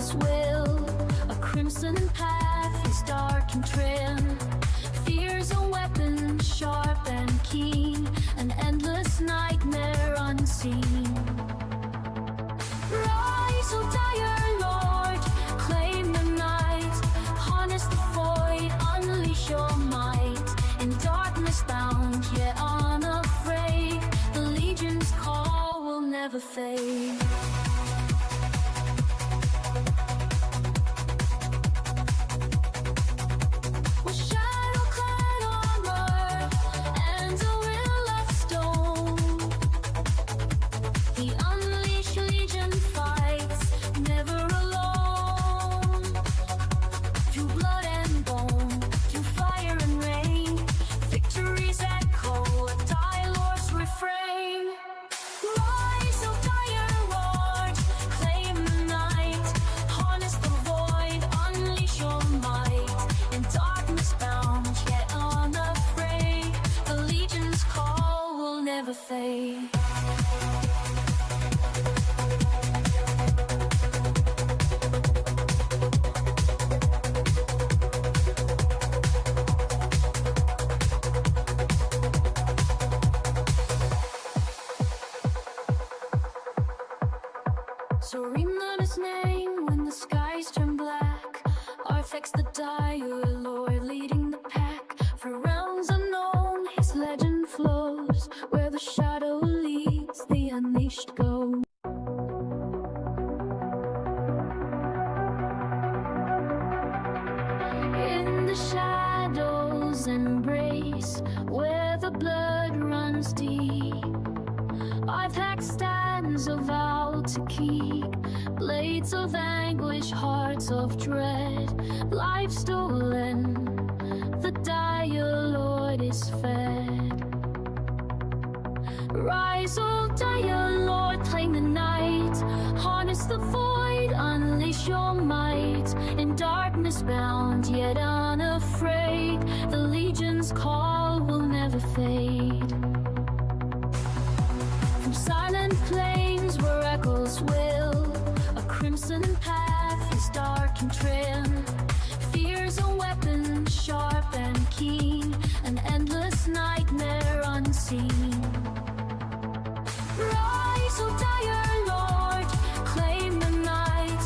echoes will. A crimson path is dark and trim. Fear's a weapon sharp and keen, an endless nightmare unseen. Rise, O dire Lord, claim the night, harness the void, unleash your might. In darkness bound, yet unafraid, the legion's call will never fade. So remember his name when the skies turn black. Artifacts the dire Lord leading the pack. For realms unknown his legend flows. Where the shadow leads the unleashed go. In the shadows embrace where the blood runs deep. Artifact stands a vow to keep. Blades of anguish, hearts of dread. Life stolen, the dire Lord is fed. Rise, O dire Lord, claim the night. Harness the void, unleash your might. In darkness bound, yet unafraid, the legion's call will never fade. From silent plains where echoes will, a crimson path is dark and trim. Fear's a weapon sharp and keen, an endless nightmare unseen. Rise, O dire Lord, claim the night.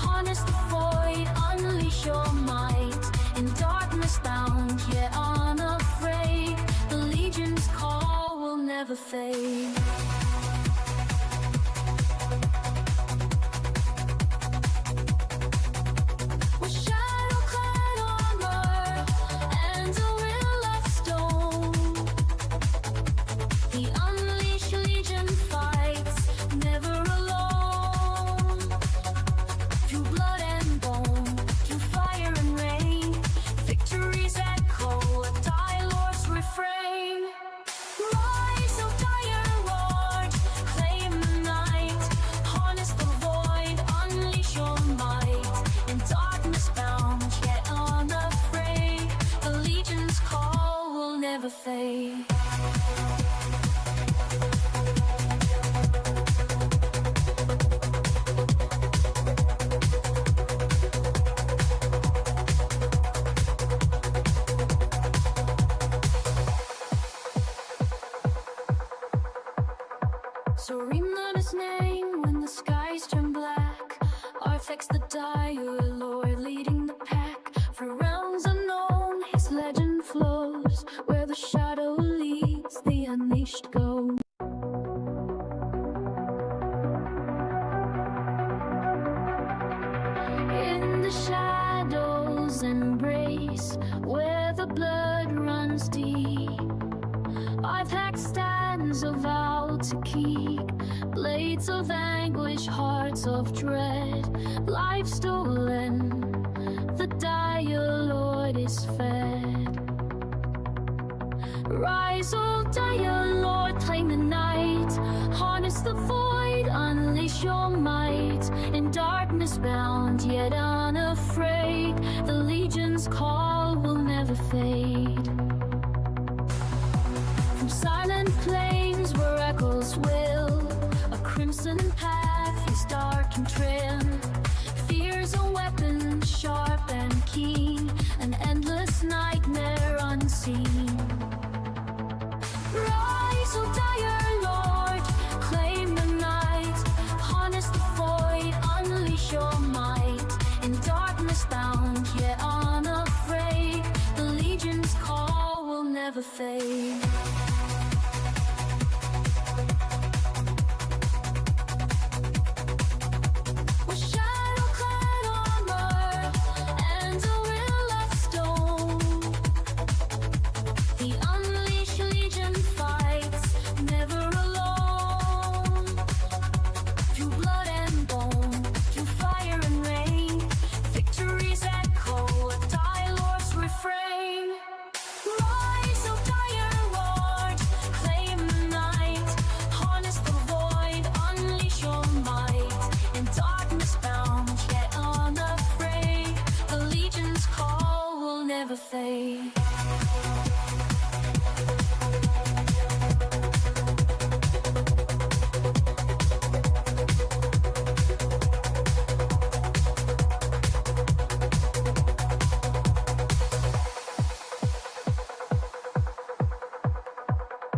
Harness the void, unleash your might. In darkness bound, yet unafraid, the legion's call will never fade. So remember his name when the skies turn black. Artifacts the dire Lord leading the pack. For realms unknown his legend flows. Where the shadow leads the unleashed go. In the shadows embrace where the blood runs deep. Artifact stands a vow to keep. Blades of anguish, hearts of dread. Life stolen, the dire Lord is fed. Rise, O dire Lord, claim the night. Harness the void, unleash your might. In darkness bound, yet unafraid, the legion's call will never fade. From silent plains where echoes will, a crimson path is dark and trim. Fear's keen, an endless nightmare unseen. Rise, O dire Lord, claim the night, harness the void, unleash your might. In darkness bound, yet unafraid, the legion's call will never fade. With shadow-clad armor and a will of stone, the unleashed legion fights, never alone. Through blood and bone, through fire and rain, victories echo a dire Lord's refrain. Rise, O dire Lord, claim the night, harness the void, unleash your might. In darkness bound, yet unafraid, the legion's call will never fade.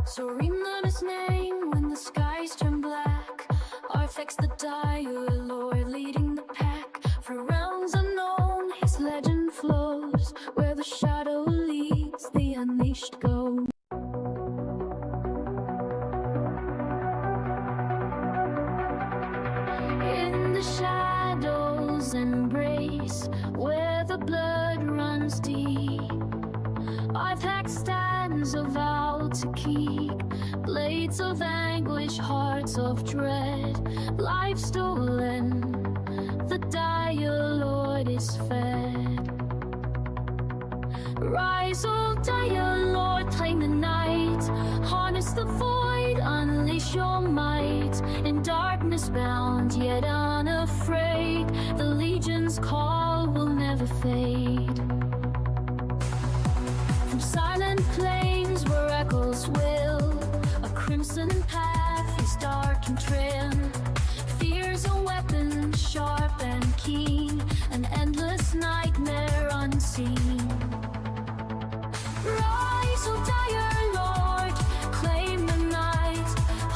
So remember his name when the skies turn black. Artifacts that die, your Lord leading the pack. For realms unknown, his legend flows. Where the shadow leads, the unleashed go. In the shadows embrace, where the blood runs deep, Artifact stands a vow to keep. Blades of anguish, hearts of dread, life stolen, the dire Lord is fed. Rise, O dire Lord, claim the night, harness the void, unleash your might. In darkness bound, yet unafraid, the legion's call will never fade. From silent plains where echoes will, a crimson path is dark and trim. Fear's a weapon, sharp and keen, an endless nightmare unseen. Rise, O dire Lord, claim the night,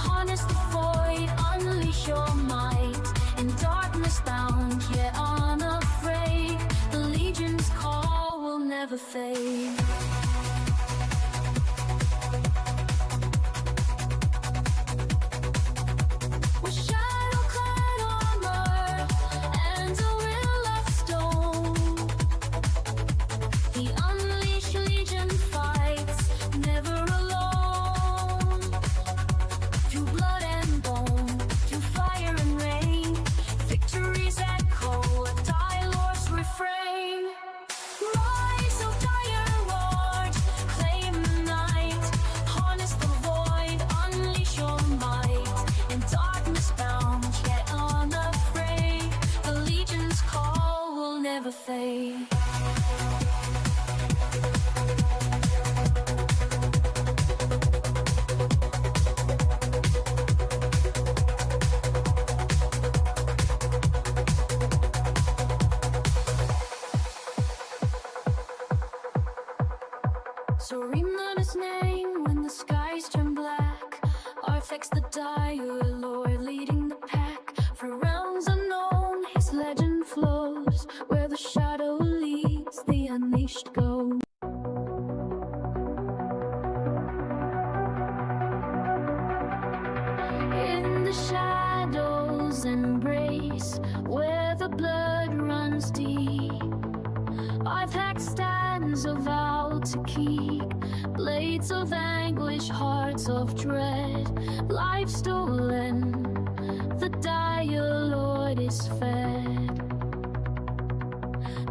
harness the void, unleash your might. In darkness bound, yet unafraid, the legion's call will never fade. With shadow-clad armor and a will of stone, the unleashed legion fights, never alone. Through blood and bone, through fire and rain, victories echo a dire Lord's refrain. Rise, O dire Lord, claim the night, harness the void, unleash your might. In darkness bound, yet unafraid, the legion's call will never fade. So remember his name when the skies turn black. Artifacts that die, your Lord leading the pack. For realms unknown, his legend flows. Where the shadow leads, the unleashed go. In the shadows embrace, where the blood runs deep, Artifact stands a vow to keep. Blades of anguish, hearts of dread, life stolen, the dire Lord is fed.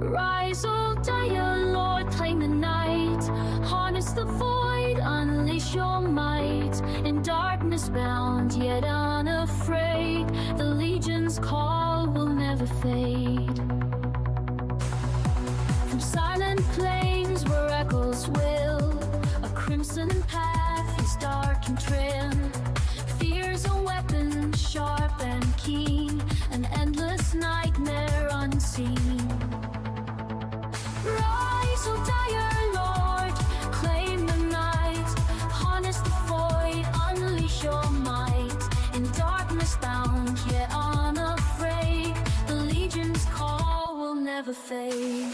Rise, O dire Lord, claim the night, harness the void, unleash your might. In darkness bound, yet unafraid, the legion's call will never fade. From silent plains where echoes will, a crimson path is dark and trim. Fear's a weapon, sharp and keen, an endless nightmare unseen. never fade.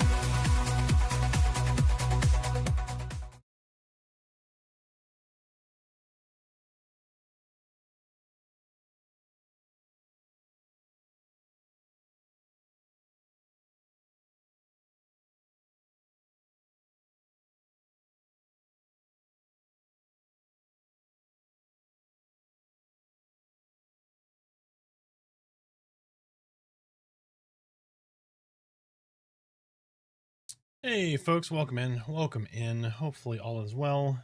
Hey folks, welcome in. Welcome in. Hopefully all is well.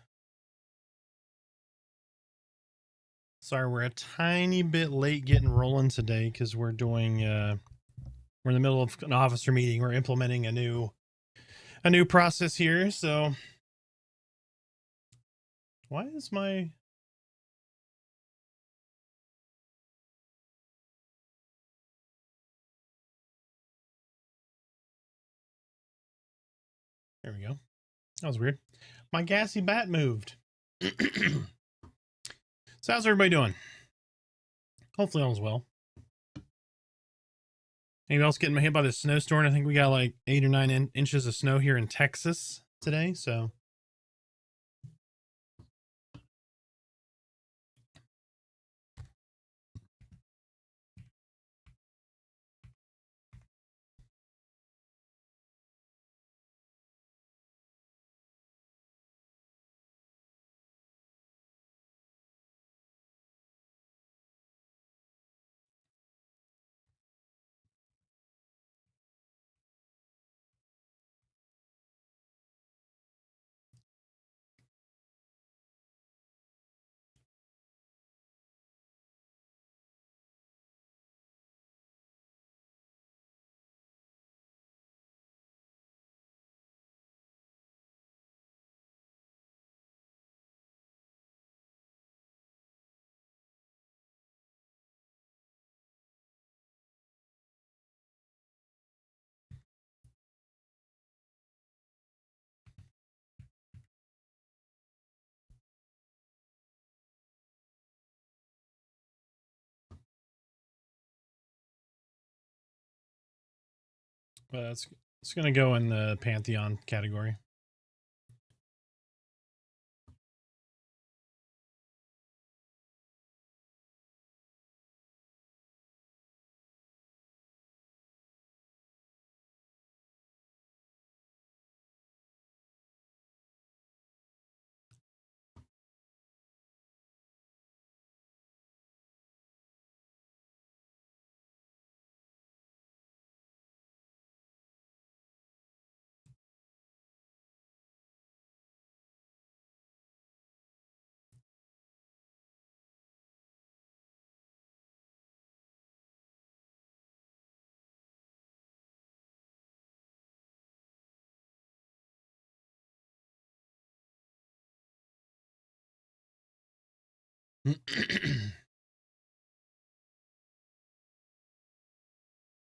Sorry, we're a tiny bit late getting rolling today because we're doing we're in the middle of an officer meeting. We're implementing a new process here. So why is my there we go. That was weird. My gassy bat moved. So how's everybody doing? Hopefully all is well. Anybody else getting hit by the snowstorm? I think we got like 8 or 9 inches of snow here in Texas today. So it's gonna go in the Pantheon category.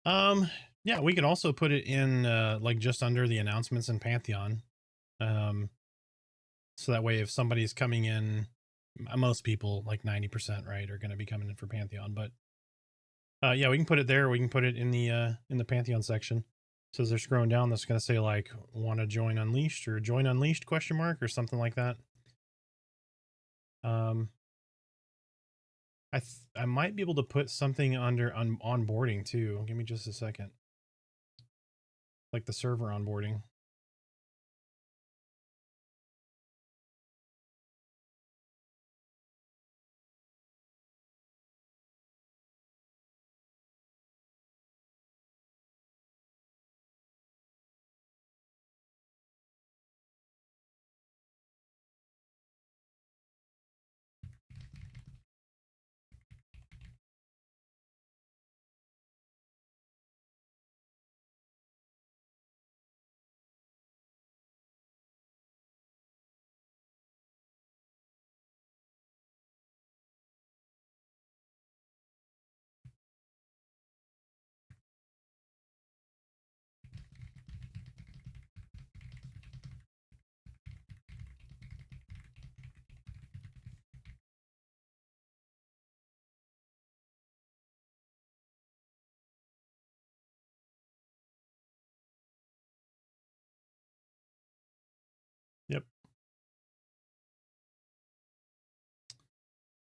Um, yeah, we could also put it in like just under the announcements in Pantheon. So that way if somebody's coming in, most people like 90%, right, are going to be coming in for Pantheon, but yeah, we can put it there. We can put it in the Pantheon section. So as they're scrolling down, that's going to say like want to join Unleashed or join Unleashed question mark or something like that. I might be able to put something under onboarding too. Give me just a second. Like the server onboarding.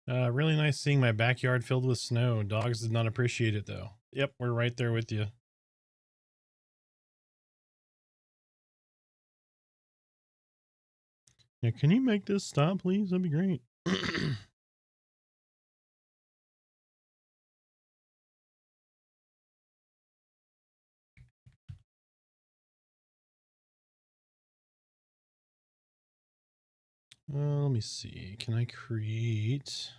Really nice seeing my backyard filled with snow. Dogs did not appreciate it though. Yep, we're right there with you. Yeah, can you make this stop, please? That'd be great. Let me see. Can I create?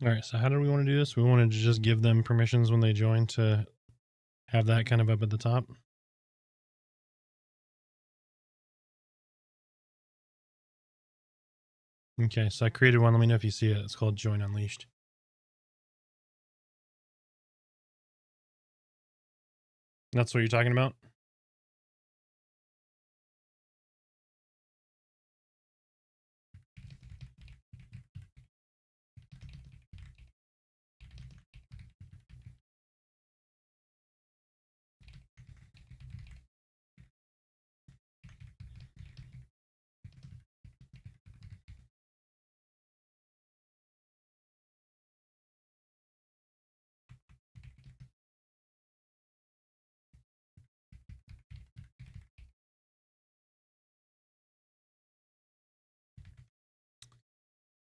All right, so how do we want to do this? We want to just give them permissions when they join to have that kind of up at the top. Okay, so I created one. Let me know if you see it. It's called Join Unleashed. That's what you're talking about?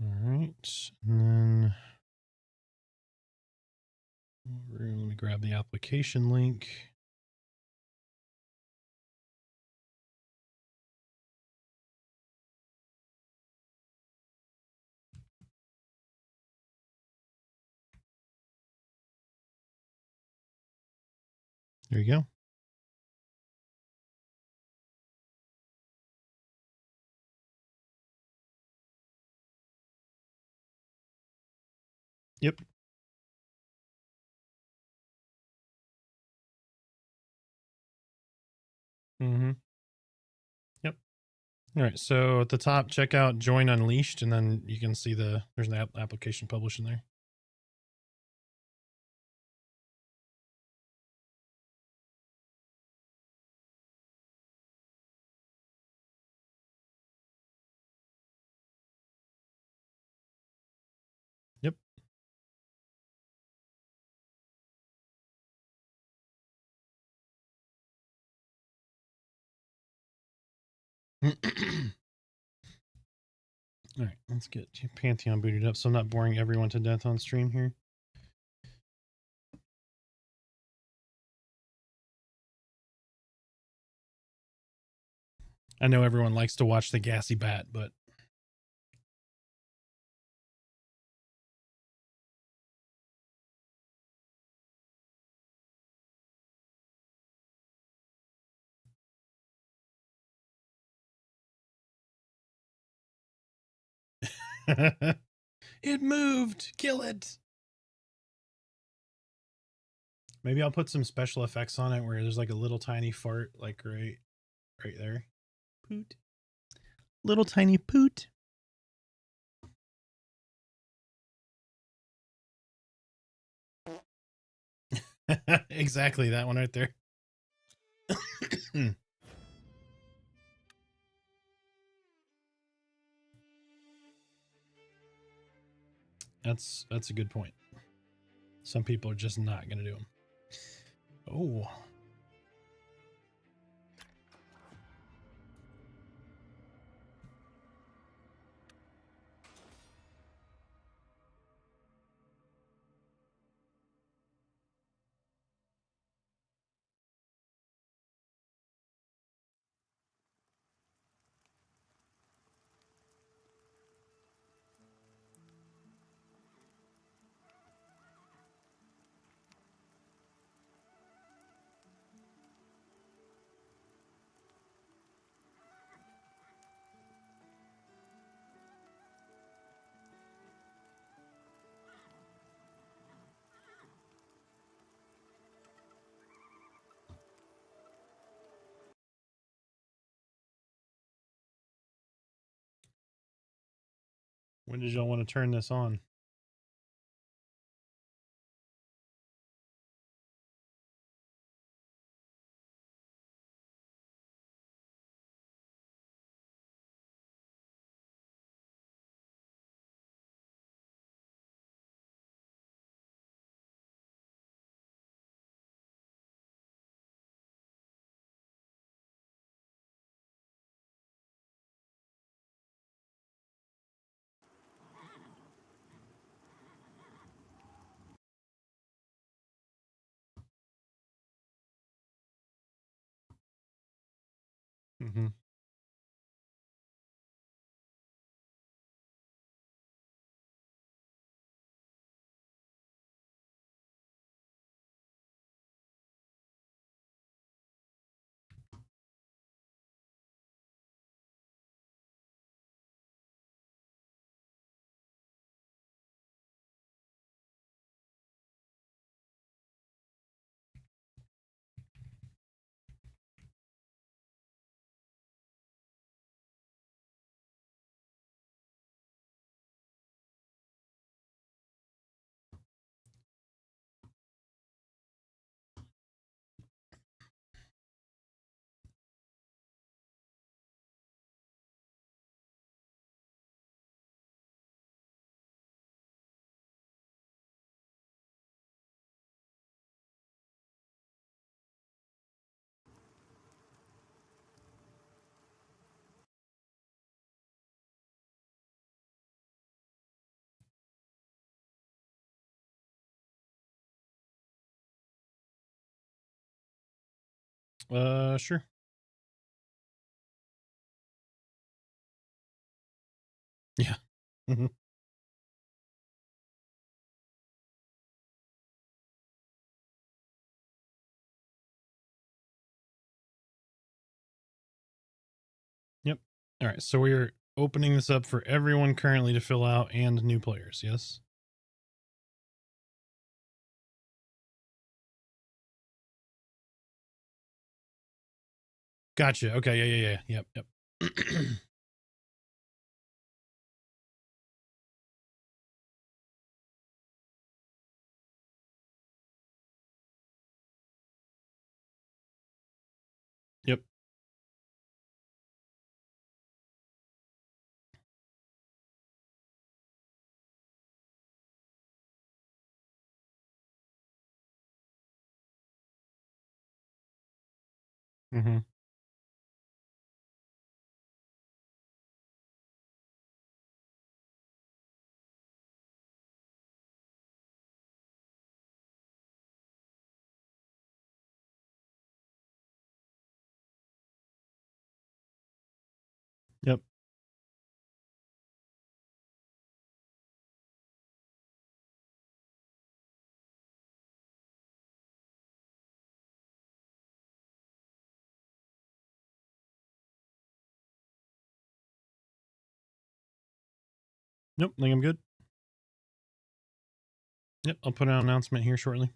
All right, and then let me grab the application link. There you go. Yep. Mm-hmm. Yep. All right, so at the top, check out Join Unleashed, and then you can see there's an application published in there. Yep. All right, let's get Pantheon booted up so I'm not boring everyone to death on stream here. I know everyone likes to watch the gassy bat, but it moved. Kill it. Maybe I'll put some special effects on it where there's like a little tiny fart, like right there. Poot. Little tiny poot. Exactly, that one right there. That's a good point. Some people are just not going to do them. Oh. When did y'all want to turn this on? Mm-hmm. Sure. Yeah. Mm-hmm. Yep. All right. So we're opening this up for everyone currently to fill out and new players. Yes. Gotcha. Okay. Yeah. Yep. Yep. Mm-hmm. Yep. Nope. I think I'm good. Yep. I'll put out an announcement here shortly.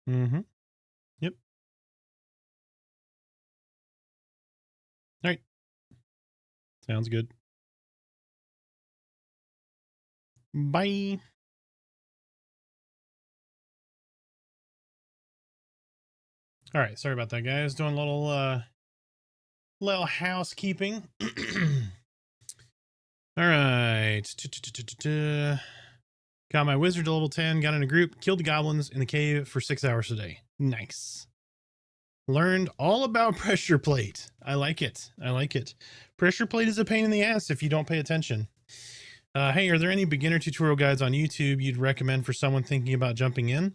Mm-hmm. Yep. All right. Sounds good. Bye. All right. Sorry about that, guys. Doing a little housekeeping. All right. Got my wizard to level 10, got in a group, killed the goblins in the cave for 6 hours a day. Nice. Learned all about pressure plate. I like it. Pressure plate is a pain in the ass if you don't pay attention. Hey, are there any beginner tutorial guides on YouTube you'd recommend for someone thinking about jumping in?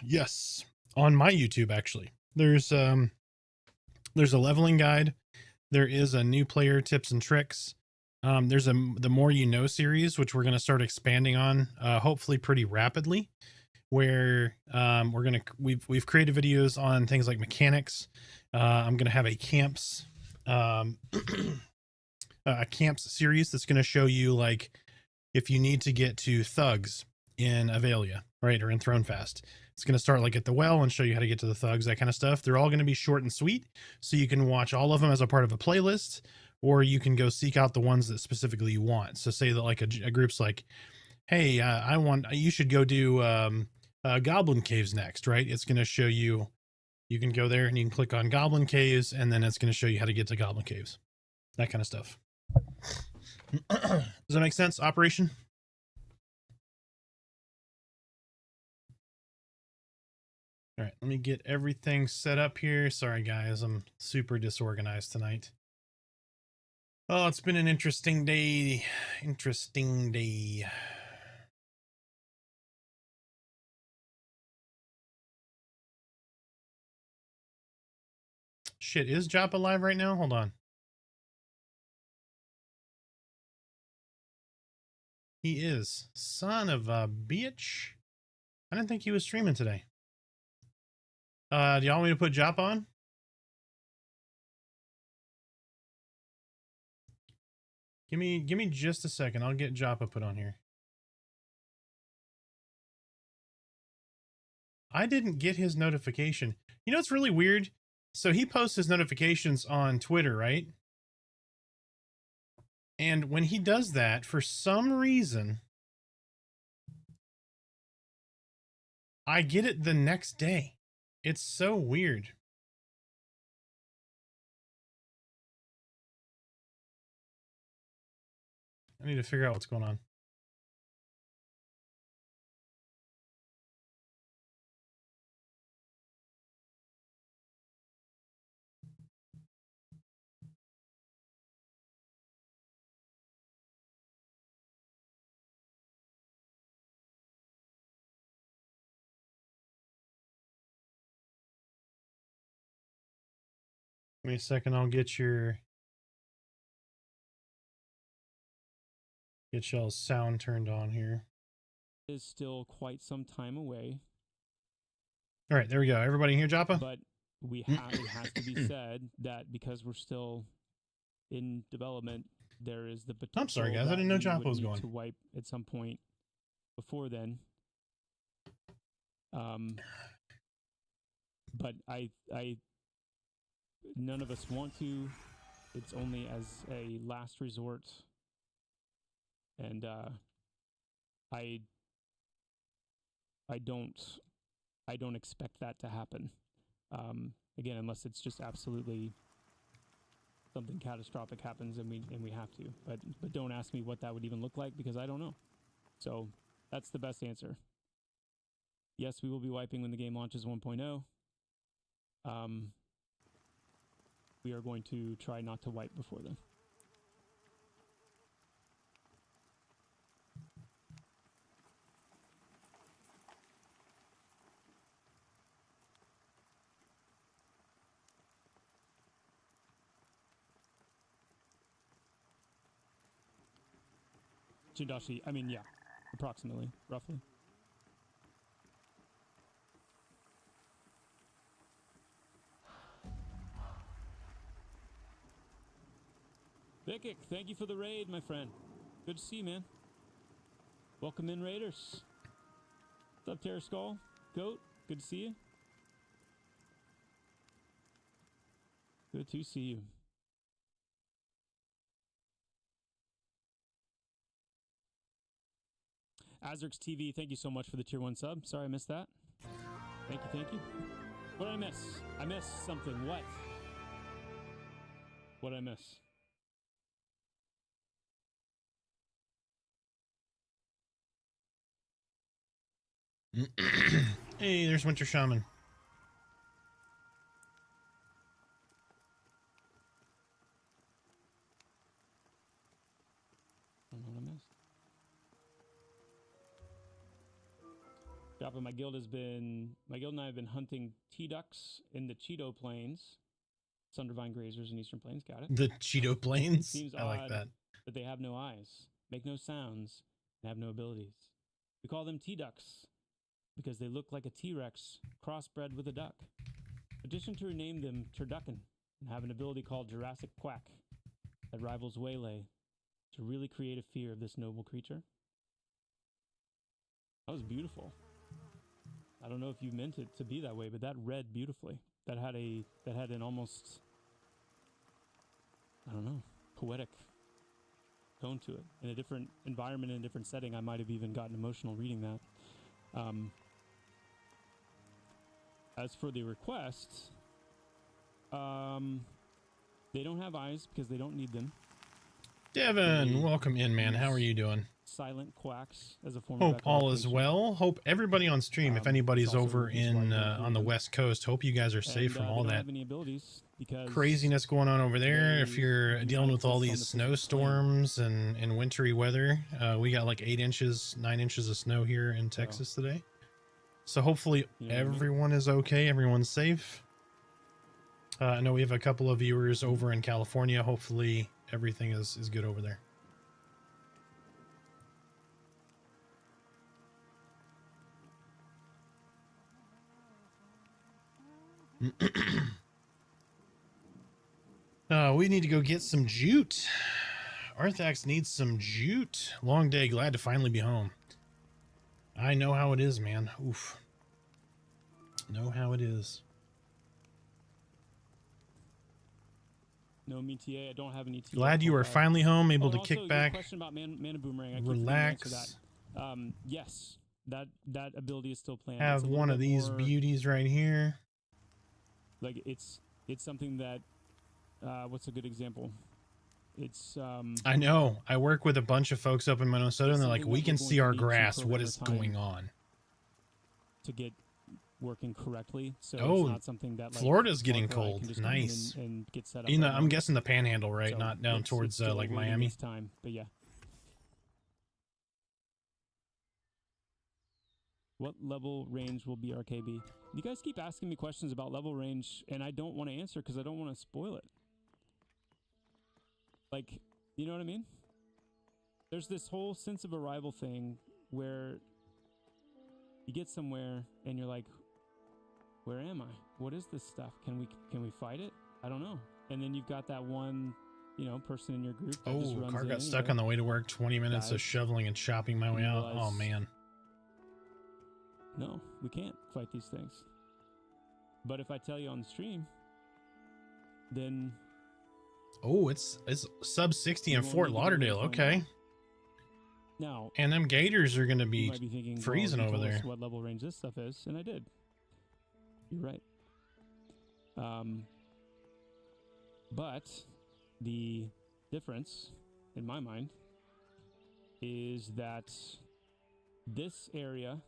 Yes, on my YouTube actually. There's a leveling guide. There is a new player tips and tricks. There's the More You Know series, which we're going to start expanding on, hopefully pretty rapidly, where we've created videos on things like mechanics. I'm going to have a camps series that's going to show you, like, if you need to get to thugs in Avelia, right, or in Thronefast. It's going to start like at the well and show you how to get to the thugs, that kind of stuff. They're all going to be short and sweet, so you can watch all of them as a part of a playlist, or you can go seek out the ones that specifically you want. So say that like a group's like, hey, you should go do Goblin Caves next, right? It's going to show you, you can go there and you can click on Goblin Caves, and then it's going to show you how to get to Goblin Caves, that kind of stuff. Does that make sense? Operation? All right, let me get everything set up here. Sorry, guys, I'm super disorganized tonight. Oh, it's been an interesting day. Interesting day. Shit, is Joppa live right now? Hold on. He is. Son of a bitch. I didn't think he was streaming today. Do y'all want me to put Joppa on? Give me just a second. I'll get Joppa put on here. I didn't get his notification. You know, it's really weird. So he posts his notifications on Twitter, right? And when he does that, for some reason, I get it the next day. It's so weird. I need to figure out what's going on. Give me a second, I'll get y'all's sound turned on here. Is still quite some time away. All right, there we go. Everybody here, Joppa? But it has to be said that because we're still in development, there is the potential. I'm sorry, guys. I didn't know Joppa was going to wipe at some point before then. But I none of us want to. It's only as a last resort. And I don't expect that to happen. Again, unless it's just absolutely something catastrophic happens and we have to. But don't ask me what that would even look like, because I don't know. So that's the best answer. Yes, we will be wiping when the game launches 1.0. We are going to try not to wipe before then. Jindashi, I mean, yeah, approximately, roughly. Vikic, thank you for the raid, my friend. Good to see you, man. Welcome in, Raiders. What's up, Terror Skull? Goat, good to see you. Good to see you. Azurx TV, thank you so much for the tier 1 sub. Sorry I missed that. Thank you, thank you. What did I miss? I missed something. What? What did I miss? Hey, there's Winter Shaman. I don't know what I missed. Joppa, my guild and I have been hunting T-ducks in the Cheeto Plains, Sundervine Grazers in Eastern Plains. Got it. The Cheeto Plains? Seems I like odd that. that they have no eyes, make no sounds, and have no abilities. We call them T-ducks because they look like a T-Rex crossbred with a duck. In addition to rename them Turducken and have an ability called Jurassic Quack that rivals Waylay to really create a fear of this noble creature. That was beautiful. I don't know if you meant it to be that way, but that read beautifully. That had an almost, I don't know, poetic tone to it. In a different environment, in a different setting, I might have even gotten emotional reading that. As for the requests, they don't have eyes because they don't need them. Devin, welcome in, man. How are you doing? Silent quacks as a form of Hope all is echolocation. well. Hope everybody on stream, if anybody's it's also over just why in you don't on the hear them. West Coast, hope you guys are safe And, from they all don't that have any abilities because craziness going on over there. If they you're do dealing not with all exist on these the physical plane. snowstorms and wintry weather, we got like 8 inches, 9 inches of snow here in Texas today. So hopefully You know what I mean? everyone is okay. Everyone's safe. I know we have a couple of viewers over in California. Hopefully everything is good over there. We need to go get some jute. Arthax needs some jute. Long day, glad to finally be home. I know how it is, man. Oof. Know how it is. No ETA. I don't have an ETA. Glad you are finally home, able to also, kick back. Your question about mana boomerang. I keep forgetting to answer Relax. that. Yes, that ability is still planned. Have one of these beauties right here. Like it's something that. What's a good example? It's I know. I work with a bunch of folks up in Minnesota, and they're like, something "We that can we're going see to our need to grass. What program is our time going on?" to get working correctly. So Oh, it's not something that like Florida's getting Mark or I cold. can just come in Nice. and get set up. You know, right I'm now. guessing the Panhandle, right? So Not down towards still like waiting Miami. its time, but yeah. What level range will BRK be? You guys keep asking me questions about level range, and I don't want to answer because I don't want to spoil it. Like, you know what I mean? There's this whole sense of arrival thing where you get somewhere and you're like, where am I? What is this stuff? Can we fight it? I don't know. And then you've got that one, person in your group that just Oh, runs car in got stuck anyway. on the way to work. 20 minutes of Dies. shoveling and chopping my way You out. Oh, realize- man. No, we can't fight these things. But if I tell you on the stream, then Oh, it's sub 60 in You won't Fort need to go ready Lauderdale. for 'em Okay. now And them gators are going to you be might be thinking, freezing well, you over told us there. what level range this stuff is, and I did. You're right. But the difference, in my mind, is that this area,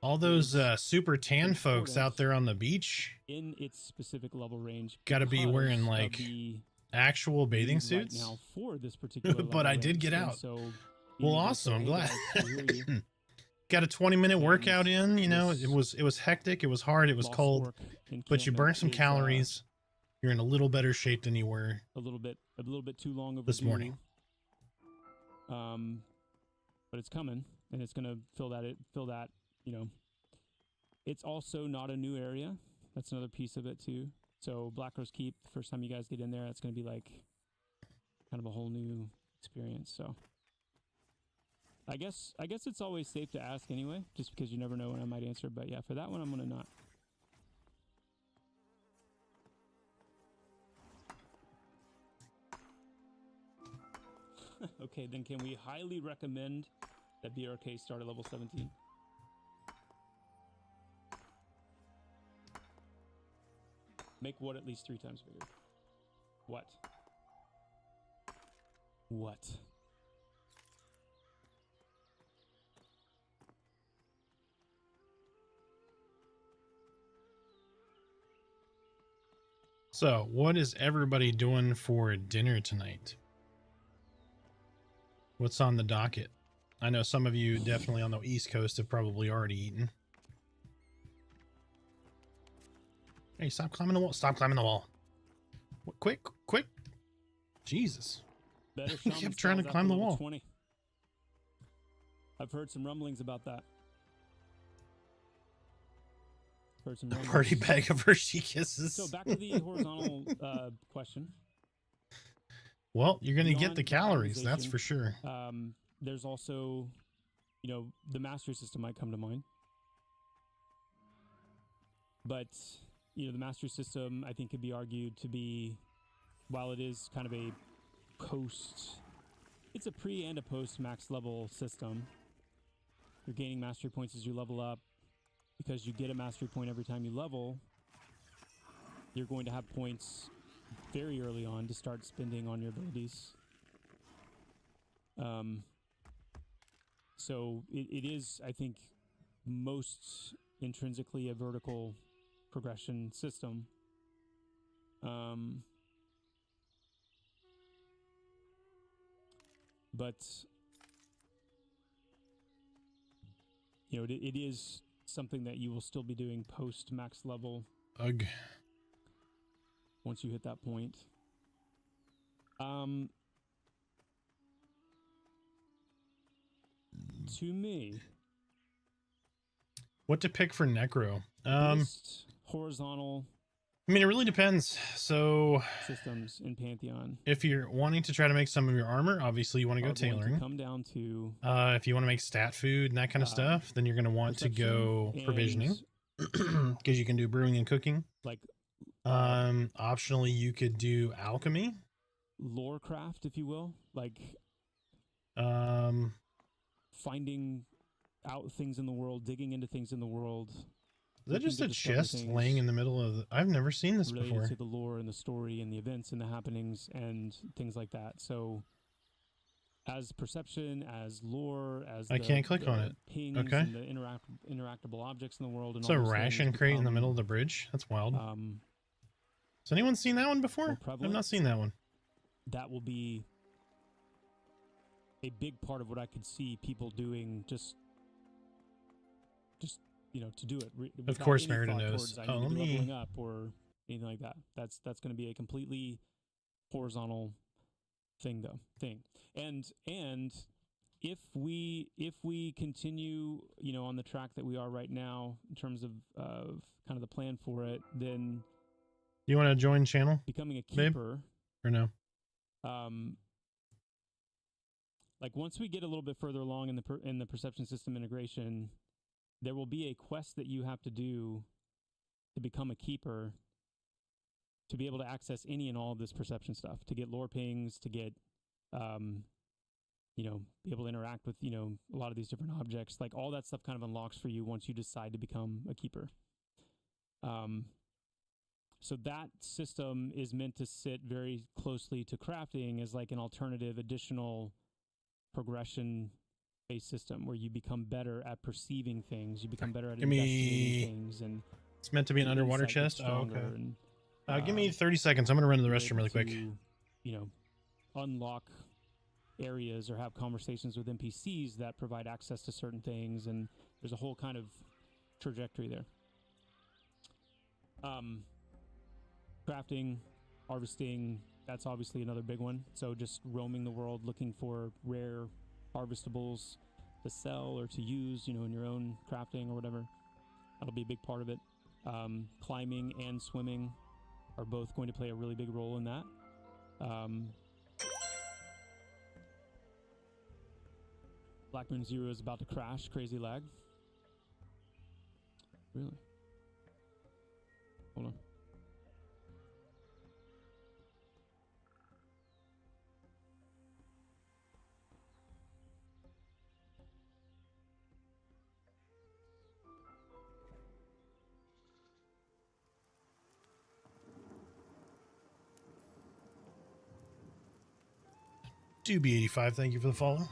All those super tan important folks out there on the beach in its specific level range, got to be because wearing of like the actual bathing need suits. right now for this particular But level I did range. get And out. so Well, being able to awesome. say, I'm "Hey, glad. guys, I hear you." Got a 20-minute workout in. You know, this it was hectic. It was hard. It was lost cold. work But you encampment burned some is, calories. You're in a little better shape than you were a little bit too long overdue. this morning. But it's coming, and it's gonna fill that. It's also not a new area. That's another piece of it too. So Black Rose Keep, the first time you guys get in there, that's gonna be like kind of a whole new experience. So I guess it's always safe to ask anyway, just because you never know when I might answer. But yeah, for that one, I'm gonna not. Okay, then can we highly recommend that BRK start at level 17? Make what at least 3 times bigger? What? What? So, what is everybody doing for dinner tonight? What's on the docket? I know some of you definitely on the East Coast have probably already eaten. Hey, stop climbing the wall. Stop climbing the wall. Quick, quick. Jesus. Better He kept trying to shaman climb the spells after level wall. 20. I've heard some rumblings about that. Heard some rumblings. Party bag of Hershey Kisses. So back to the horizontal question. Well, you're going to get Beyond the calories, that's for sure. There's also, the mastery system might come to mind. But, the mastery system, I think, could be argued to be while it is kind of a post, it's a pre and a post max level system. You're gaining mastery points as you level up. Because you get a mastery point every time you level, you're going to have points very early on to start spending on your abilities. So it is, I think, most intrinsically a vertical progression system. But you know, it is something that you will still be doing post max level. Ugh. Once you hit that point. To me, What to pick for Necro? biggest horizontal I mean, it really depends. So systems in Pantheon if you're wanting to try to make some of your armor, obviously you want to go are going to tailoring. come down to If you want to make stat food and that kind of stuff, then you're going to want to go provisioning because you can do brewing and cooking. like Optionally, you could do alchemy. lore craft, if you will, like finding out things in the world, digging into things in the world. Is that just a discover chest things laying in the middle of the... I've never seen this related before. to the lore and the story and the events and the happenings and things like that. So as perception, as lore, as I can't click on it. pings Okay. and the interactable objects in the world. And It's all a those ration things crate in the become, middle of the bridge. That's wild. Has anyone seen that one before? more I've prevalent. not seen that one. That will be a big part of what I could see people doing just you know, to do it. Of course, without any Merida thought knows. towards, I Oh, need to let be me... leveling up or anything like that. That's going to be a completely horizontal thing. And if we continue, you know, on the track that we are right now in terms of kind of the plan for it, then You want to join channel, becoming a babe? keeper, Or no? like once we get a little bit further along in the perception system integration, there will be a quest that you have to do to become a keeper to be able to access any and all of this perception stuff, to get lore pings, to get, you know, be able to interact with, you know, a lot of these different objects. Like all that stuff kind of unlocks for you once you decide to become a keeper. So that system is meant to sit very closely to crafting as like an alternative additional progression-based system where you become better at perceiving things, you become better at investigating things, and it's meant to be an your underwater insight gets chest. Oh, okay. and, give me 30 seconds. I'm gonna run to the you're restroom able really quick. to, you know, unlock areas or have conversations with NPCs that provide access to certain things, and there's a whole kind of trajectory there. Crafting, harvesting, that's obviously another big one. So just roaming the world looking for rare harvestables to sell or to use, you know, in your own crafting or whatever. That'll be a big part of it. Climbing and swimming are both going to play a really big role in that. Black Moon Zero is about to crash. Crazy lag. Really? Hold on. Doobie85, thank you for the follow.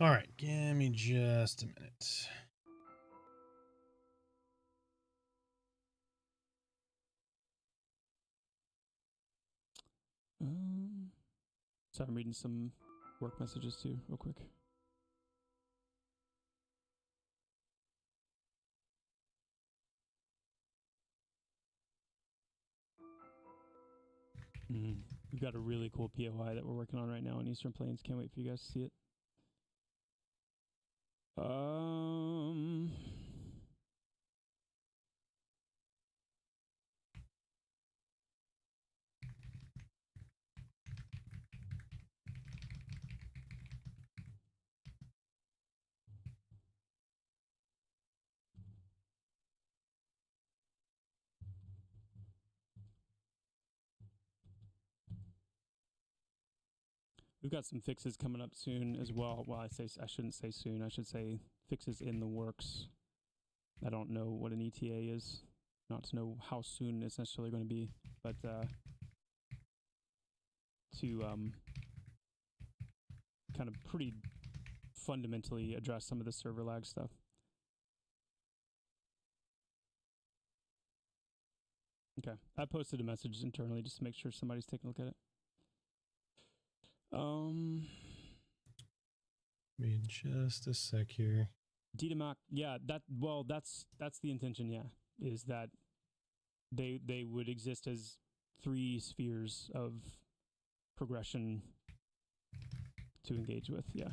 All right, give me just a minute. Sorry, I'm reading some work messages too, real quick. We've got a really cool POI that we're working on right now in Eastern Plains. Can't wait for you guys to see it. We've got some fixes coming up soon as well. Well, I shouldn't say soon. I should say fixes in the works. I don't know what an ETA is. Not to know how soon it's necessarily going to be, but to kind of pretty fundamentally address some of the server lag stuff. Okay, I posted a message internally just to make sure somebody's taking a look at it. Give me just a sec here. DDMAC, yeah, that's the intention, yeah, is that they would exist as 3 spheres of progression to engage with, yeah.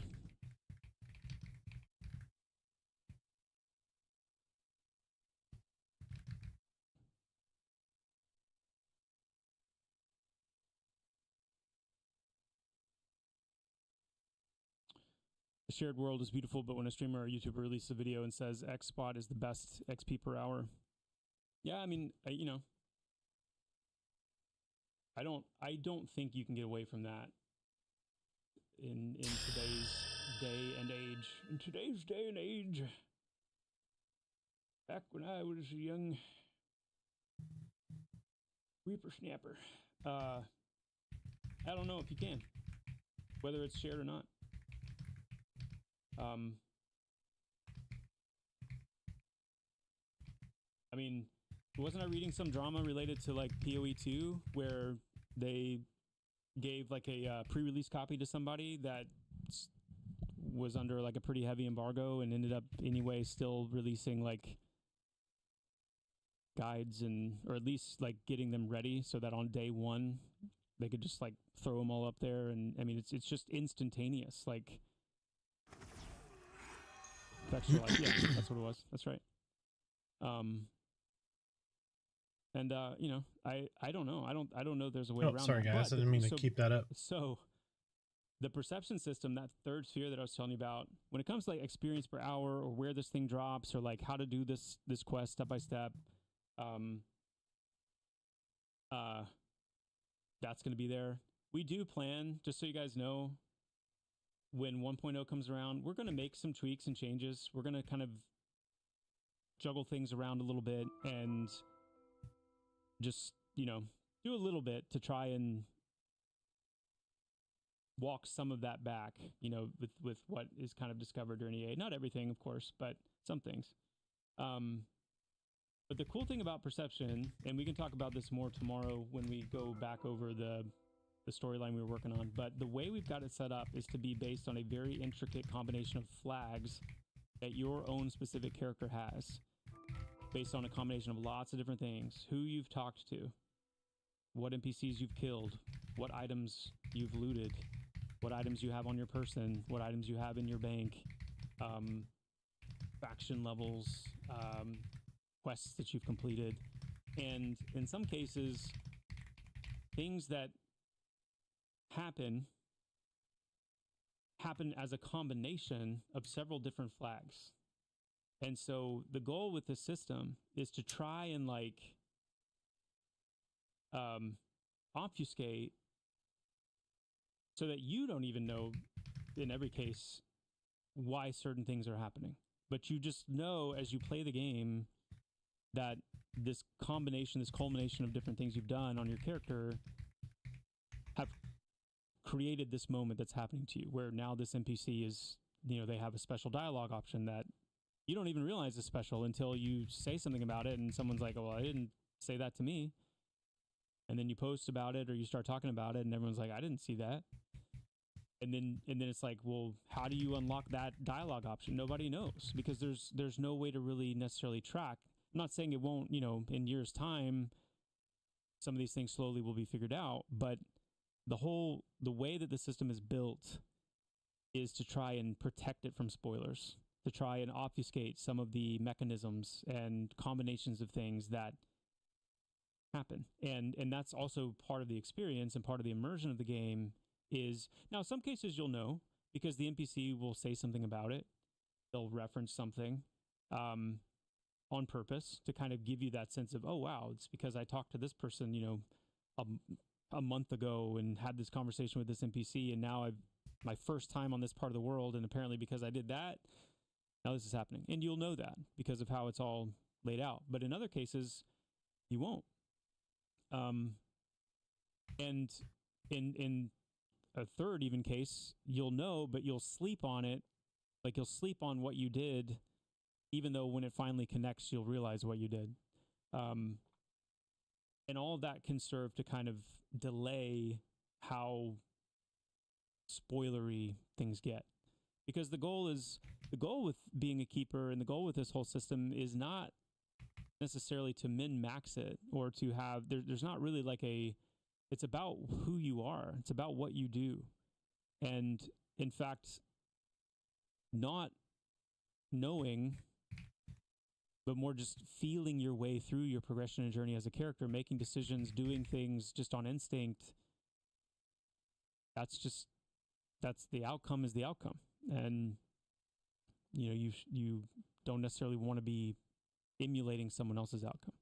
The shared world is beautiful, but when a streamer or YouTuber releases a video and says X spot is the best XP per hour, yeah, I mean, you know, I don't think you can get away from that in today's day and age. In today's day and age, back when I was a young whippersnapper, I don't know if you can, whether it's shared or not. I mean, wasn't I reading some drama related to like PoE2 where they gave like a pre-release copy to somebody that was under like a pretty heavy embargo and ended up anyway still releasing like guides and, or at least like getting them ready so that on day 1 they could just like throw them all up there. And I mean, it's just instantaneous, like yeah, that's what it was. That's right. And you know, I don't know. I don't know if there's a way around Sorry that, guys, I didn't mean to keep that up. So the perception system, that 3rd sphere that I was telling you about, when it comes to like experience per hour or where this thing drops or like how to do this quest step by step, that's going to be there. We do plan, just so you guys know, when 1.0 comes around, we're going to make some tweaks and changes. We're going to kind of juggle things around a little bit and just, you know, do a little bit to try and walk some of that back, you know, with what is kind of discovered during EA. Not everything, of course, but some things. But the cool thing about perception, and we can talk about this more tomorrow when we go back over the storyline we were working on, but the way we've got it set up is to be based on a very intricate combination of flags that your own specific character has, based on a combination of lots of different things: who you've talked to, what NPCs you've killed, what items you've looted, what items you have on your person, what items you have in your bank, faction levels, quests that you've completed, and in some cases, things that happen as a combination of several different flags. And so the goal with this system is to try and like obfuscate so that you don't even know, in every case, why certain things are happening. But you just know as you play the game that this combination, this culmination of different things you've done on your character have created this moment that's happening to you, where now this NPC is, you know, they have a special dialogue option that you don't even realize is special until you say something about it and someone's like, oh, well, I didn't say that to me. And then you post about it or you start talking about it and everyone's like, I didn't see that. And then it's like, well, how do you unlock that dialogue option? Nobody knows, because there's no way to really necessarily track. I'm not saying it won't, you know, in years' time, some of these things slowly will be figured out, but the way that the system is built is to try and protect it from spoilers, to try and obfuscate some of the mechanisms and combinations of things that happen. And that's also part of the experience and part of the immersion of the game. Is now, some cases you'll know because the NPC will say something about it. They'll reference something on purpose to kind of give you that sense of, oh, wow, it's because I talked to this person, you know, a month ago and had this conversation with this NPC, and now I've my first time on this part of the world, and apparently because I did that, now this is happening. And you'll know that because of how it's all laid out. But in other cases, you won't. And in a third even case, you'll know, but you'll sleep on it. Like you'll sleep on what you did, even though when it finally connects, you'll realize what you did. And all of that can serve to kind of delay how spoilery things get. Because the goal with being a keeper and the goal with this whole system is not necessarily to min-max it or to have, there's not really like it's about who you are. It's about what you do. And in fact, not knowing, but more just feeling your way through your progression and journey as a character, making decisions, doing things just on instinct. That's the outcome is the outcome. And, you know, you don't necessarily want to be emulating someone else's outcome.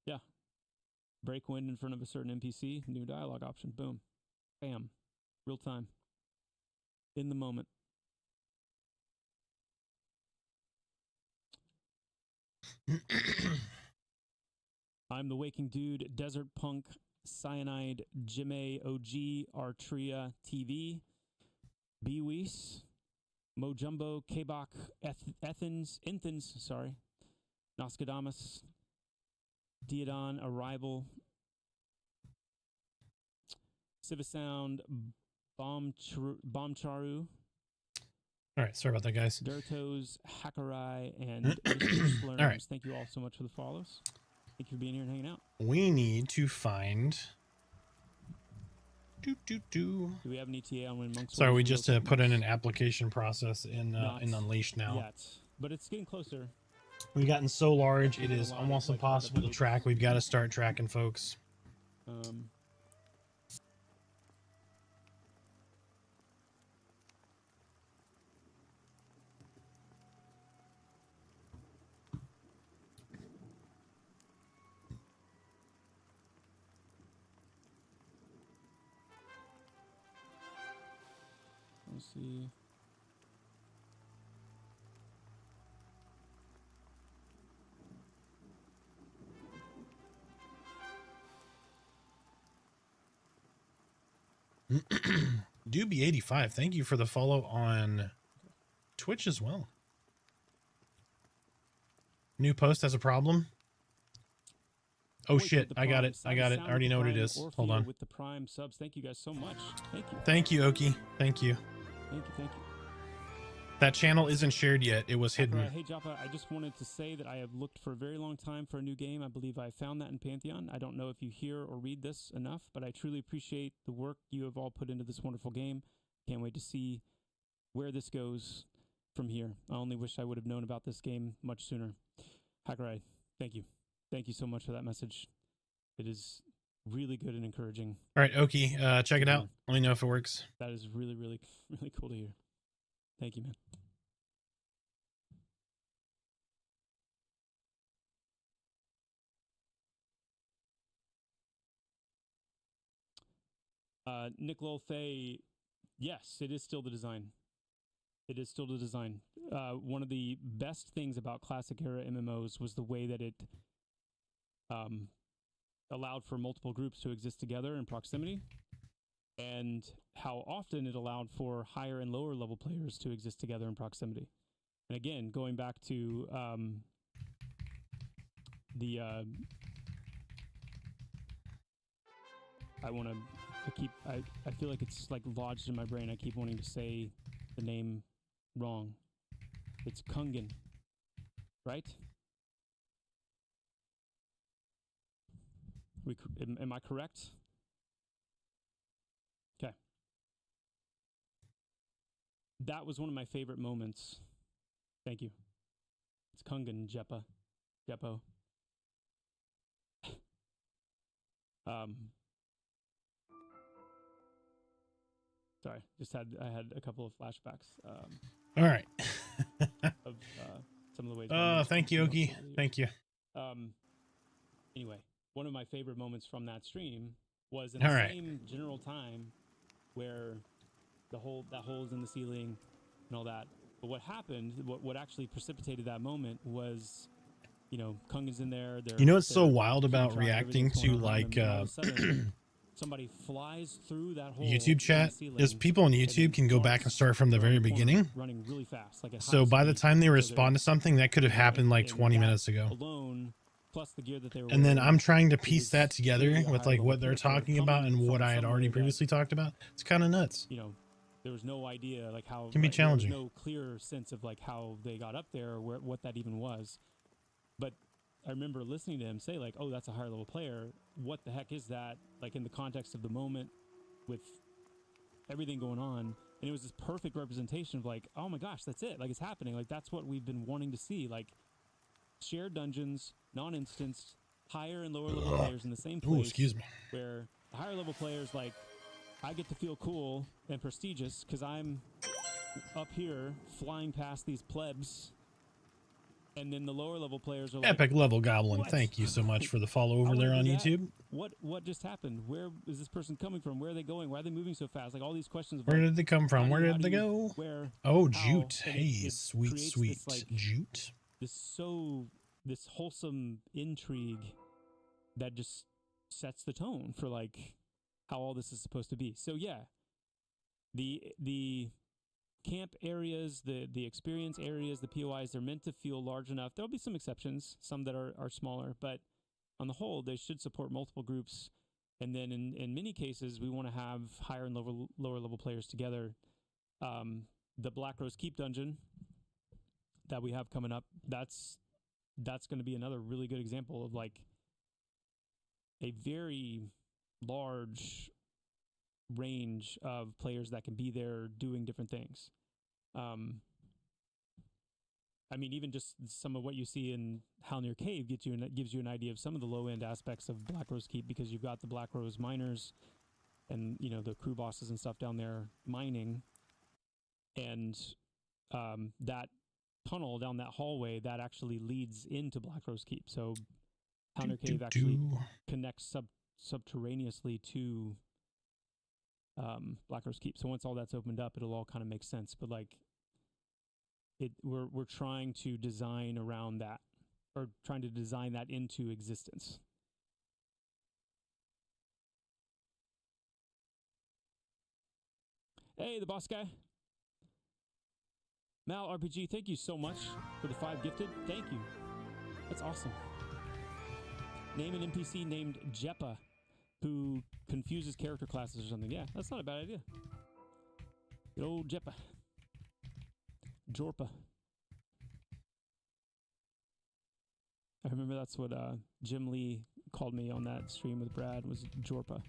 Yeah. Break wind in front of a certain NPC, new dialogue option, boom. Bam. Real time. In the moment. I'm the Waking Dude, Desert Punk, Cyanide, Jime, OG, Artria TV, Bewees, Mojumbo, Kabak, Ethins, Nostradamus, Diodon, Arrival, Civisound, Bombcharu. All right, sorry about that, guys. Dirtos, Hackerai, and Mr. Slurms. All right. Thank you all so much for the follows. Thank you for being here and hanging out. We need to find. Do we have an ETA on when Monks? Sorry, we just put in an application process in Unleashed now. Yet, but it's getting closer. We've gotten so large, it is almost impossible to track. We've got to start tracking, folks. Let's see. Doobie85, thank you for the follow on Twitch as well. New post has a problem. Oh shit, I got it. I already know what it is. Hold on. With the Prime subs. Thank you guys so much. Thank you. Thank you, Oki. Thank you. Thank you. That channel isn't shared yet. It was hidden. Hey, Joppa, I just wanted to say that I have looked for a very long time for a new game. I believe I found that in Pantheon. I don't know if you hear or read this enough, but I truly appreciate the work you have all put into this wonderful game. Can't wait to see where this goes from here. I only wish I would have known about this game much sooner. Hackerai, thank you. Thank you so much for that message. It is really good and encouraging. All right, Oki, check it out. Let me know if it works. That is really, really, really cool to hear. Thank you, man. Nick Lolfay, yes, it is still the design. It is still the design. One of the best things about classic era MMOs was the way that it allowed for multiple groups to exist together in proximity, and how often it allowed for higher and lower level players to exist together in proximity. And again, going back to I feel like it's like lodged in my brain. I keep wanting to say the name wrong. It's Kungin, right? Am I correct? Okay. That was one of my favorite moments. Thank you. It's Kungin, Jeppo. Sorry, I had a couple of flashbacks. All right. Of some of the ways. women Thank you, respond to Oki. emotional leaders. Thank you. Anyway, one of my favorite moments from that stream was in All the right. same general time where that hole's in the ceiling and all that. But what happened, what actually precipitated that moment was, you know, Kung is in there. You know what's so they're wild keeping about track of everything reacting that's to going on around like them, and all of a sudden, somebody flies through that hole in YouTube the chat is ceiling people on and YouTube then can go back and darts start from the around very corner, beginning. running really fast, like at So high by the speed, time they because respond to something, that could have you know, happened like and 20 that minutes ago. alone, plus the gear that they were And then wearing, I'm trying to it piece was that together clearly a with higher like level what they're character talking about coming and what from I had already somewhere that, previously talked about. It's kind of nuts. you know, there was no idea like how Can be like, there was challenging. no clear sense of like how they got up there or what that even was. But I remember listening to him say like, "Oh, that's a higher level player. What the heck is that?" Like in the context of the moment with everything going on, and it was this perfect representation of like, "Oh my gosh, that's it! Like it's happening! Like that's what we've been wanting to see! Like shared dungeons, non-instanced, higher and lower level players in the same Ooh, place." excuse me. Where the higher level players like, I get to feel cool and prestigious because I'm up here flying past these plebs. And then the lower level players are like, Epic level goblin. what? Thank you so much for the follow I over wanna there on do that. YouTube. What just happened? Where is this person coming from? Where are they going? Why are they moving so fast? Like all these questions. Of Where like, did they come from? how Where do you- did how they do you- go? Where? Oh, how? jute. And Hey, it sweet, creates sweet this, like, jute. this wholesome intrigue that just sets the tone for like how all this is supposed to be. So yeah, the camp areas, the experience areas, the POIs, they're meant to feel large enough. There'll be some exceptions, some that are smaller, but on the whole, they should support multiple groups. And then in many cases, we want to have higher and lower level players together. The Black Rose Keep dungeon that we have coming up, that's going to be another really good example of like a very large range of players that can be there doing different things. I mean, even just some of what you see in Halnir Cave gives you an idea of some of the low end aspects of Black Rose Keep, because you've got the Black Rose miners and you know the crew bosses and stuff down there mining, and that tunnel down that hallway that actually leads into Black Rose Keep. So Halnir Cave actually connects subterraneously to Black Rose Keep. So once all that's opened up, it'll all kind of make sense. But like, we're trying to design around that, or trying to design that into existence. Hey, the boss guy. Mal RPG, thank you so much for the 5 gifted. Thank you. That's awesome. Name an NPC named Jeppa who confuses character classes or something. Yeah, that's not a bad idea. Good old Jeppa. Jorpa. I remember that's what Jim Lee called me on that stream with Brad, was Jorpa.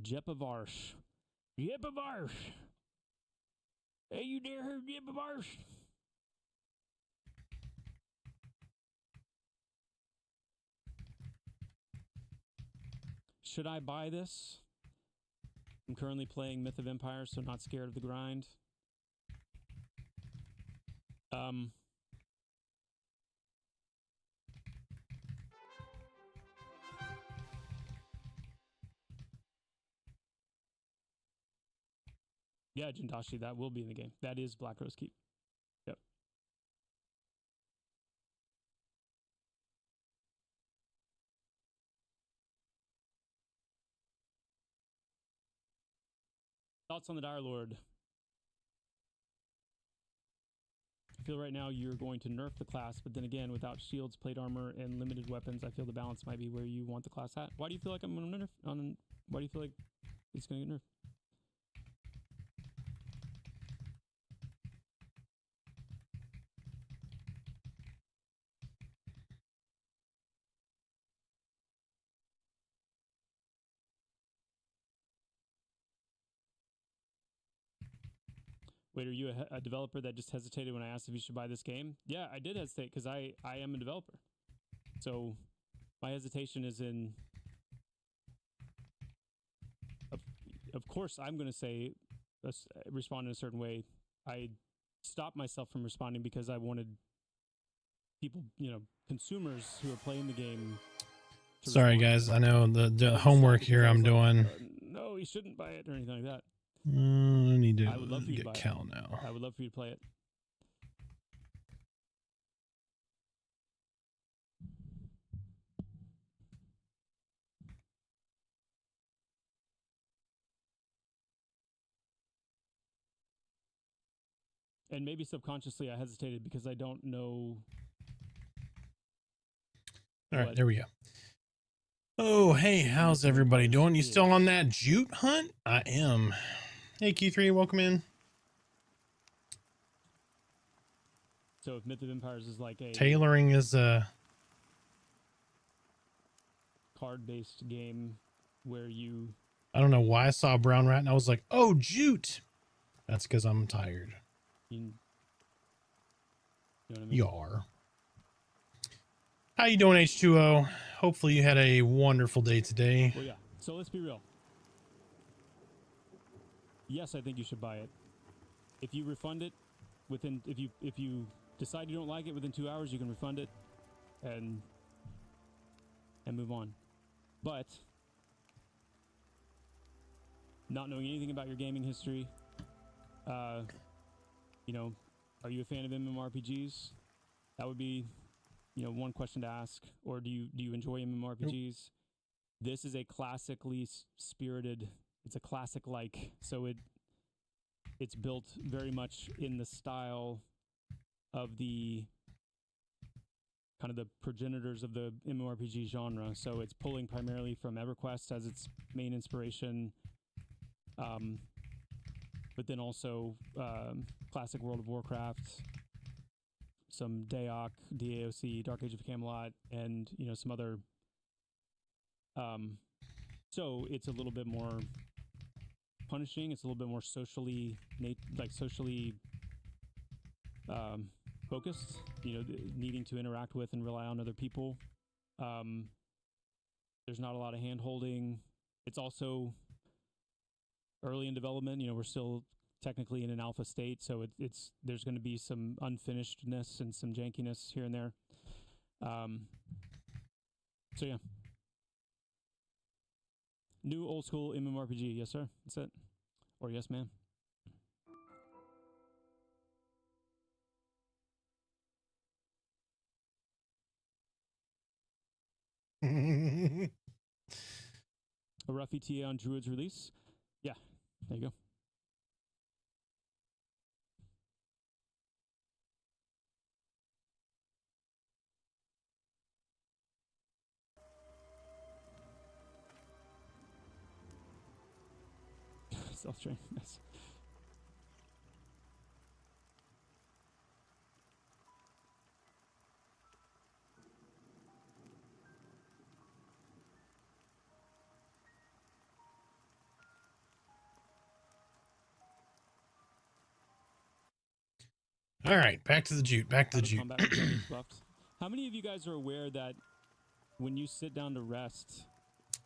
Jeppa Varsh. Jeppa Varsh. Hey, you dare her, Jeppa Varsh. Should I buy this? I'm currently playing Myth of Empires, so not scared of the grind. Yeah, Jindashi, that will be in the game. That is Black Rose Keep. Yep. Thoughts on the Dire Lord? I feel right now you're going to nerf the class, but then again, without shields, plate armor, and limited weapons, I feel the balance might be where you want the class at. Why do you feel like I'm going to nerf? Why do you feel like it's going to get nerfed? Wait, are you a developer that just hesitated when I asked if you should buy this game? Yeah, I did hesitate because I am a developer. So my hesitation is in of course, I'm going to say respond in a certain way. I stopped myself from responding because I wanted people, consumers who are playing the game. Sorry, guys. I know the homework here I'm doing. No, you shouldn't buy it or anything like that. I need to I would love for you to get buy Cal it. now. I would love for you to play it. And maybe subconsciously I hesitated because I don't know. All right, there we go. Oh, hey, how's everybody doing? You still on that jute hunt? I am. Hey, Key3, welcome in. So if Myth of Empires is like a Tailoring is card-based game where you... I don't know why I saw a brown rat and I was like, oh, jute. That's because I'm tired. You know what I mean? You are. How you doing, H2O? Hopefully you had a wonderful day today. Well, yeah. So let's be real. Yes, I think you should buy it. If you refund it within, if you decide you don't like it within 2 hours, you can refund it and move on. But not knowing anything about your gaming history, are you a fan of MMORPGs? That would be, one question to ask. Or do you enjoy MMORPGs? Nope. This is a classically spirited. It's a classic-like, so it's built very much in the style of the kind of the progenitors of the MMORPG genre. So it's pulling primarily from EverQuest as its main inspiration, but then also classic World of Warcraft, some DAOC, DAOC, Dark Age of Camelot, and some other. So it's a little bit more punishing. It's a little bit more socially focused. Needing to interact with and rely on other people. There's not a lot of hand holding. It's also early in development. We're still technically in an alpha state, so there's going to be some unfinishedness and some jankiness here and there. So yeah. New old school MMORPG, yes sir, that's it. Or yes ma'am. A rough ETA on Druid's release? Yeah, there you go. Self-train, nice. All right, back to the jute. Back to the jute. How many of you guys are aware that when you sit down to rest,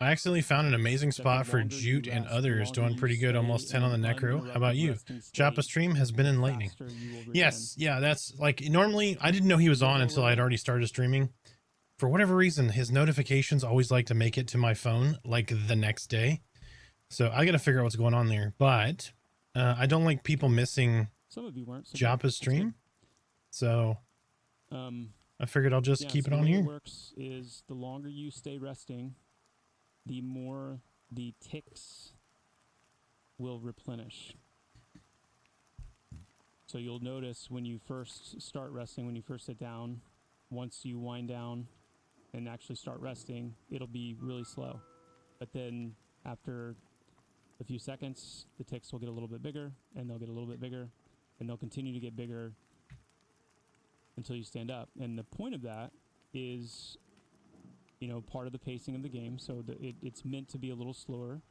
I accidentally found an amazing spot for jute and others doing pretty good, almost 10 on the necro. How about you? Joppa stream has been enlightening. Yes, yeah, that's like normally I didn't know he was on until I'd already started streaming. For whatever reason, his notifications always like to make it to my phone like the next day. So I got to figure out what's going on there. But I don't like people missing some of you weren't Joppa's stream. So I figured I'll just keep it on here. The way it works is the longer you stay resting, the more the ticks will replenish. So you'll notice when you first start resting, when you first sit down, once you wind down and actually start resting, it'll be really slow. But then after a few seconds, the ticks will get a little bit bigger, and they'll get a little bit bigger, and they'll continue to get bigger until you stand up. And the point of that is, part of the pacing of the game. So it's meant to be a little slower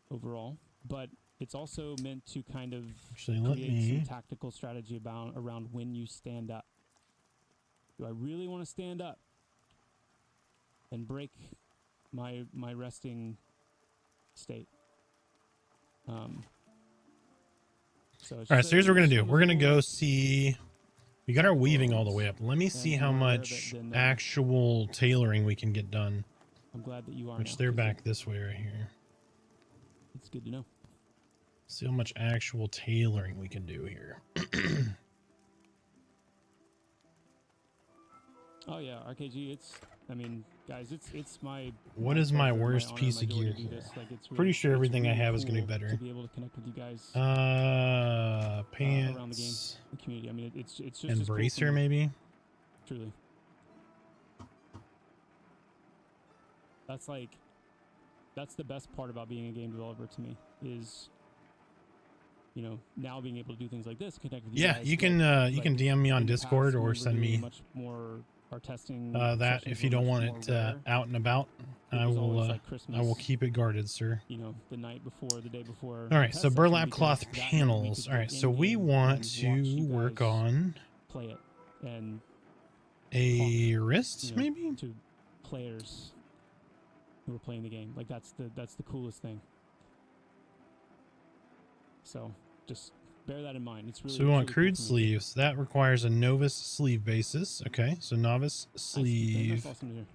overall, but it's also meant to kind of create some tactical strategy around when you stand up. Do I really want to stand up and break my resting state. So it's All right, just so here's what we're gonna do. just We're gonna little, go like, see. We got our weaving all the way up. Let me and see be how more aware of much it than, actual tailoring we can get done. I'm glad that you are Which now, they're 'cause back this way right here. it's good to know. See how much actual tailoring we can do here. Oh yeah, RKG. I mean, guys, it's my. What my is my pleasure, worst honor, piece my of joy to gear do here? this. Like, it's Pretty sure it's everything I really have is gonna be cool better. to be able to connect with you guys Pants around the game, the community. I mean, it's just and as cool bracer from- maybe. Truly, that's the best part about being a game developer to me is, you know, now being able to do things like this, connect with you Yeah, guys. you can DM me on in the Discord past, or we were send doing me much more. Our testing that sessions if you were don't much want more it rare. out and about. It I was will always like I Christmas, will keep it guarded, sir. you know, the night before, the day before. All right, the so test burlap session, because cloth that night we panels. could All get right, so we in-game want and watch to you work guys on play it and a talk, wrist, you know, maybe. to players who are playing the game. Like that's the coolest thing. So just bear that in mind. It's really. So we want it's really crude cool for me. sleeves. That requires a novice sleeve basis. Okay, so novice Nice. sleeve. That's awesome to hear.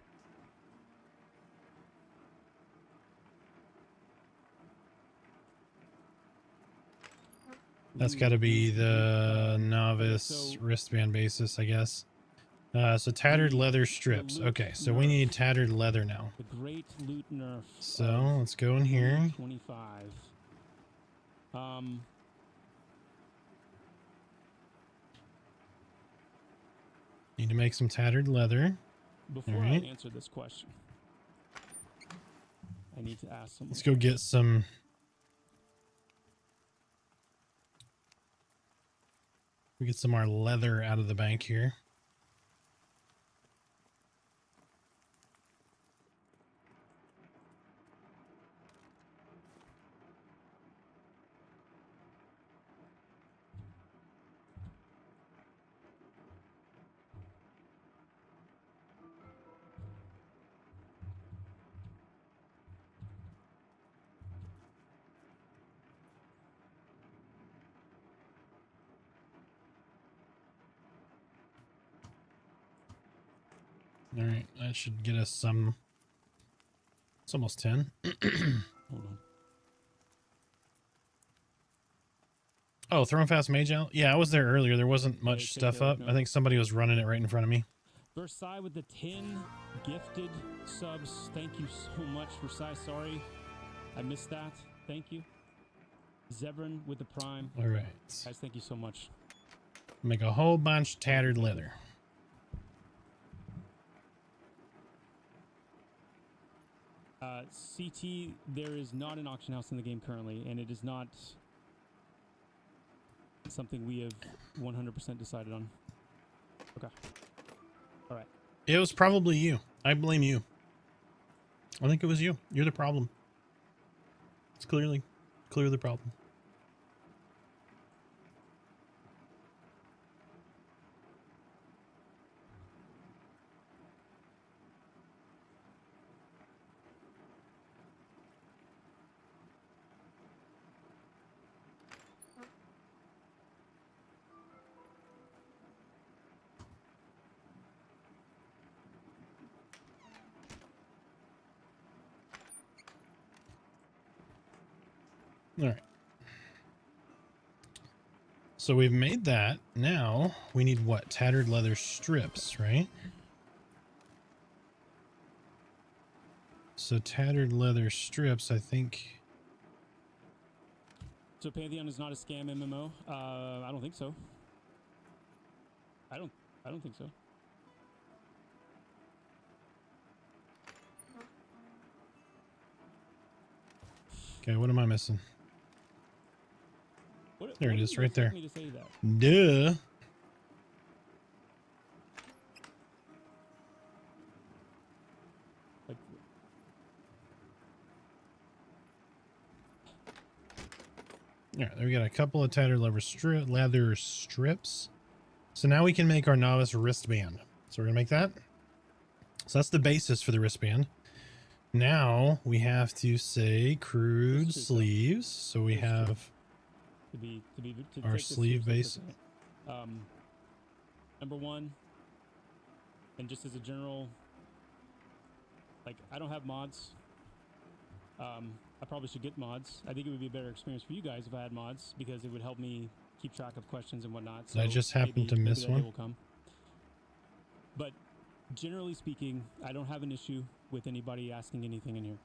That's got to be the novice so wristband basis, I guess. So tattered the- leather the strips. loot Okay, so we nerf. need tattered leather now. The great loot nerf. So of let's go in here. 25. Need to make some tattered leather. Before Alright. I answer this question, I need to ask someone. Let's go get some. We get some more leather out of the bank here. All right, that should get us some. It's almost 10. Hold on. Oh, throwing fast mage out? Yeah, I was there earlier. There wasn't much take stuff care of up. it, I think somebody was running it right in front of me. Versailles with the 10 gifted subs. Thank you so much, Versailles. Sorry, I missed that. Thank you. Zevran with the prime. All right. Guys, thank you so much. Make a whole bunch of tattered leather. CT, there is not an auction house in the game currently, and it is not something we have 100% decided on. Okay. All right. It was probably you. I blame you. I think it was you. You're the problem. It's clearly the problem. All right. So we've made that. Now we need what? Tattered leather strips, right? So tattered leather strips, I think. So Pantheon is not a scam MMO? I don't think so. I don't think so. Okay, what am I missing? There it What is, do you right there. expect me to say that? Duh. Like, Yeah, we got a couple of tattered leather strips. So now we can make our novice wristband. So we're gonna make that. So that's the basis for the wristband. Now we have to say crude That's true, sleeves. So we That's true. have to our take this sleeve seriously base. for a second. Number one, and just as a general, like, I don't have mods. I probably should get mods. I think it would be a better experience for you guys if I had mods, because it would help me keep track of questions and whatnot. Did I just happen to miss maybe that one? day will come. But generally speaking, I don't have an issue with anybody asking anything in here.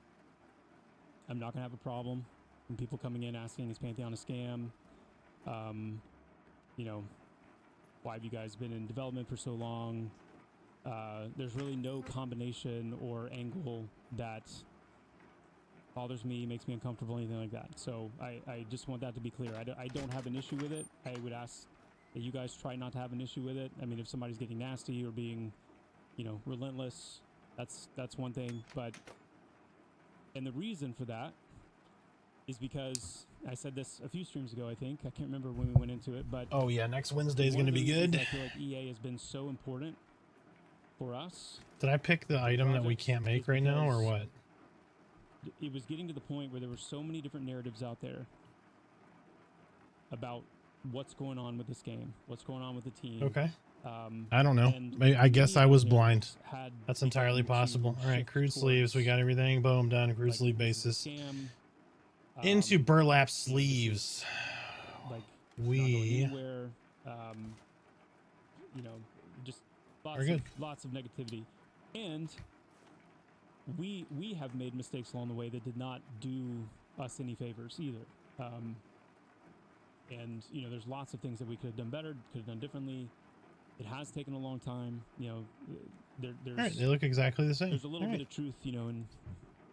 I'm not gonna have a problem when people coming in asking, is Pantheon a scam? You know, why have you guys been in development for so long? There's really no combination or angle that bothers me, makes me uncomfortable, anything like that. So I just want that to be clear. I don't have an issue with it. I would ask that you guys try not to have an issue with it. I mean, if somebody's getting nasty or being, you know, relentless, that's one thing. But, and the reason for that is because I said this a few streams ago, I think. I can't remember when we went into it, but Oh yeah, next Wednesday is one going to of be the reasons good. I feel like EA has been so important for us. Did I pick the item that we projects can't make is right now, or because what? It was getting to the point where there were so many different narratives out there about what's going on with this game, what's going on with the team. Okay. Um, I don't know. and I guess many I of was the blind. narratives had That's entirely begun to possible. All right, shift crude sleeves. We towards, got everything. Boom, done. Crude like, sleeve this is a basis. scam, Into burlap sleeves. like, it's not going We anywhere. You know, just are good. lots of negativity, and we have made mistakes along the way that did not do us any favors either. And you know, there's lots of things that we could have done better, could have done differently. It has taken a long time. You know, there's All right, they look exactly the same. there's a little All bit right. of truth, you know, in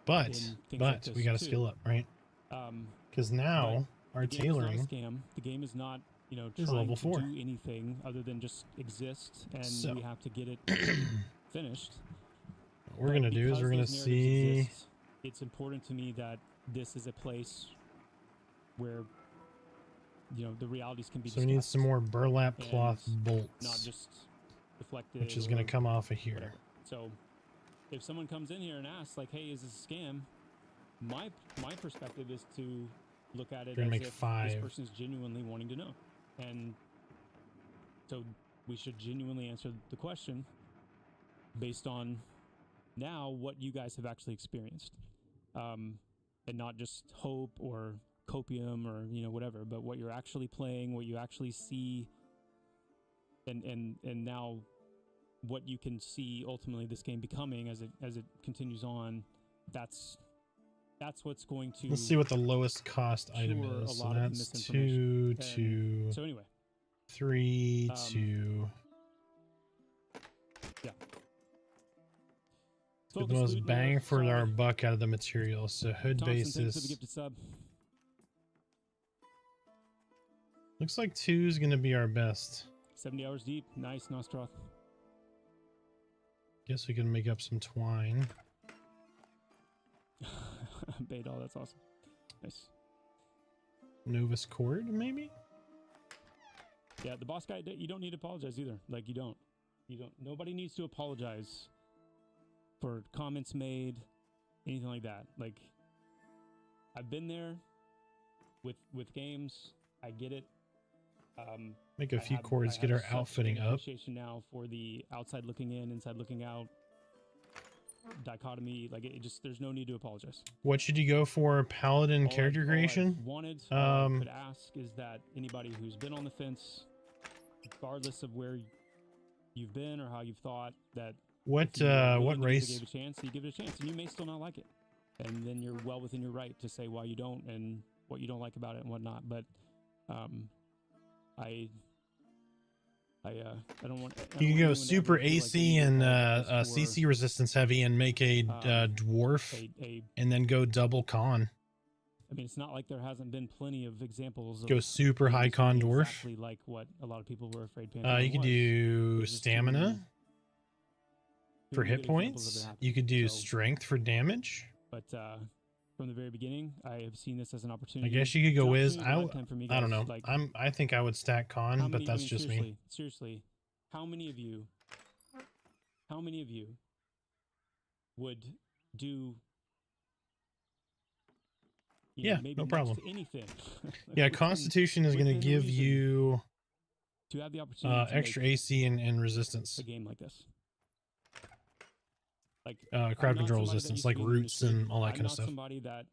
But in things like we this, got to too. skill up, right? Um, Because now our the game is not a tailoring scam. The game is not, you know, is trying level to 4. do anything other than just exist, and So we have to get it finished. what we're But gonna do is because we're gonna those narratives see. exist, it's important to me that this is a place where, you know, the realities can be So we need discussed, some more burlap cloth and bolts, not just deflected, which is gonna or come off of here. whatever. So if someone comes in here and asks, like, hey, is this a scam? My perspective is to look at it We're gonna as make if 5. this person is genuinely wanting to know. And so we should genuinely answer the question based on now what you guys have actually experienced. And not just hope or copium or, you know, whatever, but what you're actually playing, what you actually see, and now what you can see ultimately this game becoming as it continues on. That's what's going to Let's see what the lowest cost item cure is. a So lot of the that's 2, misinformation. 2, So anyway, 3, 2. yeah. Get the Focus most loot bang more, for sorry. our buck out of the material. So hood Thompson, thanks for the basis. gifted sub. Looks like 2 is gonna be our best. 70 hours deep. Nice, Nostroth. Guess we can make up some twine. Baydol, that's awesome. Nice. Novus cord, maybe? Yeah, the boss guy, you don't need to apologize either. Like, you don't. Nobody needs to apologize for comments made, anything like that. Like, I've been there with games. I get it. Make a I few have- cords, I get have our such outfitting an up. appreciation now for the outside looking in, inside looking out dichotomy. Like, it just, there's no need to apologize. What should you go for? Paladin All character I've creation? wanted, all I Um, could ask is that anybody who's been on the fence, regardless of where you've been or how you've thought, that What if you are willing what to give race? the game a chance, you give it a chance, and you may still not like it, and then you're well within your right to say why you don't and what you don't like about it and whatnot. But I don't want. I don't You can want go anyone to super ever feel like they AC need to and apologize for CC resistance heavy and make a dwarf, a and then go double con. I mean, it's not like there hasn't been plenty of examples. Go of super high games con being dwarf. Exactly like what a lot of people were afraid Pantheon You could was. do There's just too stamina many for hit good examples of it points. happening. You could do So, strength for damage. But from the very beginning, I have seen this as an I opportunity. guess you could go It's whiz. an opportunity of a lifetime for me, I don't guys. know. Like, I think I would stack how con, but many- that's just me. Seriously, how many of you would do Yeah, maybe no next problem. to anything. Yeah, within- Constitution is going to within give reason you to have the opportunity to extra make AC and resistance, a game like this. Like crowd I'm not control somebody that resistance, used to like be in the roots industry. and all that I'm kind of not stuff. somebody that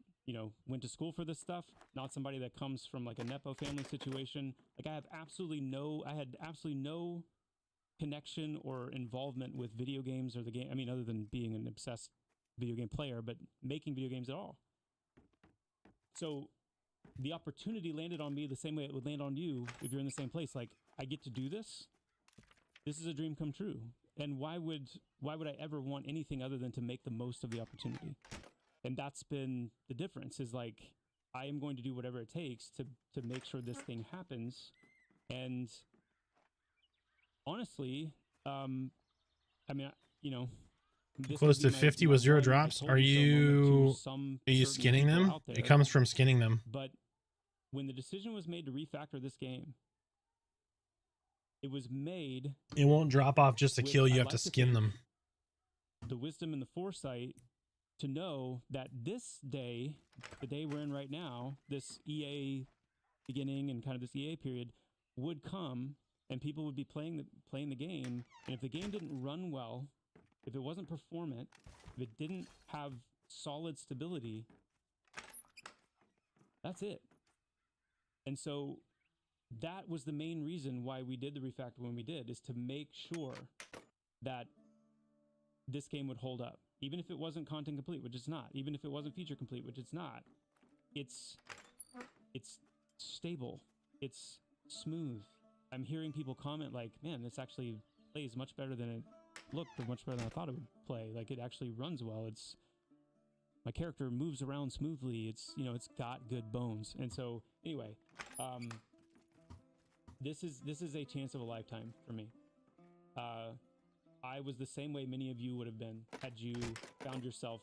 went to school for this stuff. Not somebody that comes from like a nepo family situation. Like I had absolutely no connection or involvement with video games or the game. I mean, other than being an obsessed video game player, but making video games at all. So the opportunity landed on me the same way it would land on you if you're in the same place. Like I get to do this. This is a dream come true. And why would I ever want anything other than to make the most of the opportunity? And that's been the difference, is like I am going to do whatever it takes to make sure this thing happens. And honestly, I mean, this Close could to be 50 my with 0 one I drops. told Are you so moment to you some are you certain skinning people them? out there. It comes from skinning them. But when the decision was made to refactor this game, it was made It won't drop off just to with, kill. You I'd have like to to skin think, them. the wisdom and the foresight to know that this day, the day we're in right now, this EA beginning and kind of this EA period would come, and people would be playing the game, and if the game didn't run well, if it wasn't performant, if it didn't have solid stability, that's it. And so that was the main reason why we did the refactor when we did, is to make sure that this game would hold up. Even if it wasn't content complete, which it's not. Even if it wasn't feature complete, which it's not. It's stable. It's smooth. I'm hearing people comment like, man, this actually plays much better than it looked, or much better than I thought it would play. Like it actually runs well. My character moves around smoothly. It's got good bones. And so anyway, this is a chance of a lifetime for me. I was the same way many of you would have been had you found yourself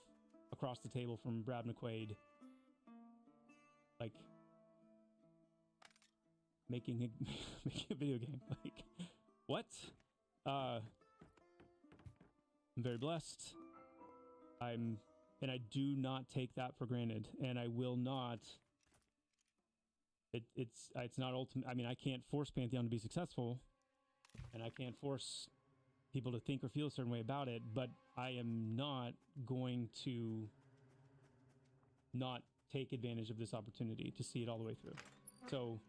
across the table from Brad McQuaid, like making a video game. Like what? I'm very blessed. And I do not take that for granted, and I will not. It's not ultimate. I mean, I can't force Pantheon to be successful, and I can't force people to think or feel a certain way about it, but I am not going to not take advantage of this opportunity to see it all the way through. So,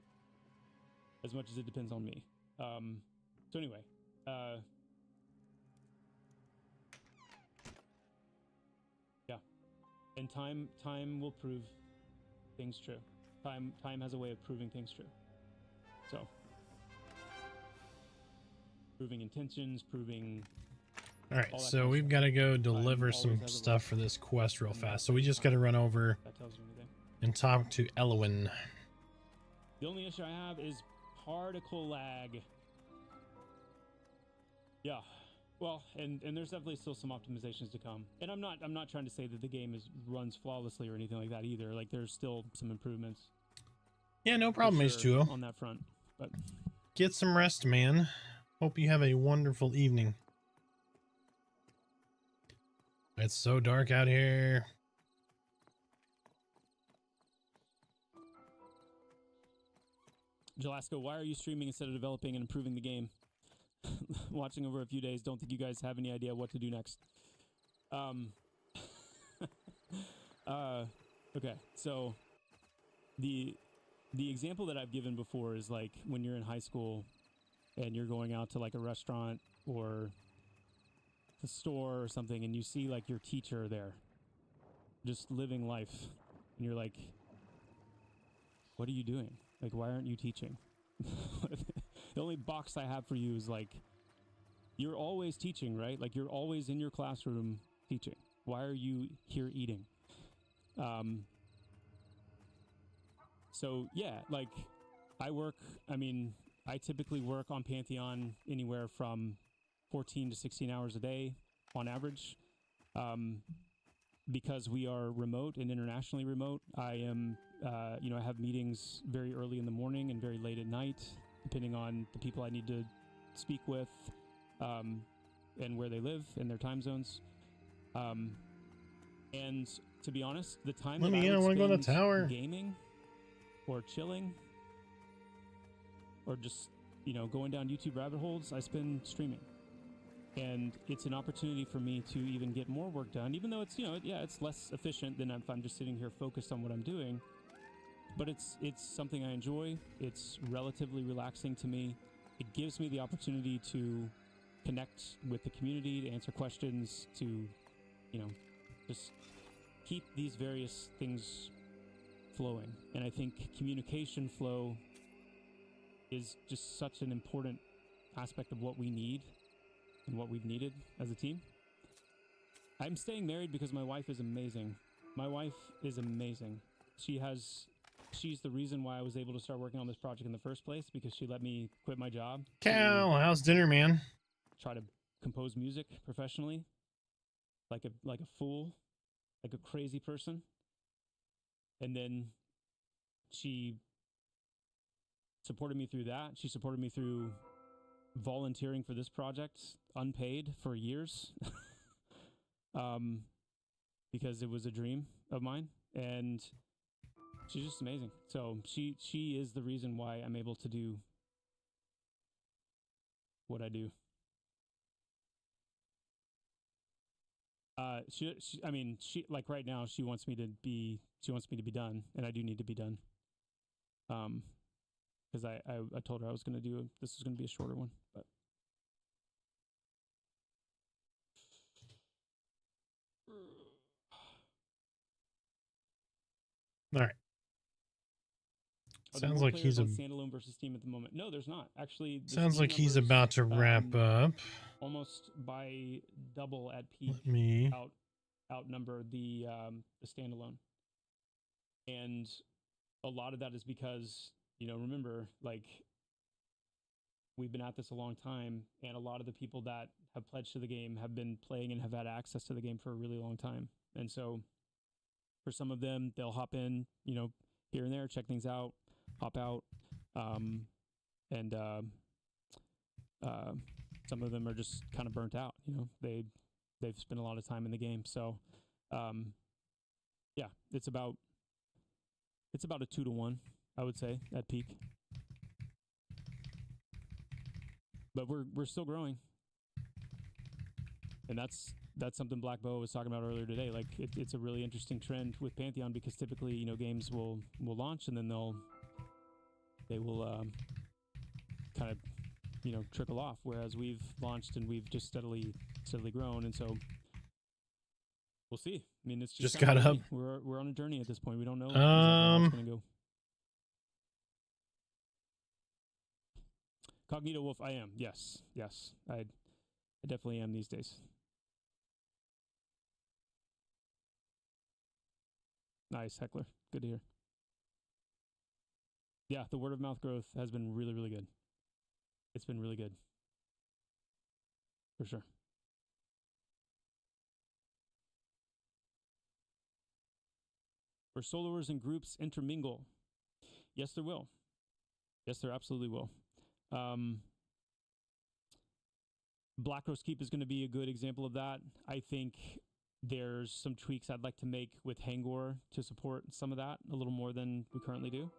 as much as it depends on me. So anyway, yeah, and time will prove things true. Time has a way of proving things true. So. Proving intentions, proving... All right, so we've got to go deliver some stuff for this quest real fast. So we just got to run over that tells you anything. and talk to Elwyn. The only issue I have is particle lag. Yeah. Well, and there's definitely still some optimizations to come. And I'm not trying to say that the game runs flawlessly or anything like that either. Like there's still some improvements. Yeah, no problem, H2O. On that front. But get some rest, man. Hope you have a wonderful evening. It's so dark out here. Jalasco, why are you streaming instead of developing and improving the game? Watching over a few days, don't think you guys have any idea what to do next. Okay, so the example that I've given before is like when you're in high school and you're going out to like a restaurant or the store or something, and you see like your teacher there just living life, and you're like, what are you doing? Like, why aren't you teaching? The only box I have for you is like, you're always teaching, right? Like you're always in your classroom teaching. Why are you here eating? So yeah, like I typically work on Pantheon anywhere from 14 to 16 hours a day on average. Because we are remote and internationally remote, I am, I have meetings very early in the morning and very late at night, depending on the people I need to speak with, and where they live and their time zones. And to be honest, the time Let that me I in, I would wanna go to the spend tower. gaming or chilling or just, going down YouTube rabbit holes, I spend streaming. And it's an opportunity for me to even get more work done, even though it's, it's less efficient than if I'm just sitting here focused on what I'm doing. But it's something I enjoy. It's relatively relaxing to me. It gives me the opportunity to connect with the community, to answer questions, to, just keep these various things flowing. And I think communication flow is just such an important aspect of what we need and what we've needed as a team. I'm staying married because my wife is amazing. My wife is amazing. She's the reason why I was able to start working on this project in the first place, because she let me quit my job. Cal, how's dinner, man? Try to compose music professionally, like a fool, like a crazy person. And then she supported me through that. She supported me through volunteering for this project, unpaid, for years, because it was a dream of mine. And she's just amazing. So she is the reason why I'm able to do what I do. She like right now, she wants me to be done, and I do need to be done. Because I told her I was going to do this was going to be a shorter one, but. All right. Sounds like he's on standalone versus Steam at the moment. No, there's not. Actually, sounds like he's about to wrap up. Almost by double at peak. Let me outnumber the standalone. And a lot of that is because, remember, like, we've been at this a long time, and a lot of the people that have pledged to the game have been playing and have had access to the game for a really long time. And so for some of them, they'll hop in, here and there, check things out, hop out. And some of them are just kind of burnt out. They've spent a lot of time in the game. So, yeah, it's about a 2-to-1, I would say, at peak. But we're still growing, and that's something Black Boa was talking about earlier today. Like, it's a really interesting trend with Pantheon, because typically, games will launch, and then they will kind of trickle off, whereas we've launched and we've just steadily grown. And so we'll see. I mean, it's just got up. We're on a journey at this point. We don't know exactly how it's going to go. Cognito Wolf, I am. Yes. I definitely am these days. Nice, Heckler. Good to hear. Yeah, the word of mouth growth has been really, really good. It's been really good. For sure. Where soloers and groups intermingle? Yes, there will. Yes, there absolutely will. Black Rose Keep is going to be a good example of that. I think there's some tweaks I'd like to make with Hangor to support some of that a little more than we currently do.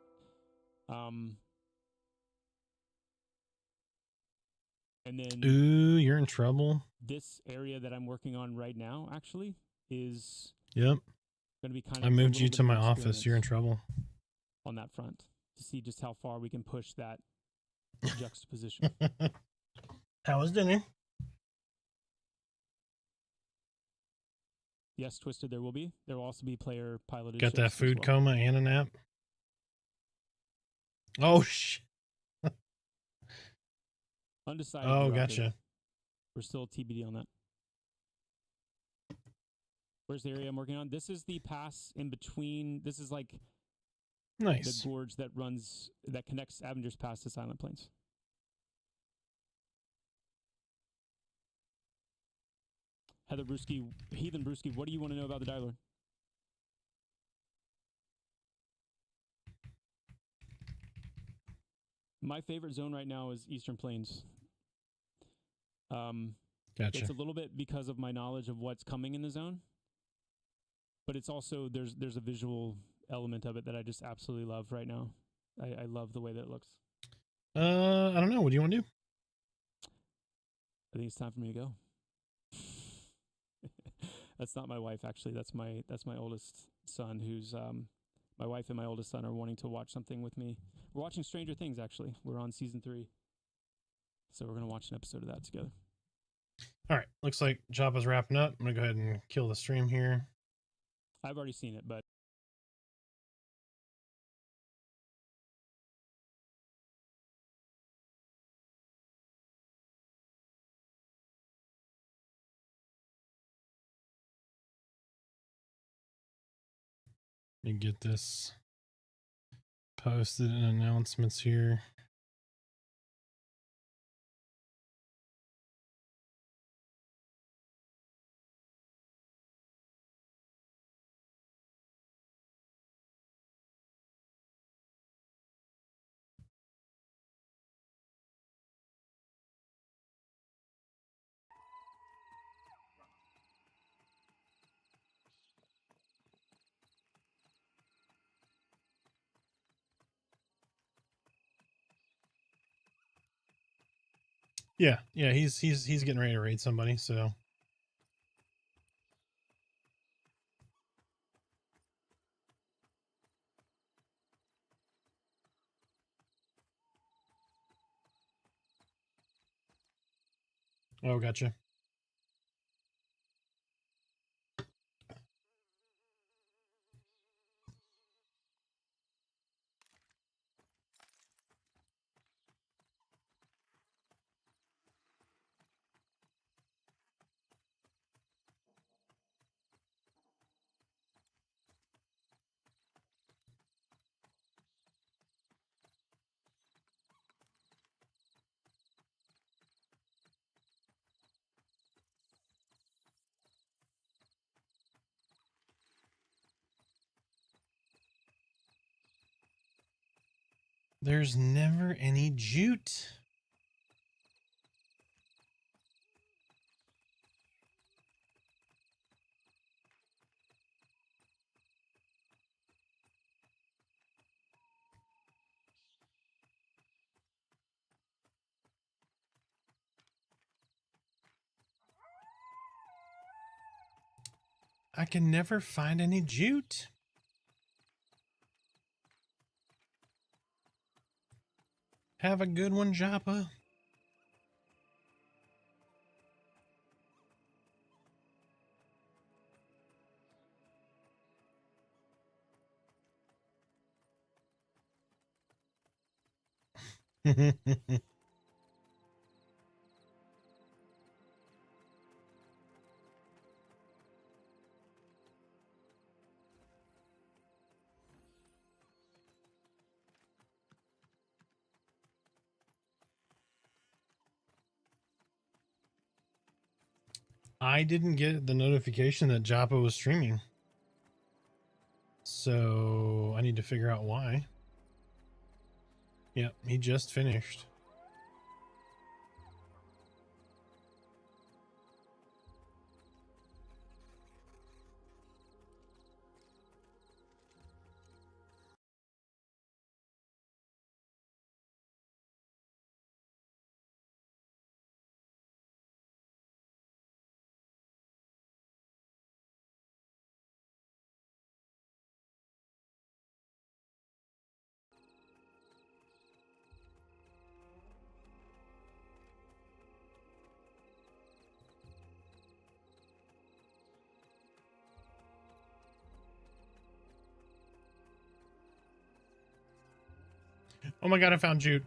And then, ooh, you're in trouble. This area that I'm working on right now actually is going to be kind of. I moved you to my office. You're in trouble on that front, to see just how far we can push that juxtaposition. How was dinner? Yes, Twisted, there will be. There will also be player piloted. Got that food coma and a nap? Oh, shit. Undecided. Oh, gotcha. We're still TBD on that. Where's the area I'm working on? This is the pass in between. This is like nice. The gorge that connects Avengers Pass to Silent Plains. Heather Brewski, Heathen Brewski, what do you want to know about the Dialer? My favorite zone right now is Eastern Plains. Gotcha. It's a little bit because of my knowledge of what's coming in the zone. but it's also there's a visual element of it that I just absolutely love right now. I love the way that it looks. I don't know. What do you want to do? I think it's time for me to go. That's not my wife, actually. That's my oldest son, who's my wife and my oldest son are wanting to watch something with me. We're watching Stranger Things, actually. We're on season 3. So we're going to watch an episode of that together. All right. Looks like Jabba's wrapping up. I'm going to go ahead and kill the stream here. I've already seen it, but Let me get this posted in announcements here. Yeah, he's getting ready to raid somebody, so oh, gotcha. There's never any jute. I can never find any jute. Have a good one, Joppa. I didn't get the notification that Joppa was streaming. So I need to figure out why. Yep, he just finished. Oh my god, I found jute.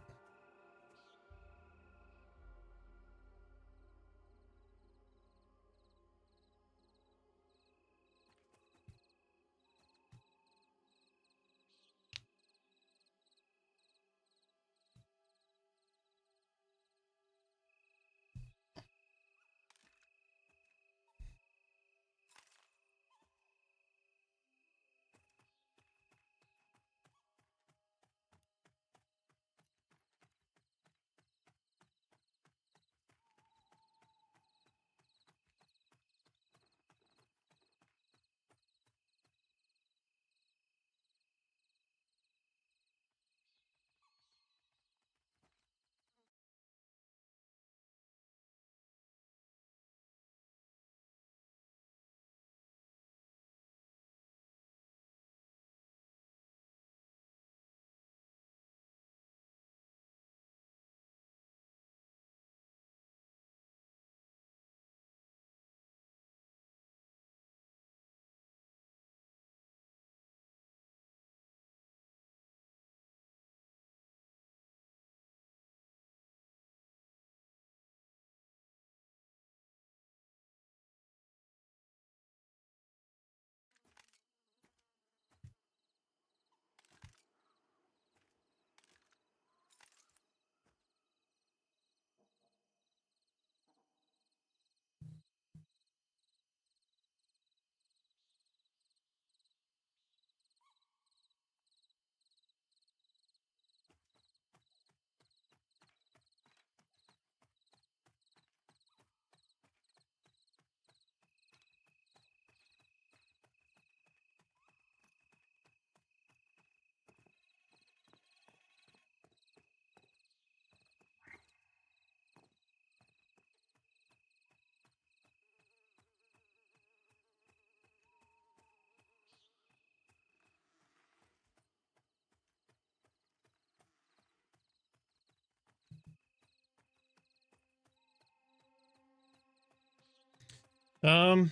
Um,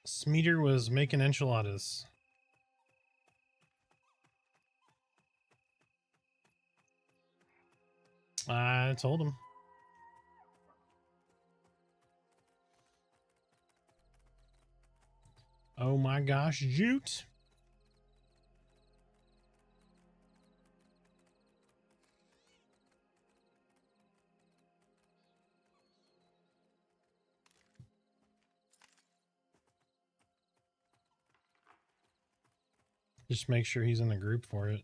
Smeater was making enchiladas. I told him. Oh my gosh, Jute. Just make sure he's in the group for it.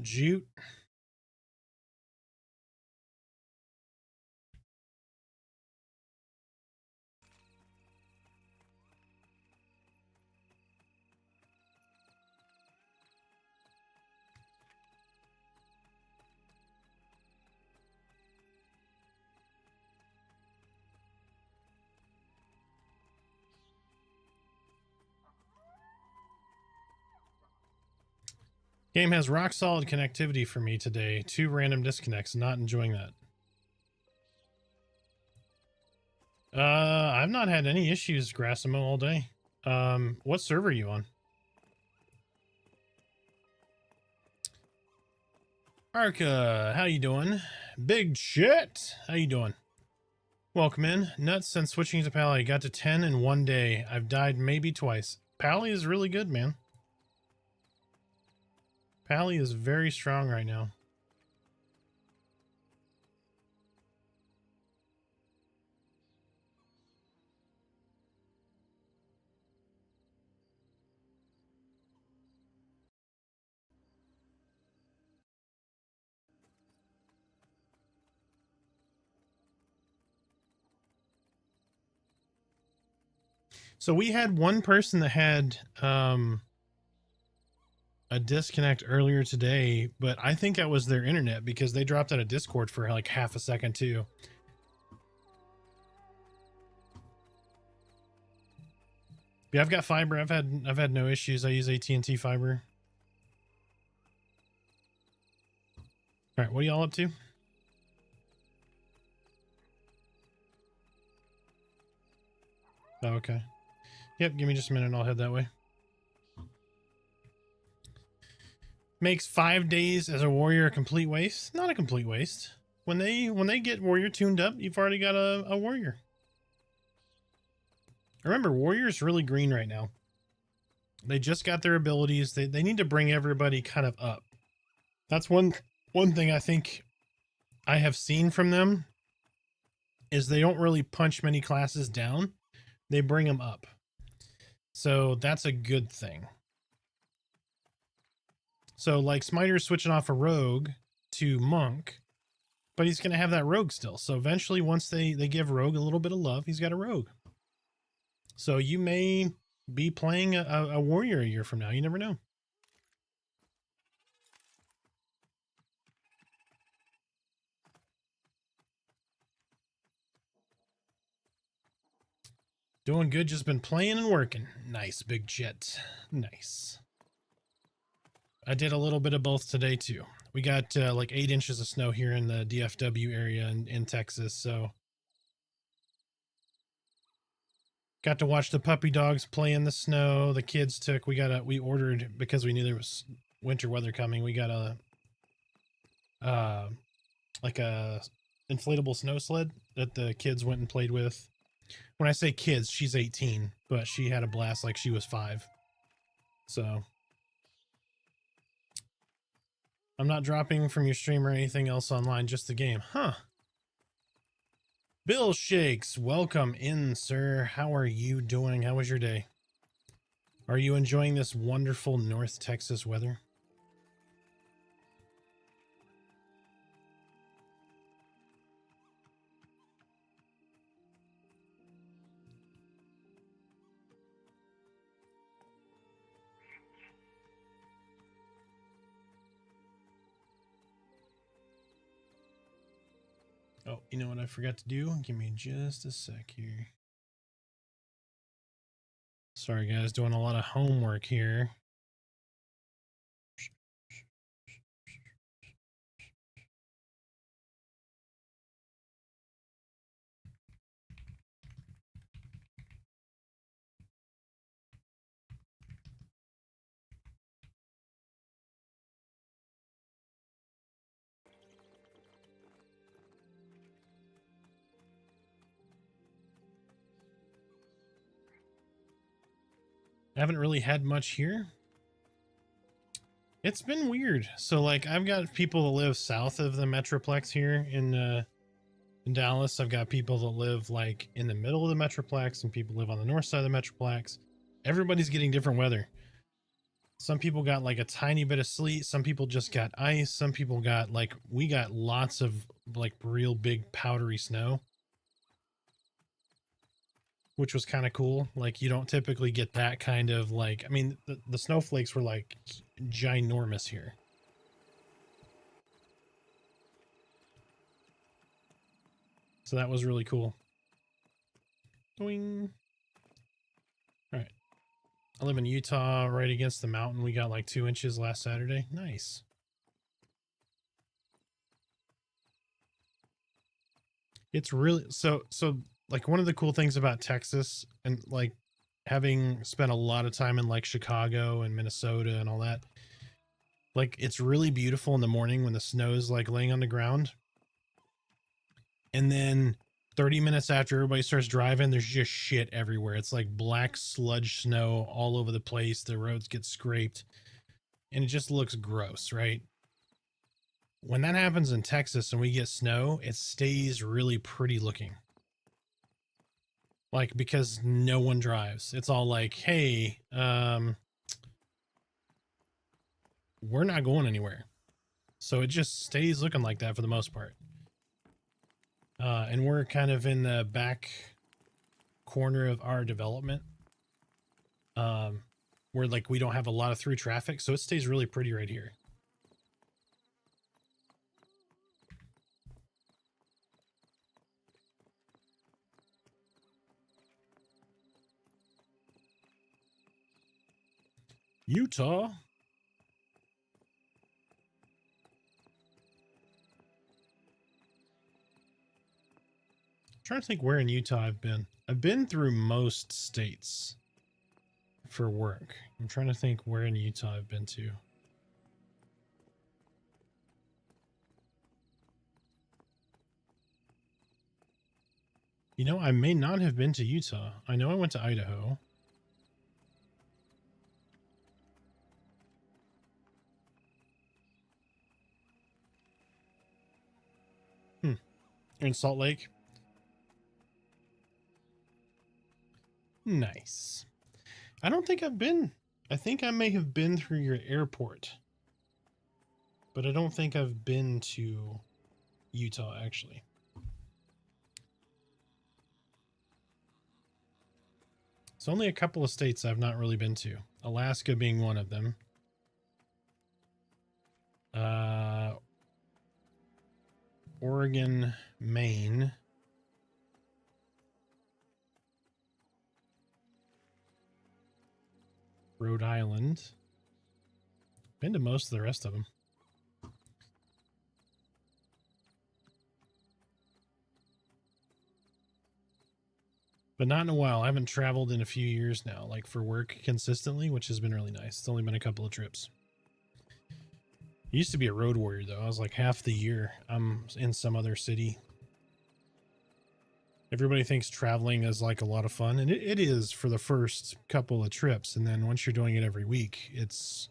Jute. Game has rock solid connectivity for me today. 2 random disconnects. Not enjoying that. I've not had any issues, Grassimo, all day. What server are you on? Arca, how you doing? Big shit, how you doing? Welcome in. Nuts since switching to Pally. Got to 10 in 1 day. I've died maybe twice. Pally is really good, man. Pally is very strong right now. So we had one person that had a disconnect earlier today, but I think that was their internet because they dropped out of Discord for like half a second too. Yeah, I've got fiber. I've had no issues. I use AT&T fiber. All right, what are y'all up to? Oh, okay. Yep, give me just a minute and I'll head that way. Makes 5 days as a warrior a complete waste? Not a complete waste. When they get warrior tuned up, you've already got a warrior. Remember, warrior's really green right now. They just got their abilities. They need to bring everybody kind of up. That's one thing I think I have seen from them is they don't really punch many classes down. They bring them up. So that's a good thing. So like Smiter's switching off a rogue to monk, but he's going to have that rogue still. So eventually once they give rogue a little bit of love, he's got a rogue. So you may be playing a warrior a year from now. You never know. Doing good. Just been playing and working. Nice, Big Jet. Nice. I did a little bit of both today too. We got like 8 inches of snow here in the DFW area in Texas. So got to watch the puppy dogs play in the snow. The kids took, we ordered because we knew there was winter weather coming. We got like a inflatable snow sled that the kids went and played with. When I say kids, she's 18, but she had a blast like she was 5. So I'm not dropping from your stream or anything else online, just the game. Huh. Bill Shakes, welcome in, sir. How are you doing? How was your day? Are you enjoying this wonderful North Texas weather? Oh, you know what I forgot to do? Give me just a sec here. Sorry, guys, doing a lot of homework here. I haven't really had much here. It's been weird. So like I've got people that live south of the Metroplex here in Dallas. I've got people that live like in the middle of the Metroplex and people live on the north side of the Metroplex. Everybody's getting different weather. Some people got like a tiny bit of sleet. Some people just got ice. Some people got like, we got lots of like real big powdery snow, which was kind of cool. Like you don't typically get that kind of like, I mean, the snowflakes were like ginormous here. So that was really cool. Doing. All right. I live in Utah, right against the mountain. We got like 2 inches last Saturday. Nice. It's really so like one of the cool things about Texas and like having spent a lot of time in like Chicago and Minnesota and all that, like it's really beautiful in the morning when the snow is like laying on the ground. And then 30 minutes after everybody starts driving, there's just shit everywhere. It's like black sludge snow all over the place. The roads get scraped and it just looks gross, right? When that happens in Texas and we get snow, it stays really pretty looking. Like, because no one drives. It's all like, hey, we're not going anywhere. So it just stays looking like that for the most part. And we're kind of in the back corner of our development. where like we don't have a lot of through traffic, so it stays really pretty right here. Utah. I'm trying to think where in Utah I've been. I've been through most states for work. I'm trying to think where in Utah I've been to. You know, I may not have been to Utah. I know I went to Idaho. In Salt Lake. Nice. I don't think I've been. I think I may have been through your airport. But I don't think I've been to Utah, actually. It's only a couple of states I've not really been to. Alaska being one of them. Oregon, Maine. Rhode Island. Been to most of the rest of them. But not in a while. I haven't traveled in a few years now, like for work consistently, which has been really nice. It's only been a couple of trips. I used to be a road warrior, though. I was like half the year I'm in some other city. Everybody thinks traveling is like a lot of fun, and it is for the first couple of trips. And then once you're doing it every week, it's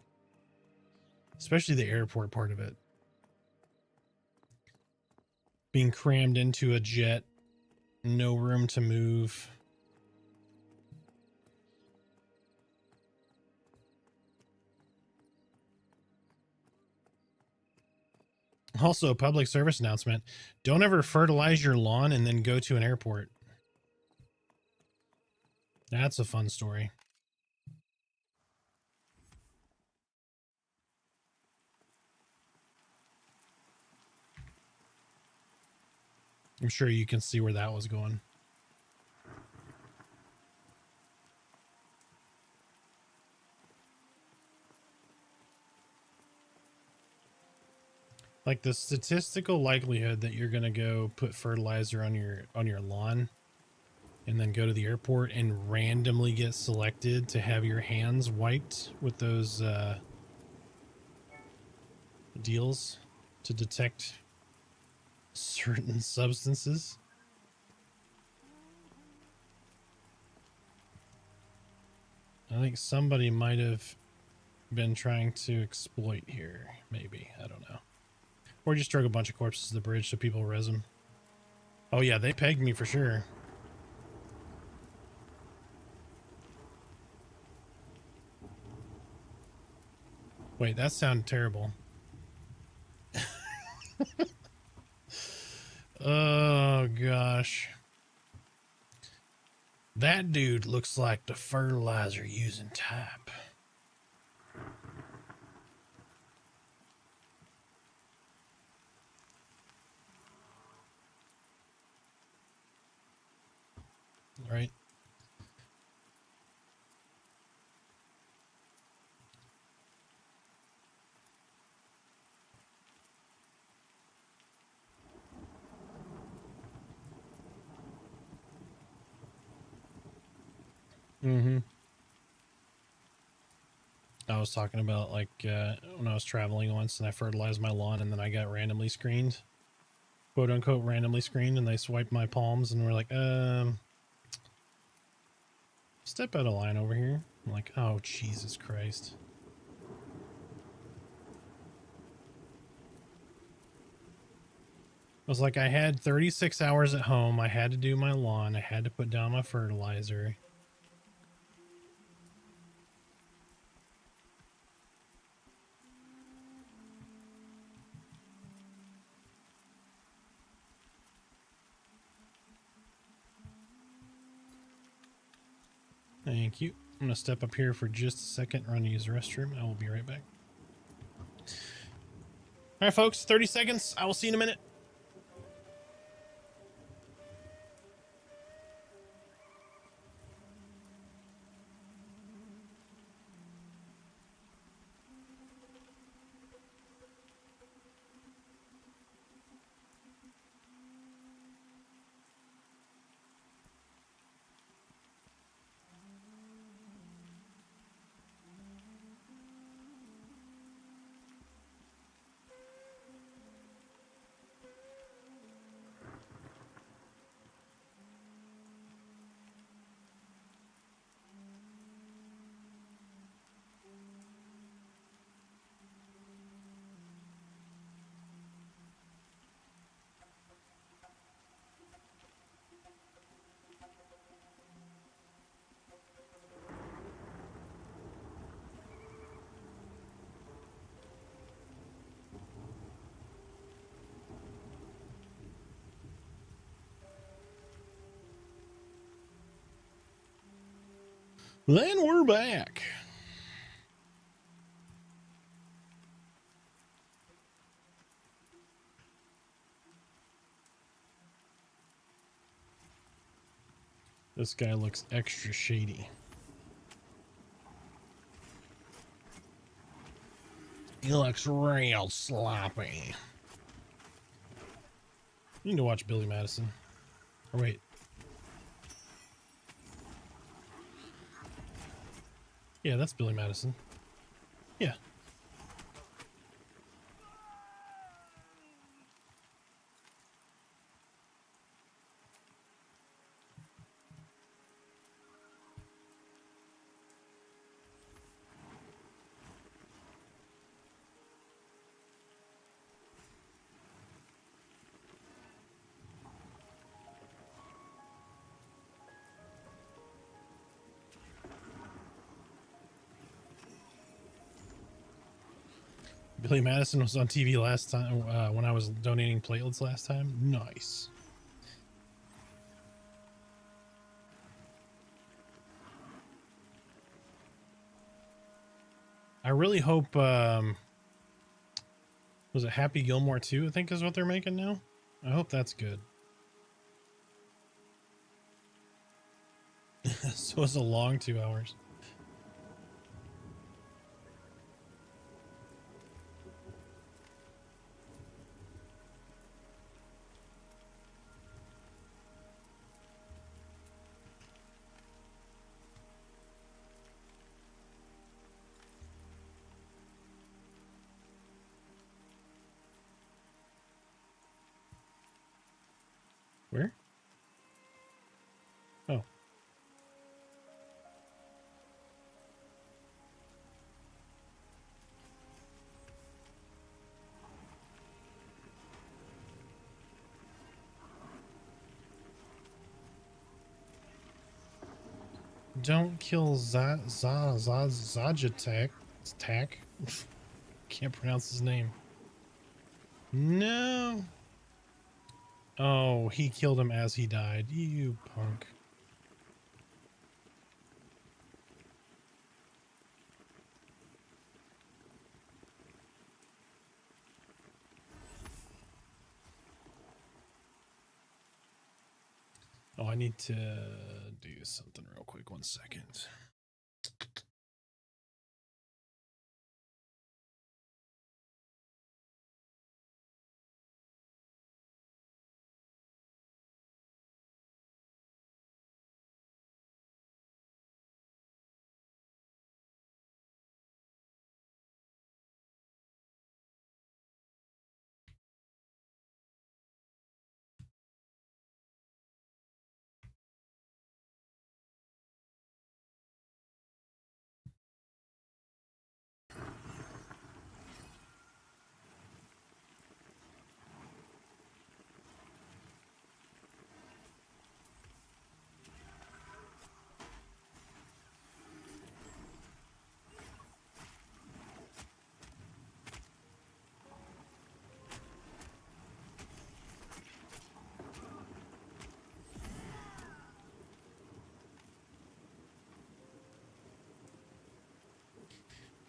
especially the airport part of it. Being crammed into a jet, no room to move. Also, a public service announcement. Don't ever fertilize your lawn and then go to an airport. That's a fun story. I'm sure you can see where that was going. Like the statistical likelihood that you're going to go put fertilizer on your lawn and then go to the airport and randomly get selected to have your hands wiped with those deals to detect certain substances. I think somebody might have been trying to exploit here, maybe. I don't know. Or just drug a bunch of corpses to the bridge so people res them. Oh yeah, they pegged me for sure. Wait, that sounded terrible. Oh gosh. That dude looks like the fertilizer using type. Right? Mm-hmm. I was talking about like when I was traveling once and I fertilized my lawn and then I got randomly screened, quote unquote randomly screened, and they swiped my palms and were like, step out of line over here. I'm like, oh Jesus Christ. I was like, I had 36 hours at home. I had to do my lawn. I had to put down my fertilizer. Thank you. I'm going to step up here for just a second, run to use the restroom. I will be right back. All right, folks, 30 seconds. I will see you in a minute. Then we're back. This guy looks extra shady. He looks real sloppy. You need to watch Billy Madison. Or wait. Yeah, that's Billy Madison. Yeah. Billy Madison was on TV last time when I was donating platelets last time. Nice. I really hope was it Happy Gilmore 2, I think is what they're making now. I hope that's good. So it's a long 2 hours. Where? Oh. Don't kill Zajatek. Tack. Can't pronounce his name. No. Oh, he killed him as he died. You punk. Oh, I need to do something real quick. 1 second.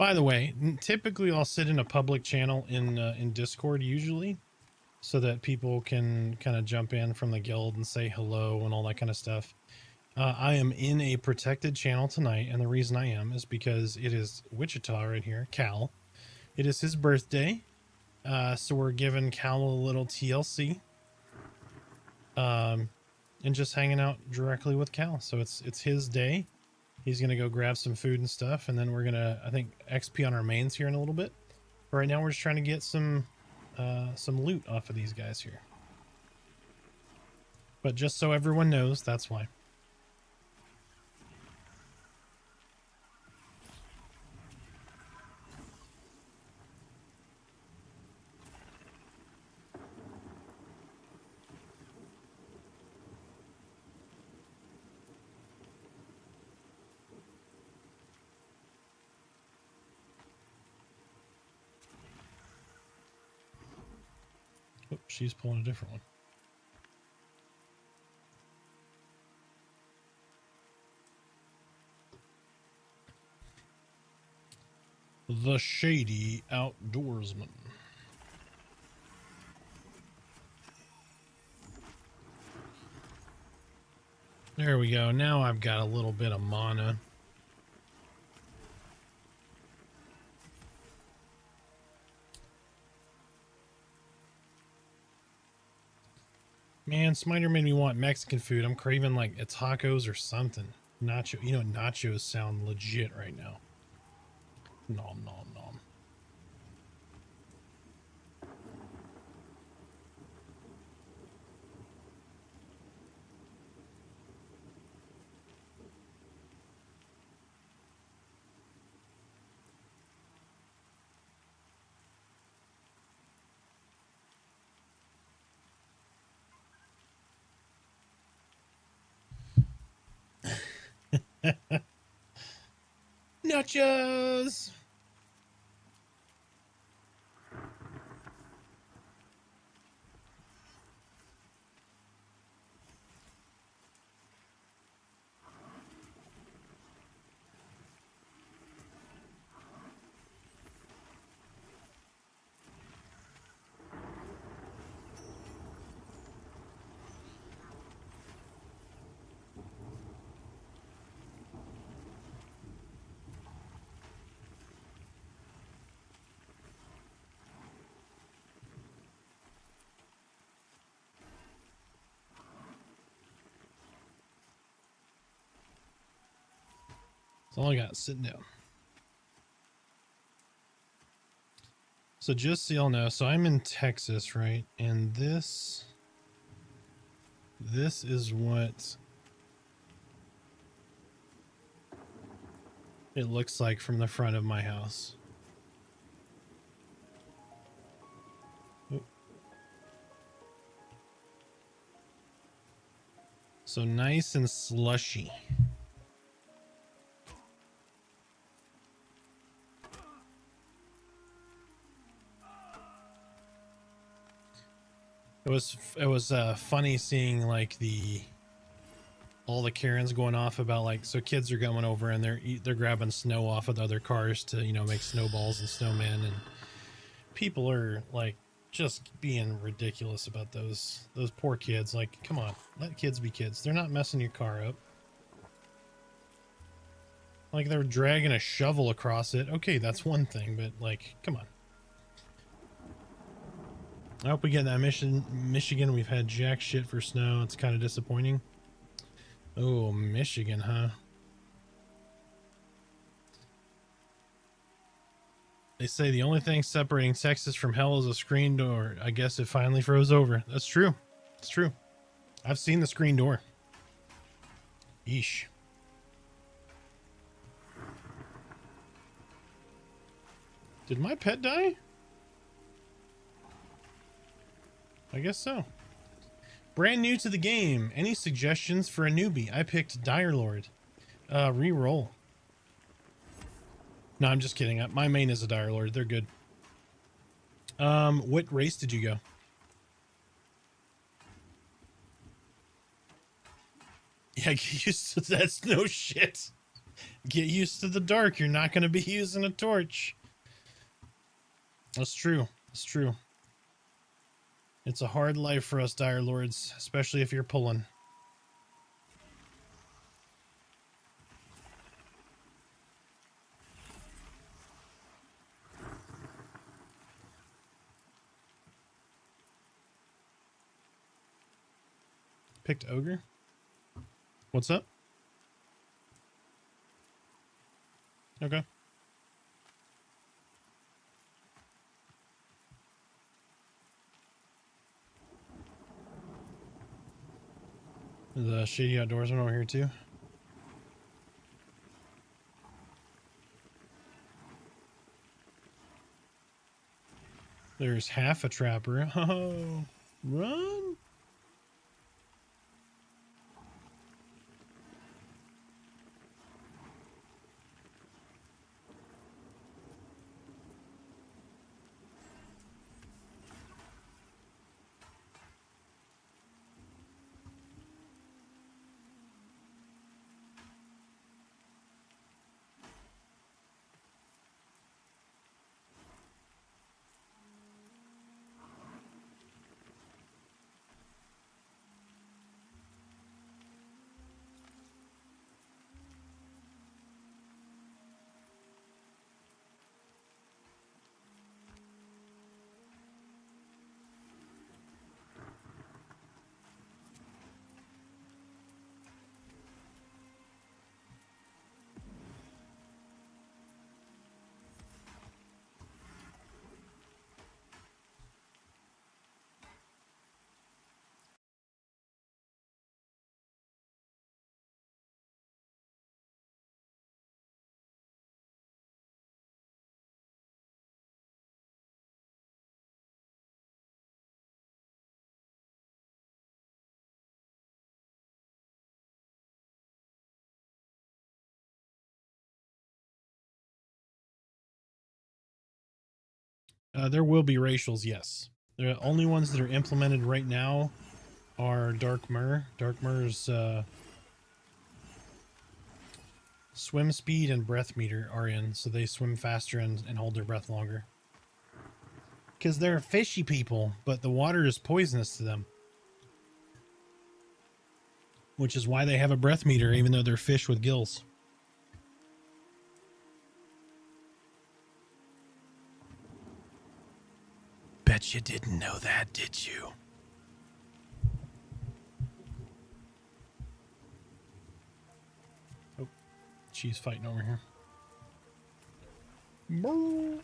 By the way, typically I'll sit in a public channel in Discord usually, so that people can kind of jump in from the guild and say hello and all that kind of stuff. I am in a protected channel tonight, and the reason I am is because it is Wichita right here, Cal. It is his birthday, so we're giving Cal a little TLC, and just hanging out directly with Cal. So it's his day. He's gonna go grab some food and stuff, and then we're gonna, I think, XP on our mains here in a little bit. But right now we're just trying to get some loot off of these guys here. But just so everyone knows, that's why. Oh, she's pulling a different one. The Shady Outdoorsman. There we go. Now I've got a little bit of mana. Man, Smiter made me want Mexican food. I'm craving like a tacos or something. Nacho. You know, nachos sound legit right now. Nom nom nom. Nachos. That's all I got. Sitting down. So just so y'all know, so I'm in Texas, right? And this is what it looks like from the front of my house. Oop. So nice and slushy. It was funny seeing like all the Karens going off about like, so kids are coming over and they're grabbing snow off of the other cars to, you know, make snowballs and snowmen, and people are like just being ridiculous about those poor kids. Like, come on, let kids be kids. They're not messing your car up. Like, they're dragging a shovel across it. Okay, that's one thing, but like, come on. I hope we get that Michigan. We've had jack shit for snow. It's kind of disappointing. Oh, Michigan, huh? They say the only thing separating Texas from hell is a screen door. I guess it finally froze over. That's true. It's true. I've seen the screen door. Yeesh. Did my pet die? I guess so. Brand new to the game. Any suggestions for a newbie? I picked Dire Lord. Reroll. No, I'm just kidding. My main is a Dire Lord. They're good. What race did you go? Yeah, that's no shit. Get used to the dark. You're not going to be using a torch. That's true. It's true. It's a hard life for us Dire Lords, especially if you're pulling. Picked Ogre? What's up? Okay. The Shady Outdoorsman over here too. There's half a trapper. Oh, run! There will be racials, yes. The only ones that are implemented right now are Dark Myr. Dark Myr's swim speed and breath meter are in, so they swim faster and hold their breath longer. Because they're fishy people, but the water is poisonous to them. Which is why they have a breath meter, even though they're fish with gills. Bet you didn't know that, did you? Oh, she's fighting over here. Brrr.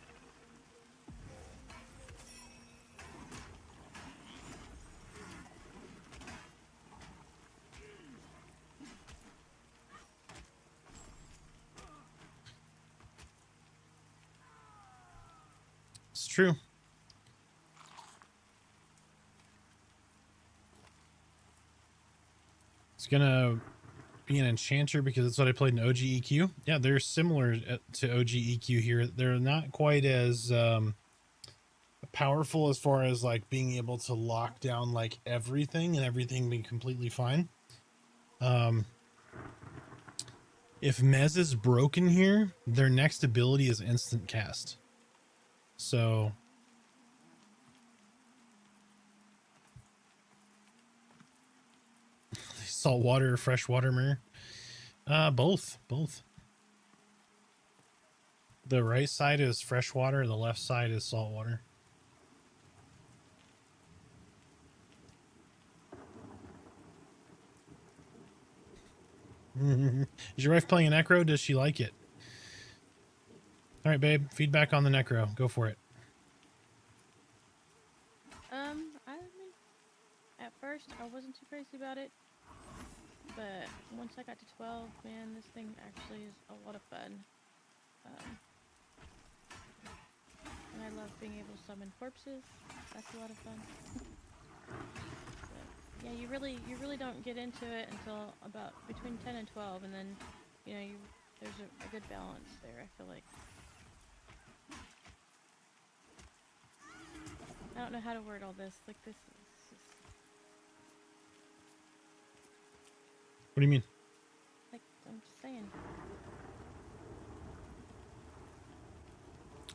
It's true. It's gonna be an enchanter because that's what I played in OGEQ. Yeah, they're similar to OGEQ here. They're not quite as powerful as far as like being able to lock down like everything and everything being completely fine. If Mez is broken here, their next ability is instant cast. So saltwater, freshwater mirror. Both. The right side is freshwater, the left side is saltwater. Is your wife playing a Necro? Does she like it? All right, babe. Feedback on the Necro. Go for it. I mean, at first I wasn't too crazy about it, but once I got to 12, man, this thing actually is a lot of fun. And I love being able to summon corpses. That's a lot of fun. But, yeah, you really don't get into it until about between 10 and 12, and then, you know, there's a good balance there, I feel like. I don't know how to word all this. Like, this is just... What do you mean? Like, I'm just saying.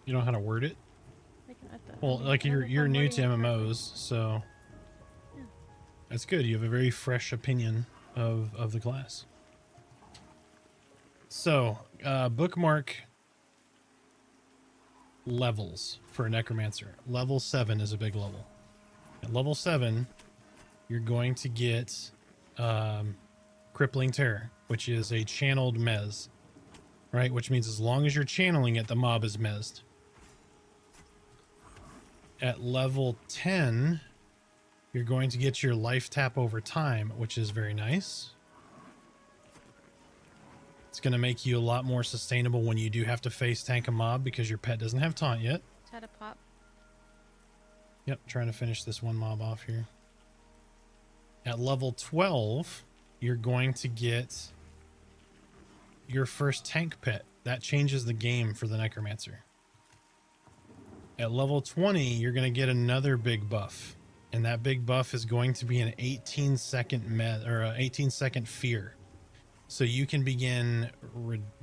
You know how to word it? Well, I mean, like I don't know if you're I'm new wording to it correctly. MMOs, so Yeah. that's good. You have a very fresh opinion of the class. So, bookmark levels for a necromancer. Level 7 is a big level. At level 7, you're going to get crippling terror, which is a channeled mez, right? Which means as long as you're channeling it, the mob is mezzed. At level 10, you're going to get your life tap over time, which is very nice. It's going to make you a lot more sustainable when you do have to face tank a mob because your pet doesn't have taunt yet. It's had a pop. Yep, trying to finish this one mob off here. At level 12, you're going to get your first tank pet. That changes the game for the necromancer. At level 20, you're going to get another big buff. And that big buff is going to be an 18-second fear. So you can begin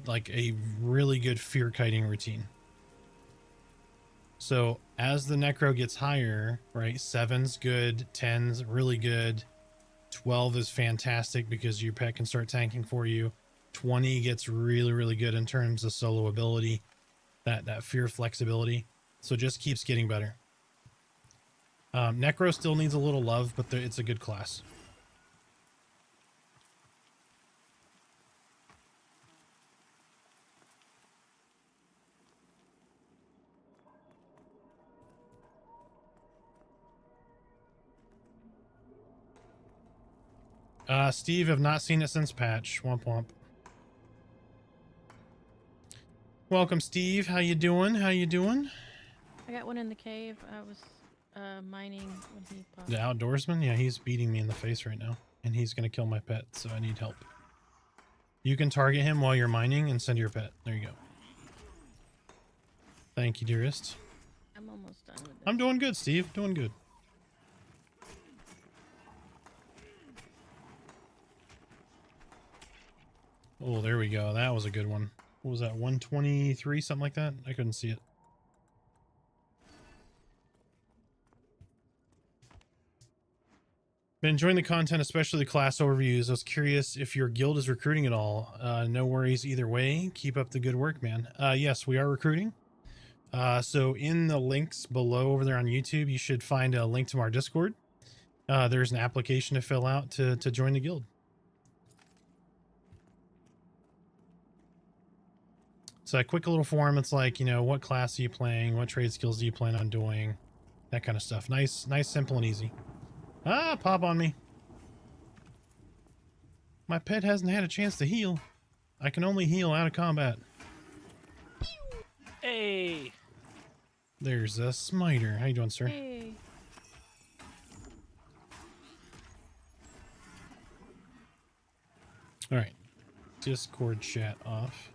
like a really good fear kiting routine. So as the necro gets higher, right? 7's good, 10's really good, 12 is fantastic because your pet can start tanking for you. 20 gets really, really good in terms of solo ability, that fear flexibility. So it just keeps getting better. Necro still needs a little love, but it's a good class. Steve, have not seen it since patch. Womp womp. Welcome, Steve. How you doing? How you doing? I got one in the cave. I was mining when he popped. The outdoorsman? Yeah, he's beating me in the face right now. And he's going to kill my pet, so I need help. You can target him while you're mining and send your pet. There you go. Thank you, dearest. I'm almost done with this. I'm doing good, Steve. Doing good. Oh, there we go. That was a good one. What was that? 123, something like that? I couldn't see it. Been enjoying the content, especially the class overviews. I was curious if your guild is recruiting at all. No worries either way. Keep up the good work, man. Yes, we are recruiting. So in the links below over there on YouTube, you should find a link to our Discord. There's an application to fill out to join the guild. So a quick little form. It's like, you know, what class are you playing? What trade skills do you plan on doing? That kind of stuff. Nice, simple and easy. Ah, pop on me. My pet hasn't had a chance to heal. I can only heal out of combat. Hey. There's a smiter. How you doing, sir? Hey. All right. Discord chat off.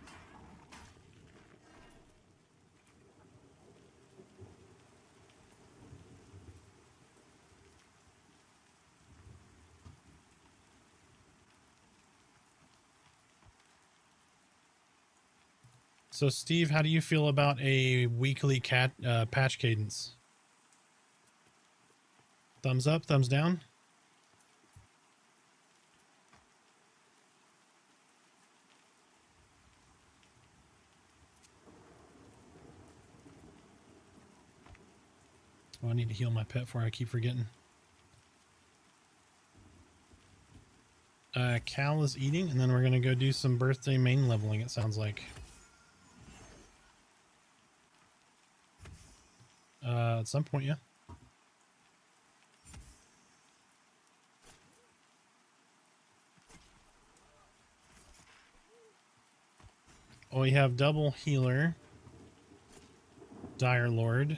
So, Steve, how do you feel about a weekly patch cadence? Thumbs up, thumbs down? Oh, I need to heal my pet before I keep forgetting. Cal is eating, and then we're going to go do some birthday main leveling, it sounds like. At some point, yeah. Oh, we have double healer. Dire Lord.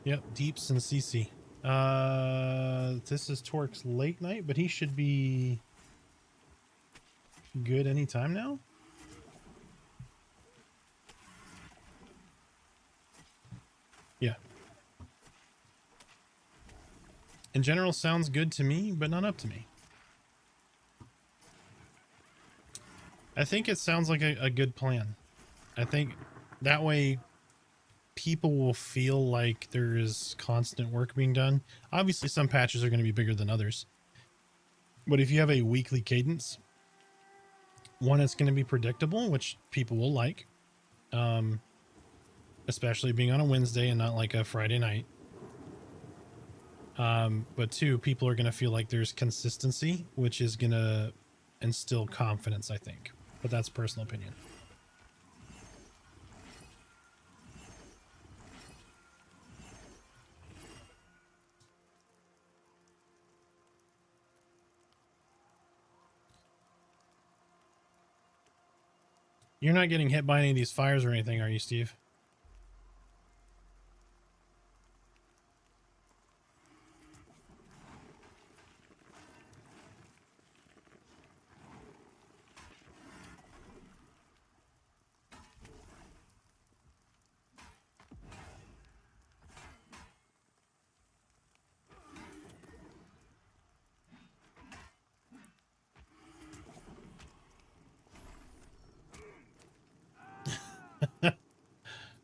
Yep, Deeps and CC. This is Torque's late night, but he should be good anytime now. Yeah. In general, sounds good to me, but not up to me. I think it sounds like a good plan. I think That way people will feel like there is constant work being done. Obviously some patches are going to be bigger than others, but if you have a weekly cadence, one, it's going to be predictable, which people will like, especially being on a Wednesday and not like a Friday night. But two, people are going to feel like there's consistency, which is going to instill confidence, I think. But that's personal opinion. You're not getting hit by any of these fires or anything, are you, Steve?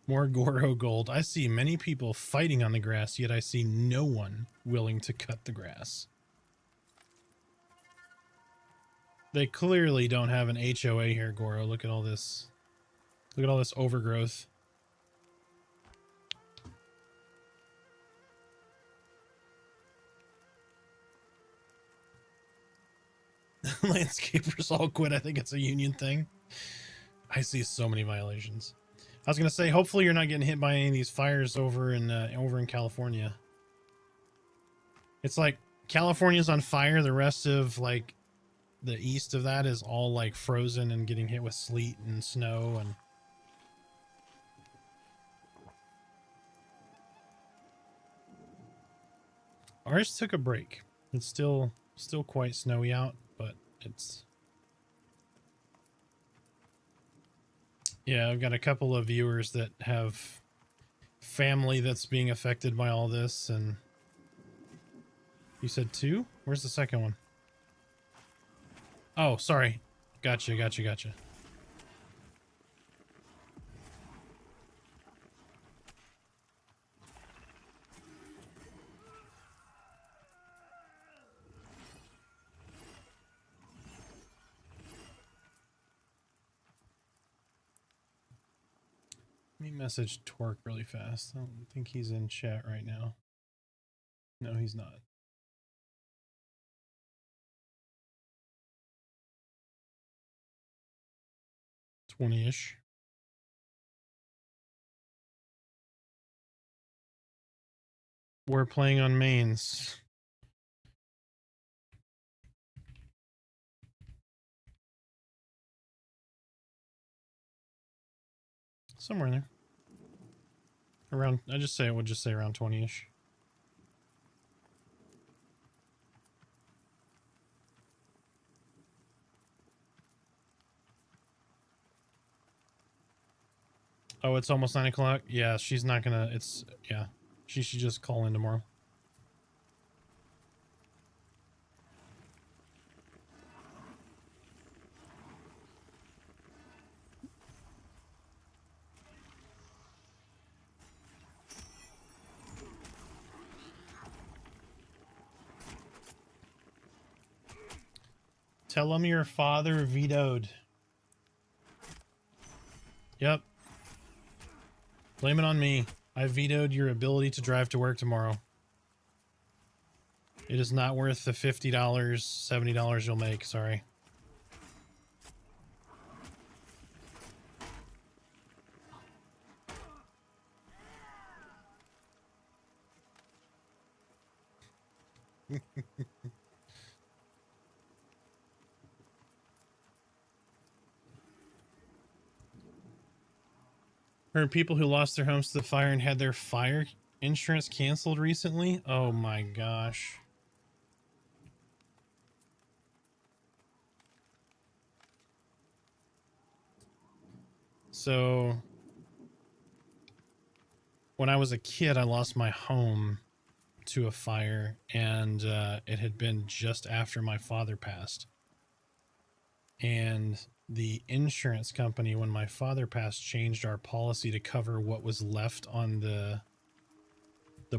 More Goro gold. I see many people fighting on the grass, yet I see no one willing to cut the grass. They clearly don't have an HOA here, Goro. Look at all this. Look at all this overgrowth. Landscapers all quit. I think it's a union thing. I see so many violations. I was gonna say, hopefully you're not getting hit by any of these fires over in California. It's like California's on fire. The rest of like the east of that is all like frozen and getting hit with sleet and snow and. Ours took a break. It's still quite snowy out, but it's. Yeah, I've got a couple of viewers that have family that's being affected by all this, and you said 2? Where's the second one? Oh, sorry. Gotcha. Let me message Torque really fast. I don't think he's in chat right now. No, he's not. $20-ish. We're playing on mains. Somewhere in there. Around, I would just say around 20-ish. Oh, it's almost 9 o'clock? Yeah, she's not gonna, yeah. She should just call in tomorrow. Tell him your father vetoed. Yep. Blame it on me. I vetoed your ability to drive to work tomorrow. It is not worth the $50, $70 you'll make. Sorry. Heard people who lost their homes to the fire and had their fire insurance canceled recently. Oh my gosh. So when I was a kid, I lost my home to a fire, and it had been just after my father passed. And the insurance company, when my father passed, changed our policy to cover what was left on the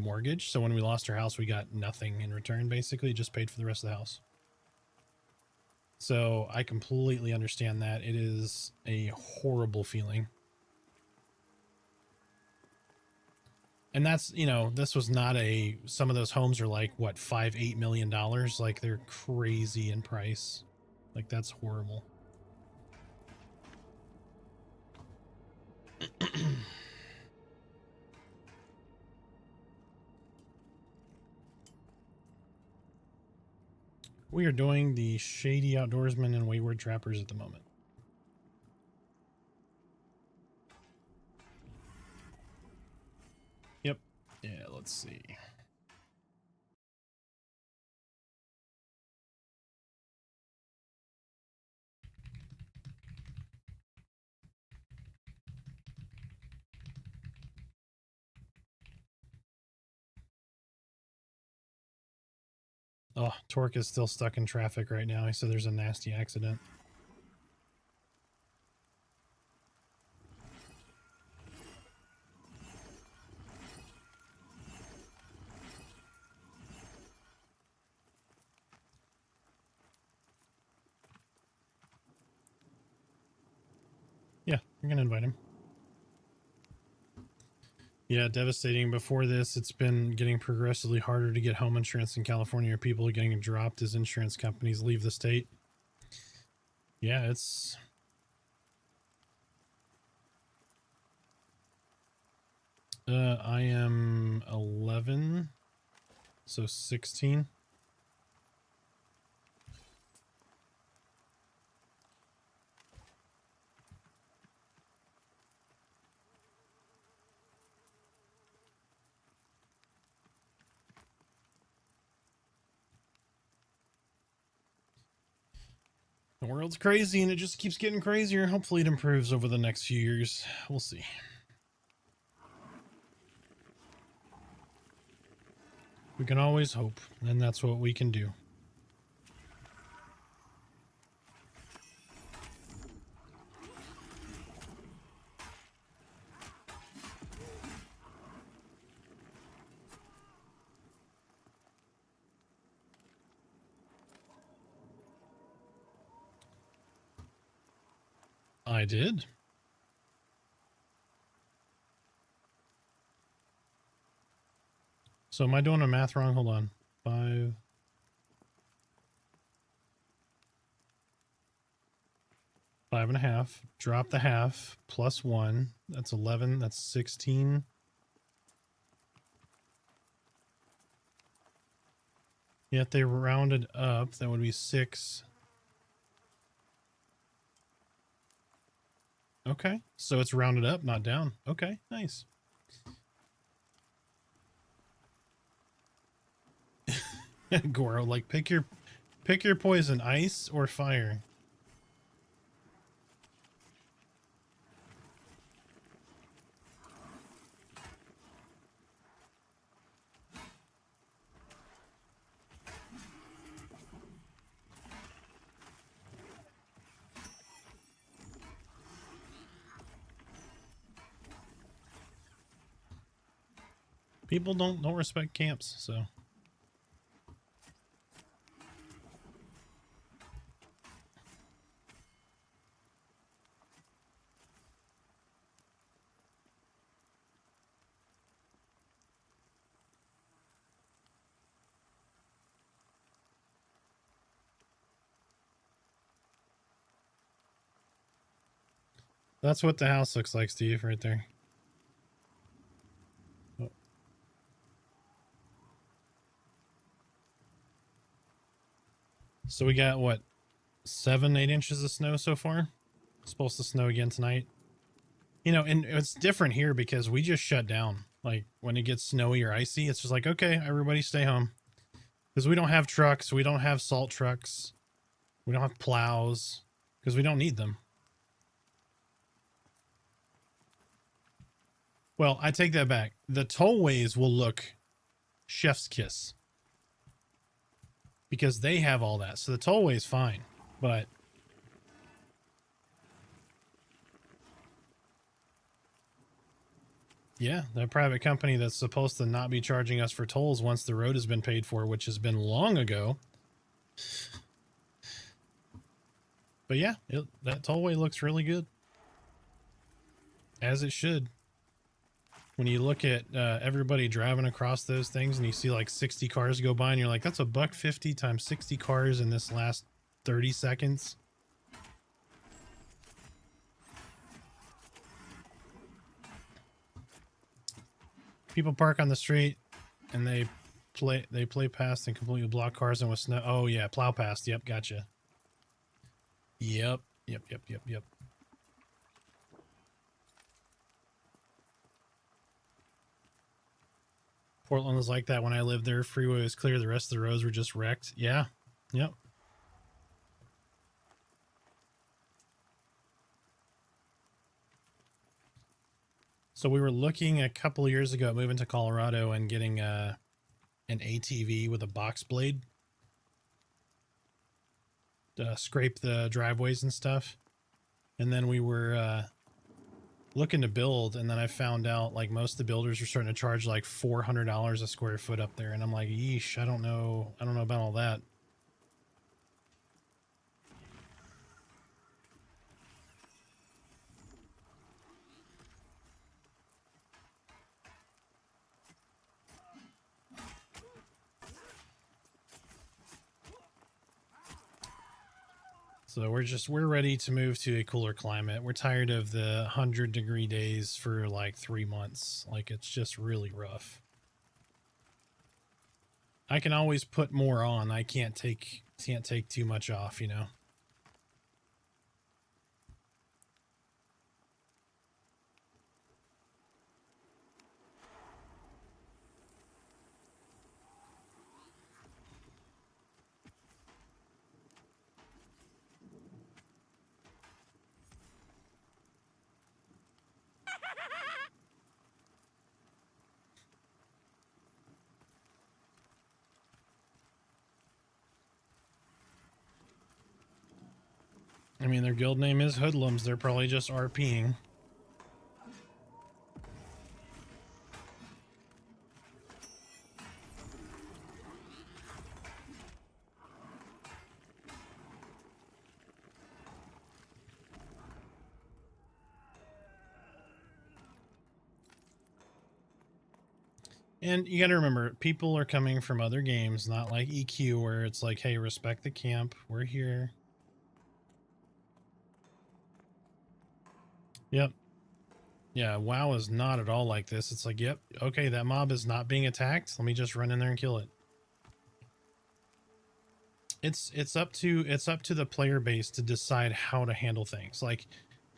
mortgage. So when we lost our house, we got nothing in return, basically. Just paid for the rest of the house. So I completely understand that. It is a horrible feeling. And that's, you know, this was not a, some of those homes are like, what, $5-8 million? Like, they're crazy in price. Like, that's horrible. We are doing the Shady Outdoorsman and Wayward Trappers at the moment. Yep. Yeah, let's see. Oh, Torque is still stuck in traffic right now. He said there's a nasty accident. Yeah, you're going to invite him. Yeah, devastating. Before this, it's been getting progressively harder to get home insurance in California. People are getting dropped as insurance companies leave the state. Yeah, it's... I am 11, so 16. The world's crazy and it just keeps getting crazier. Hopefully it improves over the next few years. We'll see. We can always hope, and that's what we can do. I did. So am I doing the math wrong? Hold on. 5.5. Drop the half. Plus 1. That's 11. That's 16. Yet they rounded up. That would be 6. Okay. So it's rounded up, not down. Okay. Nice. Goro, like, pick your poison, ice or fire. People don't respect camps, so. That's what the house looks like, Steve, right there. Oh. So we got, what, 7-8 inches of snow so far? It's supposed to snow again tonight. You know, and it's different here because we just shut down. Like, when it gets snowy or icy, it's just like, okay, everybody stay home. Because we don't have trucks. We don't have salt trucks. We don't have plows. Because we don't need them. Well, I take that back. The tollways will look chef's kiss. Because they have all that. So the tollway's fine. But Yeah, the private company that's supposed to not be charging us for tolls once the road has been paid for, which has been long ago. But yeah, that tollway looks really good. As it should. When you look at everybody driving across those things and you see like 60 cars go by and you're like, that's $1.50 times 60 cars in this last 30 seconds. People park on the street and they play past and completely block cars and with snow. Oh yeah, plow past. Yep, gotcha. Yep. Portland was like that when I lived there. Freeway was clear. The rest of the roads were just wrecked. Yeah. Yep. So we were looking a couple of years ago at moving to Colorado and getting an ATV with a box blade to scrape the driveways and stuff. And then we were looking to build, and then I found out like most of the builders are starting to charge like $400 a square foot up there, and I'm like, yeesh, I don't know about all that. So we're ready to move to a cooler climate. We're tired of the 100-degree days for like 3 months. Like, it's just really rough. I can always put more on. I can't take too much off, you know. I mean, their guild name is Hoodlums. They're probably just RPing. And you got to remember, people are coming from other games, not like EQ, where it's like, hey, respect the camp. We're here. Yep. Yeah, WoW is not at all like this. It's like, yep, okay, that mob is not being attacked. Let me just run in there and kill it. It's up to the player base to decide how to handle things. Like,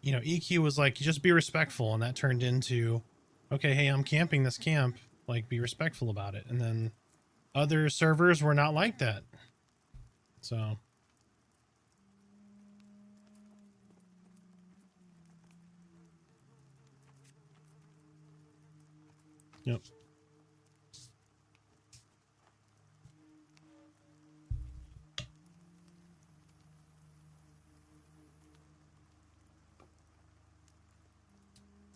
you know, EQ was like, just be respectful, and that turned into, okay, hey, I'm camping this camp, like, be respectful about it. And then other servers were not like that. So yep.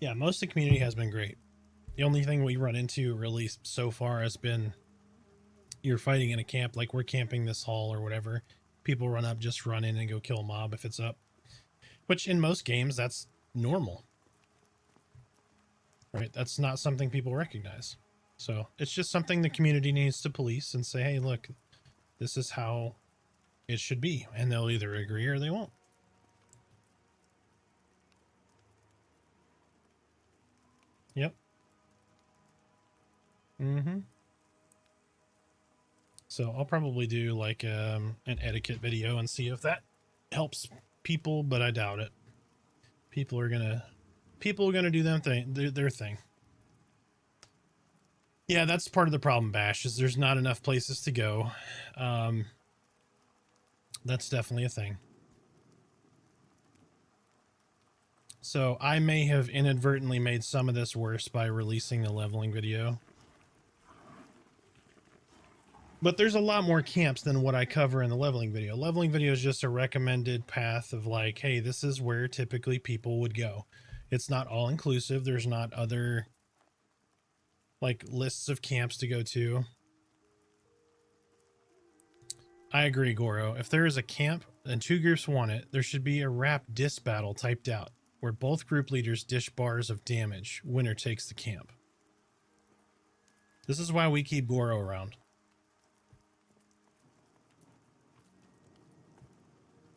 Yeah, most of the community has been great. The only thing we run into really so far has been you're fighting in a camp, like we're camping this hall or whatever. People run up, just run in and go kill a mob if it's up. Which in most games, that's normal. Right? That's not something people recognize. So it's just something the community needs to police and say, hey, look, this is how it should be. And they'll either agree or they won't. Yep. Mm-hmm. So I'll probably do like an etiquette video and see if that helps people, but I doubt it. People are gonna do their thing. Yeah, that's part of the problem, Bash, is there's not enough places to go. That's definitely a thing. So I may have inadvertently made some of this worse by releasing the leveling video. But there's a lot more camps than what I cover in the leveling video. Leveling video is just a recommended path of like, hey, this is where typically people would go. It's not all inclusive. There's not other like lists of camps to go to. I agree, Goro. If there is a camp and two groups want it, there should be a rap diss battle typed out where both group leaders dish bars of damage. Winner takes the camp. This is why we keep Goro around.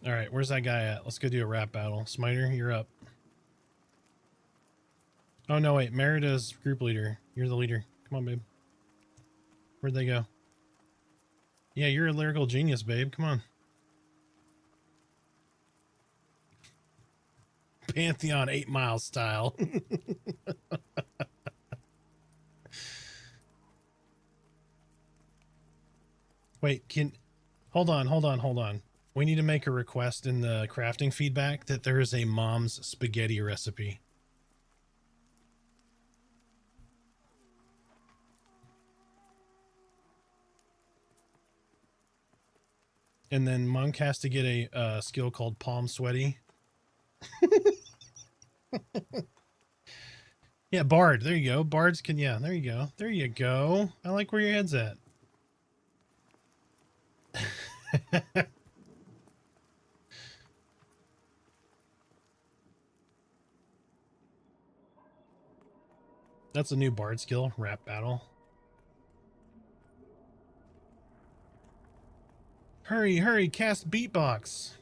All right, where's that guy at? Let's go do a rap battle. Smiter, you're up. Oh, no, wait. Merida's group leader. You're the leader. Come on, babe. Where'd they go? Yeah, you're a lyrical genius, babe. Come on. Pantheon 8 Mile style. Wait, hold on. We need to make a request in the crafting feedback that there is a mom's spaghetti recipe. And then Monk has to get a skill called Palm Sweaty. Yeah, Bard. There you go. Bards can, yeah, there you go. There you go. I like where your head's at. That's a new Bard skill, rap battle. Hurry, cast beatbox.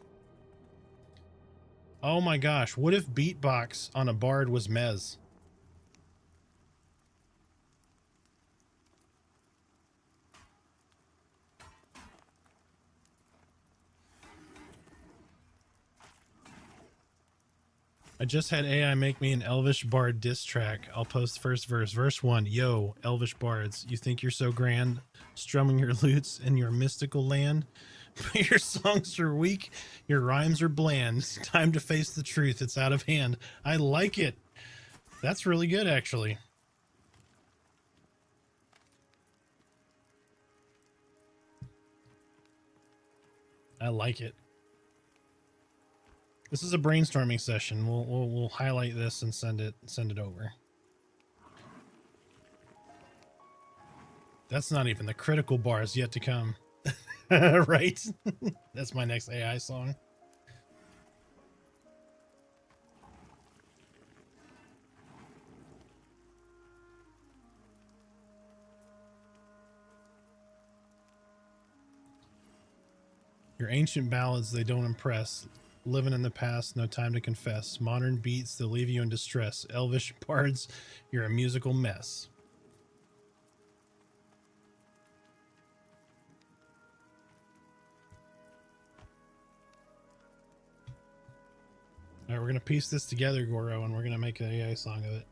Oh my gosh, what if beatbox on a Bard was Mez? I just had AI make me an Elvish Bard diss track. I'll post first verse. Verse 1. Yo, Elvish Bards, you think you're so grand, strumming your lutes in your mystical land? But your songs are weak, your rhymes are bland. It's time to face the truth. It's out of hand. I like it. That's really good, actually. I like it. This is a brainstorming session. We'll highlight this and send it over. That's not even the critical bars yet to come. Right? That's my next AI song. Your ancient ballads, they don't impress. Living in the past, no time to confess. Modern beats, they'll leave you in distress. Elvish bards, you're a musical mess. All right, we're going to piece this together, Goro, and we're going to make an AI song of it.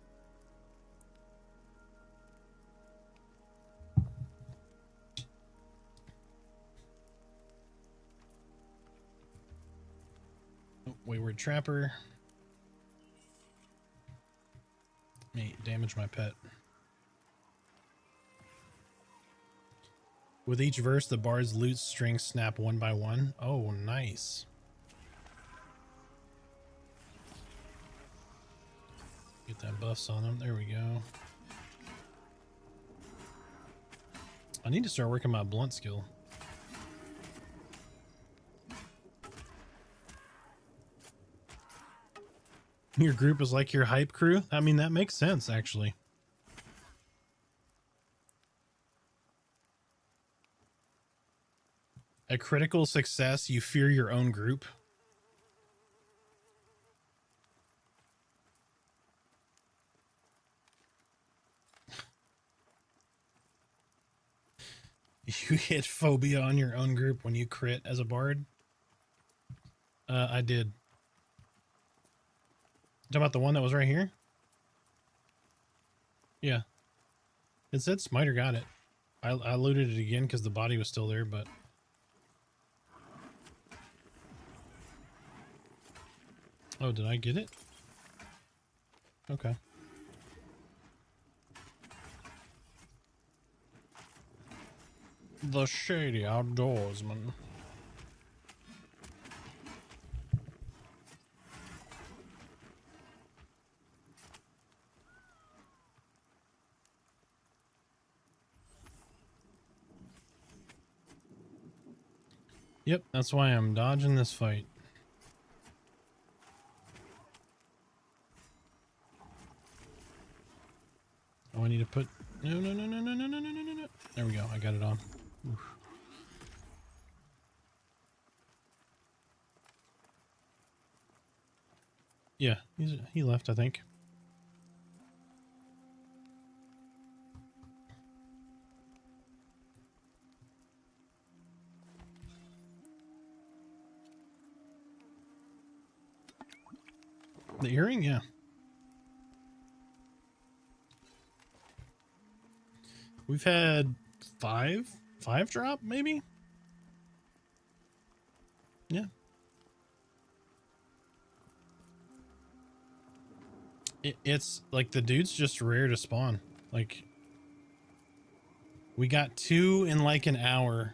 Wayward Trapper. May damage my pet. With each verse, the bard's lute strings snap one by one. Oh, nice. Get that buffs on them. There we go. I need to start working my blunt skill. Your group is like your hype crew? I mean, that makes sense, actually. A critical success, you fear your own group. You hit phobia on your own group when you crit as a bard? I did. Talking about the one that was right here? Yeah. It said Smiter got it. I looted it again because the body was still there, but... Oh, did I get it? Okay. The Shady Outdoorsman. Yep, that's why I'm dodging this fight. Oh, I need to put... No. There we go. I got it on. Oof. Yeah, he left, I think. The earring? Yeah. We've had five drop, maybe? Yeah. It's like the dude's just rare to spawn. Like, we got 2 in like an hour.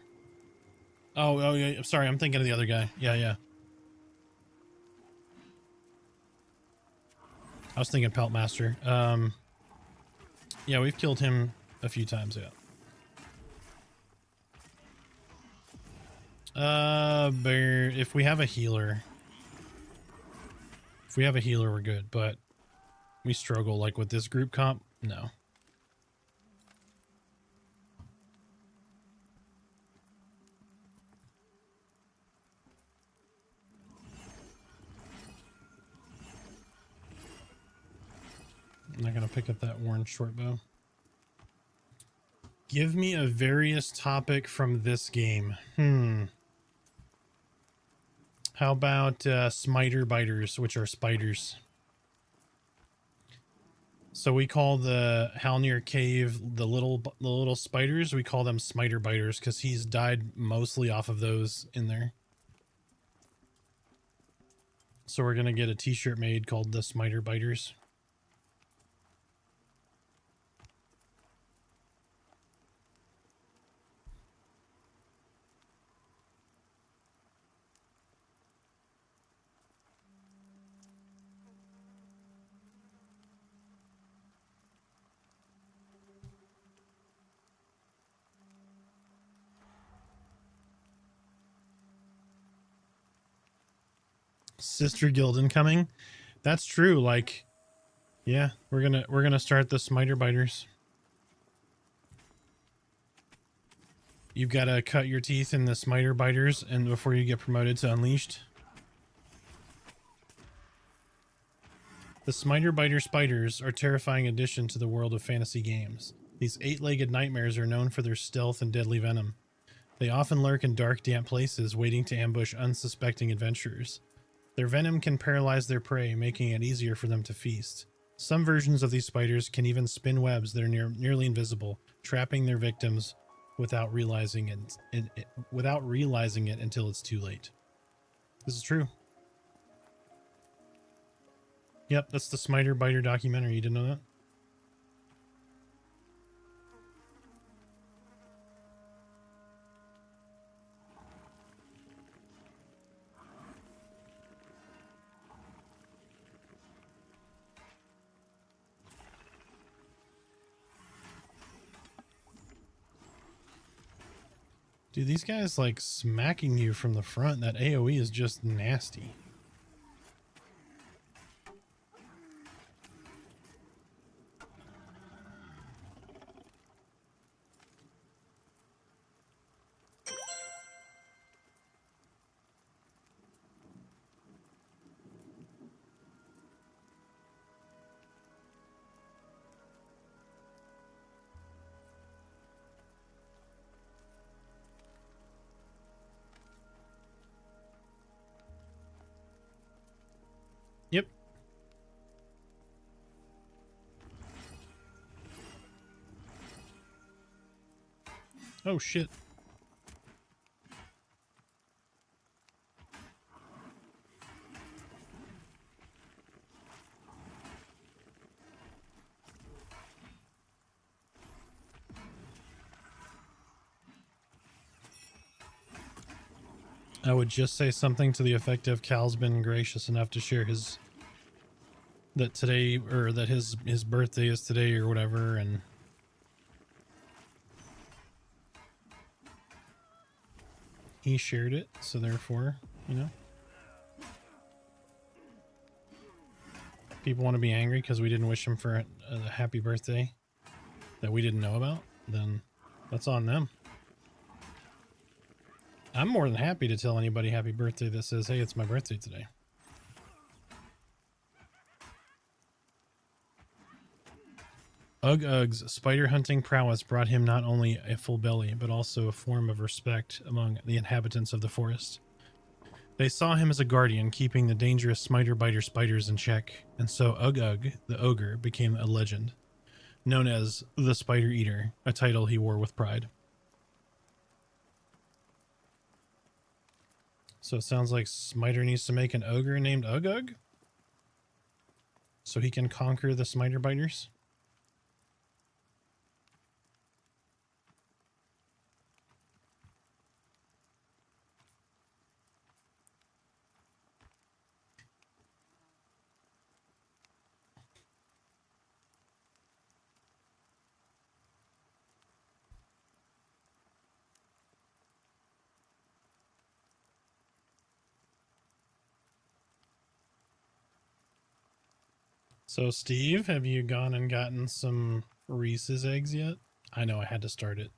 Oh yeah. Sorry, I'm thinking of the other guy. Yeah. I was thinking Pelt Master. Yeah, we've killed him a few times, yeah. Bear, if we have a healer, we're good, but we struggle like with this group comp. No. I'm not gonna pick up that orange short bow. Give me a various topic from this game. How about smiter biters, which are spiders? So we call the Halnir cave the little spiders. We call them smiter biters because he's died mostly off of those in there. So we're gonna get a T-shirt made called the smiter biters. Sister guild incoming. That's true. Like, yeah, we're gonna start the smiter biters. You've got to cut your teeth in the smiter biters and before you get promoted to unleashed. The smiter biter spiders are a terrifying addition to the world of fantasy games. These 8-legged nightmares are known for their stealth and deadly venom. They often lurk in dark, damp places, waiting to ambush unsuspecting adventurers. Their venom can paralyze their prey, making it easier for them to feast. Some versions of these spiders can even spin webs that are nearly invisible, trapping their victims without realizing it until it's too late. This is true. Yep, that's the Smiter Biter documentary. You didn't know that? Dude, these guys like smacking you from the front. That AoE is just nasty. Yep. Oh shit. I would just say something to the effect of Cal's been gracious enough to share his that today, or that his birthday is today or whatever, and He shared it, so therefore, you know. People want to be angry because we didn't wish him for a happy birthday that we didn't know about, then that's on them. I'm more than happy to tell anybody happy birthday that says, hey, it's my birthday today. Ug's spider hunting prowess brought him not only a full belly, but also a form of respect among the inhabitants of the forest. They saw him as a guardian, keeping the dangerous smiter-biter spiders in check, and so Ugg, the ogre, became a legend, known as the Spider Eater, a title he wore with pride. So it sounds like Smiter needs to make an ogre named Ugg, so he can conquer the smiter-biters. So, Steve, have you gone and gotten some Reese's eggs yet? I know I had to start it.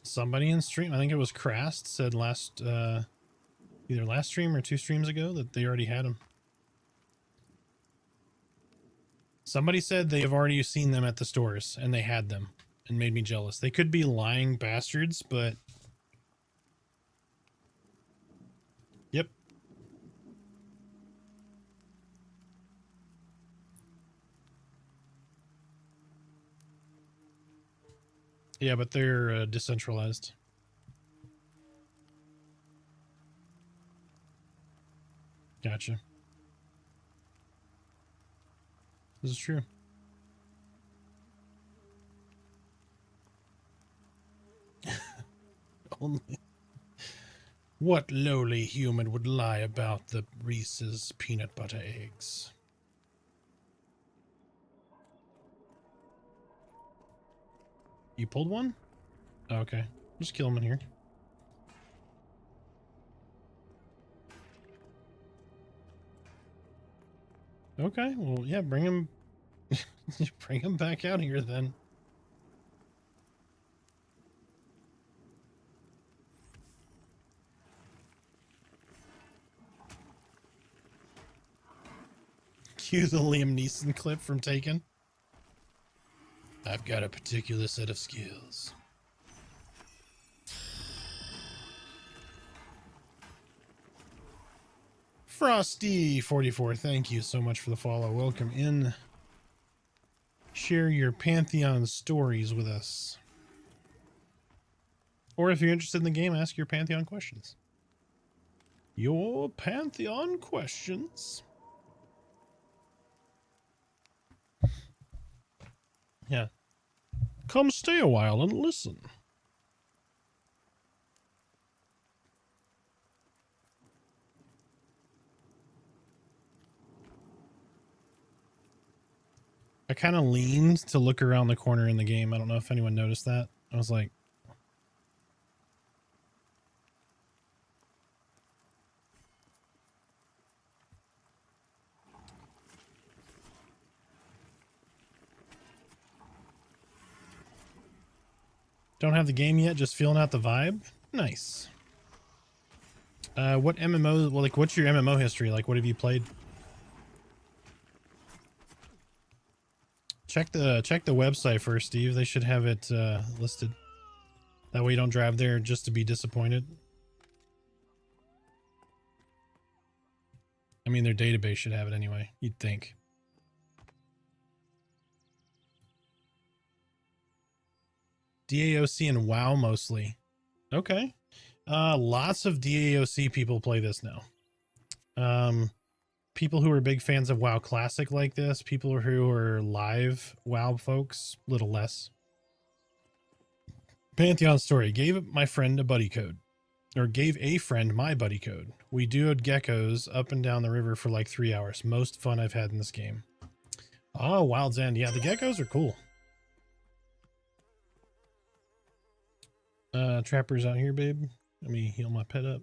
Somebody in stream, I think it was Crast, said either last stream or 2 streams ago that they already had them. Somebody said they have already seen them at the stores and they had them and made me jealous. They could be lying bastards, but... Yep. Yeah, but they're decentralized. Gotcha. This is true. Only... What lowly human would lie about the Reese's peanut butter eggs? You pulled one? Oh, okay. Just kill him in here. Okay, well, yeah, bring him... bring him back out here, then. Cue the Liam Neeson clip from Taken. I've got a particular set of skills. Frosty44, thank you so much for the follow. Welcome in. Share your Pantheon stories with us. Or if you're interested in the game, ask your Pantheon questions. Your Pantheon questions. Yeah. Come stay a while and listen. I kind of leaned to look around the corner in the game. I don't know if anyone noticed that. I was like... Don't have the game yet, just feeling out the vibe? Nice. What MMO, well, like, what's your MMO history? Like, what have you played? Check the website first, Steve. They should have it listed. That way you don't drive there just to be disappointed. I mean, their database should have it anyway, you'd think. DAOC and WoW mostly. Okay. Lots of DAOC people play this now. People who are big fans of WoW Classic like this, people who are live WoW folks, little less. Pantheon story. Gave my friend a buddy code. Or gave a friend my buddy code. We duoed geckos up and down the river for like 3 hours. Most fun I've had in this game. Oh, Wild's End. Yeah, the geckos are cool. Trapper's out here, babe. Let me heal my pet up.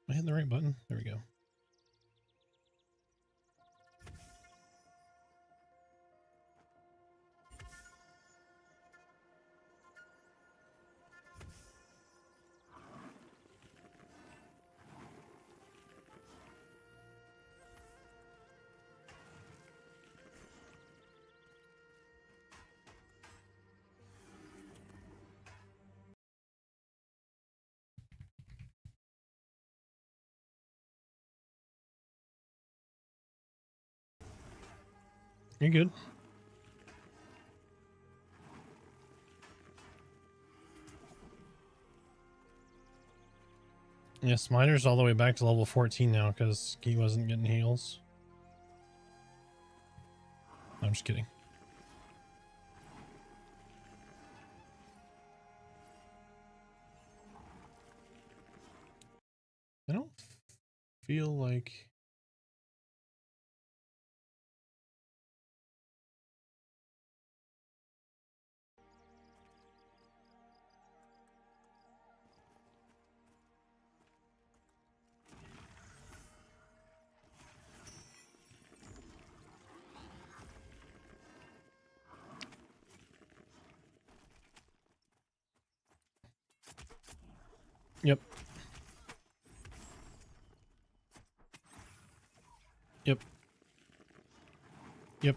Am I hitting the right button? There we go. You're good. Yeah, Smiter's all the way back to level 14 now because he wasn't getting heals. I'm just kidding. I don't feel like... Yep. Yep. Yep.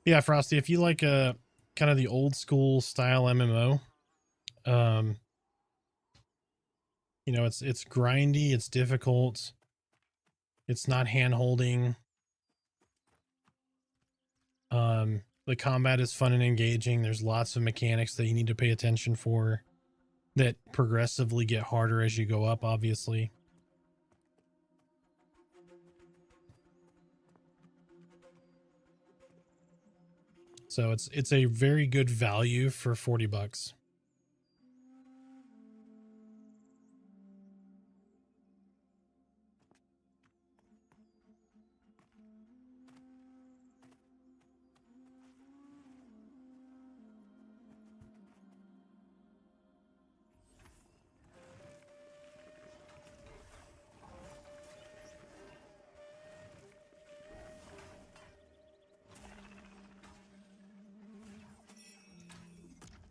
Yeah, Frosty, if you like a kind of the old school style MMO, you know, it's grindy, it's difficult, it's not hand holding. The combat is fun and engaging. There's lots of mechanics that you need to pay attention for that progressively get harder as you go up, obviously. So it's a very good value for $40.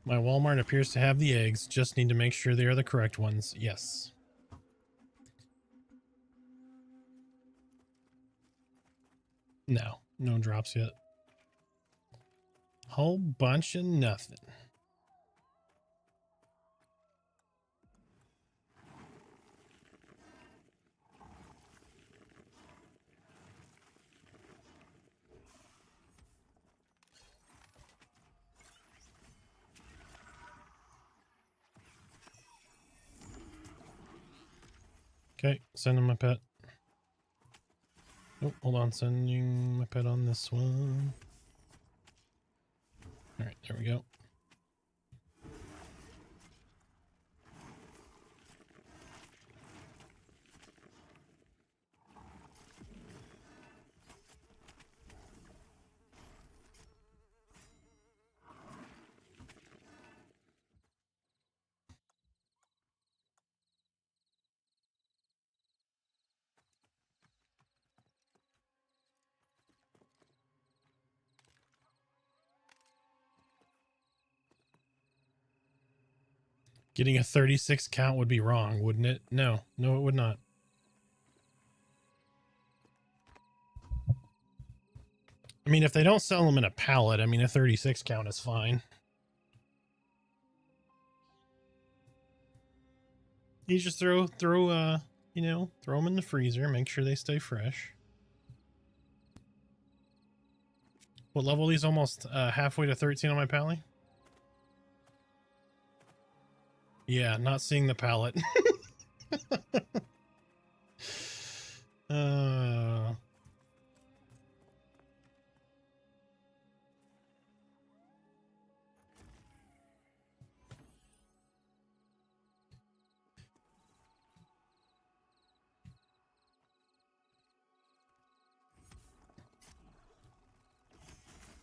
My Walmart appears to have the eggs. Just need to make sure they are the correct ones. Yes. No, no drops yet. Whole bunch of nothing. Okay, sending my pet. Oh, hold on, sending my pet on this one. All right, there we go. Getting a 36 count would be wrong, wouldn't it? No, no, it would not. I mean, if they don't sell them in a pallet, I mean, a 36 count is fine. You just throw, you know, throw them in the freezer, make sure they stay fresh. What level? He's almost halfway to 13 on my pally. Yeah, not seeing the pallet. Uh,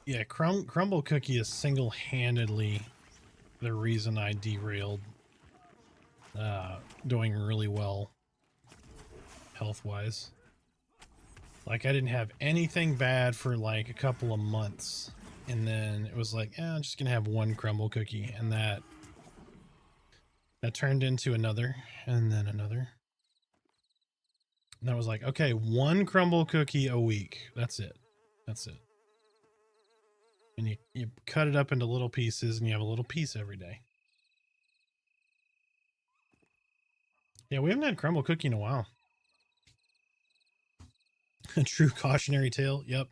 yeah, Crumble Cookie is single-handedly the reason I derailed doing really well health-wise. Like, I didn't have anything bad for like a couple of months, and then it was like, I'm just gonna have one Crumble Cookie, and that turned into another, and then another. And I was like, okay, one Crumble Cookie a week. That's it. That's it. And you cut it up into little pieces, and you have a little piece every day. Yeah, we haven't had Crumble Cookie in a while. A true cautionary tale. Yep.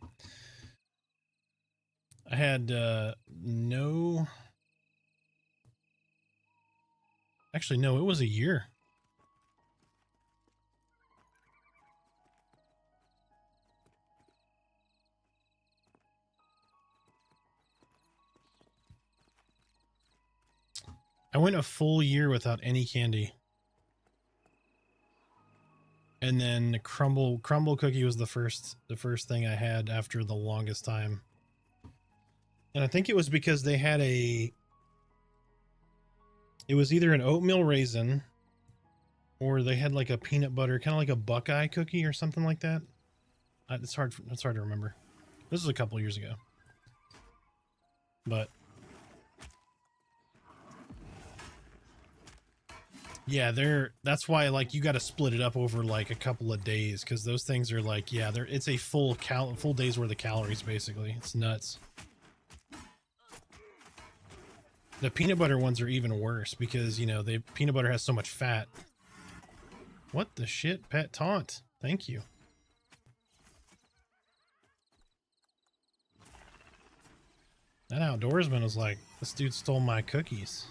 I had no... Actually, no, it was a year. I went a full year without any candy. And then the crumble cookie was the first thing I had after the longest time. And I think it was because they had it was either an oatmeal raisin or they had like a peanut butter, kind of like a Buckeye cookie or something like that. It's hard to remember. This was a couple years ago. But yeah, that's why like you got to split it up over like a couple of days, because those things are like, yeah, it's a full day's worth of calories basically. It's nuts. The peanut butter ones are even worse because, you know, peanut butter has so much fat. What the shit? Pet taunt. Thank you. That outdoorsman was like, this dude stole my cookies.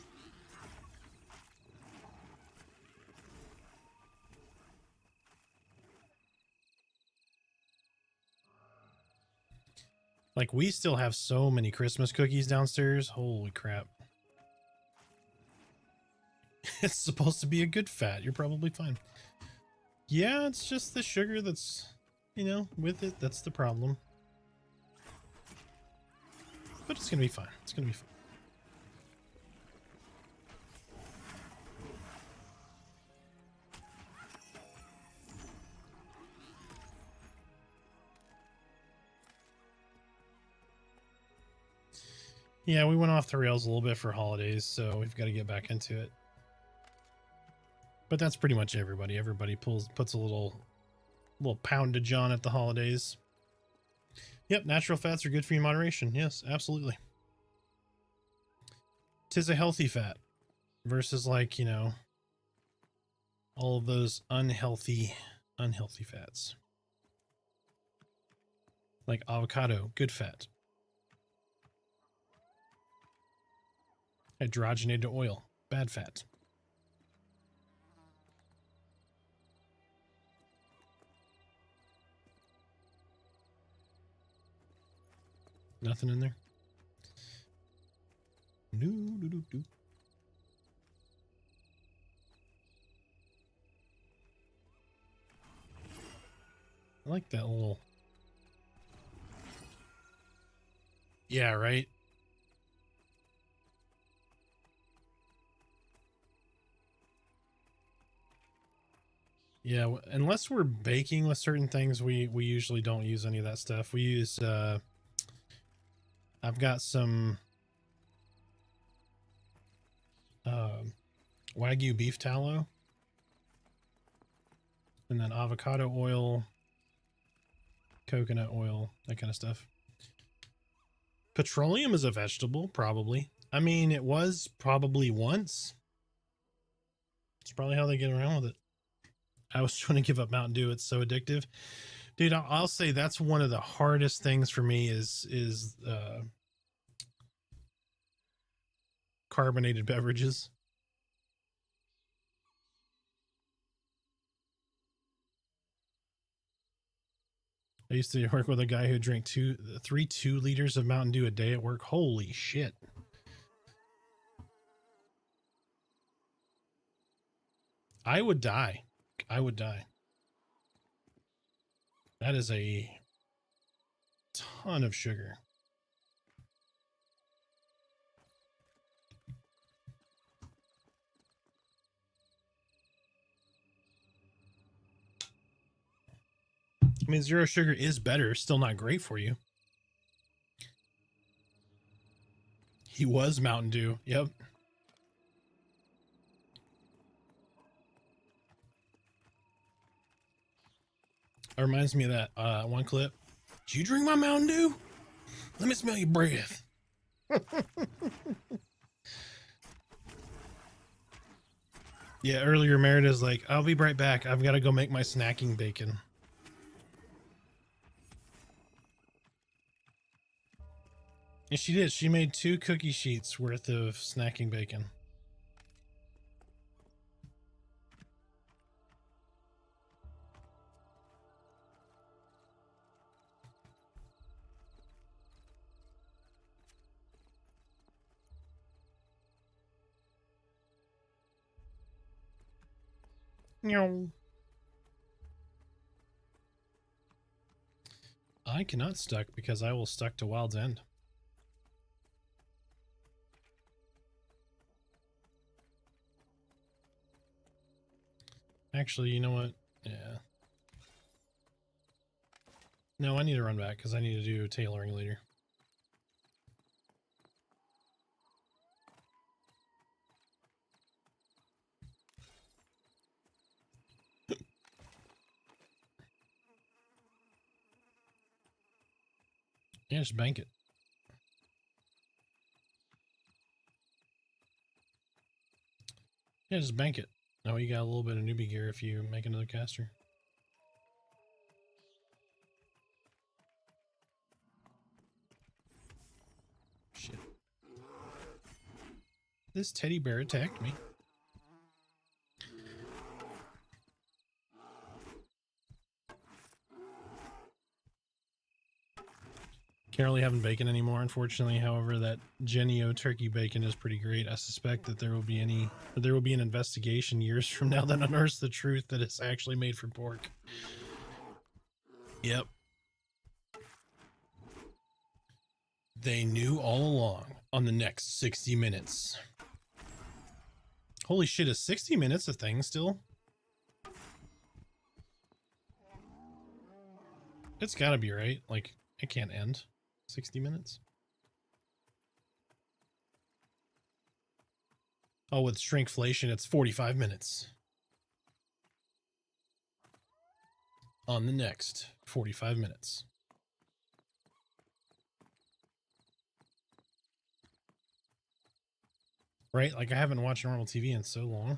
Like, we still have so many Christmas cookies downstairs. Holy crap. It's supposed to be a good fat. You're probably fine. Yeah, it's just the sugar that's, you know, with it. That's the problem. But it's going to be fine. It's going to be fine. Yeah, we went off the rails a little bit for holidays, so we've got to get back into it. But that's pretty much everybody. Everybody puts a little poundage on at the holidays. Yep, natural fats are good for you in moderation. Yes, absolutely. 'Tis a healthy fat versus, like, you know, all of those unhealthy fats. Like avocado, good fat. Hydrogenated oil, bad fat. Nothing in there? No. I like that little... Yeah, right? Yeah, unless we're baking with certain things, we usually don't use any of that stuff. We use... I've got some Wagyu beef tallow, and then avocado oil, coconut oil, that kind of stuff. Petroleum is a vegetable, probably. I mean, it was probably once. It's probably how they get around with it. I was trying to give up Mountain Dew. It's so addictive. Dude, I'll say that's one of the hardest things for me is carbonated beverages. I used to work with a guy who drank 3 2-liters of Mountain Dew a day at work. Holy shit. I would die. I would die. That is a ton of sugar. I mean, zero sugar is better. Still not great for you. He was Mountain Dew. Yep. It reminds me of that one clip. Did you drink my Mountain Dew? Let me smell your breath. Yeah, earlier Merida's like, I'll be right back. I've got to go make my snacking bacon. And she did. She made 2 cookie sheets worth of snacking bacon. No. I cannot stuck because I will stuck to Wild's End. Actually, you know what? Yeah. No, I need to run back because I need to do tailoring later. Yeah, just bank it. Yeah, just bank it. Oh, you got a little bit of newbie gear if you make another caster. Shit. This teddy bear attacked me. Can't really have bacon anymore, unfortunately. However, that Genio turkey bacon is pretty great. I suspect that there will be an investigation years from now that unearths the truth that it's actually made from pork. Yep. They knew all along on the next 60 minutes. Holy shit, is 60 minutes a thing still? It's gotta be, right? Like, it can't end. 60 minutes? Oh, with shrinkflation, it's 45 minutes. On the next 45 minutes. Right? Like, I haven't watched normal TV in so long.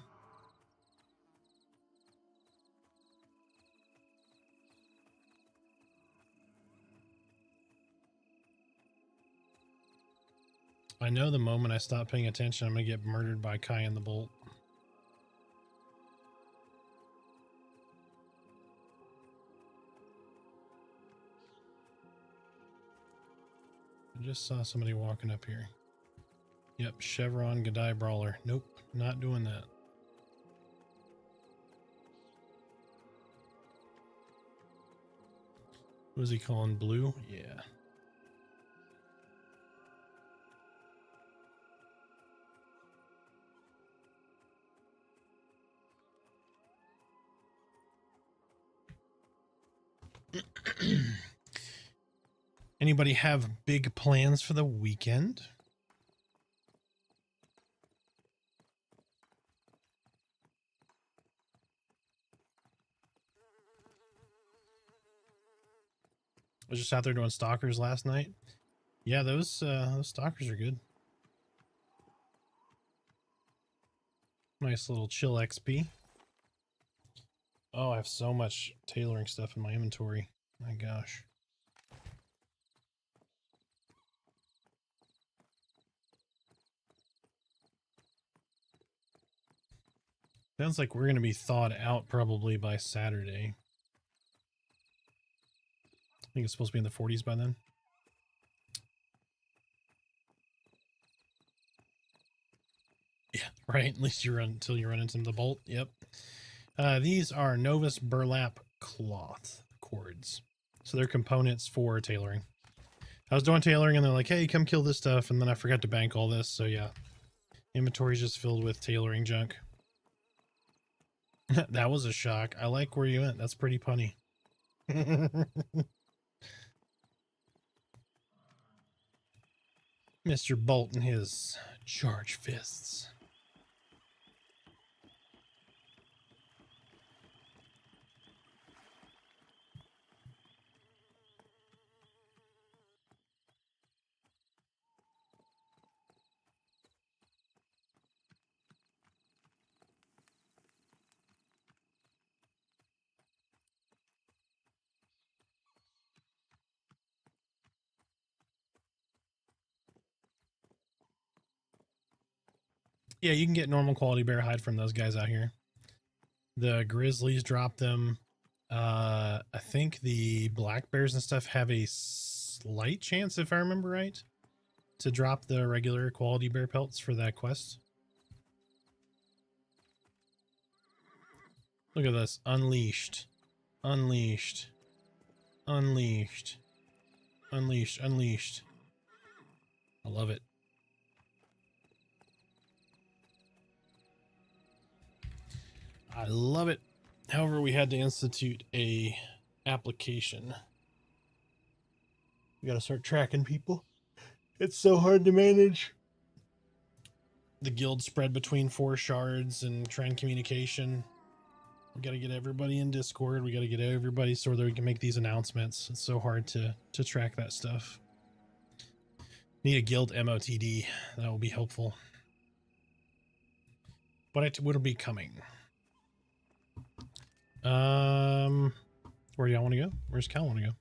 I know the moment I stop paying attention, I'm going to get murdered by Kai and the Bolt. I just saw somebody walking up here. Yep, Chevron Gadai Brawler. Nope, not doing that. Who is he calling? Blue? Yeah. Anybody have big plans for the weekend? I was just out there doing stalkers last night. Yeah, those stalkers are good. Nice little chill XP. Oh, I have so much tailoring stuff in my inventory. My gosh. Sounds like we're going to be thawed out probably by Saturday. think it's supposed to be in the 40s by then. Yeah, right. At least you run until you run into the bolt. Yep. These are Novus burlap cloth cords. So they're components for tailoring. I was doing tailoring and they're like, hey, come kill this stuff. And then I forgot to bank all this. So yeah, inventory's just filled with tailoring junk. That was a shock. I like where you went. That's pretty punny. Mr. Bolt and his charge fists. Yeah, you can get normal quality bear hide from those guys out here. The grizzlies drop them. I think the black bears and stuff have a slight chance, if I remember right, to drop the regular quality bear pelts for that quest. Look at this. Unleashed. Unleashed. Unleashed. Unleashed. Unleashed. I love it. I love it. However, we had to institute a application. We got to start tracking people. It's so hard to manage. The guild spread between 4 shards and trend communication. We got to get everybody in Discord. We got to get everybody so that we can make these announcements. It's so hard to track that stuff. Need a guild MOTD. That will be helpful. But it will be coming. Where do y'all want to go? Where's Cal want to go?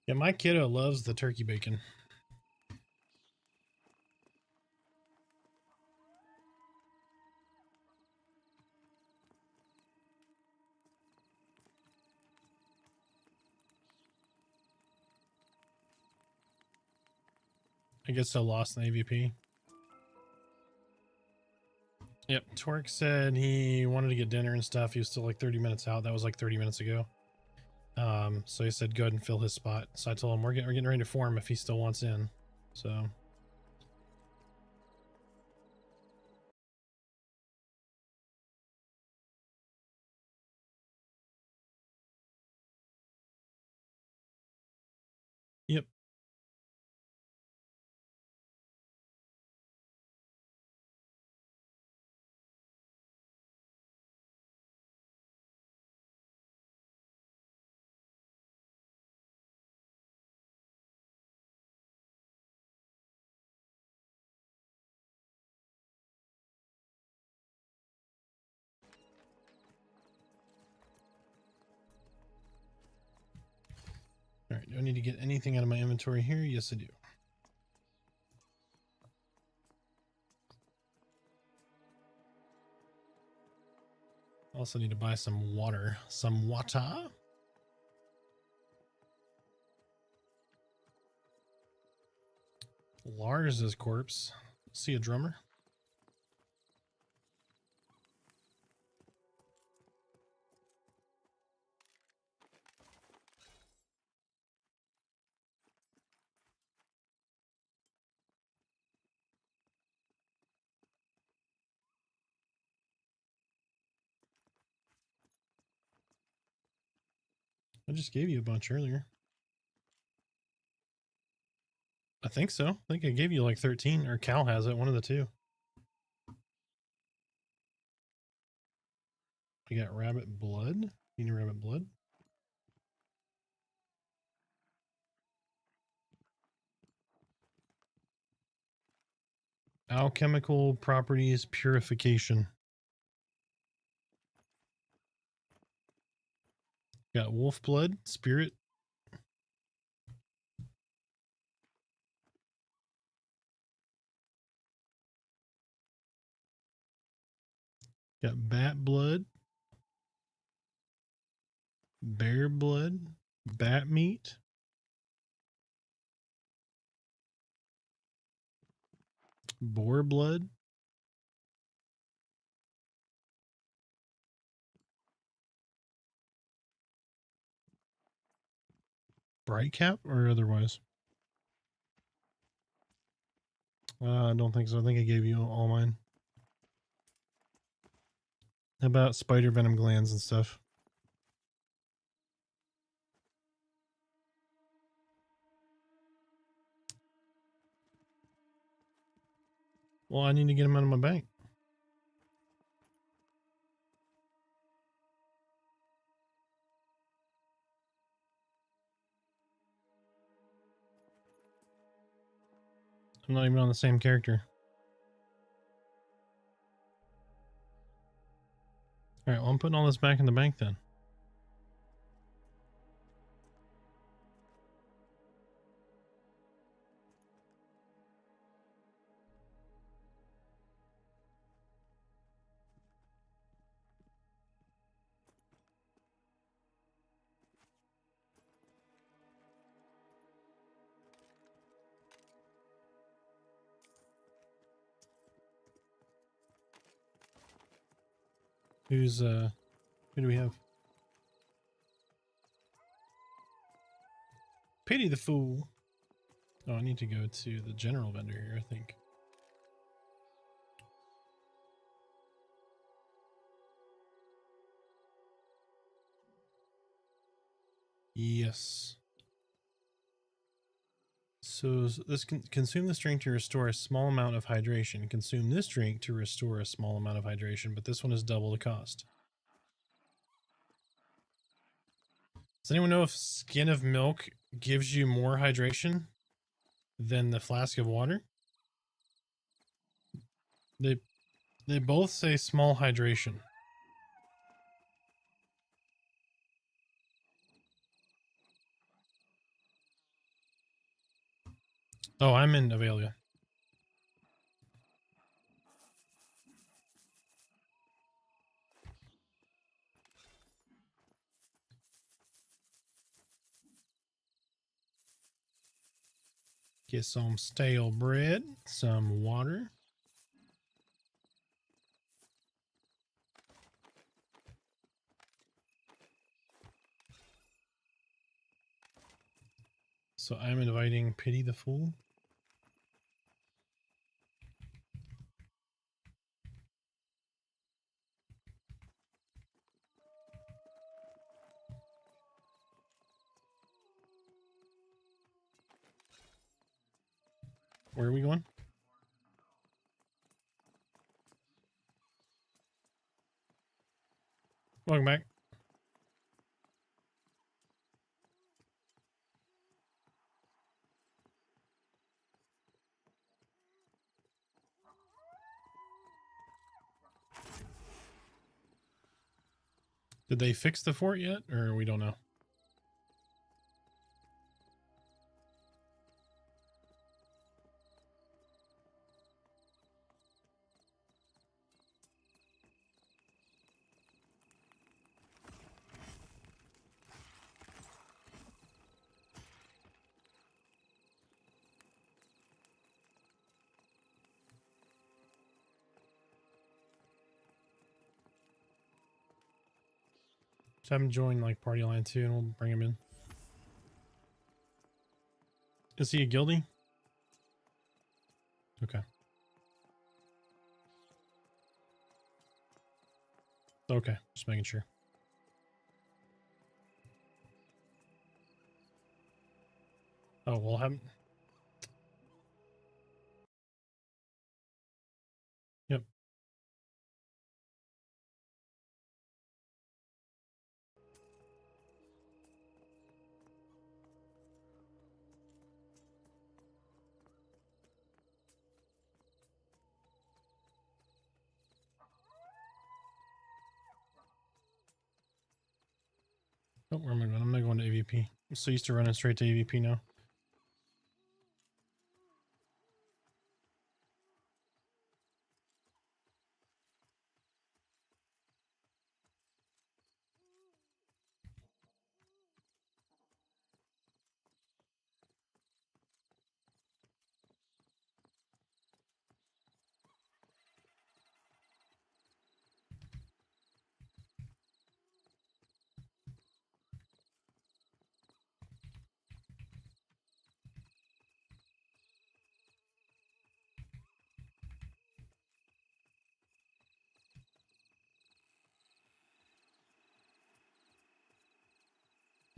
Yeah, my kiddo loves the turkey bacon. I guess I lost in AVP. Yep, Torque said he wanted to get dinner and stuff. He was still like 30 minutes out. That was like 30 minutes ago. So he said go ahead and fill his spot. So I told him we're getting ready to form if he still wants in. So yep. All right, do I need to get anything out of my inventory here? Yes, I do. Also need to buy some water. Some water. Lars's corpse. See a drummer? I just gave you a bunch earlier. I think so. I think I gave you like 13, or Cal has it, one of the two. We got rabbit blood. You need rabbit blood? Alchemical properties purification. Got wolf blood, spirit. Got bat blood, bear blood, bat meat, boar blood, bright cap, or otherwise. I don't think so. I think I gave you all mine. How about spider venom glands and stuff? Well, I need to get them out of my bank. I'm not even on the same character. Alright, well, I'm putting all this back in the bank then. Who do we have? Pity the fool. Oh, I need to go to the general vendor here, I think. Yes. So this can consume this drink to restore a small amount of hydration. Consume this drink to restore a small amount of hydration, but this one is double the cost. Does anyone know if skin of milk gives you more hydration than the flask of water? They both say small hydration. Oh, I'm in Avelia. Get some stale bread, some water. So I'm inviting Pity the Fool. Where are we going? Welcome back. Did they fix the fort yet, or we don't know? Just have him join like party line 2 and we'll bring him in. Is he a guildie? Okay. Okay, just making sure. Oh, we'll have. Yep. Oh, where am I going? I'm not going to AVP. I'm so used to running straight to AVP now.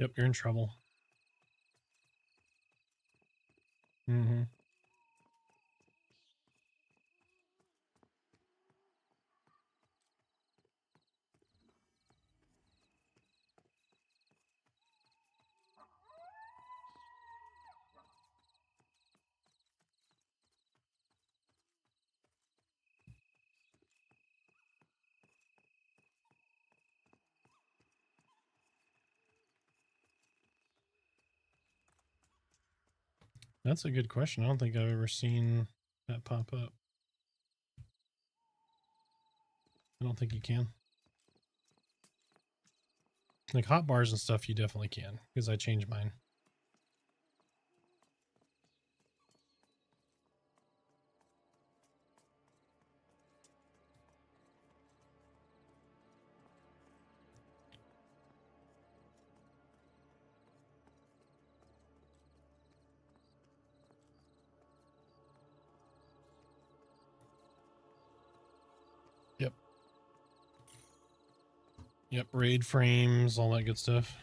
Yep, you're in trouble. Mm-hmm. That's a good question. I don't think I've ever seen that pop up. I don't think you can. Like hot bars and stuff, you definitely can, because I changed mine. Yep. Yep, raid frames, all that good stuff.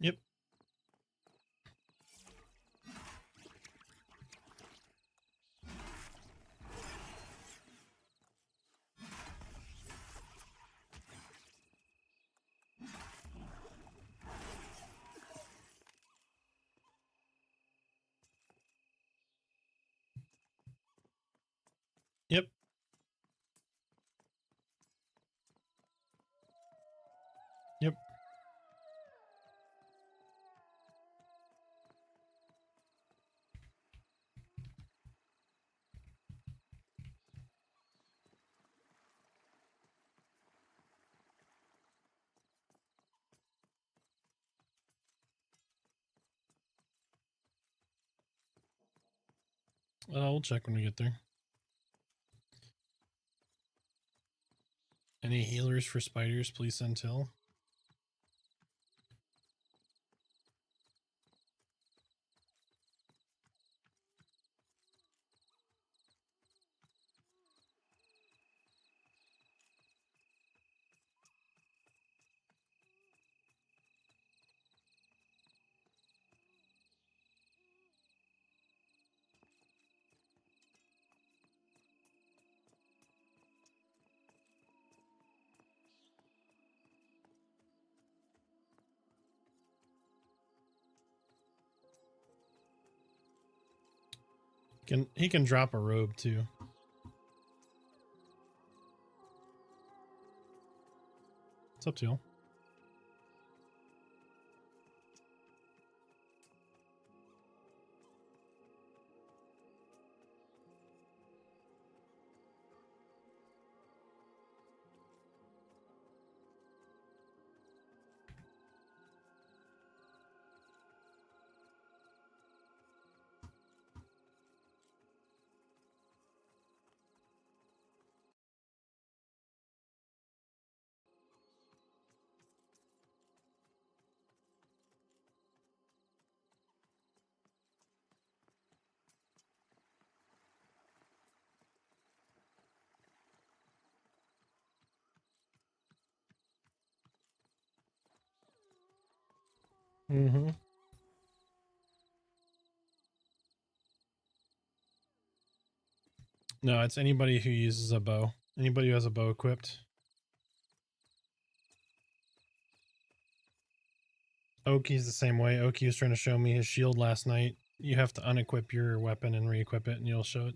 Yep. Yep. Yep. We'll check when we get there. Any healers for spiders, please send till. He can drop a robe too. It's up to you. Mm-hmm. No, it's anybody who uses a bow. Anybody who has a bow equipped. Oki's the same way. Oki was trying to show me his shield last night. You have to unequip your weapon and re-equip it, and you'll show it.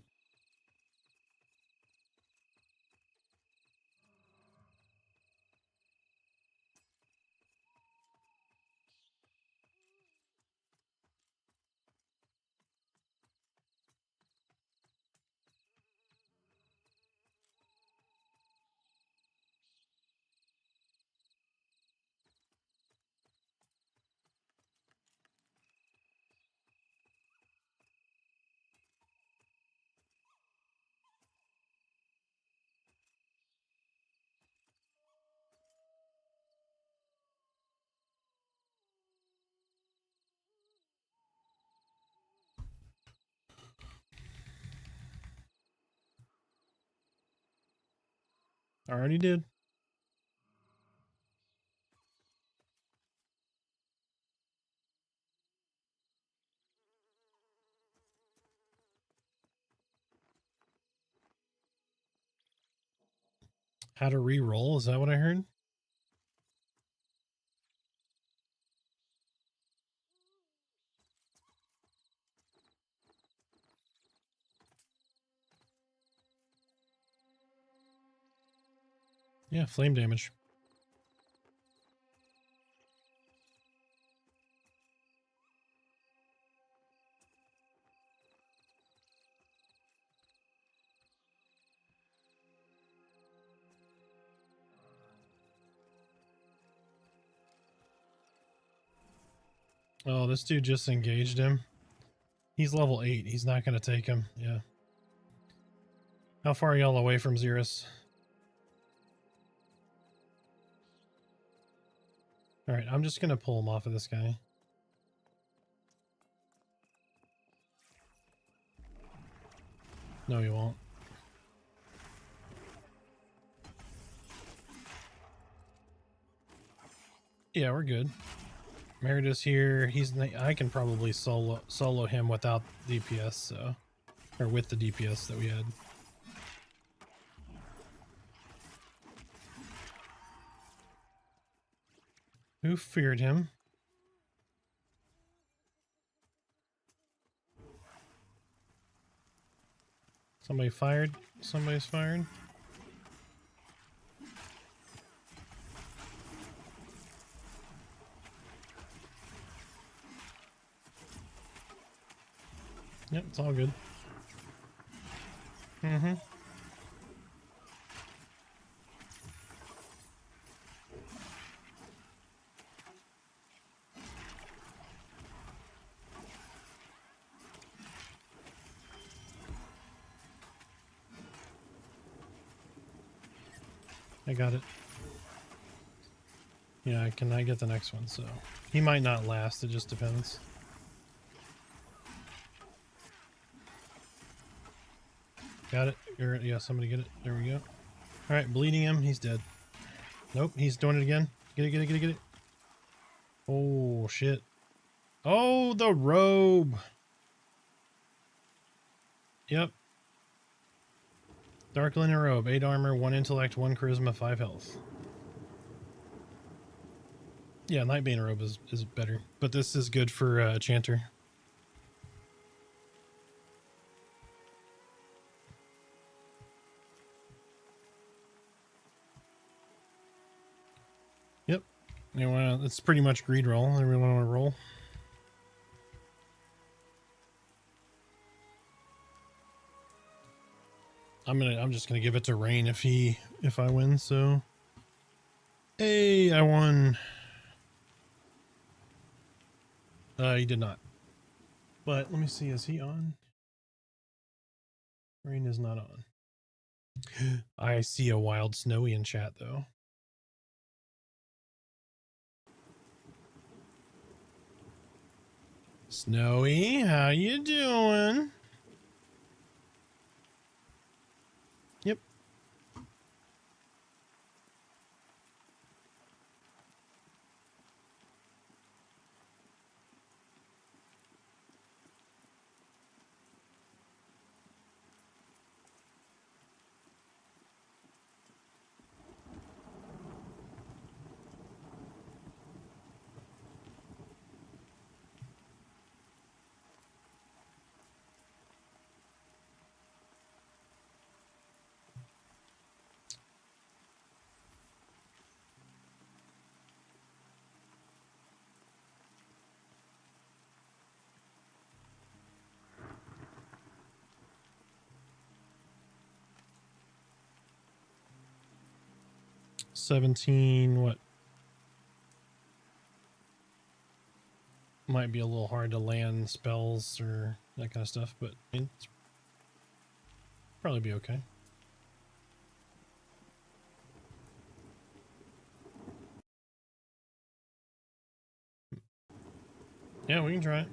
Already did. How to re-roll? Is that what I heard? Yeah, flame damage. Oh, this dude just engaged him. He's level 8. He's not going to take him. Yeah. How far are y'all away from Xerus? Alright, I'm just going to pull him off of this guy. No, you won't. Yeah, we're good. Merida's here. I can probably solo him without DPS, so, or with the DPS that we had. Who feared him? Somebody fired? Somebody's fired? Yep, it's all good. Mm-hmm. I got it. Yeah, I cannot get the next one, so he might not last, it just depends. Got it. Yeah, somebody get it. There we go. Alright, bleeding him. He's dead. Nope, he's doing it again. Get it, get it, get it, get it. Oh, shit. Oh, the robe. Yep. Dark linen robe. 8 armor, 1 intellect, 1 charisma, 5 health. Yeah, Nightbane robe is better. But this is good for Chanter. Yep. It's pretty much greed roll. Everyone want to roll? I'm just gonna give it to Rain if I win, so. Hey, I won. He did not. But let me see, is he on? Rain is not on. I see a wild Snowy in chat though. Snowy, how you doing? Yep. 17, what? Might be a little hard to land spells or that kind of stuff, but it's probably be okay. Yeah, we can try it.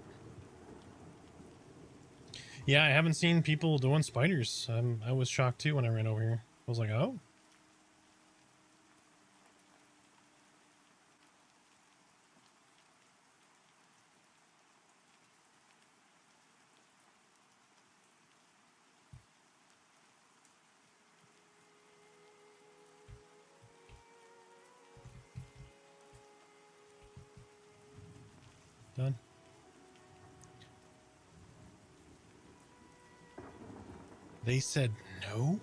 Yeah, I haven't seen people doing spiders. I was shocked too when I ran over here. I was like, oh. Done. They said no? All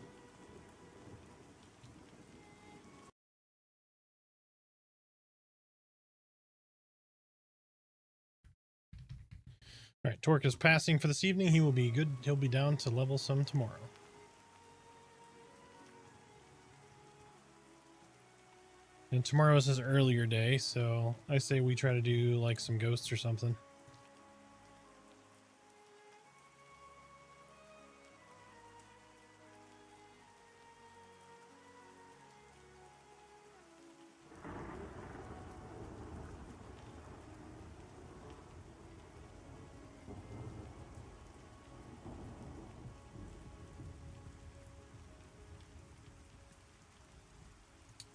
right, Torque is passing for this evening. He will be good. He'll be down to level some tomorrow. And tomorrow is his earlier day, so I say we try to do like some ghosts or something.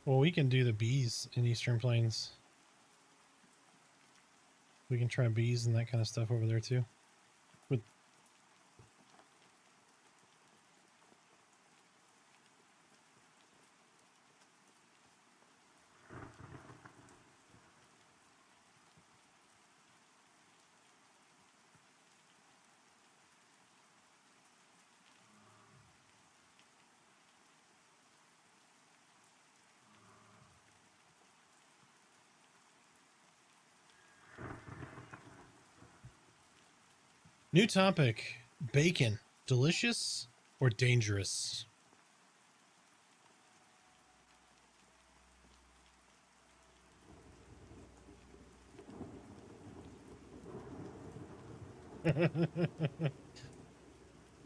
Well, we can do the bees in Eastern Plains. We can try bees and that kind of stuff over there too. With new topic, bacon, delicious or dangerous?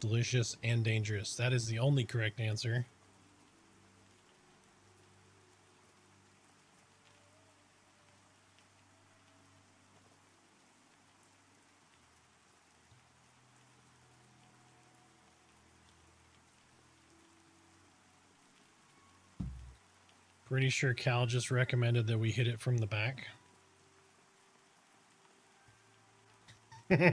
Delicious and dangerous. That is the only correct answer. Pretty sure Cal just recommended that we hit it from the back. Yeah,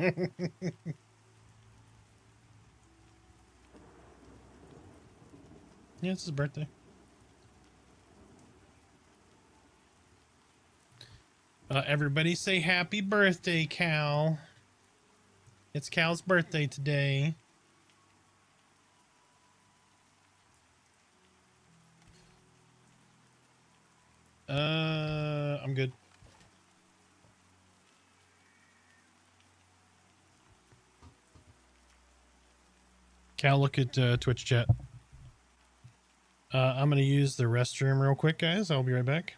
it's his birthday. Everybody say happy birthday, Cal. It's Cal's birthday today. I'm good. Cal, look at Twitch chat. I'm going to use the restroom real quick, guys. I'll be right back.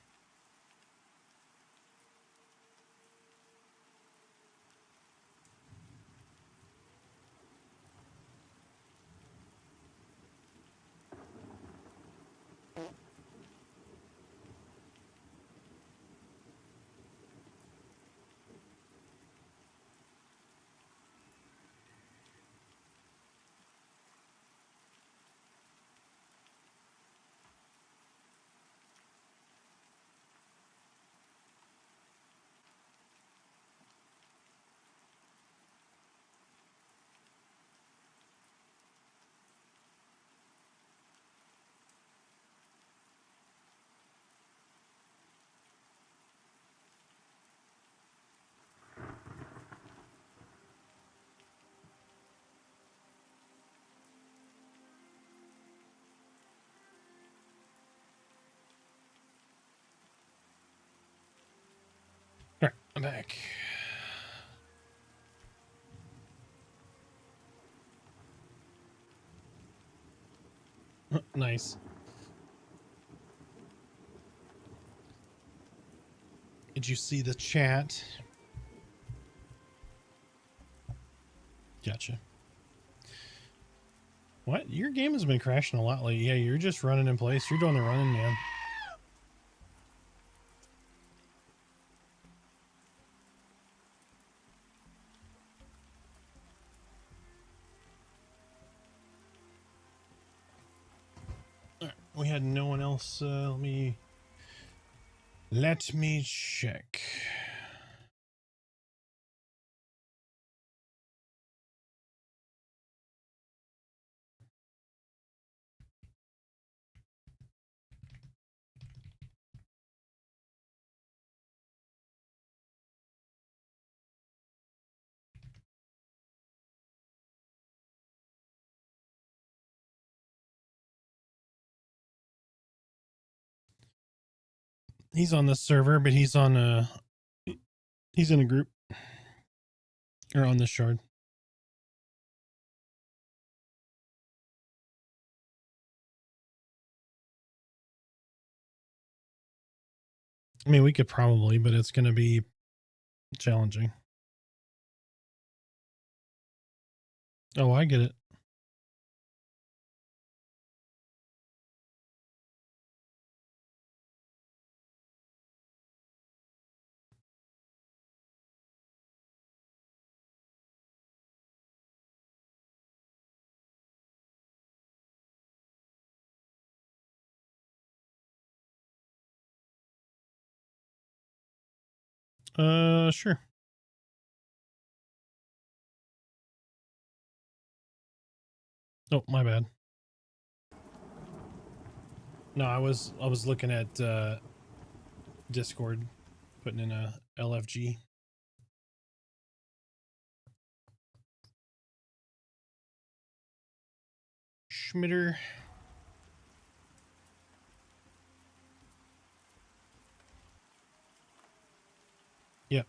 All right, I'm back. Nice. Did you see the chat? Gotcha. What? Your game has been crashing a lot lately. Yeah, you're just running in place. You're doing the running, man. All right, we had no one else. Let me check. He's on the server, but he's in a group or on this shard. I mean, we could probably, but it's going to be challenging. Oh, I get it. Sure. Oh, my bad. No, I was looking at Discord, putting in a LFG. Schmitter. Yep.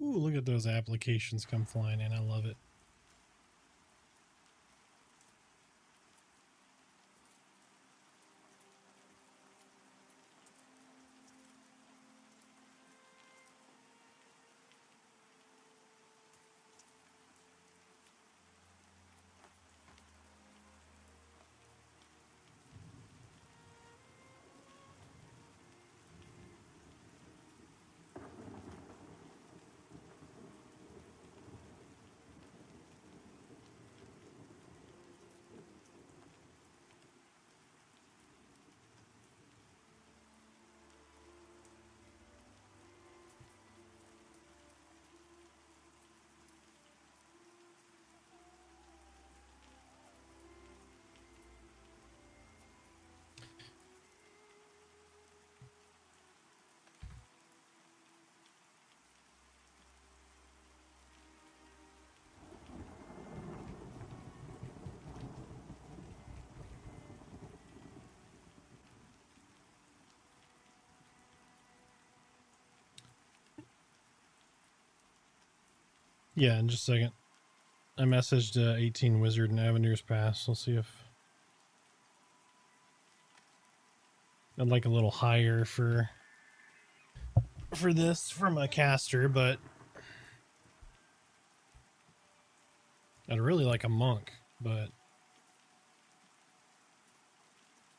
Ooh, look at those applications come flying in. I love it. Yeah, in just a second. I messaged 18 Wizard and Avenir's Pass. We'll see if I'd like a little higher for this from a caster, but I'd really like a monk, but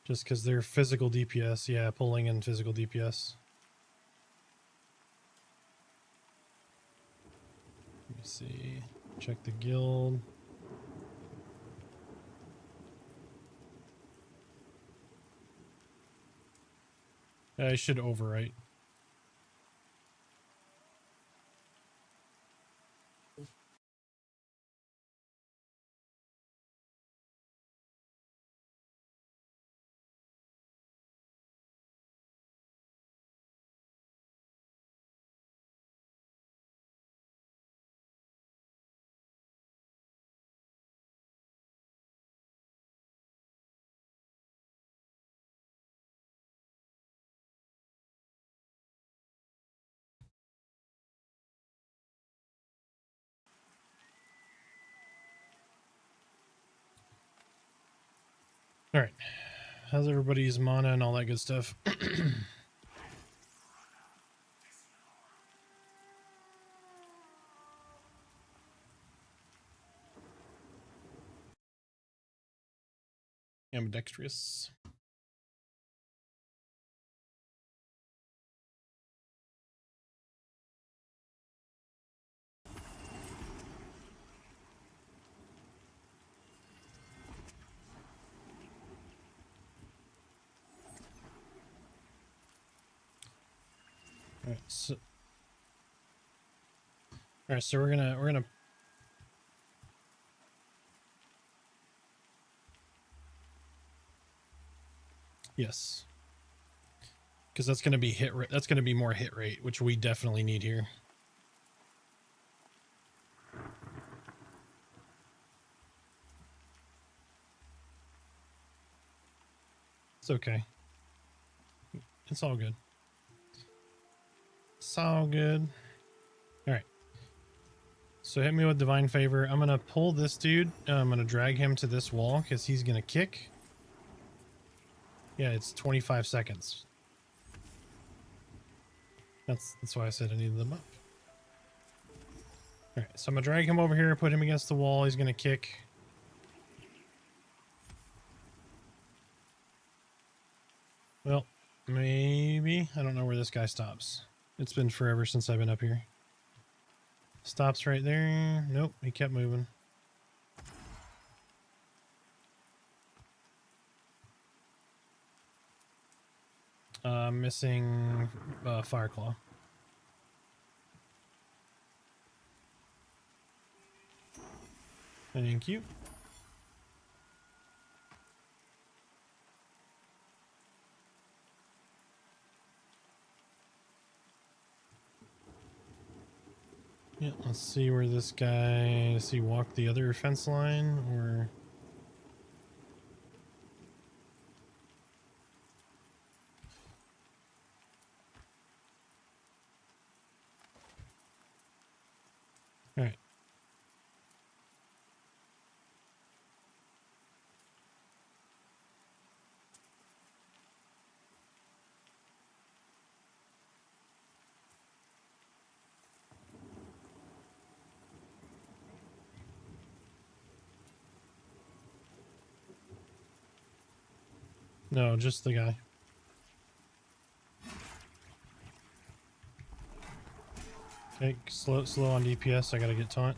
just because they're physical DPS, yeah, pulling in physical DPS. Let's see. Check the guild. I should overwrite. All right. How's everybody's mana and all that good stuff? Ambidextrous. All right, so we're gonna yes, because that's gonna be hit rate. That's gonna be more hit rate, which we definitely need here. It's okay. It's all good. It's all good. All right. So hit me with Divine Favor. I'm gonna pull this dude. I'm gonna drag him to this wall because he's gonna kick. Yeah, it's 25 seconds. That's why I said I needed them up. All right, so I'm gonna drag him over here, put him against the wall. He's gonna kick. Well, maybe. I don't know where this guy stops. It's been forever since I've been up here. Stops right there. Nope, he kept moving. Missing Fireclaw. Thank you. Yeah, let's see where this guy, does he walk the other fence line or? All right. No, just the guy. Okay, slow on DPS. I gotta get taunt.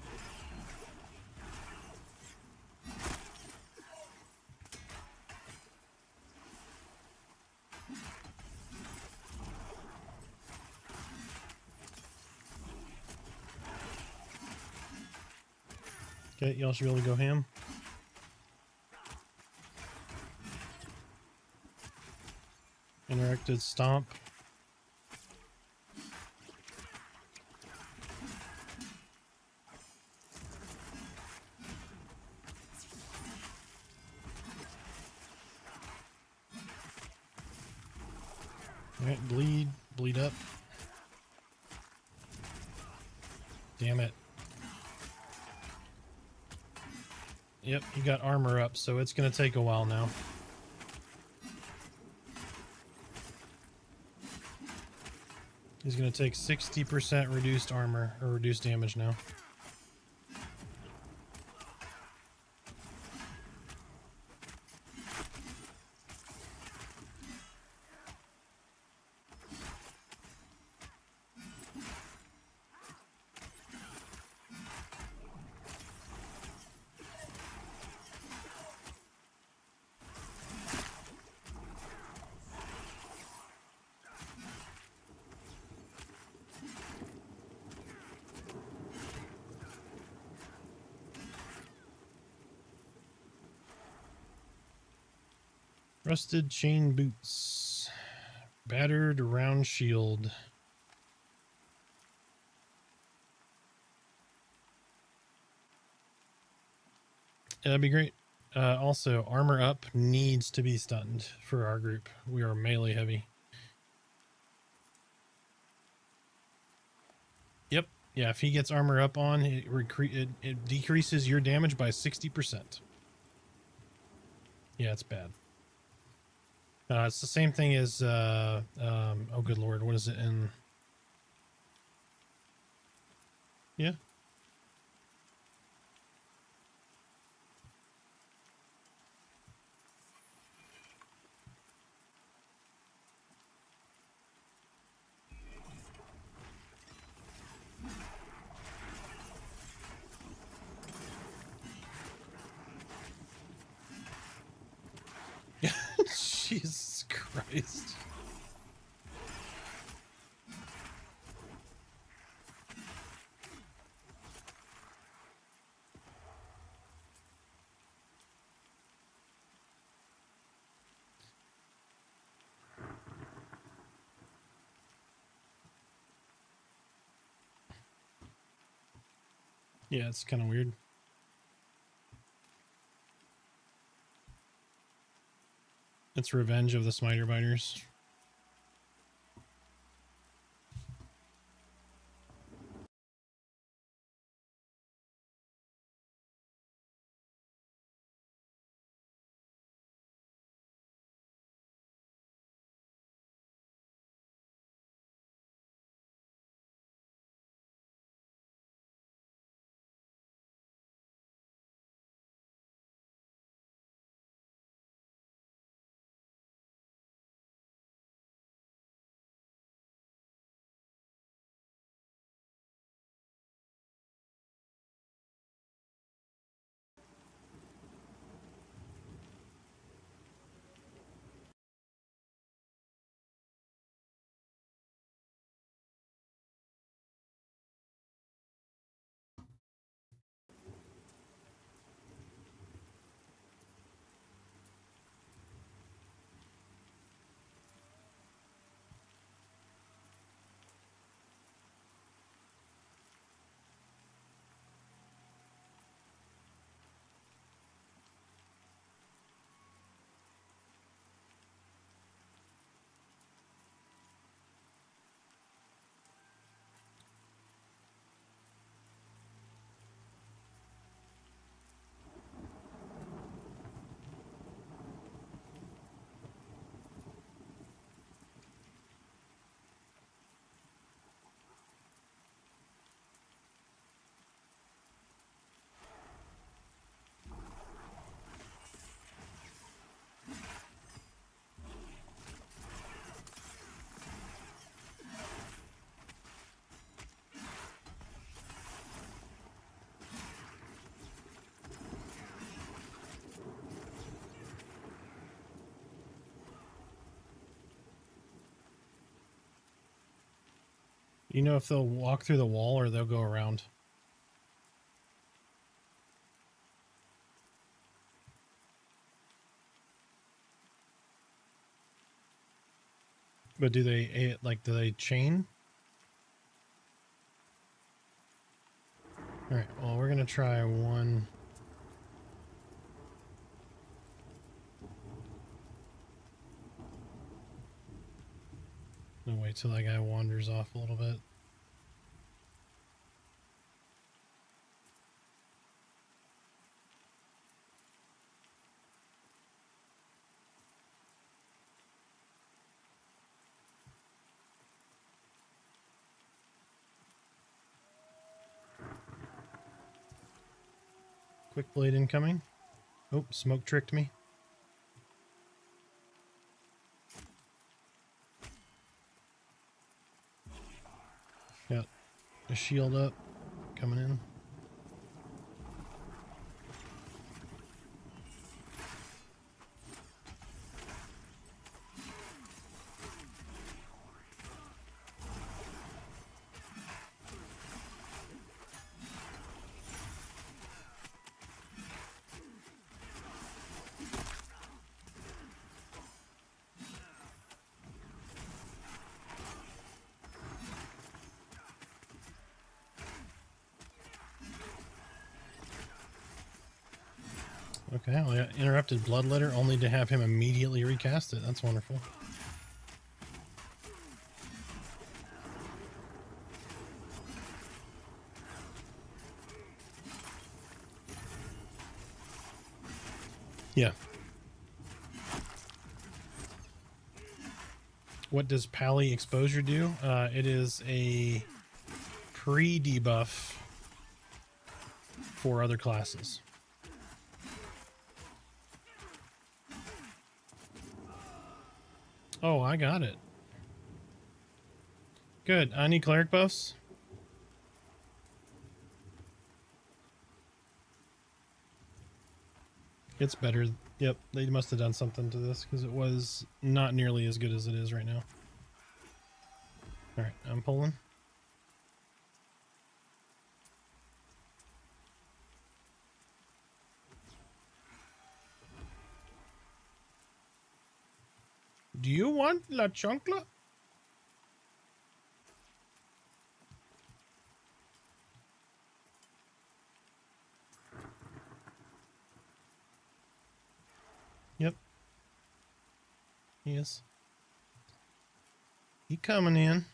Okay, y'all should be able to go ham. Interacted stomp. Alright, bleed up. Damn it. Yep, you got armor up, so it's gonna take a while now. He's gonna take 60% reduced armor, or reduced damage now. Rusted chain boots. Battered round shield. Yeah, that'd be great. Also, armor up needs to be stunned for our group. We are melee heavy. Yep. Yeah, if he gets armor up on, it decreases your damage by 60%. Yeah, it's bad. It's the same thing as, oh good lord, what is it in? Yeah. Jesus Christ. Yeah, it's kind of weird. It's revenge of the Smiter Biters. You know if they'll walk through the wall or they'll go around? But do they, like, do they chain? Alright, well, we're gonna try one. No, wait till that guy wanders off a little bit. Quick blade incoming. Oh, smoke tricked me. Got a shield up, coming in. Okay, well, yeah, interrupted bloodletter only to have him immediately recast it. That's wonderful. Yeah. What does Pally Exposure do? It is a pre-debuff for other classes. Oh, I got it. Good. I need cleric buffs. It's better. Yep, they must have done something to this because it was not nearly as good as it is right now. All right, I'm pulling. Do you want la chancla? Yep. He is. He coming in.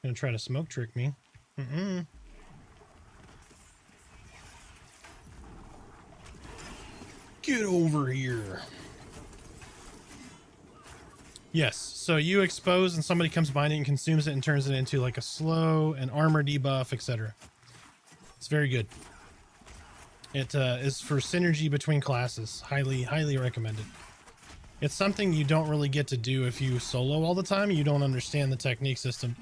Gonna try to smoke trick me. Mm-mm. Get over here. Yes, so you expose and somebody comes behind it and consumes it and turns it into like a slow, an armor debuff, etc. It's very good. It is for synergy between classes. Highly, highly recommended. It's something you don't really get to do if you solo all the time. You don't understand the technique system.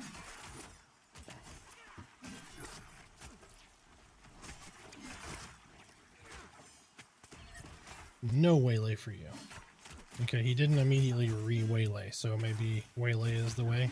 No waylay for you. Okay, he didn't immediately re-waylay, so maybe waylay is the way.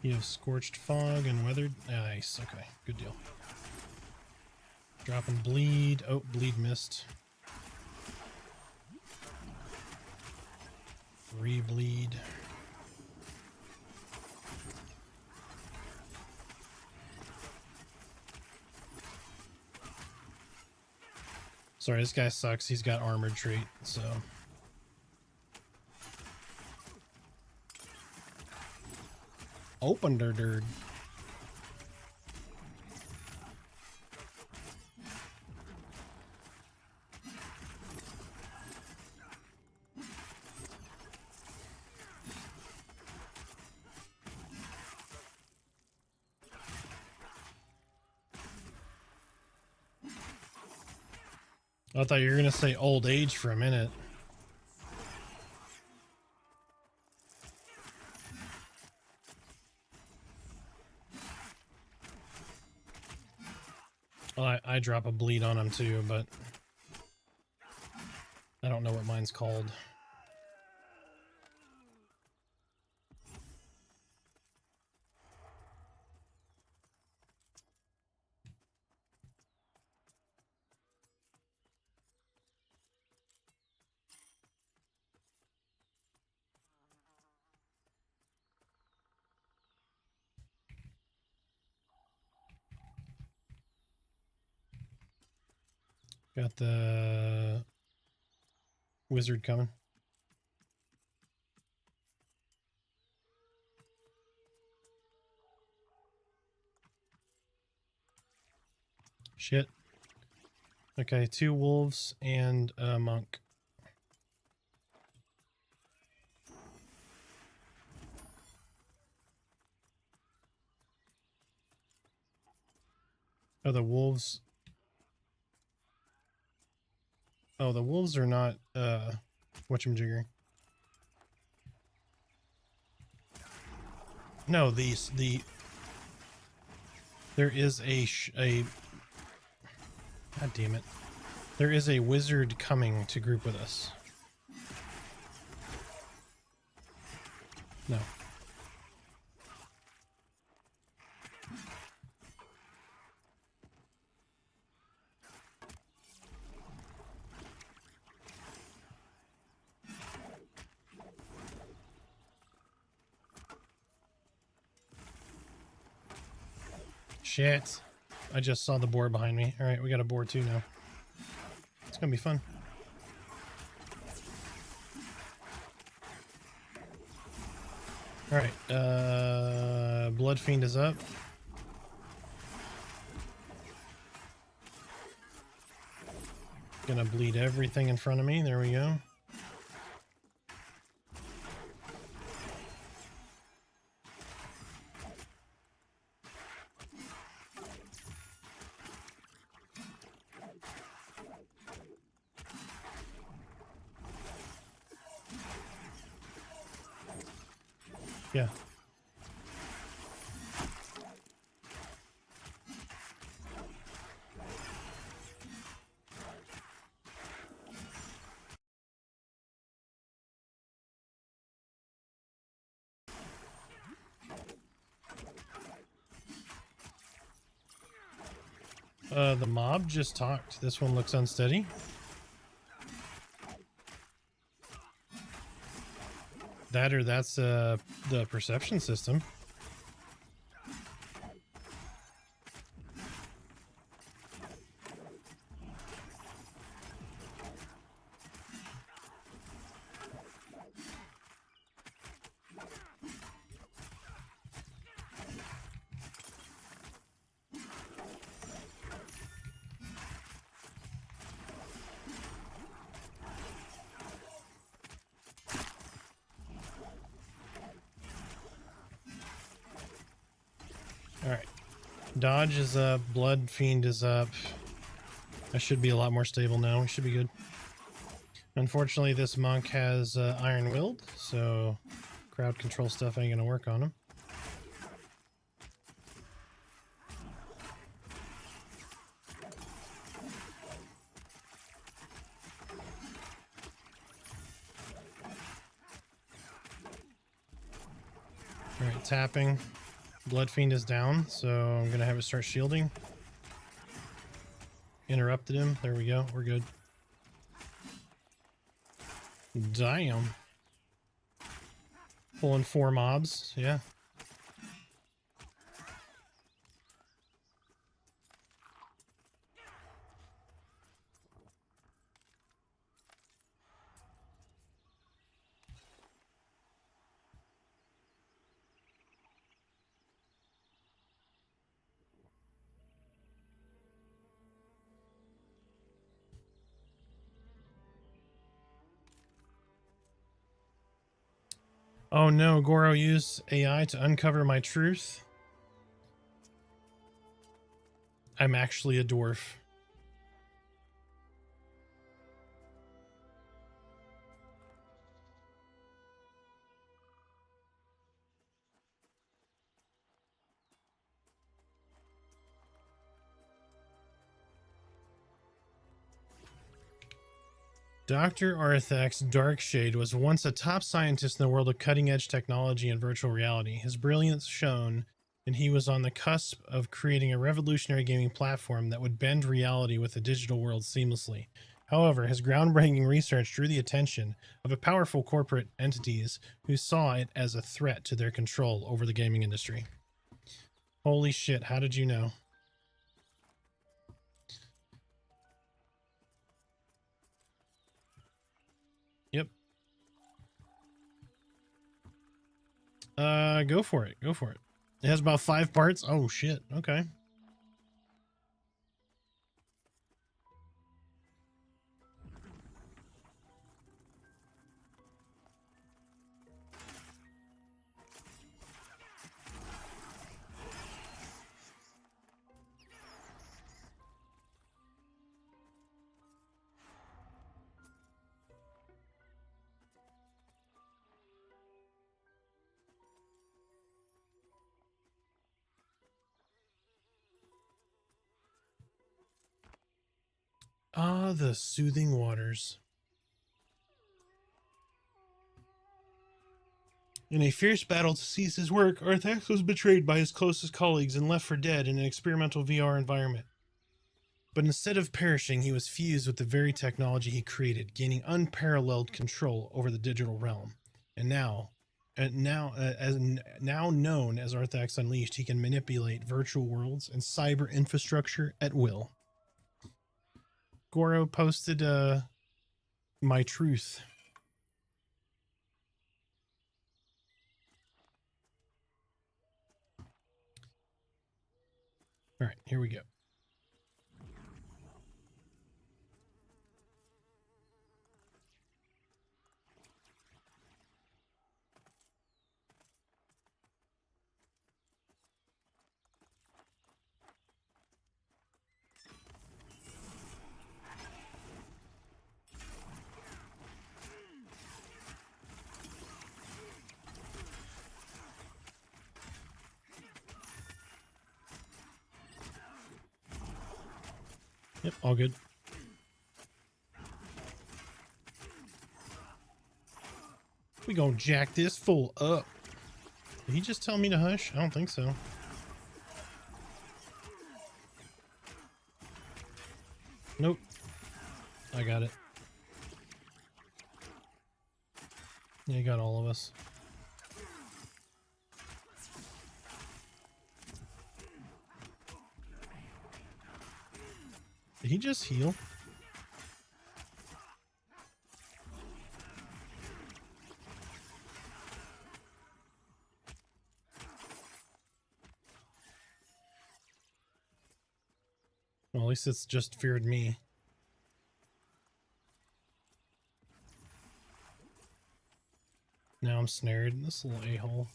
You have Scorched Fog and Weathered. Nice, okay, good deal. Dropping Bleed. Oh, Bleed missed. Re-bleed. Sorry, this guy sucks. He's got armored trait, so... Open der dirt. I thought you were going to say old age for a minute. Well, I drop a bleed on him too, but I don't know what mine's called. Got the wizard coming. Shit. Okay, 2 wolves and a monk. Oh, the wolves. Oh, the wolves are not, whatchamajigger. No, there is a, God damn it. There is a wizard coming to group with us. No. shit. I just saw the boar behind me. All right, we got a boar too now. It's gonna be fun. All right, Blood Fiend is up. Gonna bleed everything in front of me. There we go. Yeah. The mob just talked. This one looks unsteady. That or that's the perception system. Alright. Dodge is up. Blood Fiend is up. I should be a lot more stable now. We should be good. Unfortunately, this monk has Iron Willed, so crowd control stuff ain't gonna work on him. Alright, tapping. Blood Fiend is down, so I'm gonna have it start shielding. Interrupted him. There we go. We're good. Damn. Pulling 4 mobs. Yeah. Oh no, Goro used AI to uncover my truth. I'm actually a dwarf. Dr. Arthax Darkshade was once a top scientist in the world of cutting-edge technology and virtual reality. His brilliance shone, and he was on the cusp of creating a revolutionary gaming platform that would bend reality with the digital world seamlessly. However, his groundbreaking research drew the attention of powerful corporate entities who saw it as a threat to their control over the gaming industry. Holy shit, how did you know? Yep. Go for it. Go for it. It has about 5 parts. Oh shit. Okay. Ah, the soothing waters. In a fierce battle to seize his work, Arthax was betrayed by his closest colleagues and left for dead in an experimental VR environment. But instead of perishing, he was fused with the very technology he created, gaining unparalleled control over the digital realm. And now, now known as Arthax Unleashed, he can manipulate virtual worlds and cyber infrastructure at will. Goro posted my truth. All right, here we go. Yep, all good. We gonna jack this fool up. Did he just tell me to hush? I don't think so. Nope. I got it. Yeah, you got all of us. Did he just heal? Well, at least it's just feared me. Now I'm snared in this little a-hole.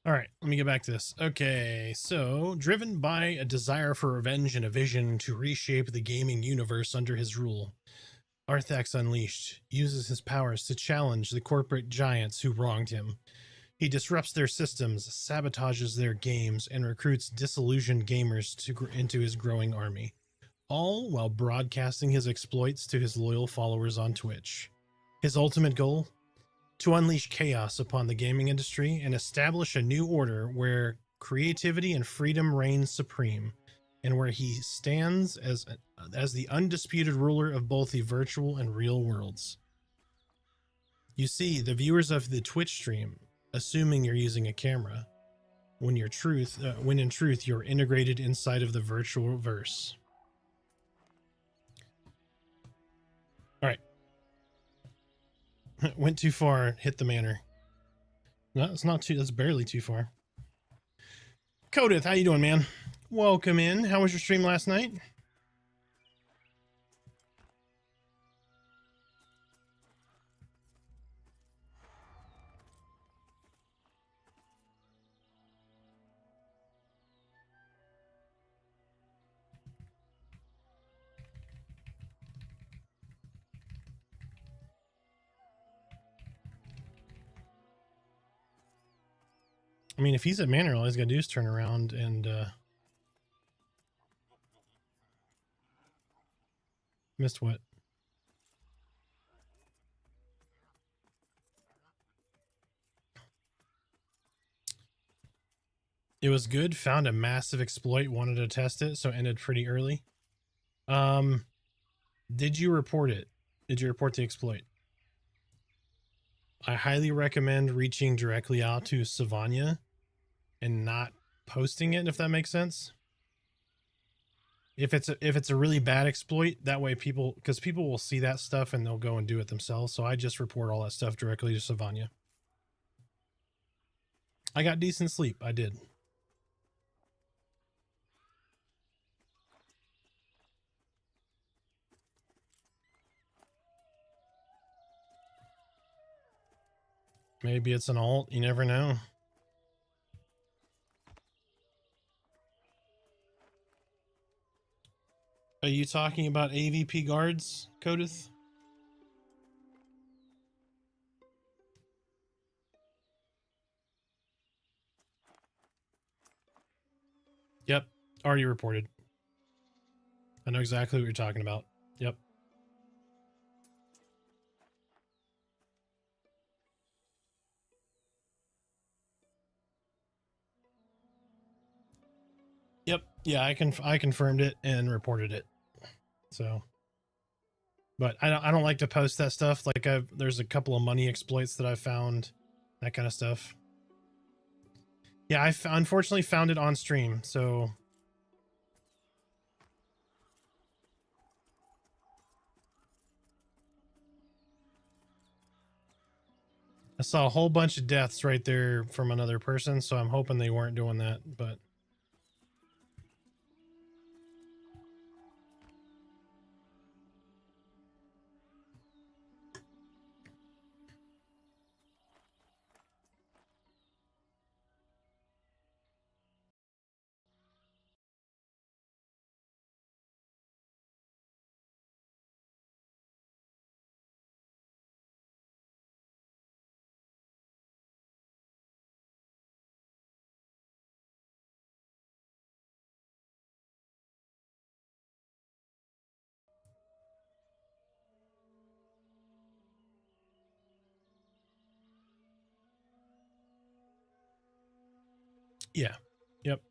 All right, let me get back to this. Okay, so driven by a desire for revenge and a vision to reshape the gaming universe under his rule, Arthax Unleashed uses his powers to challenge the corporate giants who wronged him. He disrupts their systems, sabotages their games, and recruits disillusioned gamers into his growing army, all while broadcasting his exploits to his loyal followers on Twitch. His ultimate goal? To unleash chaos upon the gaming industry and establish a new order where creativity and freedom reign supreme, and where he stands as the undisputed ruler of both the virtual and real worlds. You see, the viewers of the Twitch stream, assuming you're using a camera, when in truth you're integrated inside of the virtual verse. All right. Went too far, hit the manor. No, it's not too, that's barely too far. Codith, how you doing, man? Welcome in. How was your stream last night? I mean, if he's at manor, all he's got to do is turn around and missed what? It was good. Found a massive exploit. Wanted to test it, so ended pretty early. Did you report it? Did you report the exploit? I highly recommend reaching directly out to Savanya and not posting it, if that makes sense. If it's a really bad exploit, that way people will see that stuff and they'll go and do it themselves. So I just report all that stuff directly to Savanya. I got decent sleep. I did. Maybe it's an alt. You never know. Are you talking about AVP guards, Codith? Yep. Already reported. I know exactly what you're talking about. Yep. Yep. Yeah, I confirmed it and reported it. So, but I don't like to post that stuff. Like there's a couple of money exploits that I found, that kind of stuff. Yeah, I unfortunately found it on stream. So I saw a whole bunch of deaths right there from another person. So I'm hoping they weren't doing that, but. Yeah. Yep.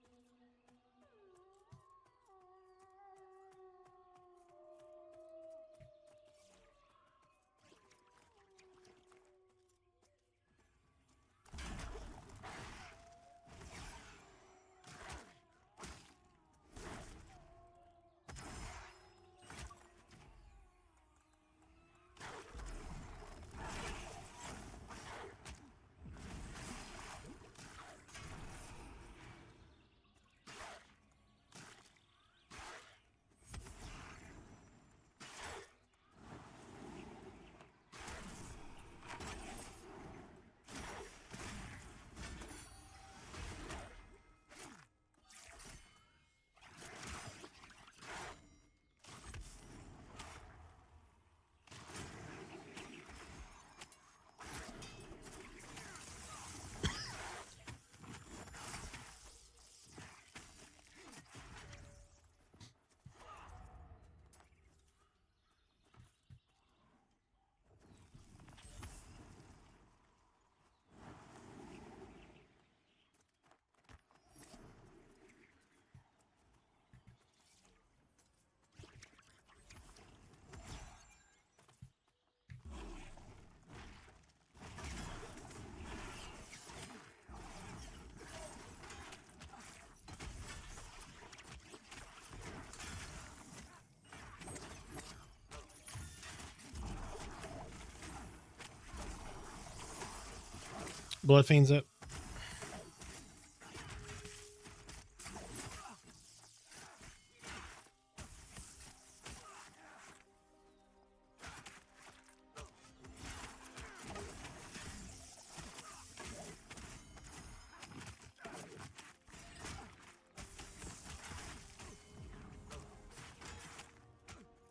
Bloodfiend's up.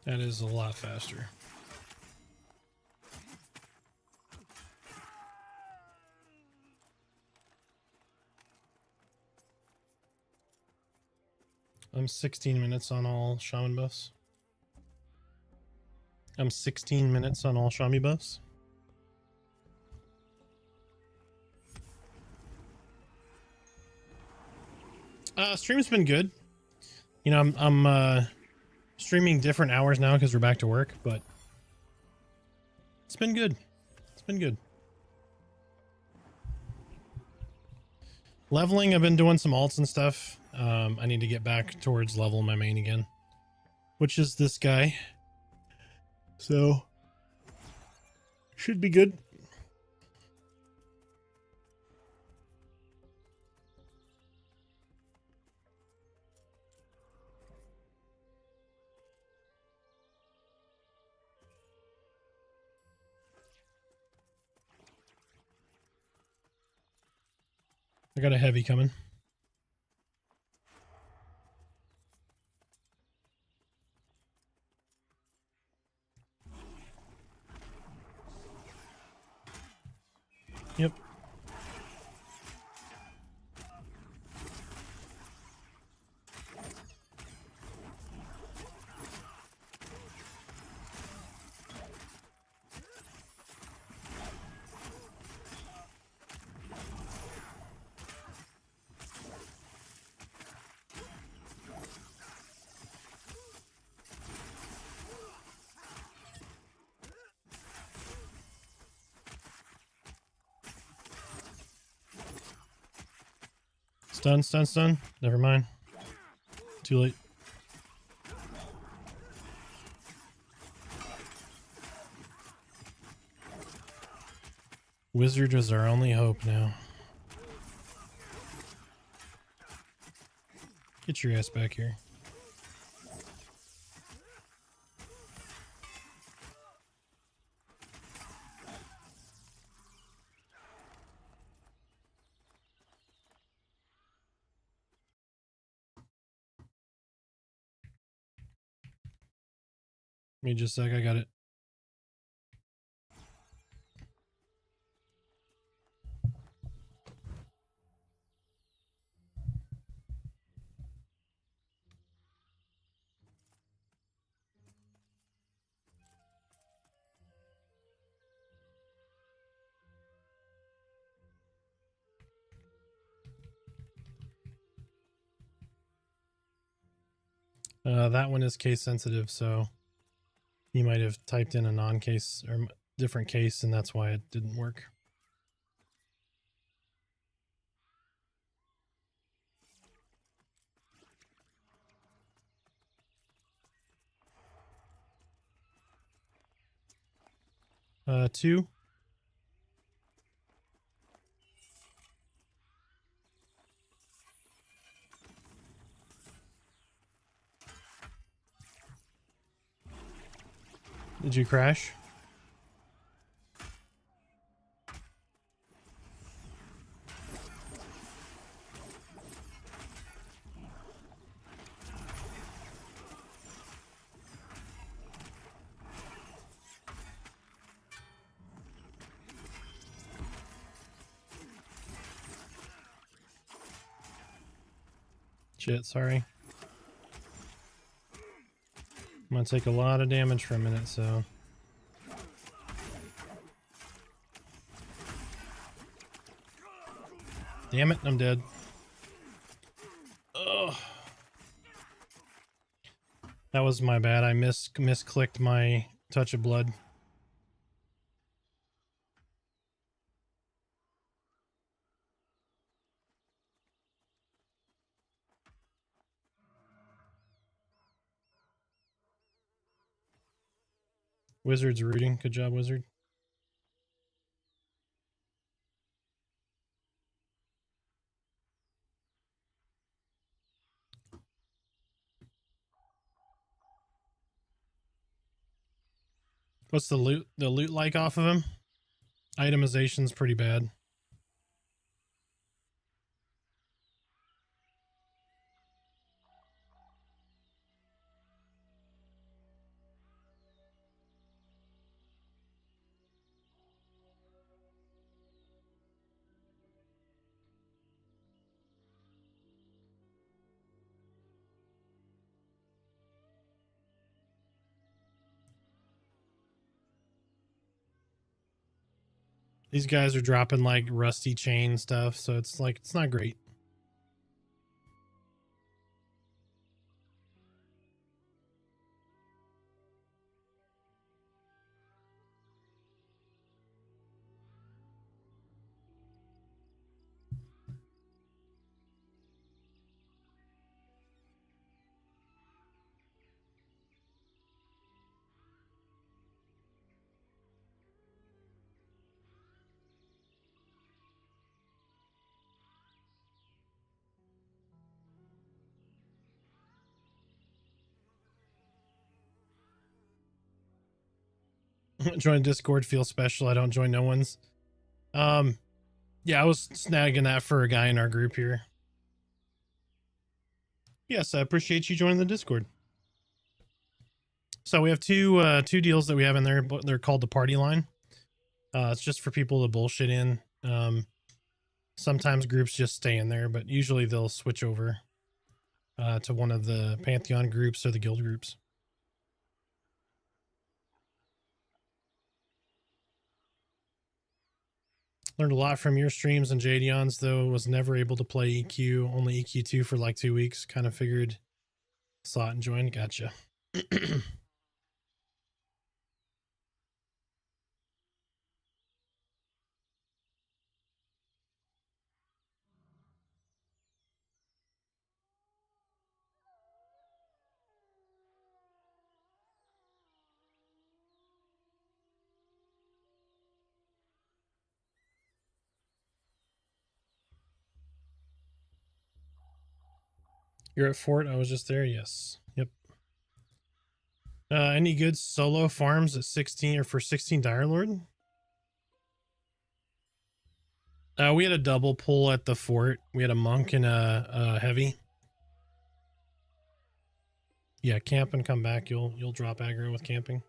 That is a lot faster. I'm 16 minutes on all shaman buffs. I'm 16 minutes on all Shami buffs. Stream's been good. You know, I'm streaming different hours now because we're back to work, but it's been good. It's been good. Leveling, I've been doing some alts and stuff. I need to get back towards level my main again, which is this guy. So should be good. I got a heavy coming. Yep. Stun, stun, stun. Never mind. Too late. Wizard is our only hope now. Get your ass back here. Give me just a sec, I got it. That one is case sensitive, so you might have typed in a non-case or different case, and that's why it didn't work. Two. Did you crash? Shit, sorry. I'm gonna take a lot of damage for a minute, so. Damn it, I'm dead. Ugh. That was my bad. I misclicked my touch of blood. Wizard's rooting. Good job, Wizard. What's the loot like off of him? Itemization's pretty bad. These guys are dropping like rusty chain stuff, so it's like, it's not great. Join Discord feels special. I don't join no one's. Yeah, I was snagging that for a guy in our group here. Yes, I appreciate you joining the Discord. So we have two deals that we have in there. They're called the party line. It's just for people to bullshit in. Sometimes groups just stay in there, but usually they'll switch over to one of the Pantheon groups or the guild groups. Learned a lot from your streams and Jadion's, though. Was never able to play EQ, only EQ2 for like 2 weeks. Kind of figured, saw it and joined. Gotcha. You're at Fort. I was just there. Yes. Yep. Any good solo farms at 16 or for 16 Dire Lord? We had a double pull at the fort. We had a monk and a heavy. Yeah, camp and come back. You'll drop aggro with camping.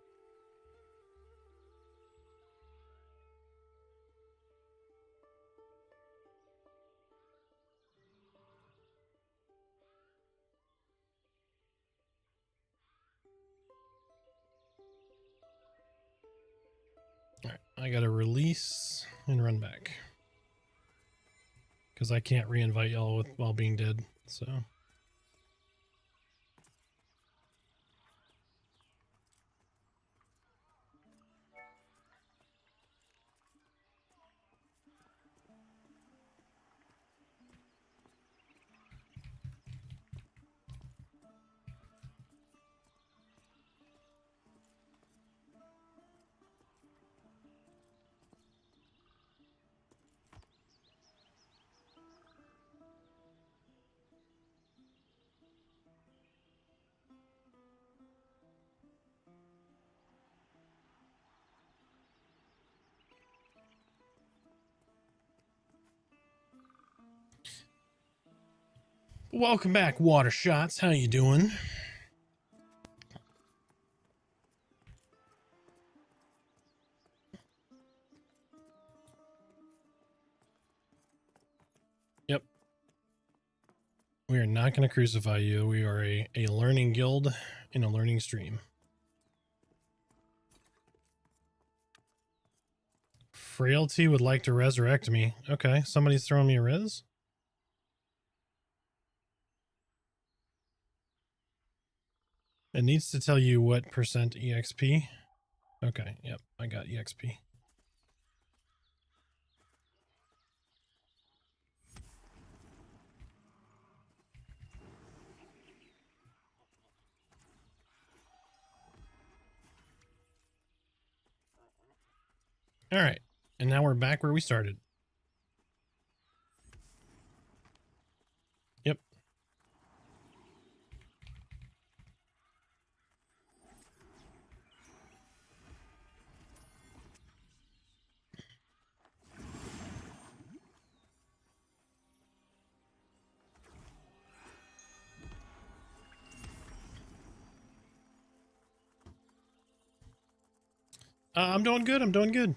All right, I gotta release and run back because I can't re-invite y'all while being dead. So. Welcome back, Water Shots. How you doing? Yep. We are not going to crucify you. We are a learning guild in a learning stream. Frailty would like to resurrect me. Okay, somebody's throwing me a res? It needs to tell you what percent EXP. Okay, yep, I got EXP. All right, and now we're back where we started. Yep. I'm doing good. I'm doing good.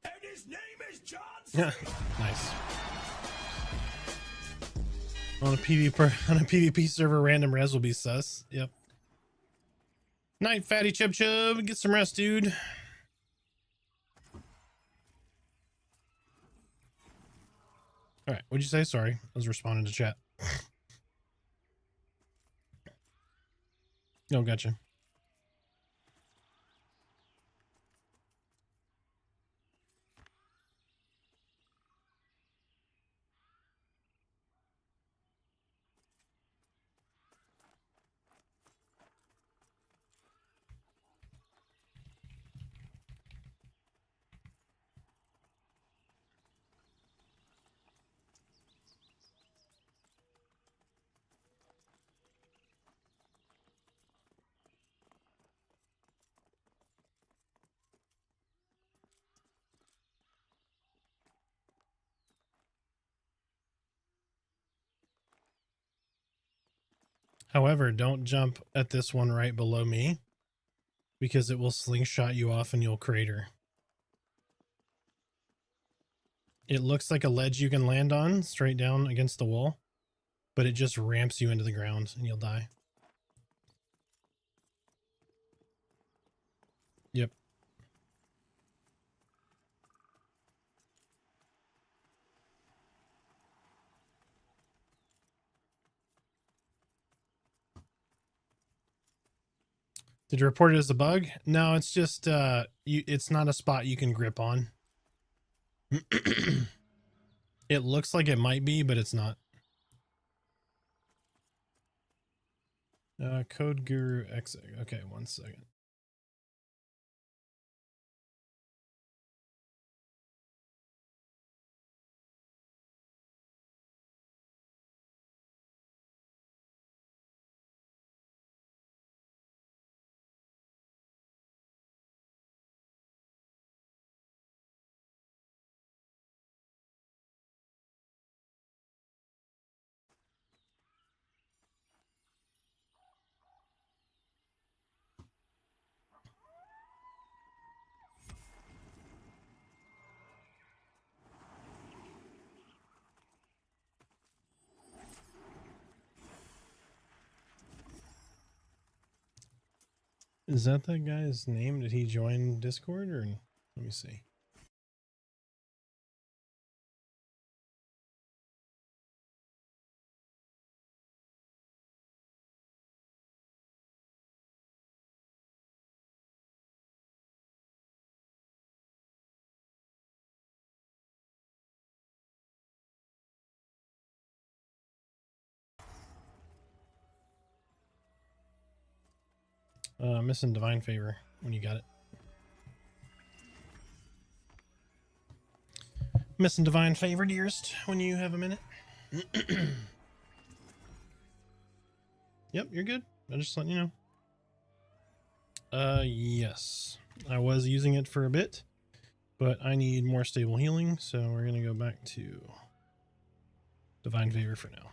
And his name is John. Nice. On a PvP server, random res will be sus. Yep. Night, fatty chub chub. Get some rest, dude. All right, what'd you say? Sorry, I was responding to chat. Oh, gotcha. However, don't jump at this one right below me because it will slingshot you off and you'll crater. It looks like a ledge you can land on straight down against the wall, but it just ramps you into the ground and you'll die. Yep. Did you report it as a bug? No, it's just it's not a spot you can grip on. It looks like it might be, but it's not. Code Guru X. Okay, 1 second. Is that guy's name? Did he join Discord or let me see. Missing divine favor when you got it. Missing divine favor, dearest, when you have a minute. Yep, you're good. I'm just letting you know. Yes. I was using it for a bit, but I need more stable healing, so we're gonna go back to divine favor for now.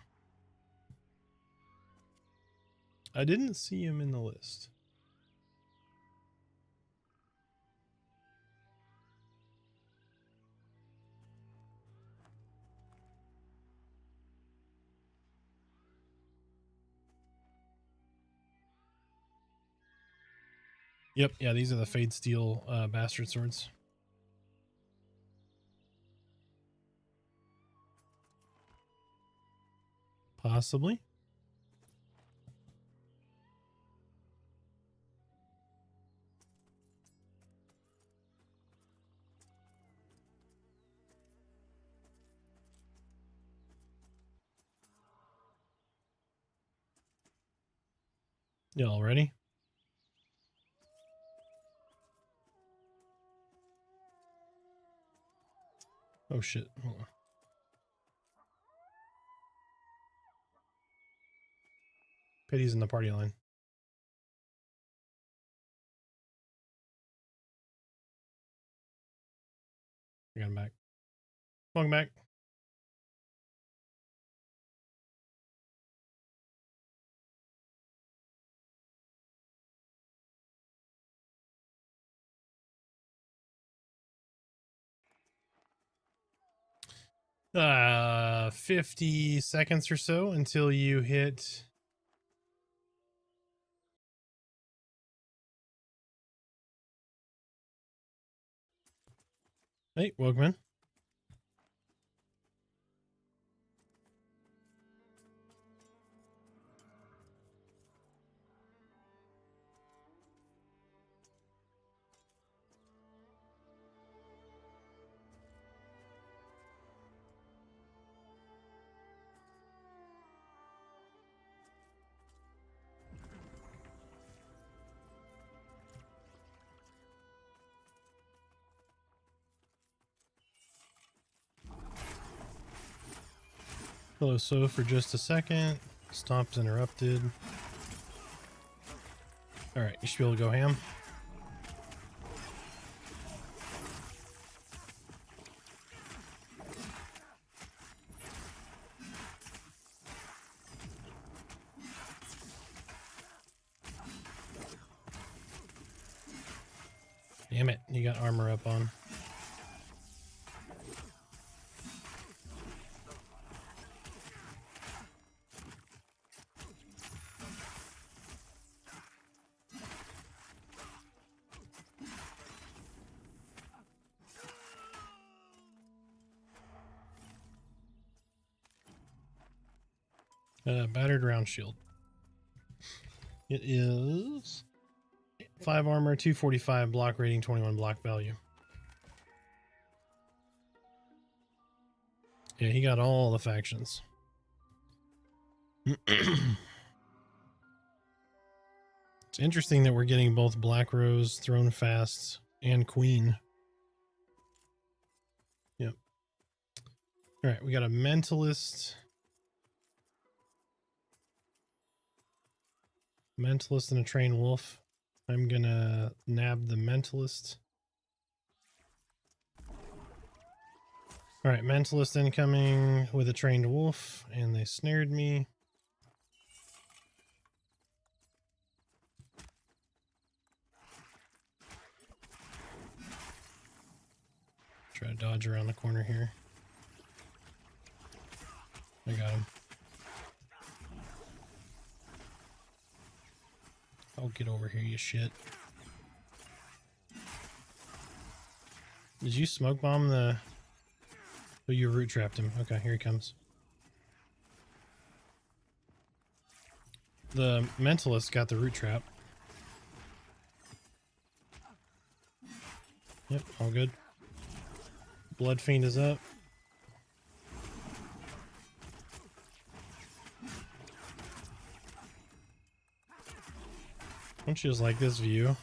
I didn't see him in the list. Yep, yeah, these are the Fade Steel bastard swords. Possibly. Y'all ready? Oh shit. Hold on. Pity's in the party line. I got him back. Welcome back. Uh, 50 seconds or so until you hit. Hey, welcome in. Hello, so for just a second. Stomp's interrupted. Alright, you should be able to go ham. Damn it, you got armor up on. Battered round shield. It is 5 armor, 245 block rating, 21 block value. Yeah, he got all the factions. It's interesting that we're getting both Black Rose, Throne Fast, and Queen. Yep. Alright, we got a Mentalist. Mentalist and a Trained Wolf. I'm gonna nab the Mentalist. Alright, Mentalist incoming with a Trained Wolf, and they snared me. Try to dodge around the corner here. I got him. Oh, get over here, you shit. Did you smoke bomb the... Oh, you root trapped him. Okay, here he comes. The Mentalist got the root trap. Yep, all good. Blood Fiend is up. Don't you just like this view?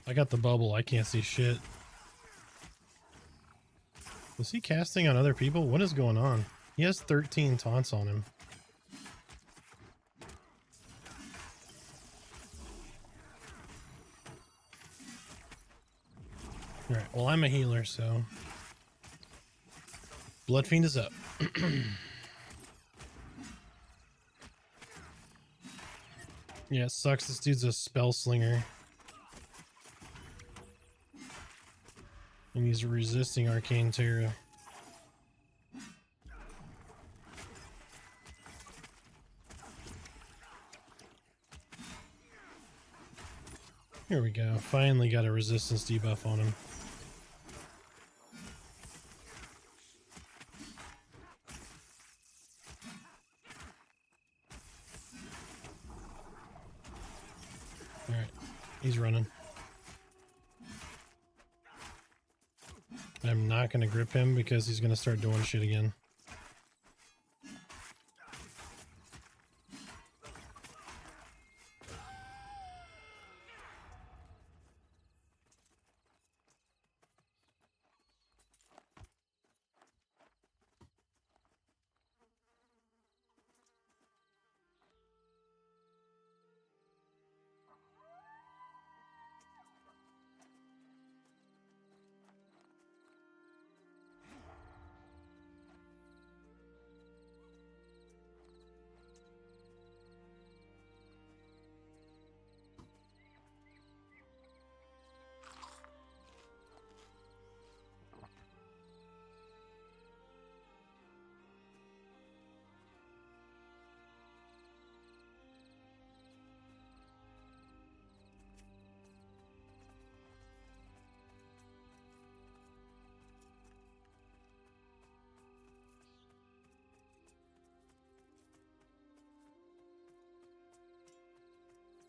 I got the bubble. I can't see shit. Is he casting on other people? What is going on? He has 13 taunts on him. Alright, well I'm a healer, so... Blood Fiend is up. Yeah, it sucks. This dude's a spell slinger. And he's resisting Arcane Terra. Here we go. Finally got a resistance debuff on him. Alright. He's running. I'm not going to grip him because he's going to start doing shit again.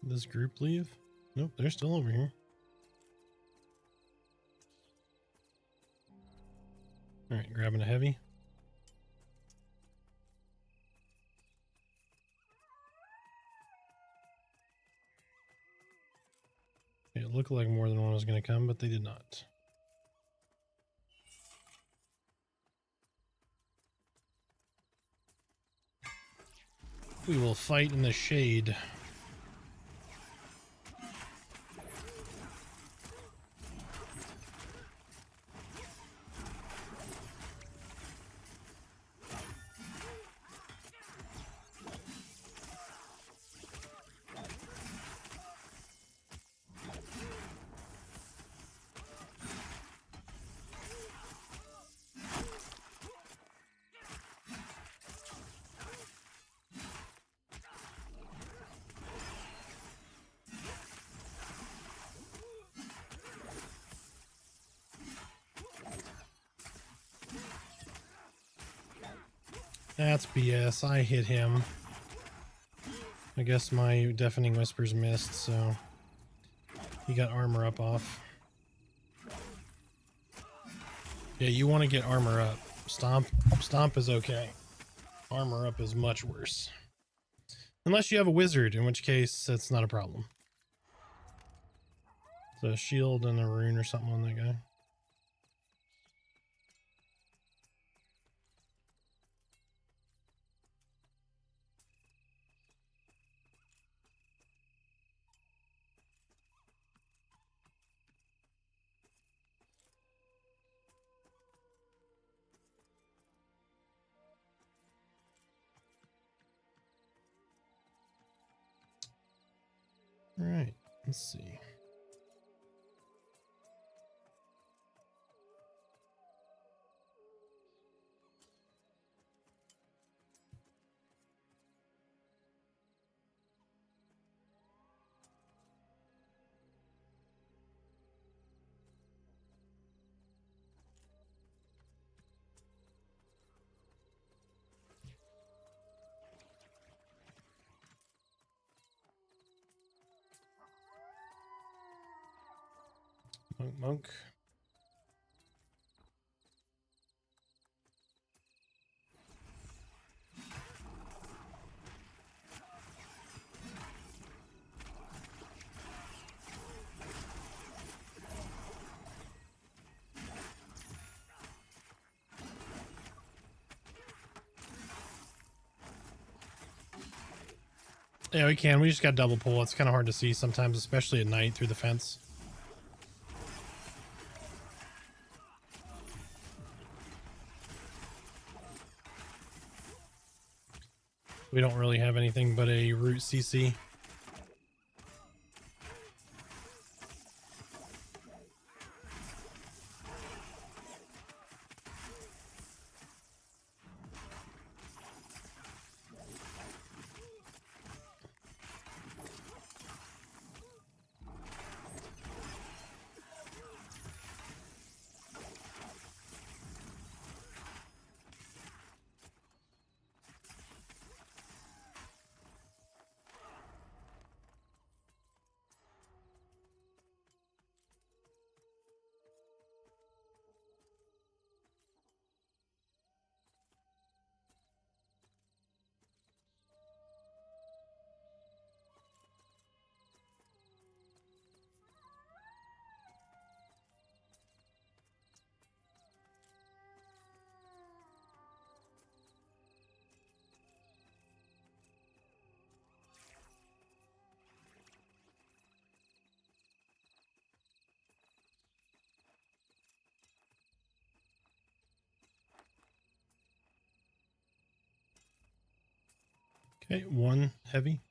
Did this group leave? Nope, they're still over here. Alright, grabbing a heavy. It looked like more than one was going to come, but they did not. We will fight in the shade. That's BS. I hit him. I guess my Deafening Whispers missed, so he got armor up off. Yeah, you want to get armor up. Stomp is okay. Armor up is much worse. Unless you have a wizard, in which case that's not a problem. So a shield and a rune or something on that guy. All right, let's see. Monk. Yeah, we can. We just got double pull. It's kind of hard to see sometimes, especially at night through the fence. We don't really have anything but a root CC. Okay, one heavy.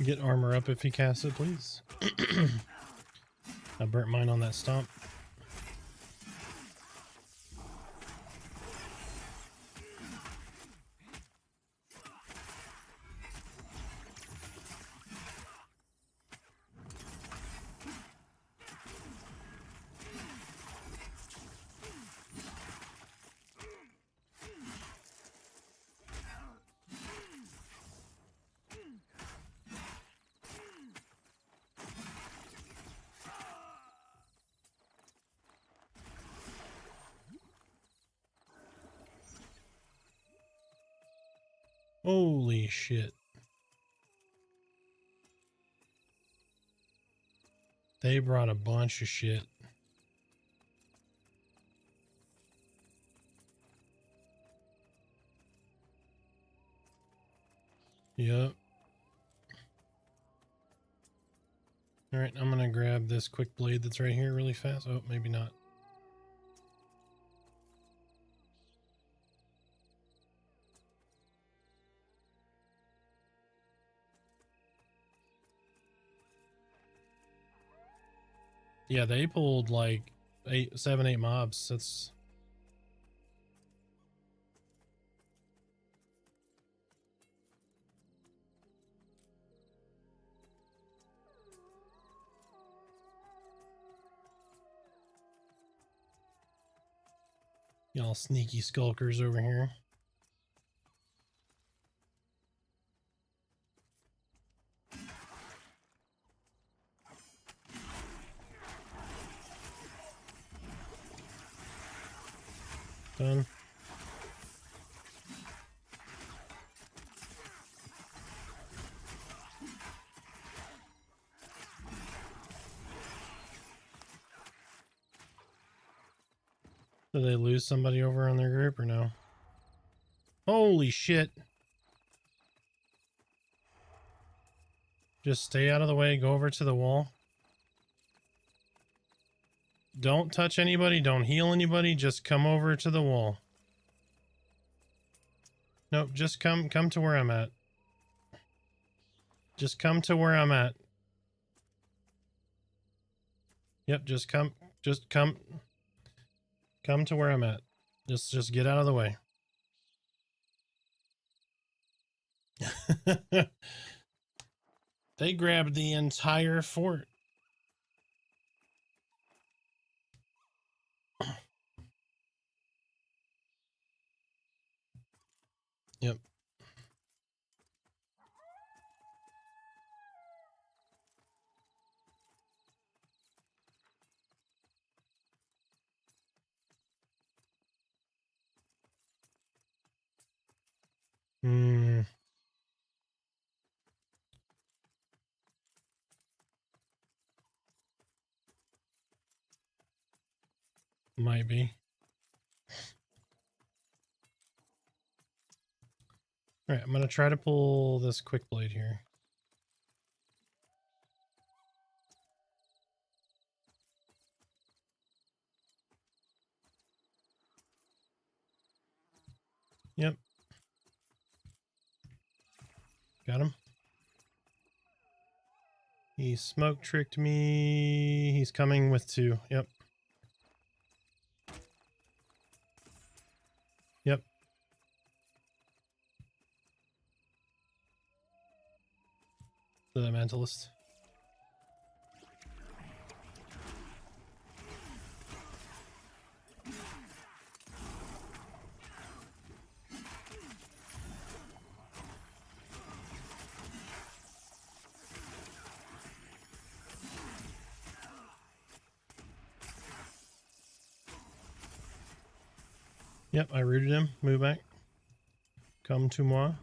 Get armor up if he casts it, please. I burnt mine on that stomp. Holy shit. They brought a bunch of shit. Yep. Alright, I'm gonna grab this quick blade that's right here really fast. Oh, maybe not. Yeah, they pulled like 7, 8 mobs. That's... Y'all sneaky skulkers over here. Done. Did they lose somebody over on their group or no? Holy shit. Just stay out of the way. Go over to the wall. Don't touch anybody. Don't heal anybody. Just come over to the wall. Nope, just come to where I'm at. Just come to where I'm at. Yep, just come to where I'm at. Just get out of the way. They grabbed the entire fort. Yep. Hmm. Might be. Alright, I'm gonna try to pull this quick blade here. Yep. Got him. He smoke tricked me. He's coming with 2. Yep. Yep. The mentalist. Yep, I rooted him. Move back. Come to moi.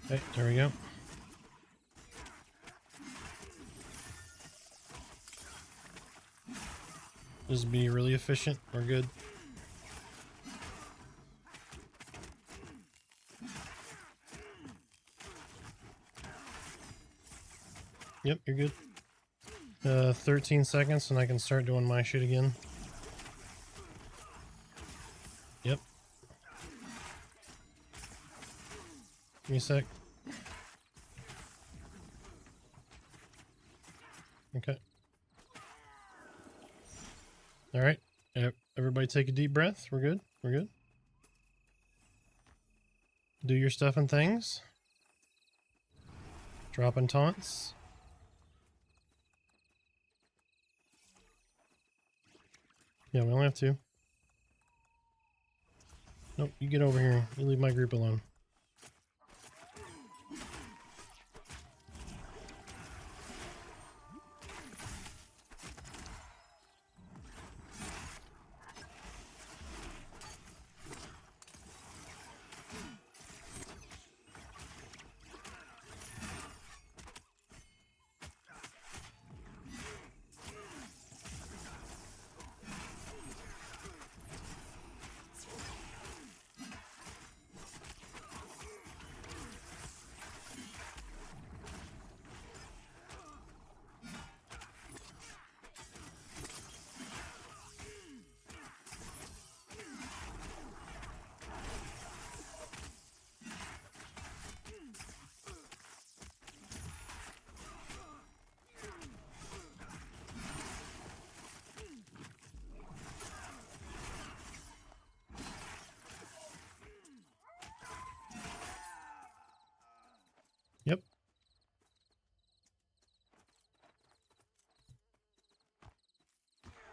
Okay, there we go. Just be really efficient. We're good. Yep, you're good. 13 seconds and I can start doing my shit again. Yep. Give me a sec. Okay. Alright. Everybody take a deep breath. We're good. We're good. Do your stuff and things. Dropping taunts. Yeah, we only have 2. Nope, you get over here. You leave my group alone.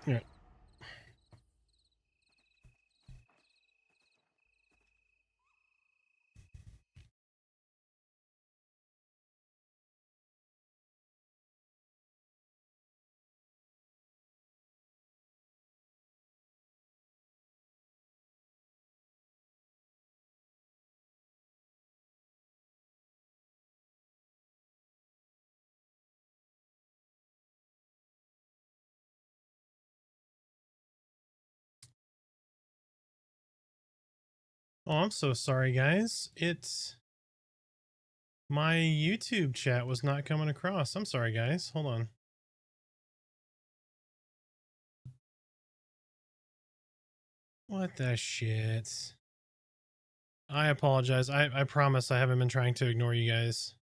Yeah. Oh, I'm so sorry, guys. My YouTube chat was not coming across. I'm sorry, guys. Hold on. What the shit? I apologize. I promise I haven't been trying to ignore you guys.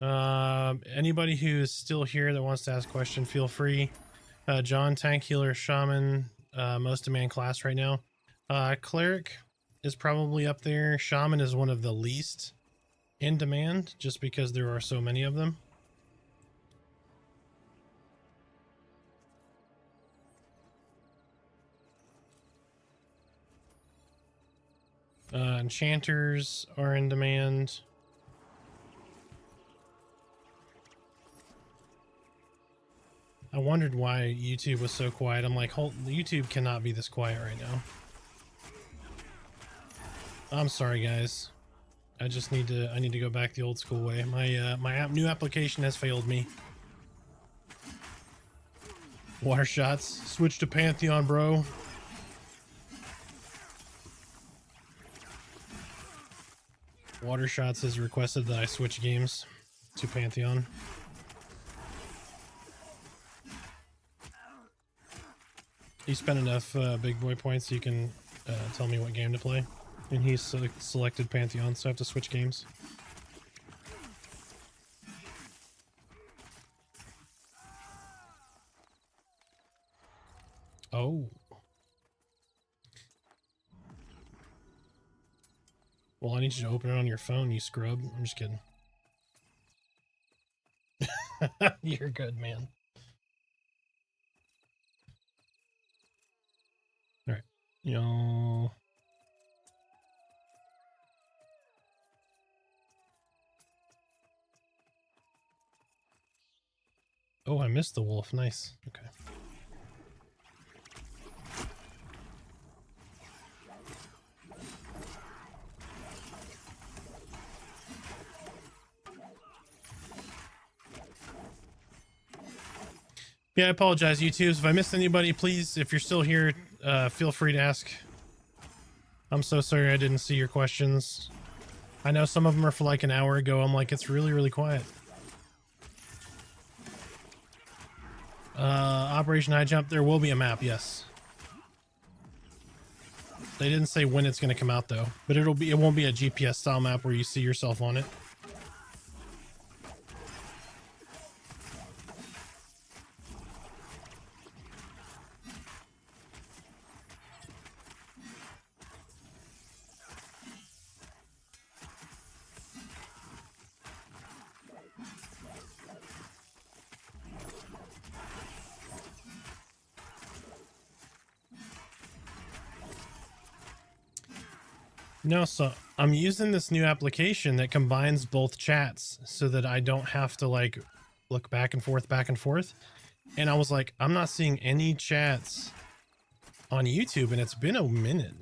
Anybody who's still here that wants to ask a question, feel free. John, tank healer, shaman, most demand class right now. Cleric is probably up there. Shaman is one of the least in demand just because there are so many of them. Enchanters are in demand. I wondered why YouTube was so quiet. I'm like, YouTube cannot be this quiet right now. I'm sorry, guys. I just need to go back the old school way. My new application has failed me. Water shots. Switch to Pantheon, bro. Water shots has requested that I switch games to Pantheon. You spent enough big boy points so you can tell me what game to play. And he's selected Pantheon, so I have to switch games. Oh. Well, I need you to open it on your phone, you scrub. I'm just kidding. You're good, man. Alright. Yo. Oh, I missed the wolf. Nice. Okay. Yeah, I apologize, YouTubes. If I missed anybody, please, if you're still here, feel free to ask. I'm so sorry I didn't see your questions. I know some of them are for like an hour ago. I'm like, it's really, really quiet. Operation High Jump, there will be a map, yes. They didn't say when it's going to come out though, but it won't be a GPS style map where you see yourself on it. No, so I'm using this new application that combines both chats so that I don't have to like look back and forth. And I was like, I'm not seeing any chats on YouTube and it's been a minute.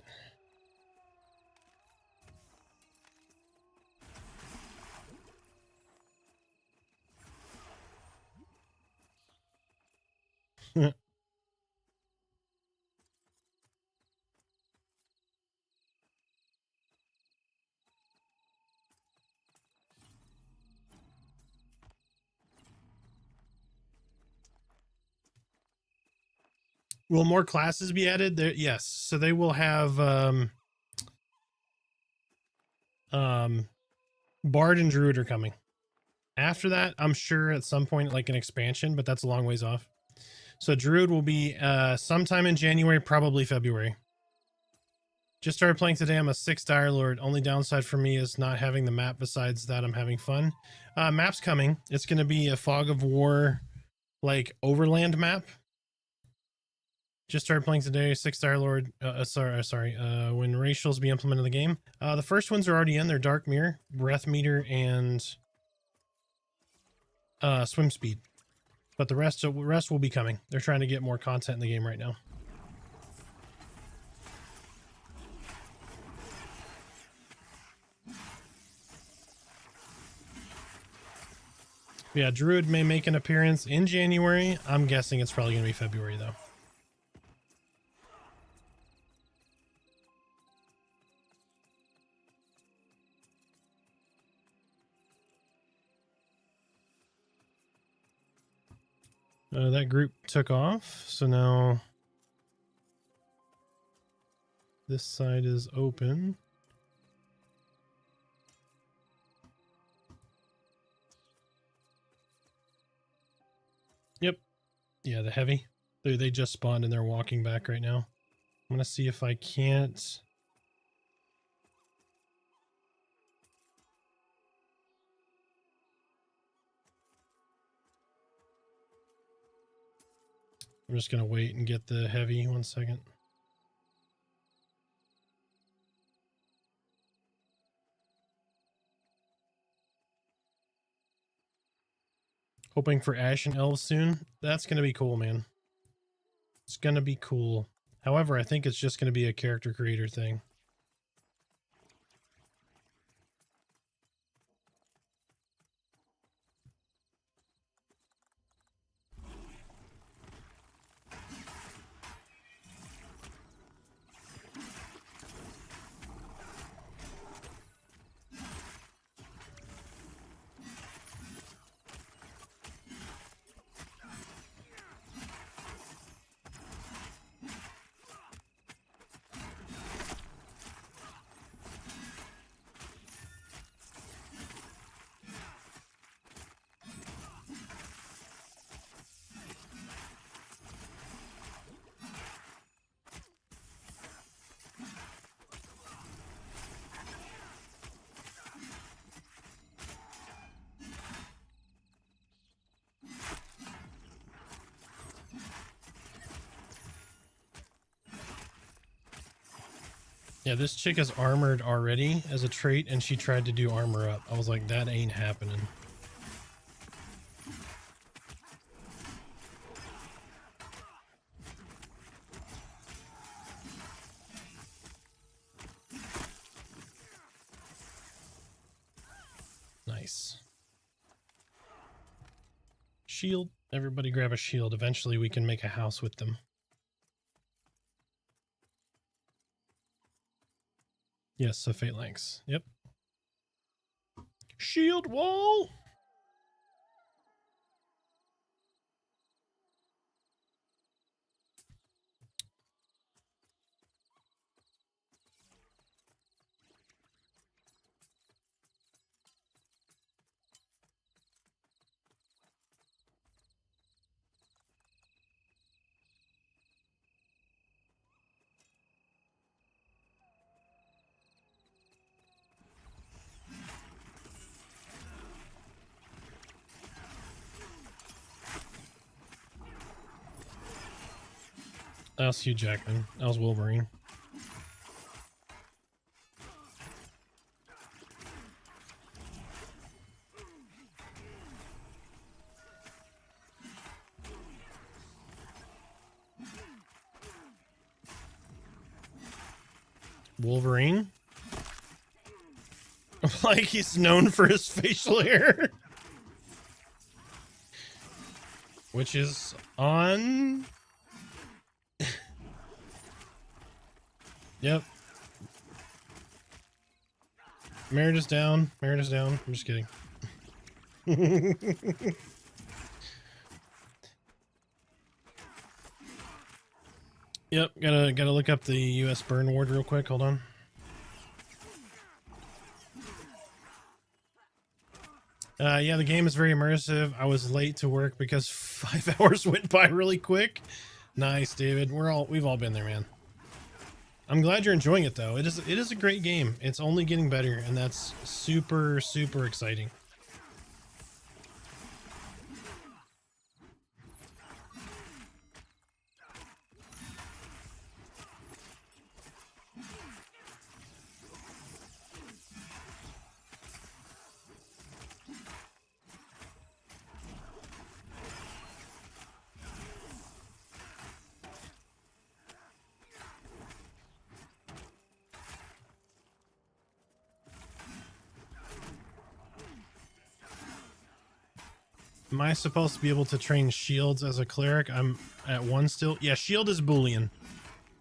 Will more classes be added there? Yes. So they will have Bard and Druid are coming. After that, I'm sure at some point like an expansion, but that's a long ways off. So Druid will be sometime in January, probably February. Just started playing today. I'm a 6 Dire Lord. Only downside for me is not having the map. Besides that, I'm having fun. Map's coming. It's going to be a Fog of War like overland map. Just started playing today. 6-star Lord. Sorry. When racials be implemented in the game. The first ones are already in. They're Dark Mirror, Breath Meter, and Swim Speed. But the rest will be coming. They're trying to get more content in the game right now. Yeah, Druid may make an appearance in January. I'm guessing it's probably going to be February, though. That group took off, so now this side is open. Yep. Yeah, the heavy. They just spawned and they're walking back right now. I'm going to see if I can't... I'm just going to wait and get the heavy. 1 second. Hoping for Ash and Elves soon. That's going to be cool, man. It's going to be cool. However, I think it's just going to be a character creator thing. Yeah, this chick is armored already as a trait, and she tried to do armor up. I was like, that ain't happening. Nice. Shield. Everybody grab a shield. Eventually we can make a house with them. Yes, a Fate Lynx. Yep. Shield wall! That was Hugh Jackman. That was Wolverine. Wolverine? Like he's known for his facial hair. Which is on... Yep. Merida's down. Merida's down. I'm just kidding. Yep, gotta look up the US burn ward real quick. Hold on. Yeah, the game is very immersive. I was late to work because 5 hours went by really quick. Nice, David. We've all been there, man. I'm glad you're enjoying it though. It is a great game. It's only getting better, and that's super exciting. Am I supposed to be able to train shields as a cleric? I'm at 1 still. Yeah, shield is Boolean.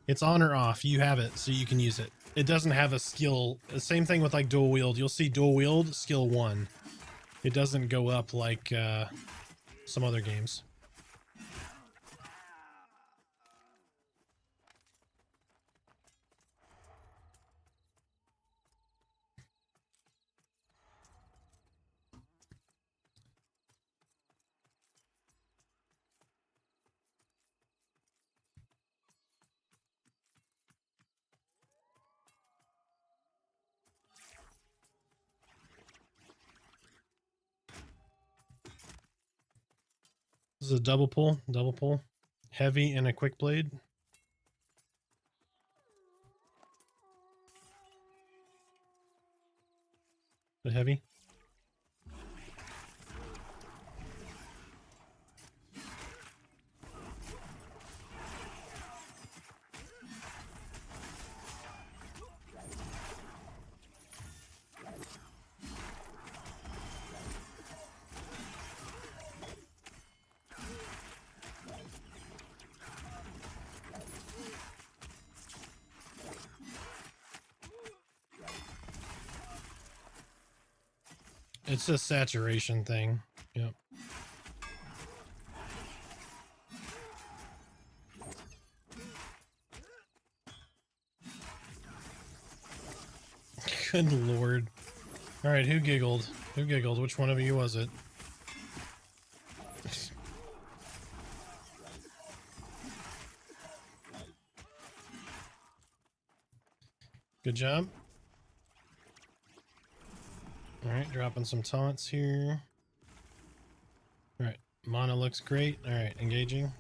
It's on or off. You have it, so you can use it. It doesn't have a skill. The same thing with like dual wield. You'll see dual wield, skill 1. It doesn't go up like some other games. This is a double pull, heavy and a quick blade. The heavy. It's a saturation thing. Yep. Good lord. All right, who giggled? Who giggled? Which one of you was it? Good job. All right, dropping some taunts here. All right, mana looks great. All right, engaging.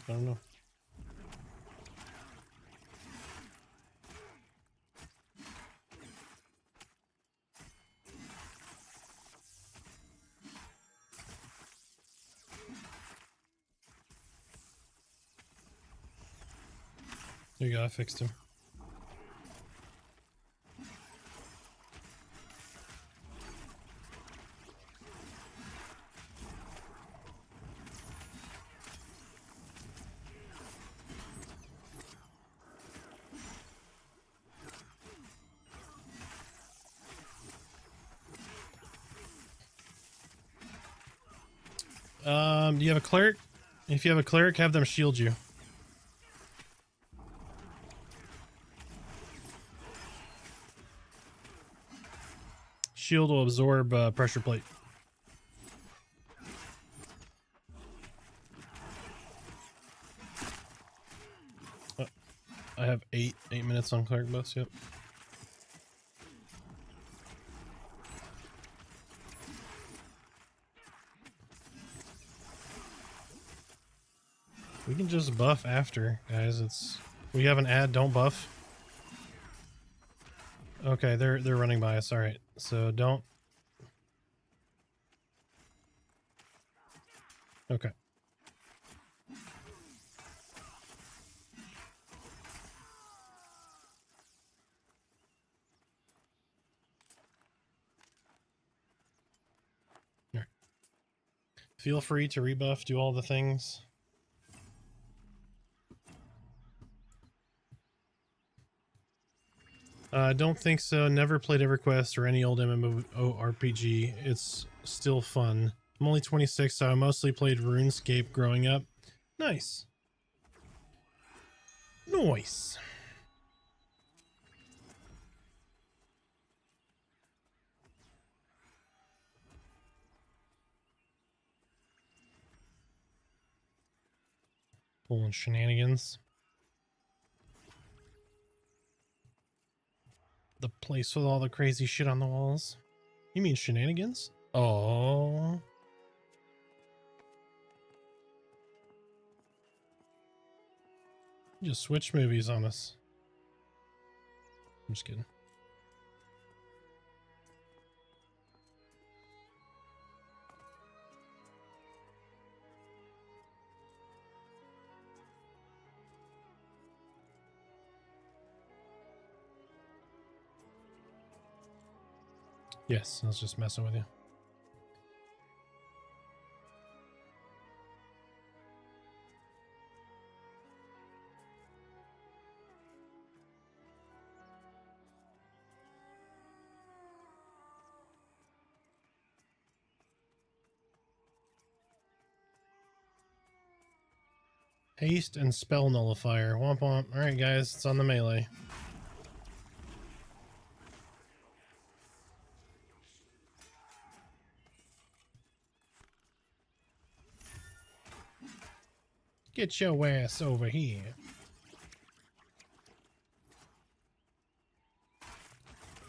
I don't know. There you go, I fixed him. Do you have a cleric? If you have a cleric, have them shield you. Shield will absorb pressure plate. I have 8 minutes on cleric buffs. Yep. We can just buff after, guys. We have an ad, don't buff. Okay, they're running by us. All right, so don't. Okay. All right. Feel free to rebuff, do all the things. I don't think so. Never played EverQuest or any old MMORPG. It's still fun. I'm only 26, so I mostly played RuneScape growing up. Nice. Nice. Pulling shenanigans. The place with all the crazy shit on the walls. You mean shenanigans? Oh. You just switch movies on us. I'm just kidding. Yes, I was just messing with you. Haste and spell nullifier. Womp womp. Alright guys, it's on the melee. Get your ass over here.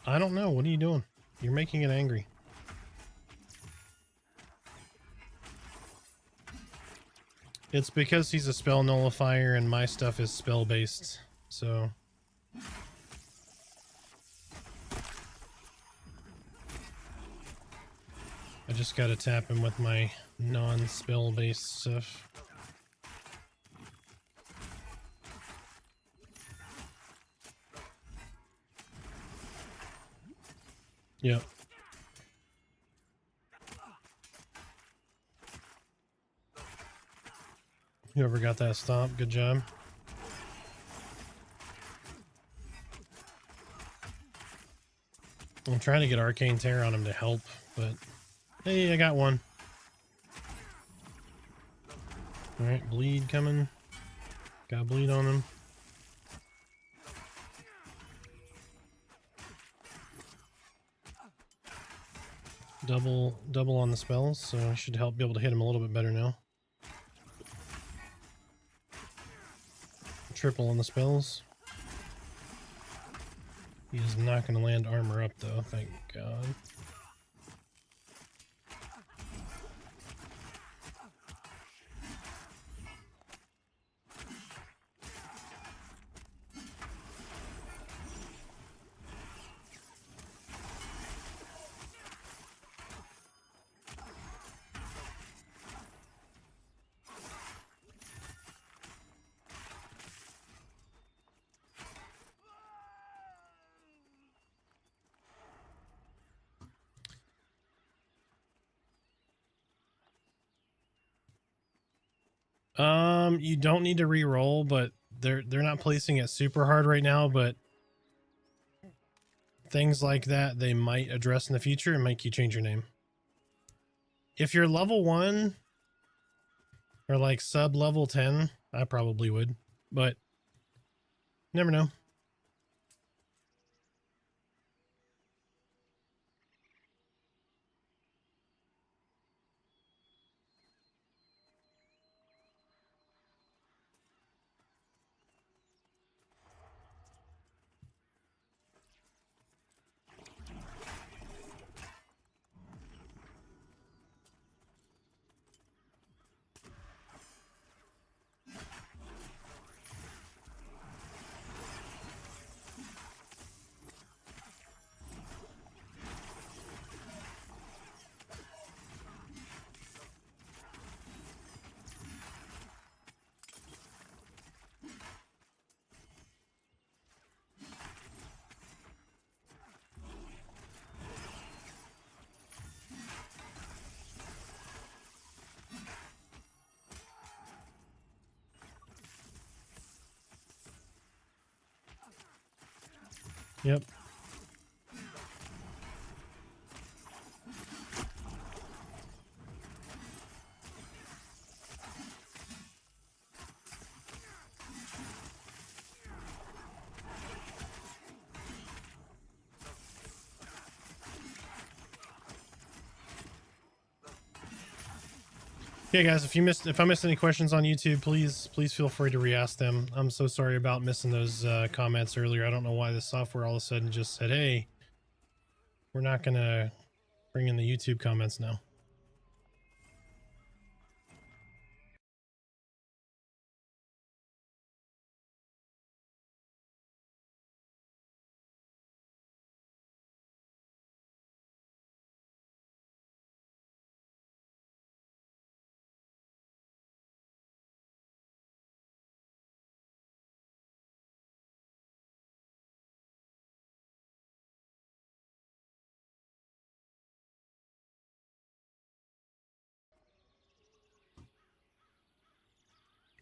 I don't know. What are you doing? You're making it angry. It's because he's a spell nullifier and my stuff is spell based. So I just gotta tap him with my non-spell based stuff. Yep. Whoever got that stomp, good job. I'm trying to get Arcane Tear on him to help, but hey, I got one. Alright, bleed coming. Got bleed on him. Double on the spells, so I should help be able to hit him a little bit better now. Triple on the spells. He is not going to land armor up though, thank God. You don't need to re-roll, but they're not placing it super hard right now, but things like that they might address in the future and make you change your name. If you're level 1 or like sub level 10, I probably would, but never know. Yep. Okay, guys, if I missed any questions on YouTube, please feel free to re-ask them. I'm so sorry about missing those comments earlier. I don't know why this software all of a sudden just said, "Hey, we're not gonna bring in the YouTube comments now."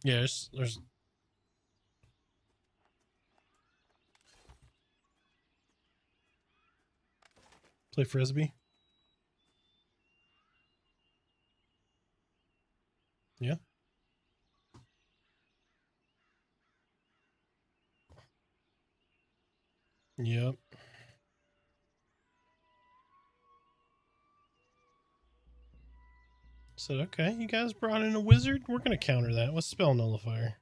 Yeah, there's play frisbee. Yeah. Yep. Said, okay, you guys brought in a wizard. We're gonna counter that with spell nullifier.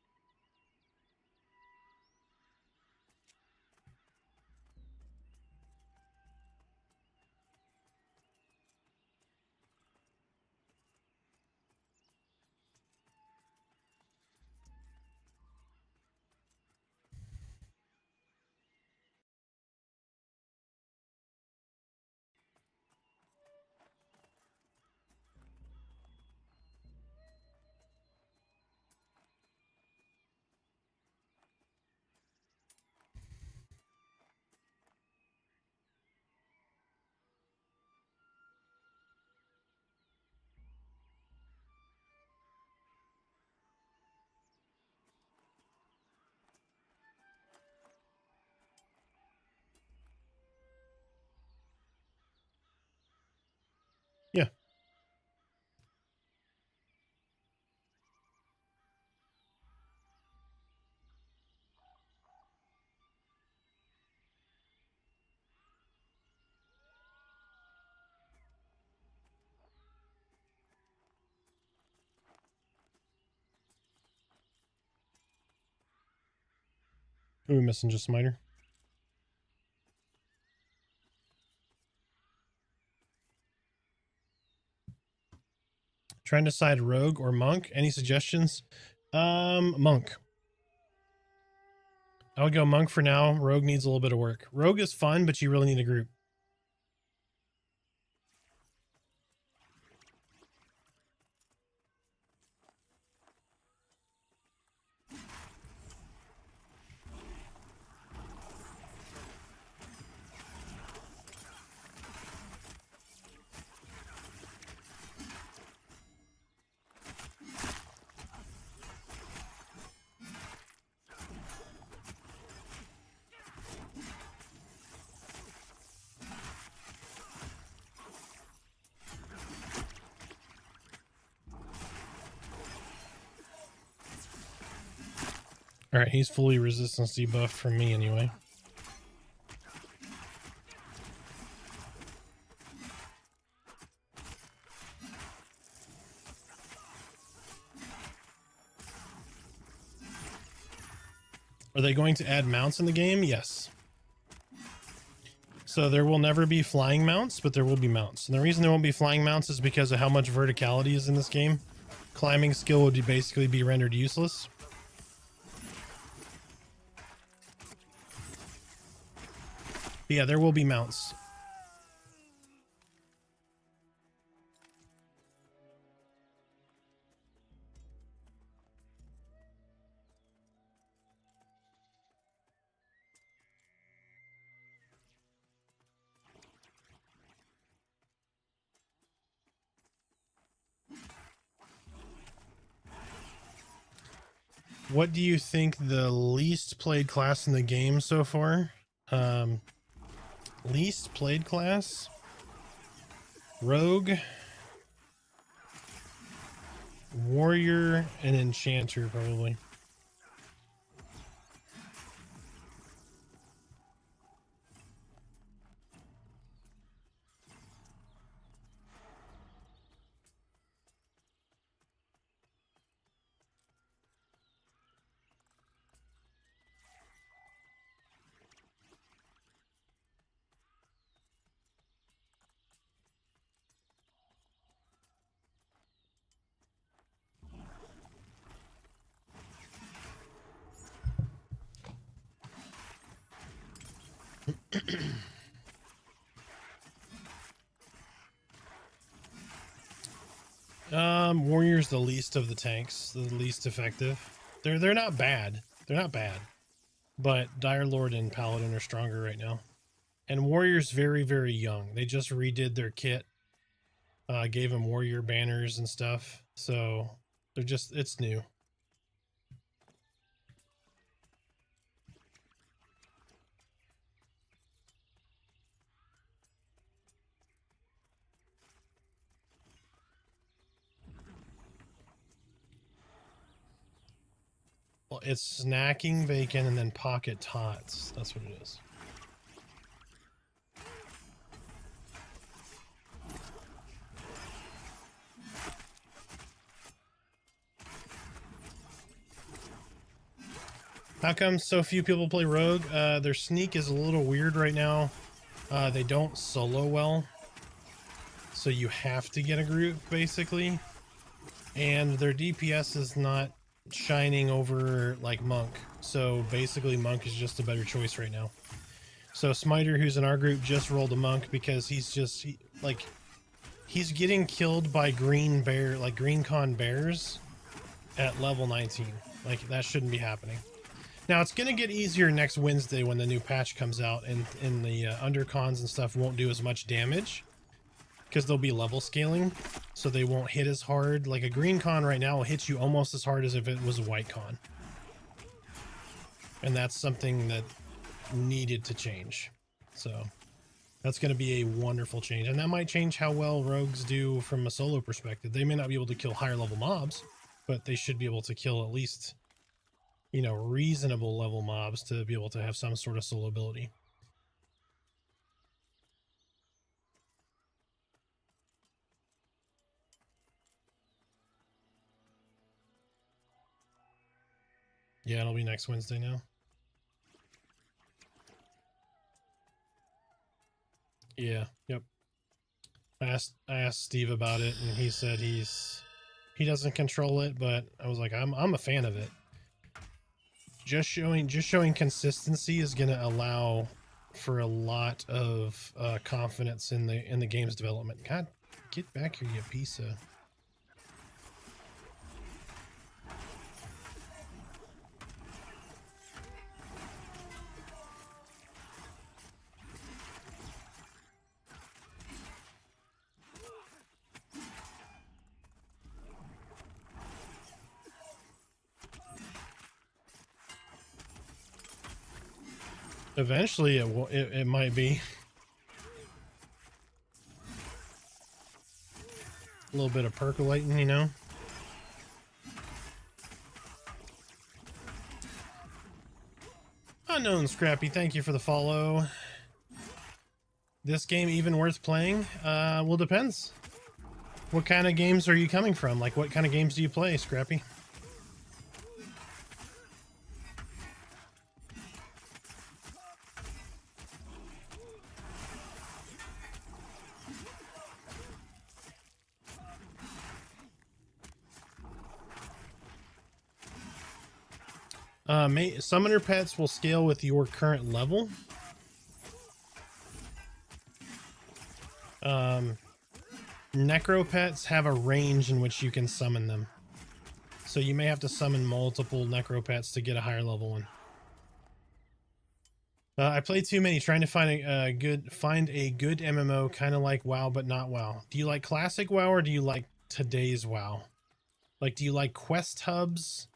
Yeah. Who are we missing? Just Smiter? Trying to decide rogue or monk. Any suggestions? Monk. I would go monk for now. Rogue needs a little bit of work. Rogue is fun, but you really need a group. All right, he's fully resistance debuffed from me anyway. Are they going to add mounts in the game? Yes. So there will never be flying mounts, but there will be mounts. And the reason there won't be flying mounts is because of how much verticality is in this game. Climbing skill would basically be rendered useless. But yeah, there will be mounts. What do you think the least played class in the game so far? Least played class? Rogue, warrior, and enchanter probably. Warrior's the least of the tanks, the least effective. They're not bad. They're not bad. But Dire Lord and Paladin are stronger right now. And Warrior's very, very young. They just redid their kit. Gave them warrior banners and stuff. So they're just, it's new. it's snacking bacon and then pocket tots. That's what it is. How come so few people play Rogue? Their sneak is a little weird right now. They don't solo well. So you have to get a group, basically. And their DPS is not shining over like Monk. So basically Monk is just a better choice right now. So Smiter, who's in our group, just rolled a Monk because he's just he's getting killed by green con bears at level 19. Like, that shouldn't be happening. Now, it's going to get easier next Wednesday when the new patch comes out, and the undercons and stuff won't do as much damage because they'll be level scaling, so they won't hit as hard. Like, a green con right now will hit you almost as hard as if it was a white con. And that's something that needed to change. So that's going to be a wonderful change. And that might change how well rogues do from a solo perspective. They may not be able to kill higher level mobs, but they should be able to kill at least, you know, reasonable level mobs to be able to have some sort of solo ability. Yeah, it'll be next Wednesday now. Yeah, yep. I asked Steve about it, and he said he doesn't control it, but I was like, I'm a fan of it. Just showing consistency is going to allow for a lot of confidence in the game's development. God, get back here, you piece of... Eventually, it might be. A little bit of percolating, you know? Unknown Scrappy, thank you for the follow. This game even worth playing? Well, depends. What kind of games are you coming from? Like, what kind of games do you play, Scrappy? Summoner pets will scale with your current level. Necro pets have a range in which you can summon them. So you may have to summon multiple necro pets to get a higher level one. I played too many trying to find a good MMO, kind of like WoW but not WoW. Do you like classic WoW or do you like today's WoW? Like, do you like quest hubs?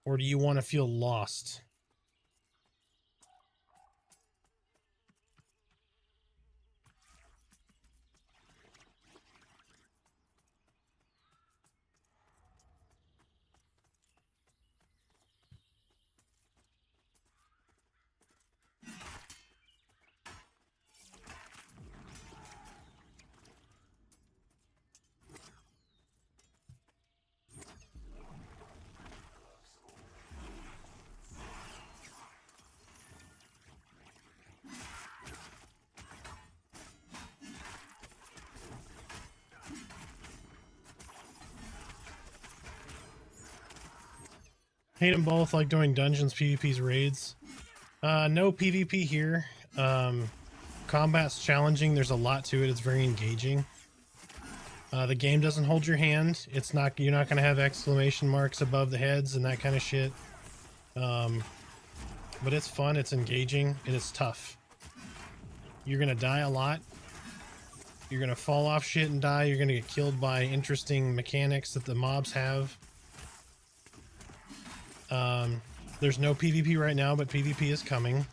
Or do you want to feel lost? Hate them both, like doing dungeons, PvPs, raids. No PvP here. Combat's challenging. There's a lot to it. It's very engaging. The game doesn't hold your hand. It's not. You're not gonna have exclamation marks above the heads and that kind of shit. But it's fun. It's engaging and it's tough. You're gonna die a lot. You're gonna fall off shit and die. You're gonna get killed by interesting mechanics that the mobs have. There's no PvP right now, but PvP is coming.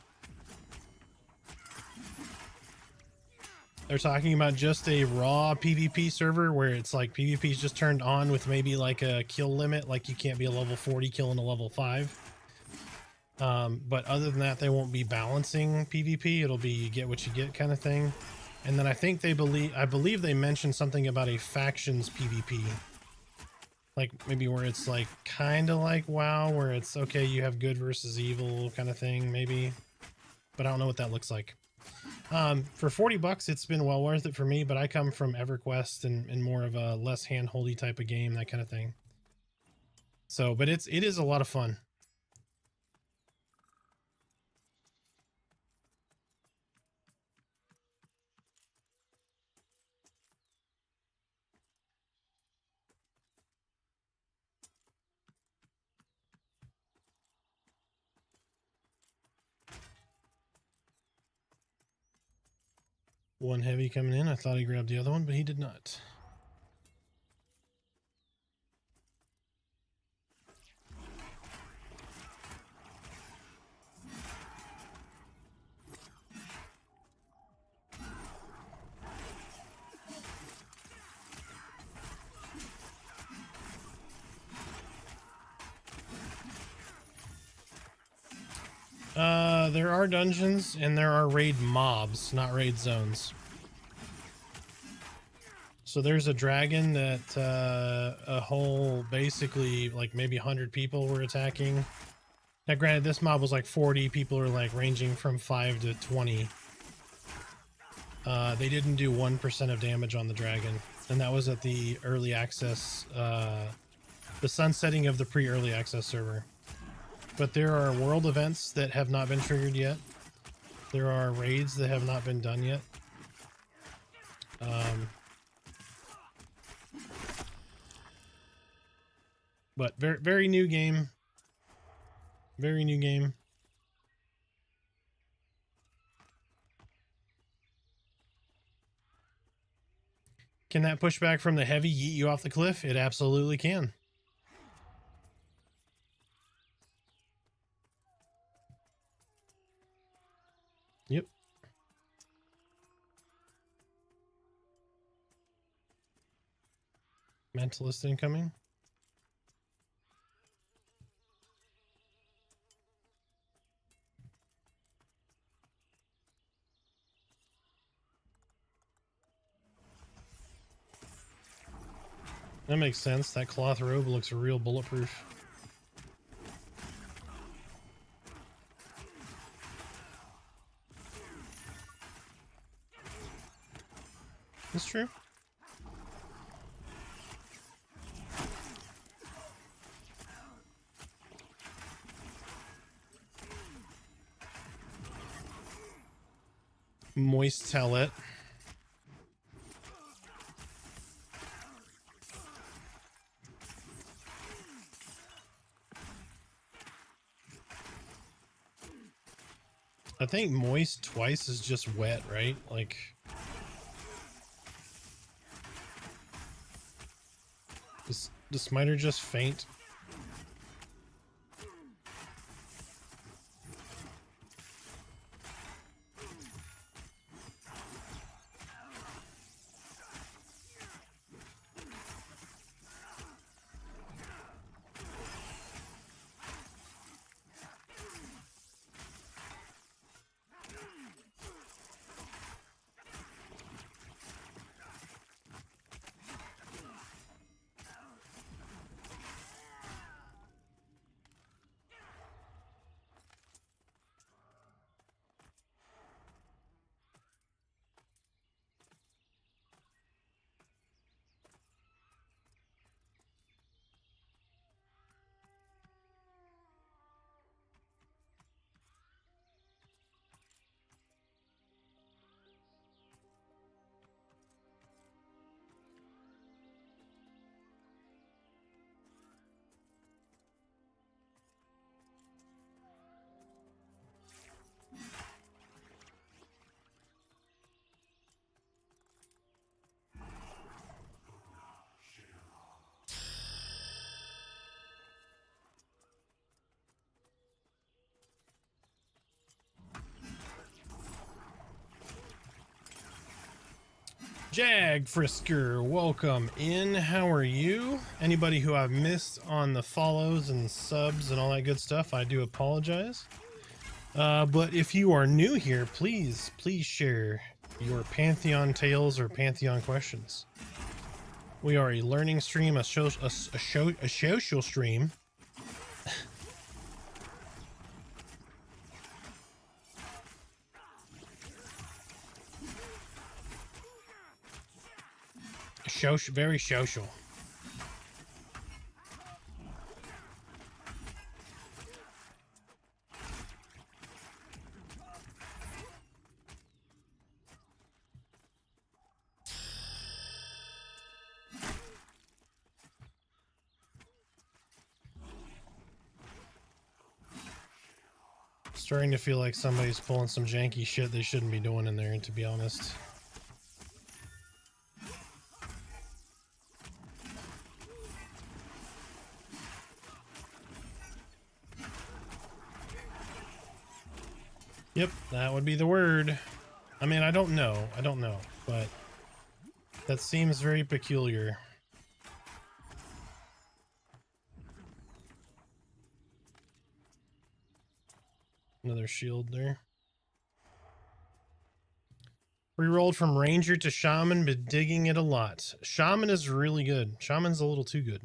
They're talking about just a raw PvP server where it's like PvP is just turned on with maybe like a kill limit, like you can't be a level 40 killing a level 5. But other than that, they won't be balancing PvP. It'll be you get what you get kind of thing. And then I think I believe they mentioned something about a factions PvP. Like maybe where it's like kind of like WoW, where it's okay, you have good versus evil kind of thing, maybe. But I don't know what that looks like. For 40 bucks, it's been well worth it for me, but I come from EverQuest and more of a less hand-holdy type of game, that kind of thing. So, but it is a lot of fun. One heavy coming in. I thought he grabbed the other one, but he did not. There are dungeons and there are raid mobs, not raid zones. So there's a dragon that a whole basically like maybe 100 people were attacking. Now granted, this mob was like 40 people, are like ranging from 5 to 20. They didn't do 1% of damage on the dragon, and that was at the early access, the sunsetting of the pre-early access server. But there are world events that have not been triggered yet. There are raids that have not been done yet. But very, very new game. Very new game. Can that pushback from the heavy yeet you off the cliff? It absolutely can. Yep. Mentalist incoming. That makes sense. That cloth robe looks real bulletproof. That's true. Moist towelette. I think moist twice is just wet, right? Like, does the smiter just faint? Jag Frisker, welcome in. How are you? Anybody who I've missed on the follows and subs and all that good stuff, I do apologize. But if you are new here, please share your Pantheon tales or Pantheon questions. We are a learning stream, a social stream. Very social. Starting to feel like somebody's pulling some janky shit they shouldn't be doing in there, to be honest. Yep, that would be the word. I mean, I don't know, but that seems very peculiar. Another shield there. Rerolled from Ranger to Shaman, but digging it a lot. Shaman is really good. Shaman's a little too good.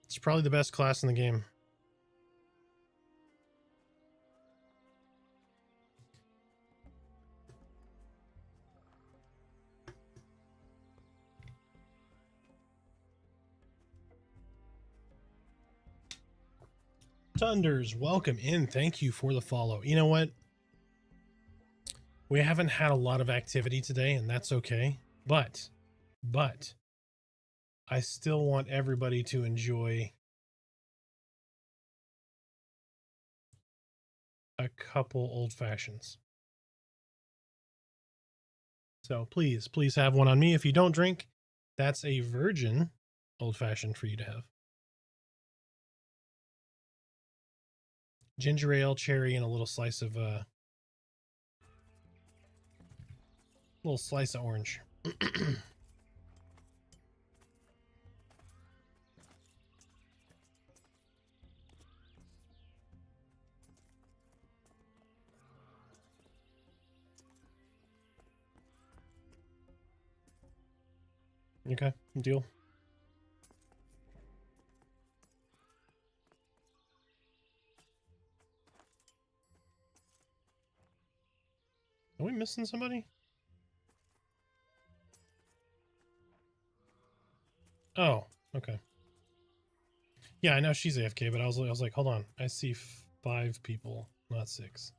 It's probably the best class in the game. Thunders, welcome in. Thank you for the follow. You know what? We haven't had a lot of activity today, and that's okay. But I still want everybody to enjoy a couple old fashions. So please have one on me. If you don't drink, that's a virgin old fashioned for you to have. Ginger ale, cherry, and a little slice of orange. Okay, deal. Are we missing somebody? Oh, okay. Yeah, I know she's AFK, but I was like, hold on. I see 5 people, not 6.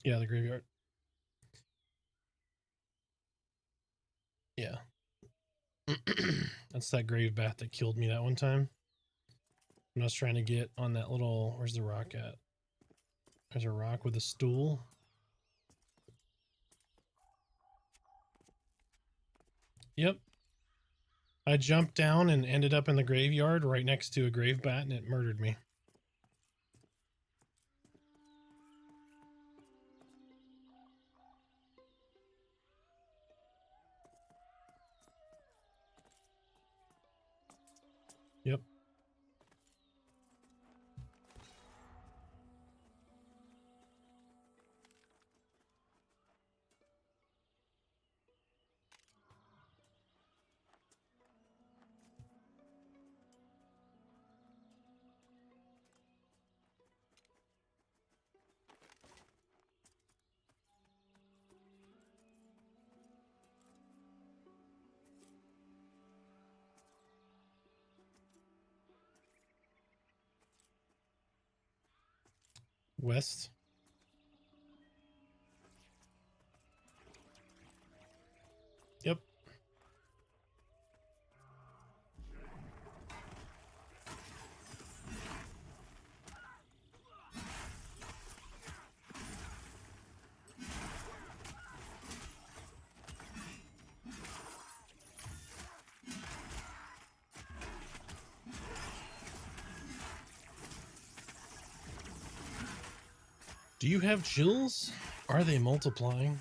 Yeah, the graveyard. Yeah. That's that grave bat that killed me that one time. When I was trying to get on that little... Where's the rock at? There's a rock with a stool. Yep. I jumped down and ended up in the graveyard right next to a grave bat, and it murdered me. Yep. West. Yep. Do you have chills? Are they multiplying?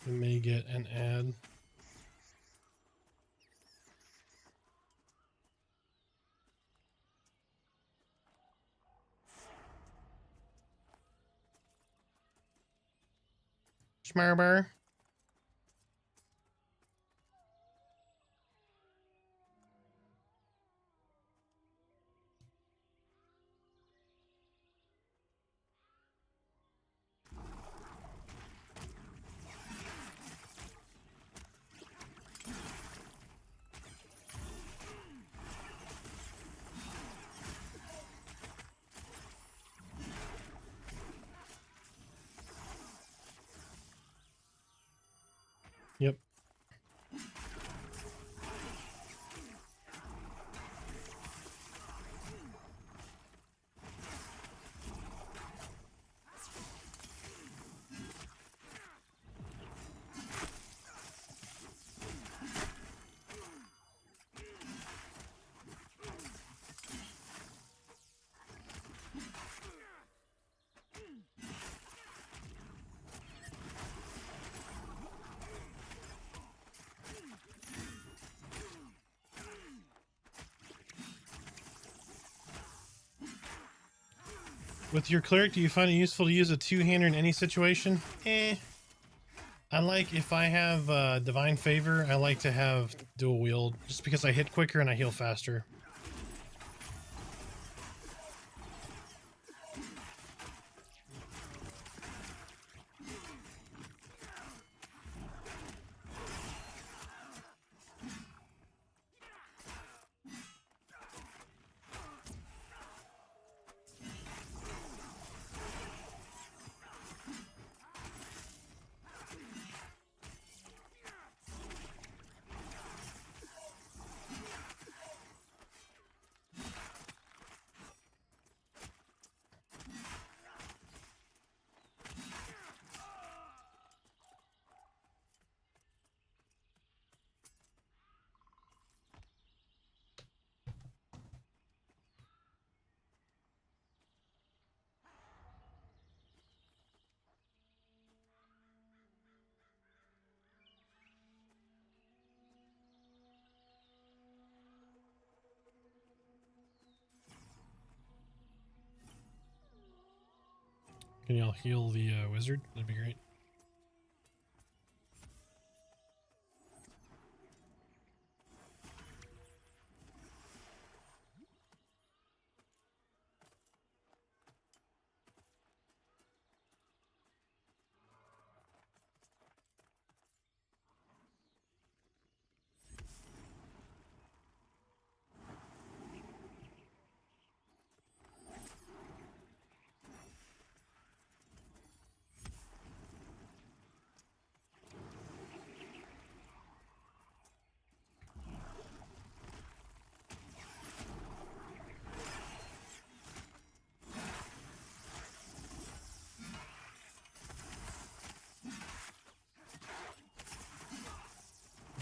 We may get an ad. Schmerber. Yep. With your cleric, do you find it useful to use a two-hander in any situation? I like, if I have divine favor, I like to have dual wield, just because I hit quicker and I heal faster. Can y'all heal the wizard? That'd be great.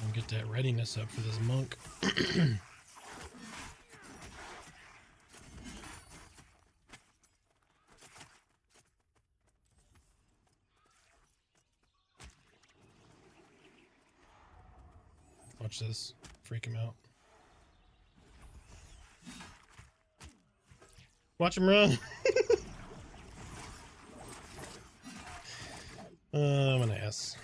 I'll get that readiness up for this monk. Watch this. Freak him out. Watch him run. I'm an ass.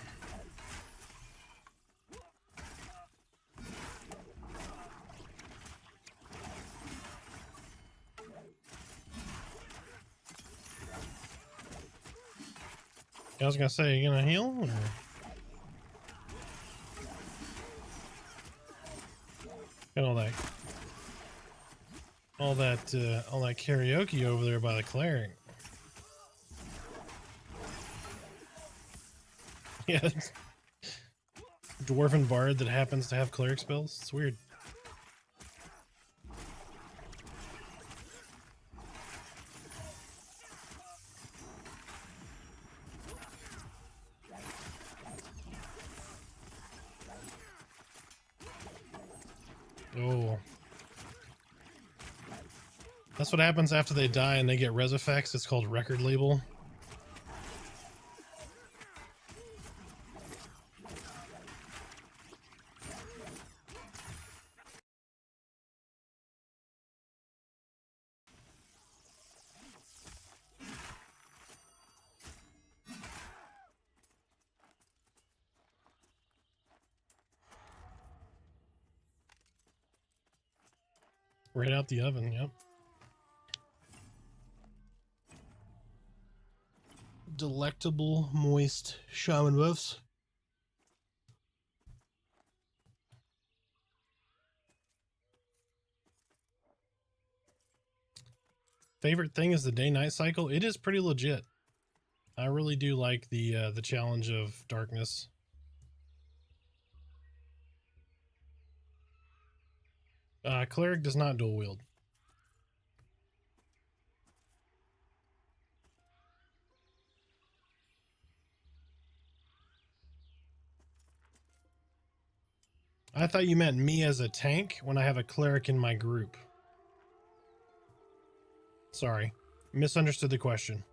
I was gonna say, you gonna heal? Or? Got all that karaoke over there by the cleric. Yeah, dwarven bard that happens to have cleric spells. It's weird. Oh. That's what happens after they die and they get res effects. It's called record label. Right out the oven, yep. Delectable, moist shaman buffs. Favorite thing is the day-night cycle. It is pretty legit. I really do like the challenge of darkness. Cleric does not dual wield. I thought you meant me as a tank when I have a cleric in my group. Sorry, misunderstood the question.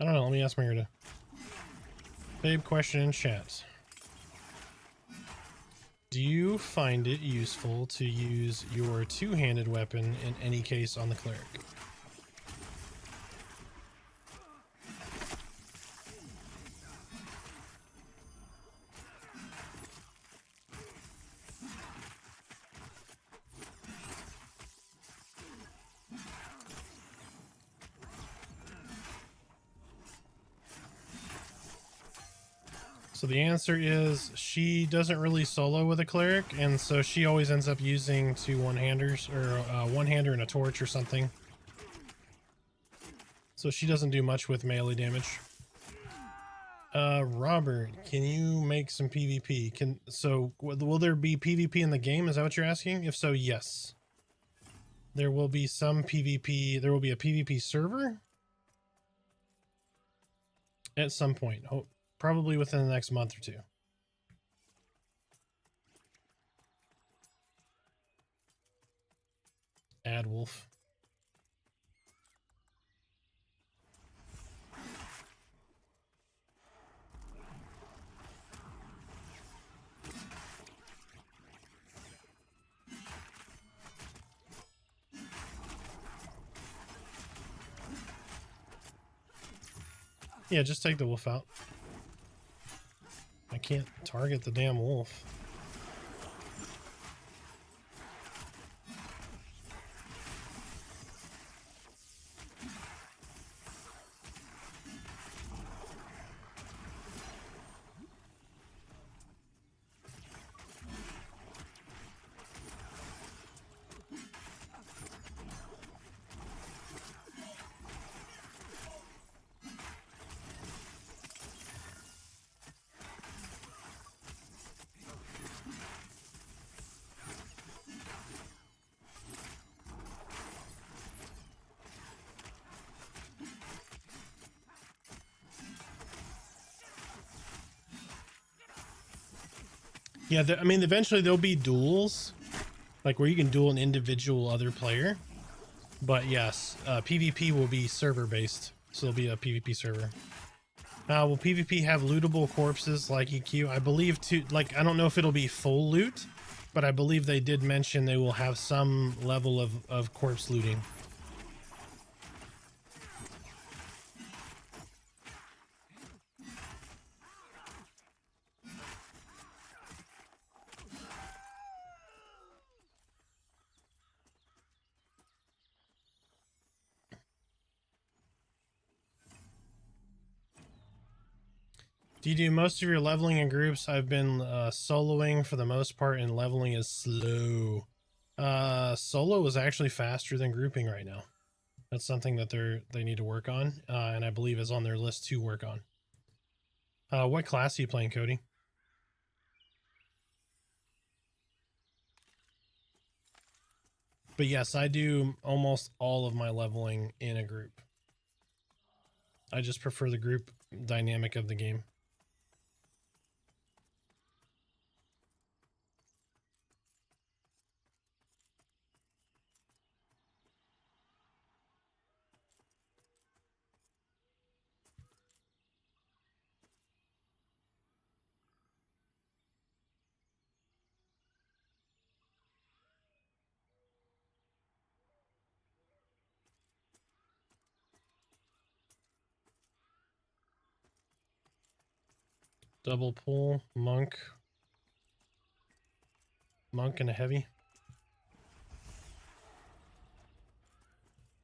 I don't know. Let me ask Marita. Babe, question in chat. Do you find it useful to use your two-handed weapon in any case on the cleric? So the answer is she doesn't really solo with a cleric, and so she always ends up using two one-handers, or one-hander and a torch or something. So she doesn't do much with melee damage. Robert, can you make some PvP? So will there be PvP in the game? Is that what you're asking? If so, yes. There will be some PvP. There will be a PvP server at some point. Probably within the next month or two. Add wolf. Yeah, just take the wolf out. I can't target the damn wolf. Yeah, I mean, eventually there'll be duels, like where you can duel an individual other player. But yes, PvP will be server based, so it'll be a PvP server. Will PvP have lootable corpses like EQ? I believe to, like, I don't know if it'll be full loot, but I believe they did mention they will have some level of corpse looting. Do you do most of your leveling in groups? I've been soloing for the most part, and leveling is slow. Solo is actually faster than grouping right now. That's something that they need to work on, and I believe is on their list to work on. What class are you playing, Cody? But yes, I do almost all of my leveling in a group. I just prefer the group dynamic of the game. Double pull, monk and a heavy.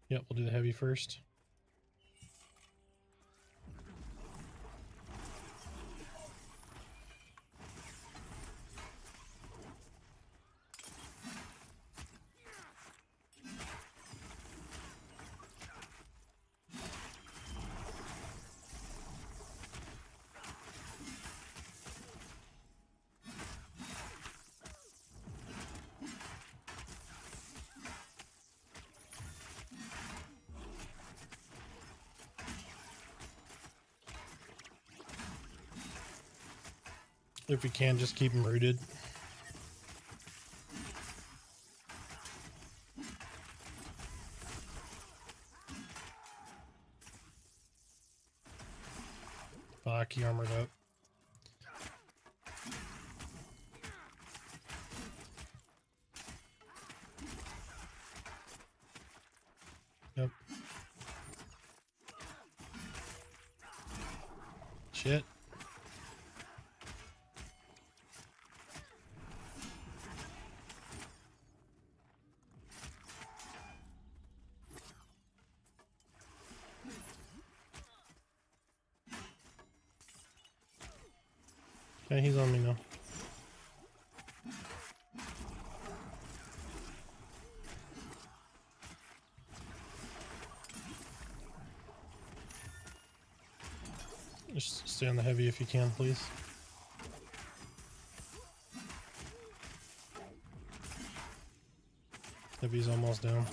Yep, we'll do the heavy first. If we can, just keep them rooted. Fuck, he armored up. Yep. Shit. Okay, he's on me now. Just stay on the heavy if you can, please. Heavy's almost down.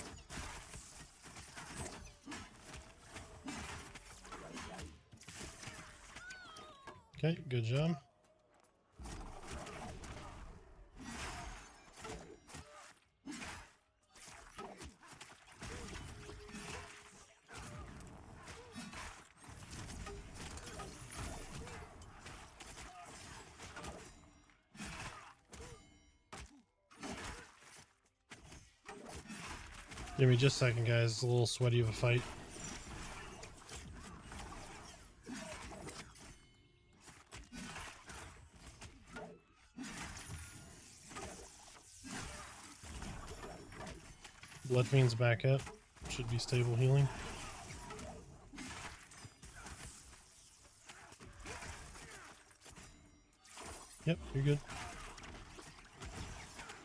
Okay, good job. Give me just a second, guys. It's a little sweaty of a fight. Blood Fiend's back up. Should be stable healing. Yep, you're good.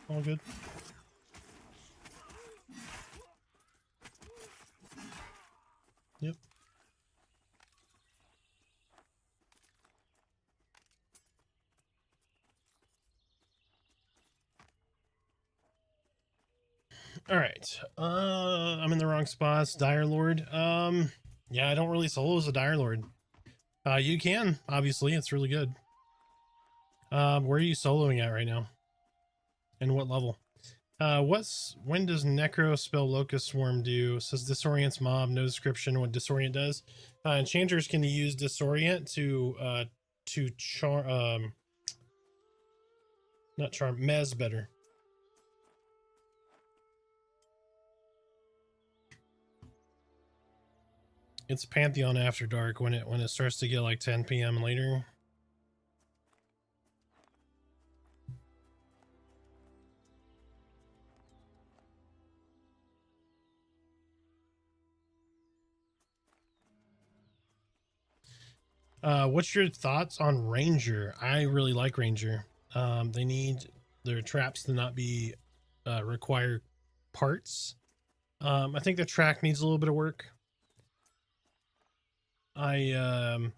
All good. Yep. All right. I'm in the wrong spots. Dire Lord. Yeah, I don't really solo as a Dire Lord. You can, obviously. It's really good. Where are you soloing at right now? And what level? When does Necro spell Locust Swarm do? It says disorients mob, no description what disorient does. Enchanters can use disorient to charm not charm, mez better. It's Pantheon after dark when it starts to get like 10 p.m. and later. What's your thoughts on Ranger? I really like Ranger. They need their traps to not be require parts. I think the track needs a little bit of work. I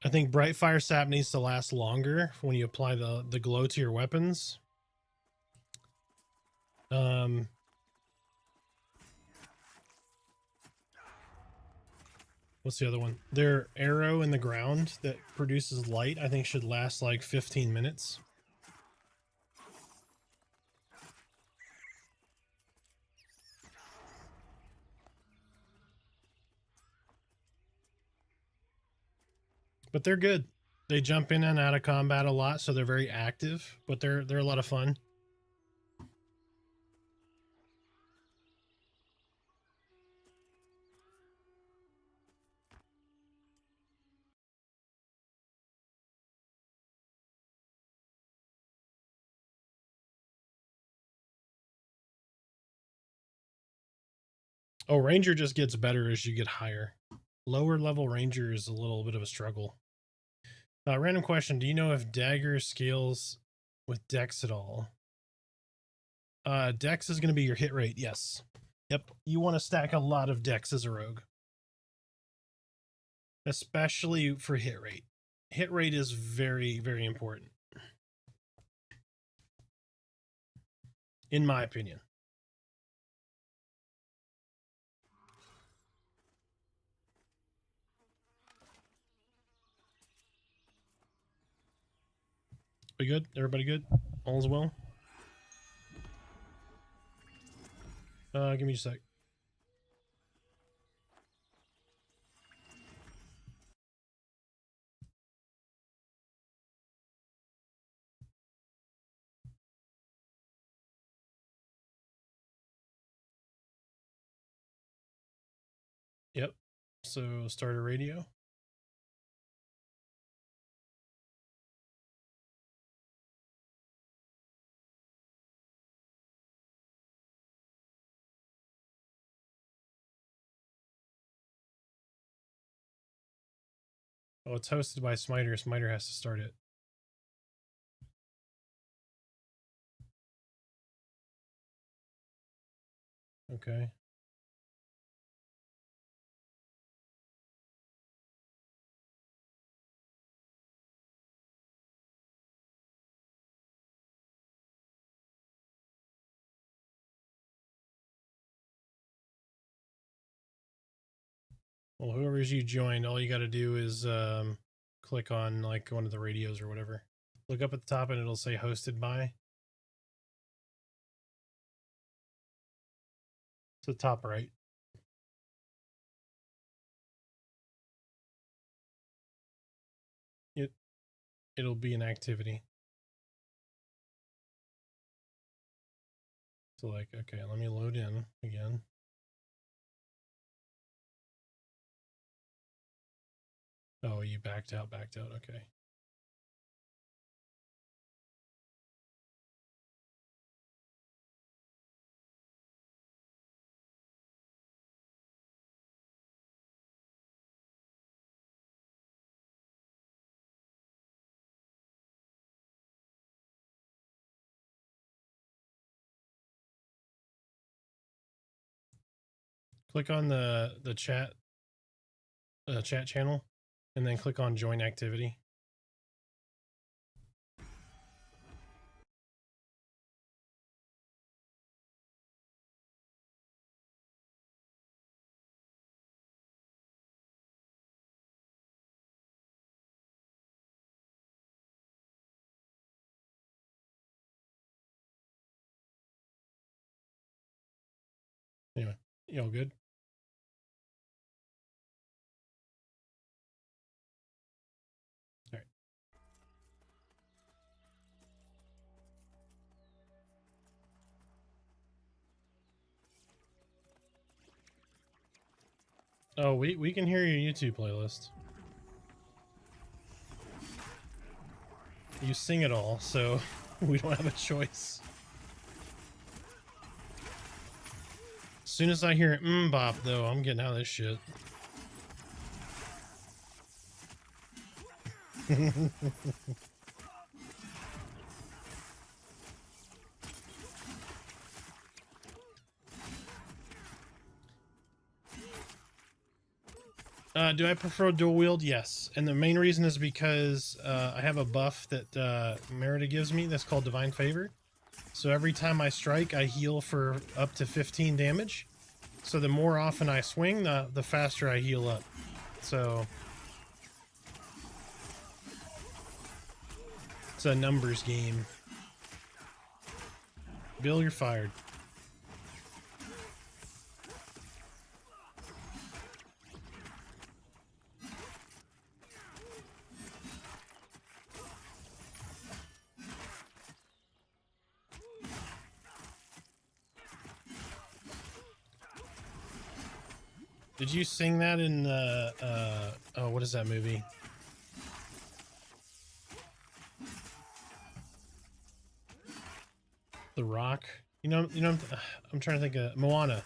think Bright Fire Sap needs to last longer when you apply the glow to your weapons. What's the other one? Their arrow in the ground that produces light, I think should last like 15 minutes. But they're good. They jump in and out of combat a lot, so they're very active, but they're a lot of fun. Oh, Ranger just gets better as you get higher. Lower level Ranger is a little bit of a struggle. Random question. Do you know if Dagger scales with Dex at all? Dex is going to be your hit rate. Yes. Yep. You want to stack a lot of Dex as a rogue. Especially for hit rate. Hit rate is very, very important. In my opinion. We good? Everybody good? All's well? Give me a sec. Yep. So start a radio. Oh, it's hosted by Smiter. Smiter has to start it. Okay. Well, whoever's you joined, all you got to do is click on like one of the radios or whatever. Look up at the top and it'll say hosted by. It's the top right. It'll be an activity. So like, okay, let me load in again. Oh, you backed out. Okay. Click on the chat channel and then click on join activity. You all good? All right. Oh, we can hear your YouTube playlist. You sing it all, so we don't have a choice. As soon as I hear bop, though, I'm getting out of this shit. Do I prefer dual wield? Yes. And the main reason is because I have a buff that Merida gives me that's called Divine Favor. So every time I strike, I heal for up to 15 damage. So the more often I swing, the faster I heal up. So it's a numbers game. Bill, you're fired. Did you sing that in oh, what is that movie? The Rock? You know, I'm trying to think of Moana.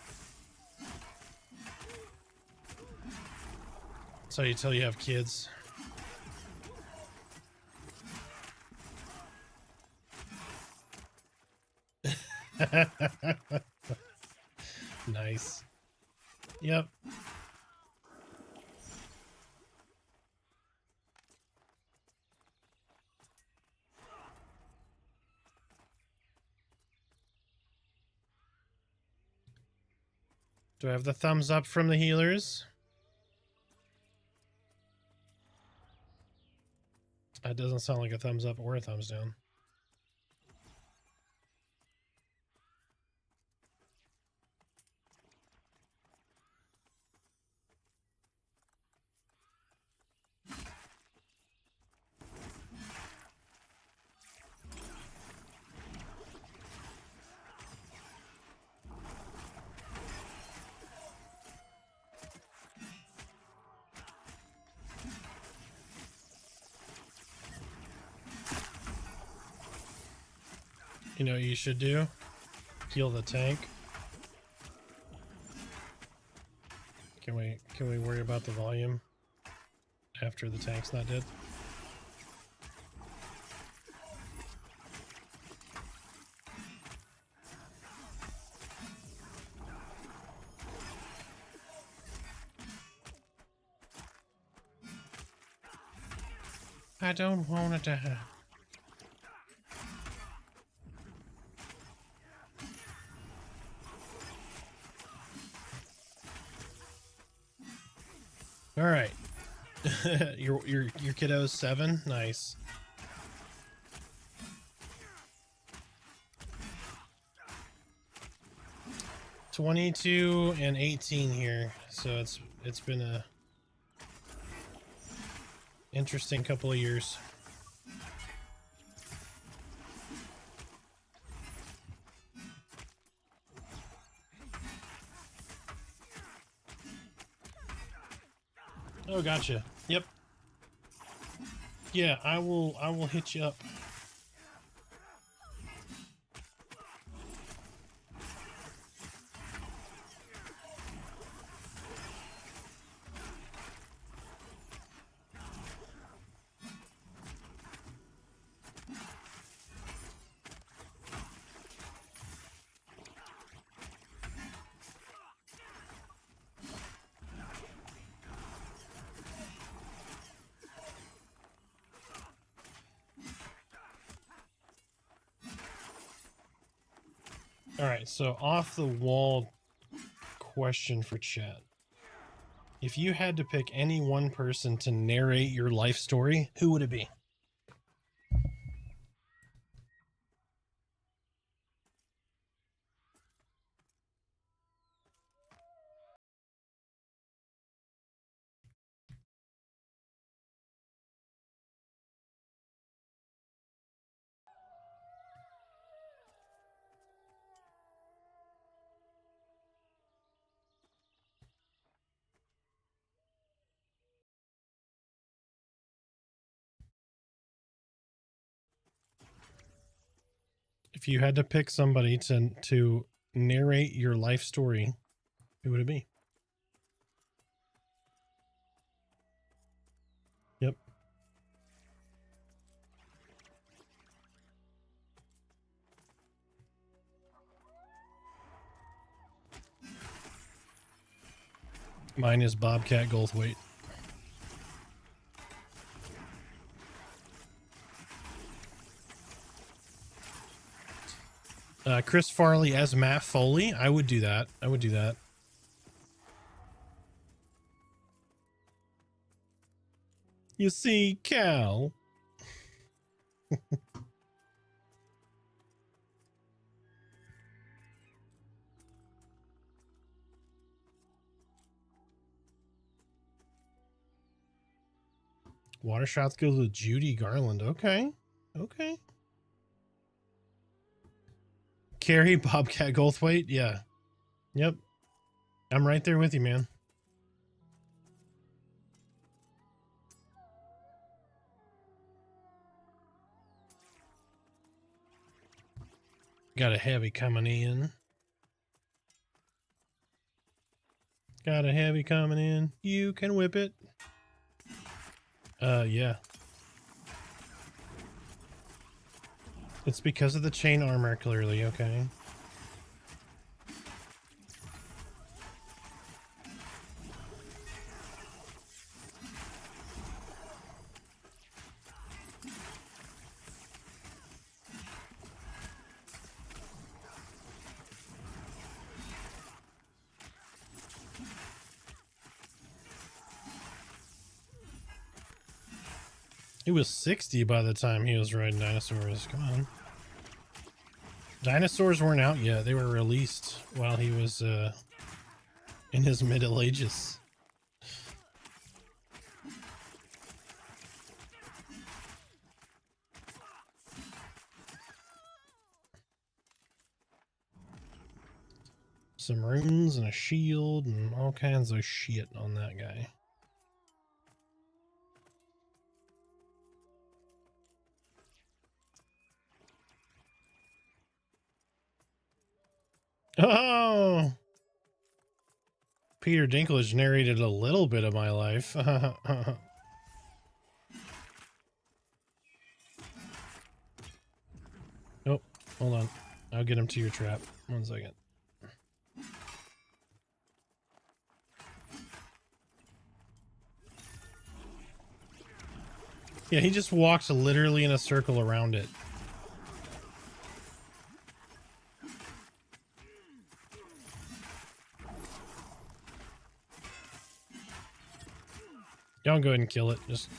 That's how you tell you have kids. Nice. Yep. Do I have the thumbs up from the healers? That doesn't sound like a thumbs up or a thumbs down. You know what you should do? Heal the tank. Can we worry about the volume after the tank's not dead? I don't want it to happen. All right. your kiddo's 7. Nice. $22 and $18 here, so it's been a interesting couple of years. Oh, gotcha. Yep. Yeah, I will hit you up. All right, so off the wall question for chat. If you had to pick any one person to narrate your life story, who would it be? if you had to pick somebody to narrate your life story, who would it be? Yep. Mine is Bobcat Goldthwait. Chris Farley as Matt Foley. I would do that. I would do that. You see, Cal. Water shots goes with Judy Garland. Okay. Okay. Carrie Bobcat Goldthwait. Yeah. Yep. I'm right there with you, man. Got a heavy coming in. Got a heavy coming in. You can whip it. Yeah. It's because of the chain armor, clearly, okay. He was 60 by the time he was riding dinosaurs. Come on. Dinosaurs weren't out yet. They were released while he was in his middle ages. Some runes and a shield and all kinds of shit on that guy. Oh! Peter Dinklage narrated a little bit of my life. Oh, hold on. I'll get him to your trap. 1 second. Yeah, he just walked literally in a circle around it. Y'all go ahead and kill it. Just...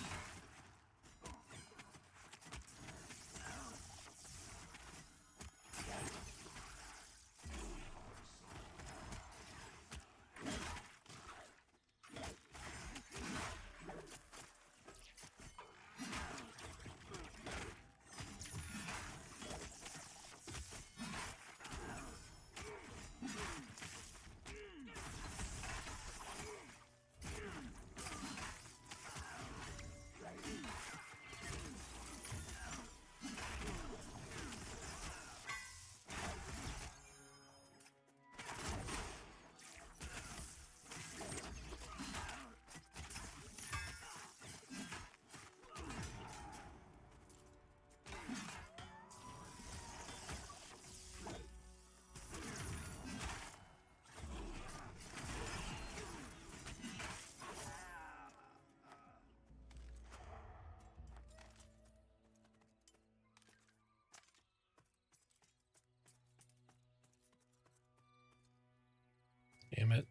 Damn it.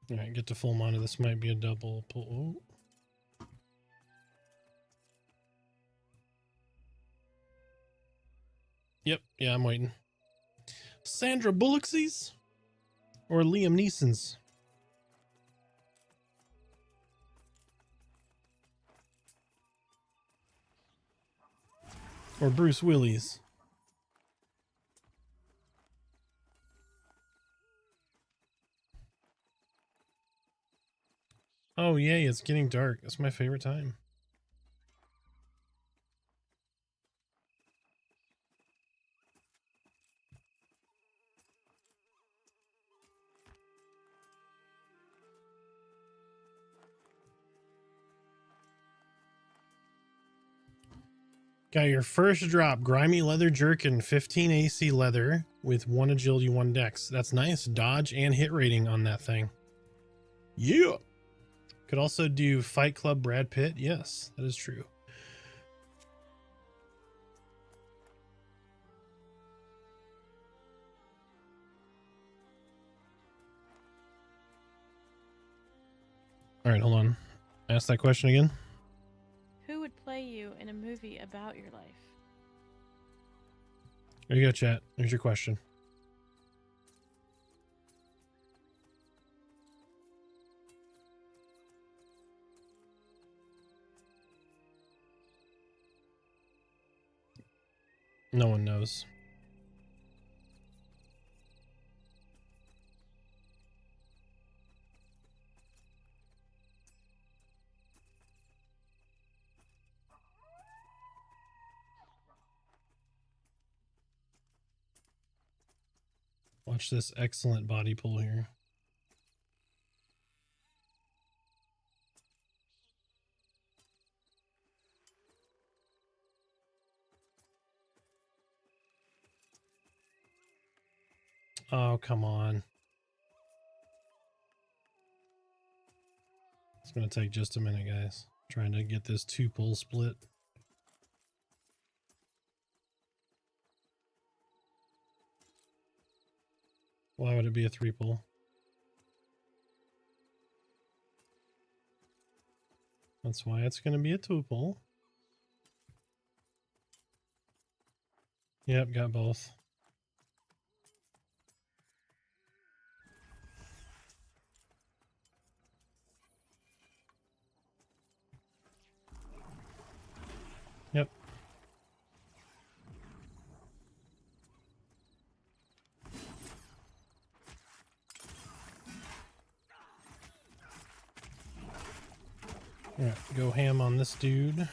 Alright, get to full mana. This might be a double pull. Oh. Yep, yeah, I'm waiting. Sandra Bullock's or Liam Neeson's? Or Bruce Willis? Oh, yay, it's getting dark. That's my favorite time. Got your first drop, grimy leather jerkin, 15 AC leather with 1 agility, 1 dex. That's nice. Dodge and hit rating on that thing. Yeah. Could also do Fight Club Brad Pitt. Yes, that is true. All right, hold on. Ask that question again. Who would play you in a movie about your life? There you go, chat. Here's your question. No one knows. Watch this excellent body pull here. Oh, come on. It's going to take just a minute, guys. Trying to get this 2-pull split. Why would it be a 3-pull? That's why it's going to be a 2-pull. Yep, got both. Yep. All right, go ham on this dude.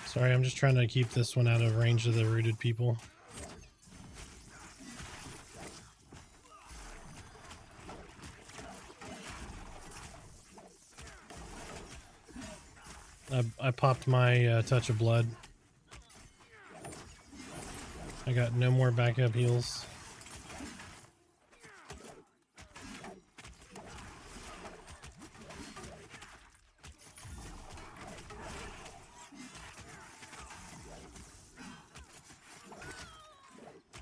Sorry, I'm just trying to keep this one out of range of the rooted people. I popped my touch of blood. I got no more backup heals.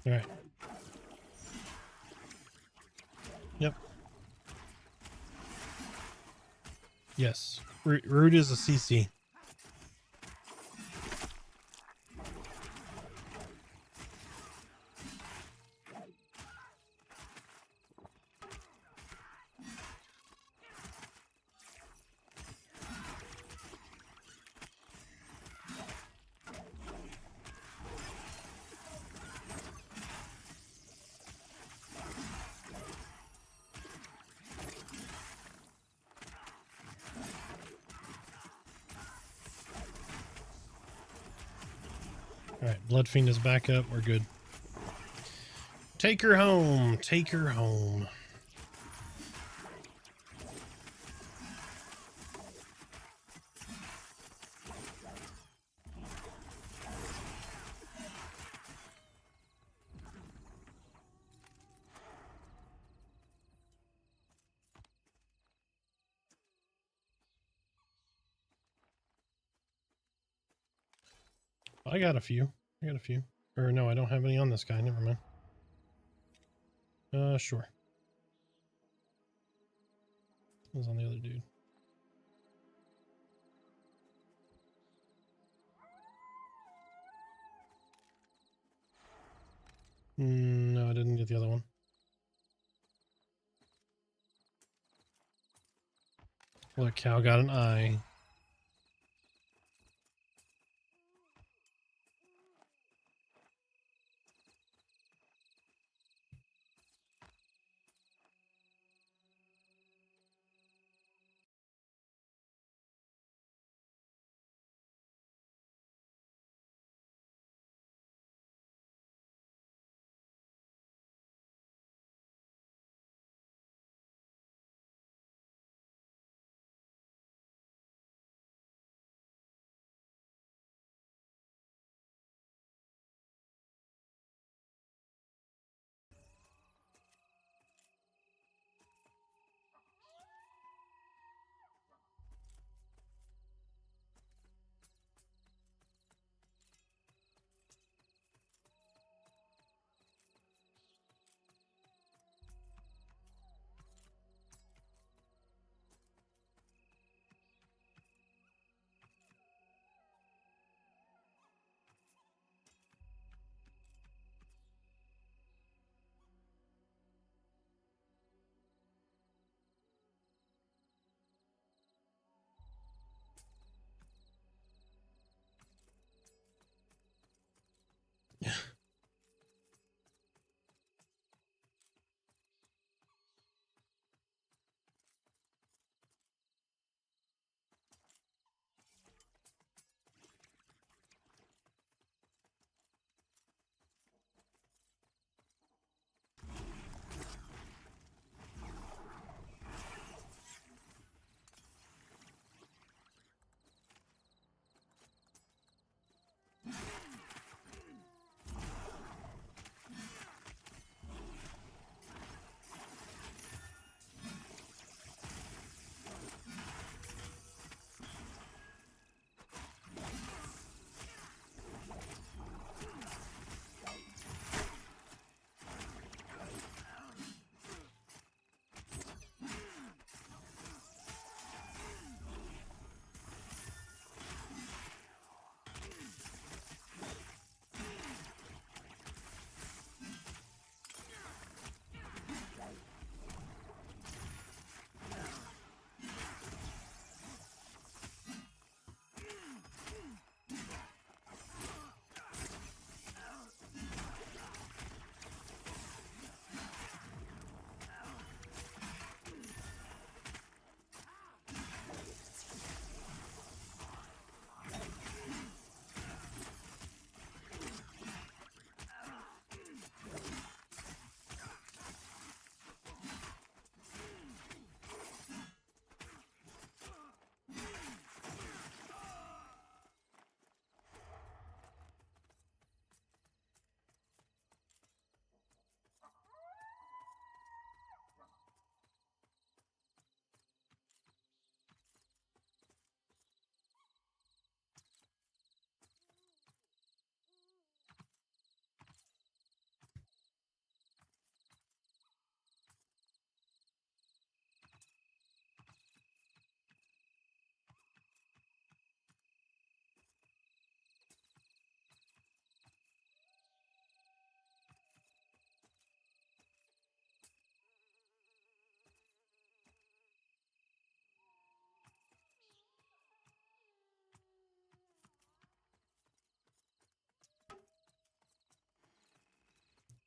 All right. Yep. Yes. Root is a CC. Alright, Blood Fiend is back up. We're good. Take her home. Take her home. I got a few. Or no, I don't have any on this guy. Never mind. Sure. What was on the other dude? No, I didn't get the other one. Well, that cow got an eye.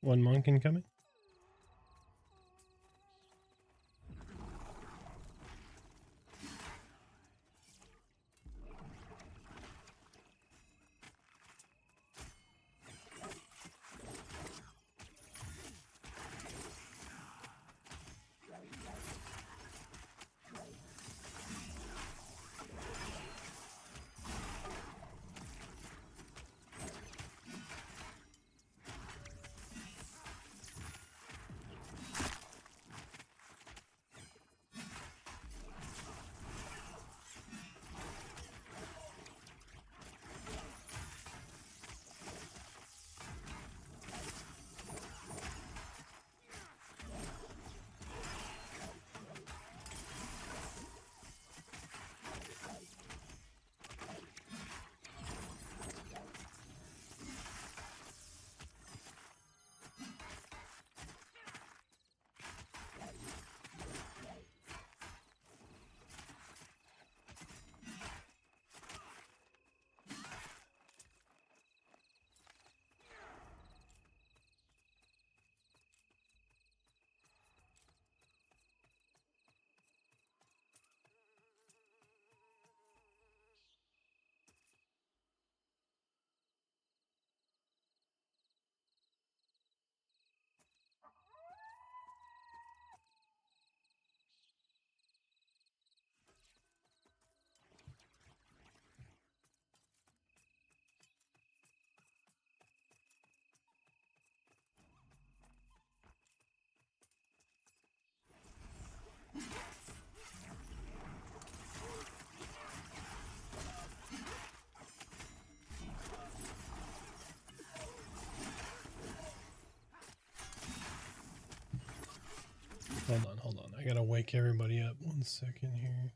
One monk incoming. Hold on. I gotta wake everybody up. 1 second here.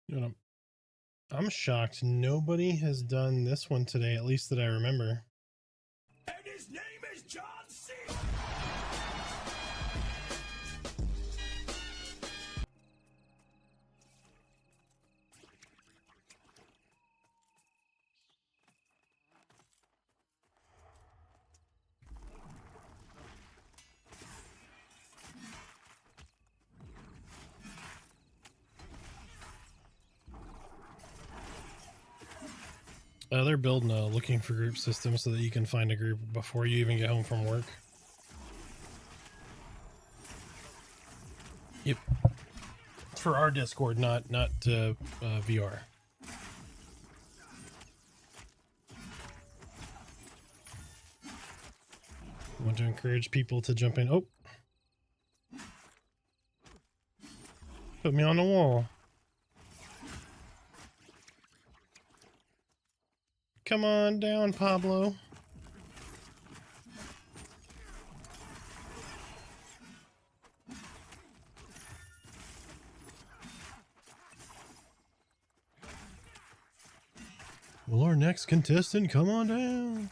You know, I'm shocked nobody has done this one today, at least that I remember. And his name is John C. They're building a looking for group system so that you can find a group before you even get home from work. Yep. For our Discord, not VR. I want to encourage people to jump in. Oh, put me on the wall. Come on down, Pablo. Well, our next contestant, come on down.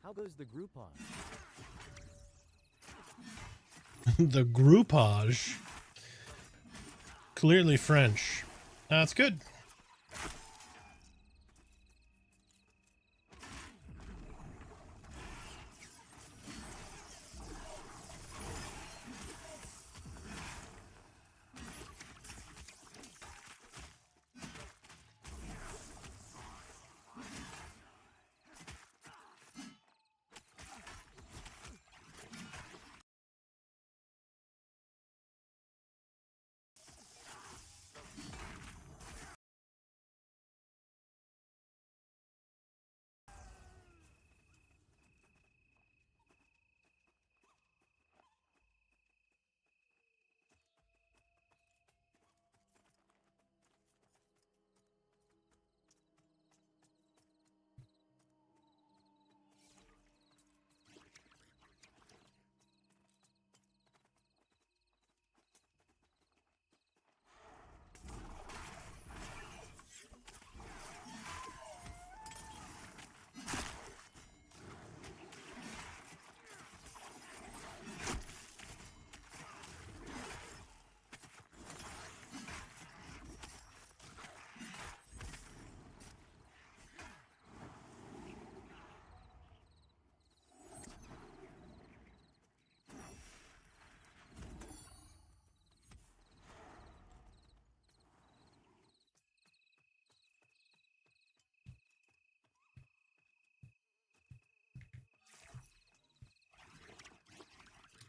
How goes the Groupon? The groupage. Clearly French. That's good.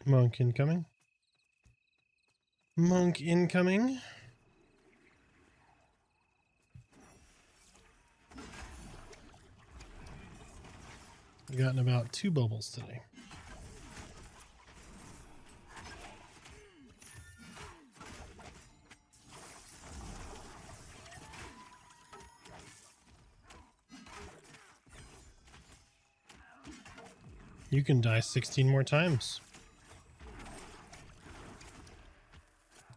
Monk incoming. Monk incoming. I've gotten about 2 bubbles today. You can die 16 more times.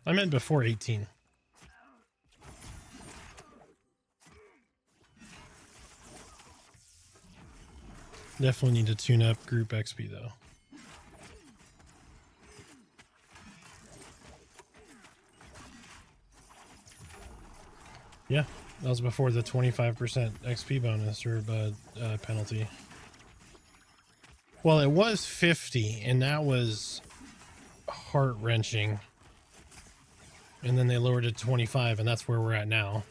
I meant before 18. Definitely need to tune up group XP though. Yeah, that was before the 25% XP bonus or penalty. Well, it was 50, and that was heart-wrenching. And then they lowered it to 25, and that's where we're at now.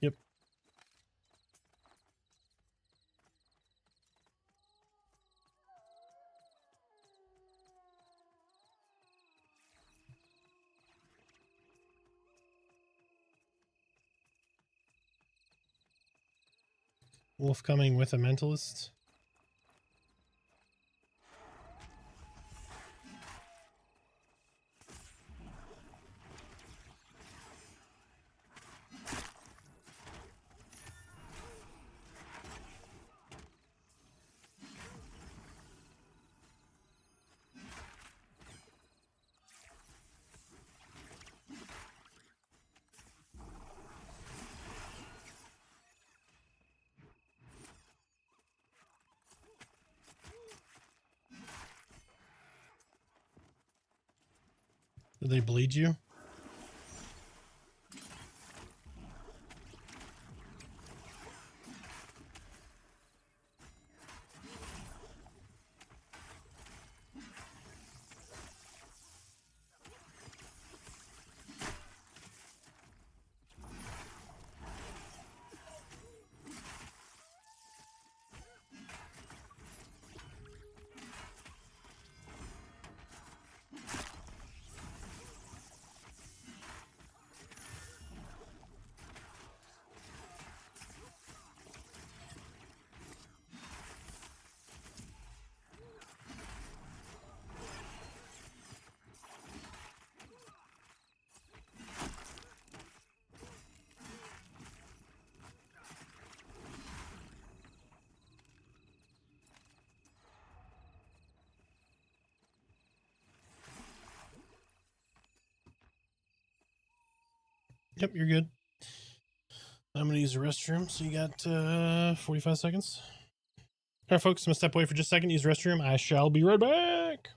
Yep. Wolf coming with a mentalist. Did they bleed you? Yep, you're good. I'm going to use the restroom, so you got 45 seconds. All right, folks, I'm going to step away for just a second, use the restroom. I shall be right back.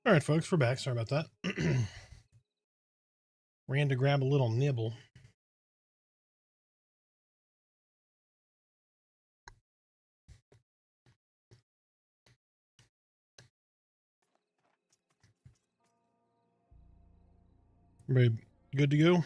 All right, folks, we're back. Sorry about that. Ran to grab a little nibble. Everybody good to go?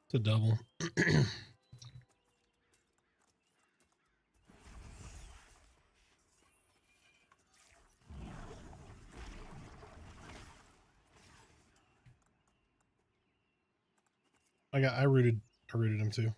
It's a double. I rooted him too.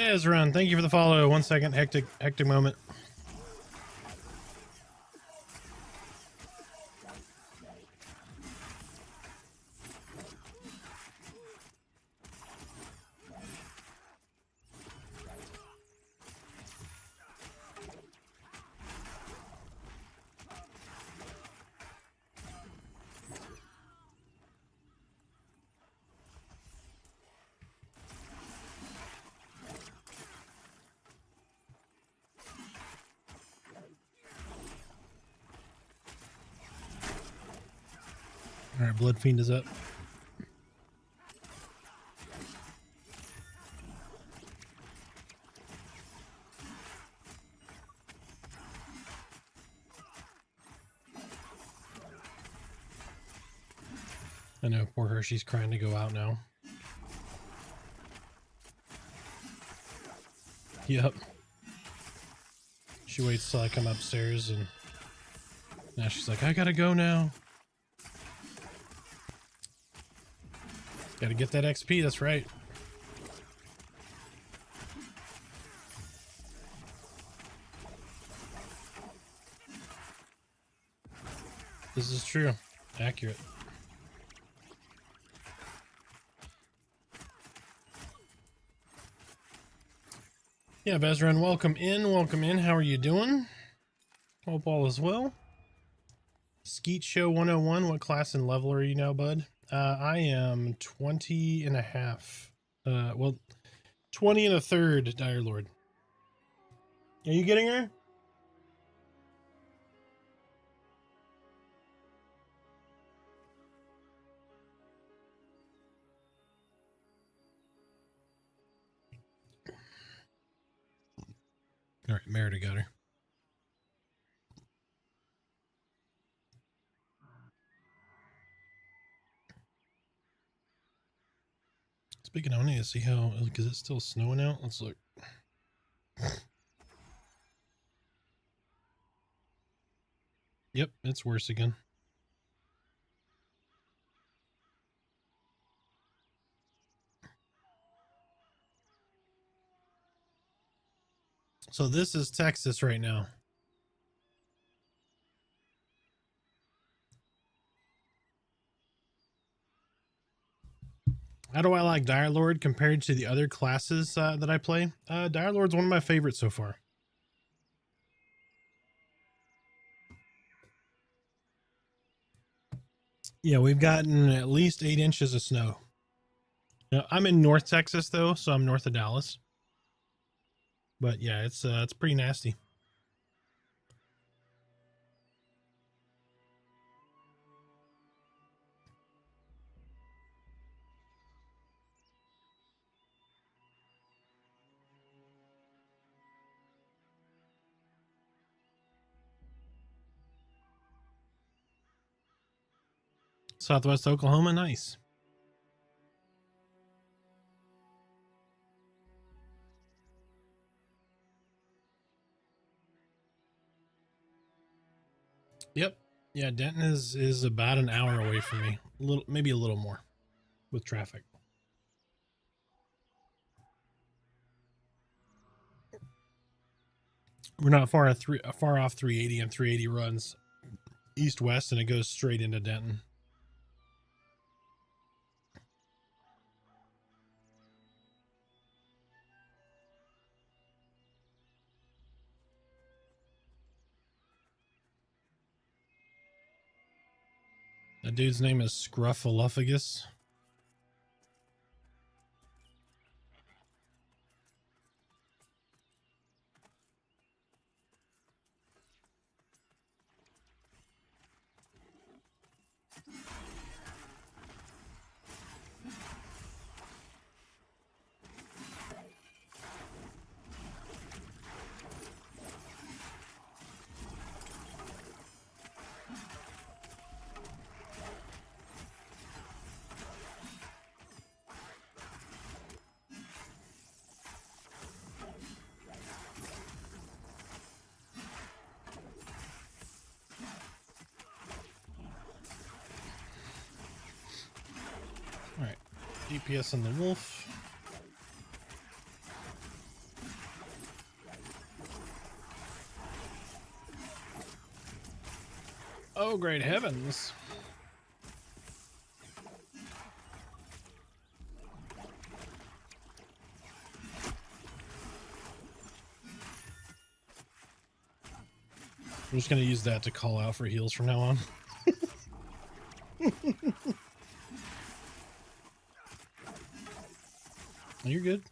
Ezra, thank you for the follow. 1 second, hectic moment. All right, Blood Fiend is up. I know, poor her. She's crying to go out now. Yep. She waits till I come upstairs, and now she's like, I gotta go now. Gotta get that XP, that's right. This is true. Accurate. Yeah, Bezran, welcome in, welcome in. How are you doing? Hope all is well. Skeet Show 101, what class and level are you now, bud? I am 20 and a half. Well, 20 and a third, Dire Lord. Are you getting her? All right, Merida got her. Speaking of, I need to see how, because it's still snowing out. Let's look. Yep, it's worse again. So this is Texas right now. How do I like Dire Lord compared to the other classes that I play? Dire Lord's one of my favorites so far. Yeah, we've gotten at least 8 inches of snow. Now, I'm in North Texas though, so I'm north of Dallas. But yeah, it's pretty nasty. Southwest Oklahoma, nice. Yep. Yeah, Denton is about an hour away from me. Maybe a little more with traffic. We're not far off 380, and 380 runs east west and it goes straight into Denton. That dude's name is Scruffaluffagus. All right, DPS on the wolf. Oh, great heavens. I'm just going to use that to call out for heals from now on. You're good.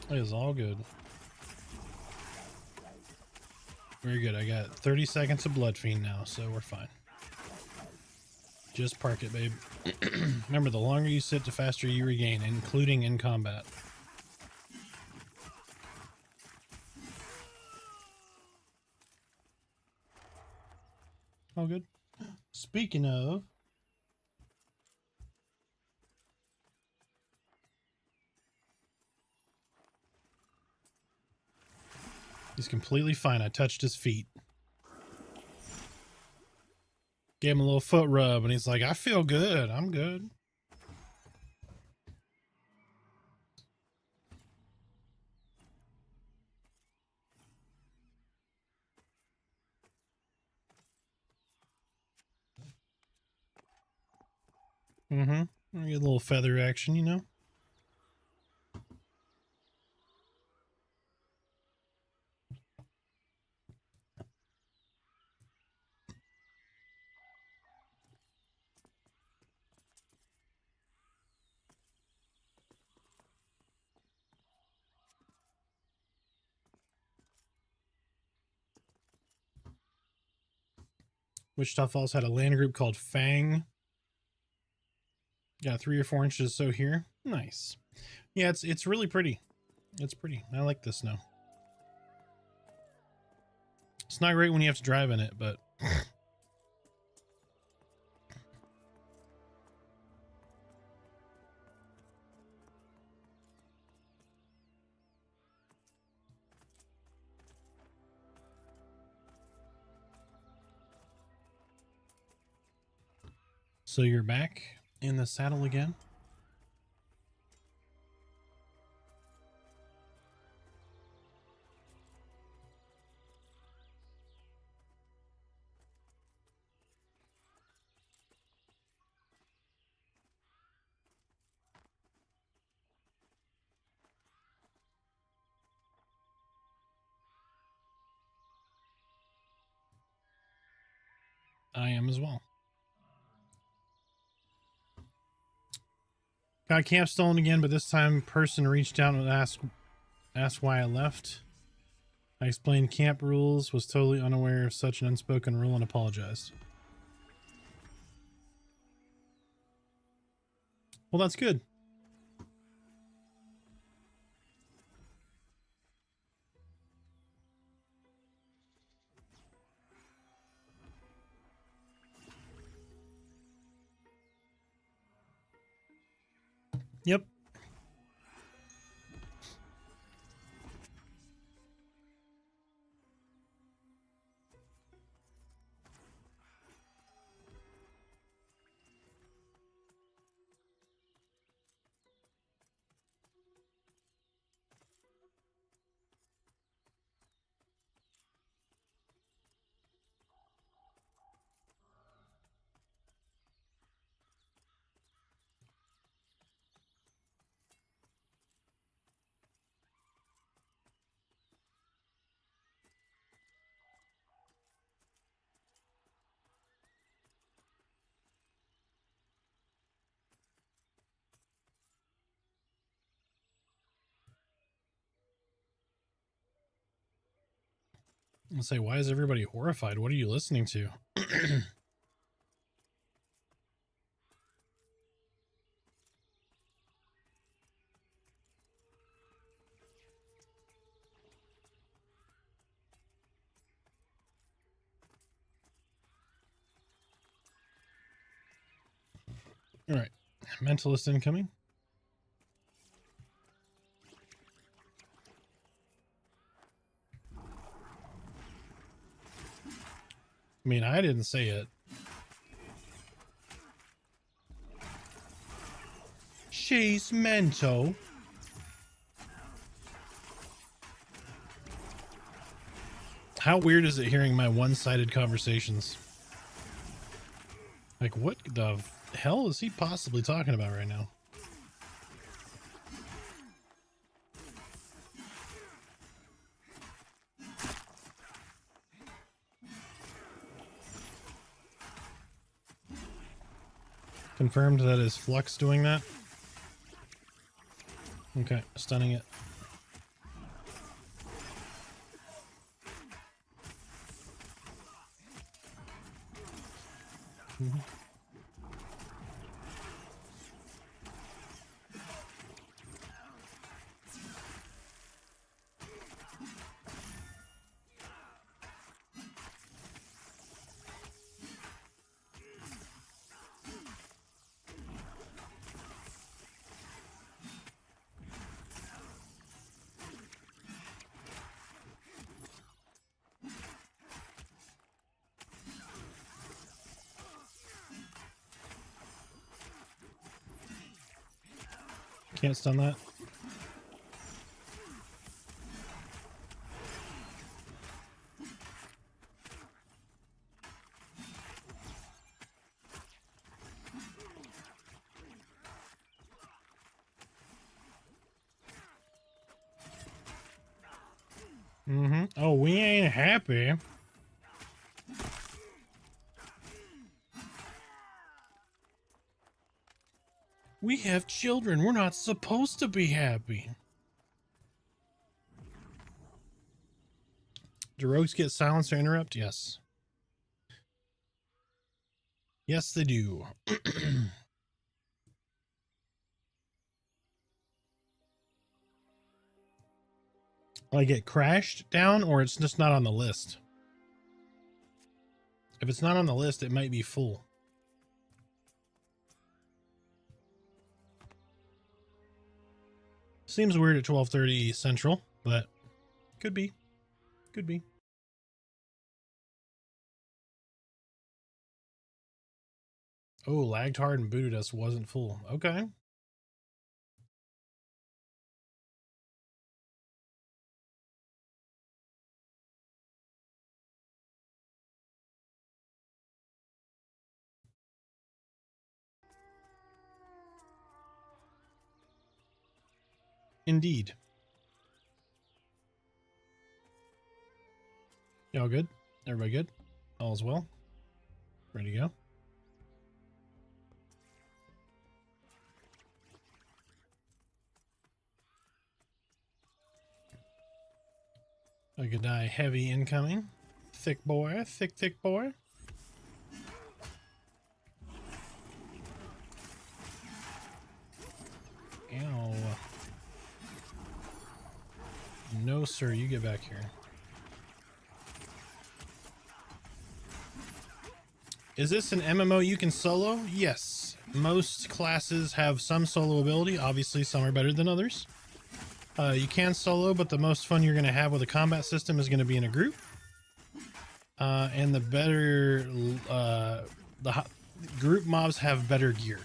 It is all good. Very good. I got 30 seconds of Blood Fiend now, so we're fine. Just park it, babe. Remember, the longer you sit, the faster you regain, including in combat. All good. Speaking of... He's completely fine. I touched his feet. Gave him a little foot rub, and he's like, I feel good. I'm good. Mm-hmm. Get a little feather action, you know? Wichita Falls had a land group called Fang. Got 3 or 4 inches so here. Nice. Yeah, it's really pretty. It's pretty. I like this snow. It's not great when you have to drive in it, but so you're back in the saddle again? I am as well. Got camp stolen again, but this time person reached out and asked why I left. I explained camp rules, was totally unaware of such an unspoken rule, and apologized. Well, that's good. Yep. I'll say, why is everybody horrified? What are you listening to? All right. Mentalist incoming. I mean, I didn't say it. She's mental. How weird is it hearing my one-sided conversations? Like, what the hell is he possibly talking about right now? Confirmed that is Flux doing that. Okay, stunning it. Can't stun that. Oh, we ain't happy. We have children. We're not supposed to be happy. Do rogues get silence or interrupt? Yes. Yes, they do. Like it crashed down, or it's just not on the list. If it's not on the list, it might be full. Seems weird at 12:30 Central, but could be. Could be. Oh, lagged hard and booted us, wasn't full. Okay. Indeed. Y'all good? Everybody good? All's well? Ready to go? A good eye heavy incoming. Thick boy, thick boy. Ow. No, sir, you get back here. Is this an MMO you can solo? Yes. Most classes have some solo ability. Obviously, some are better than others. You can solo, but the most fun you're going to have with a combat system is going to be in a group. And the better... group mobs have better gear.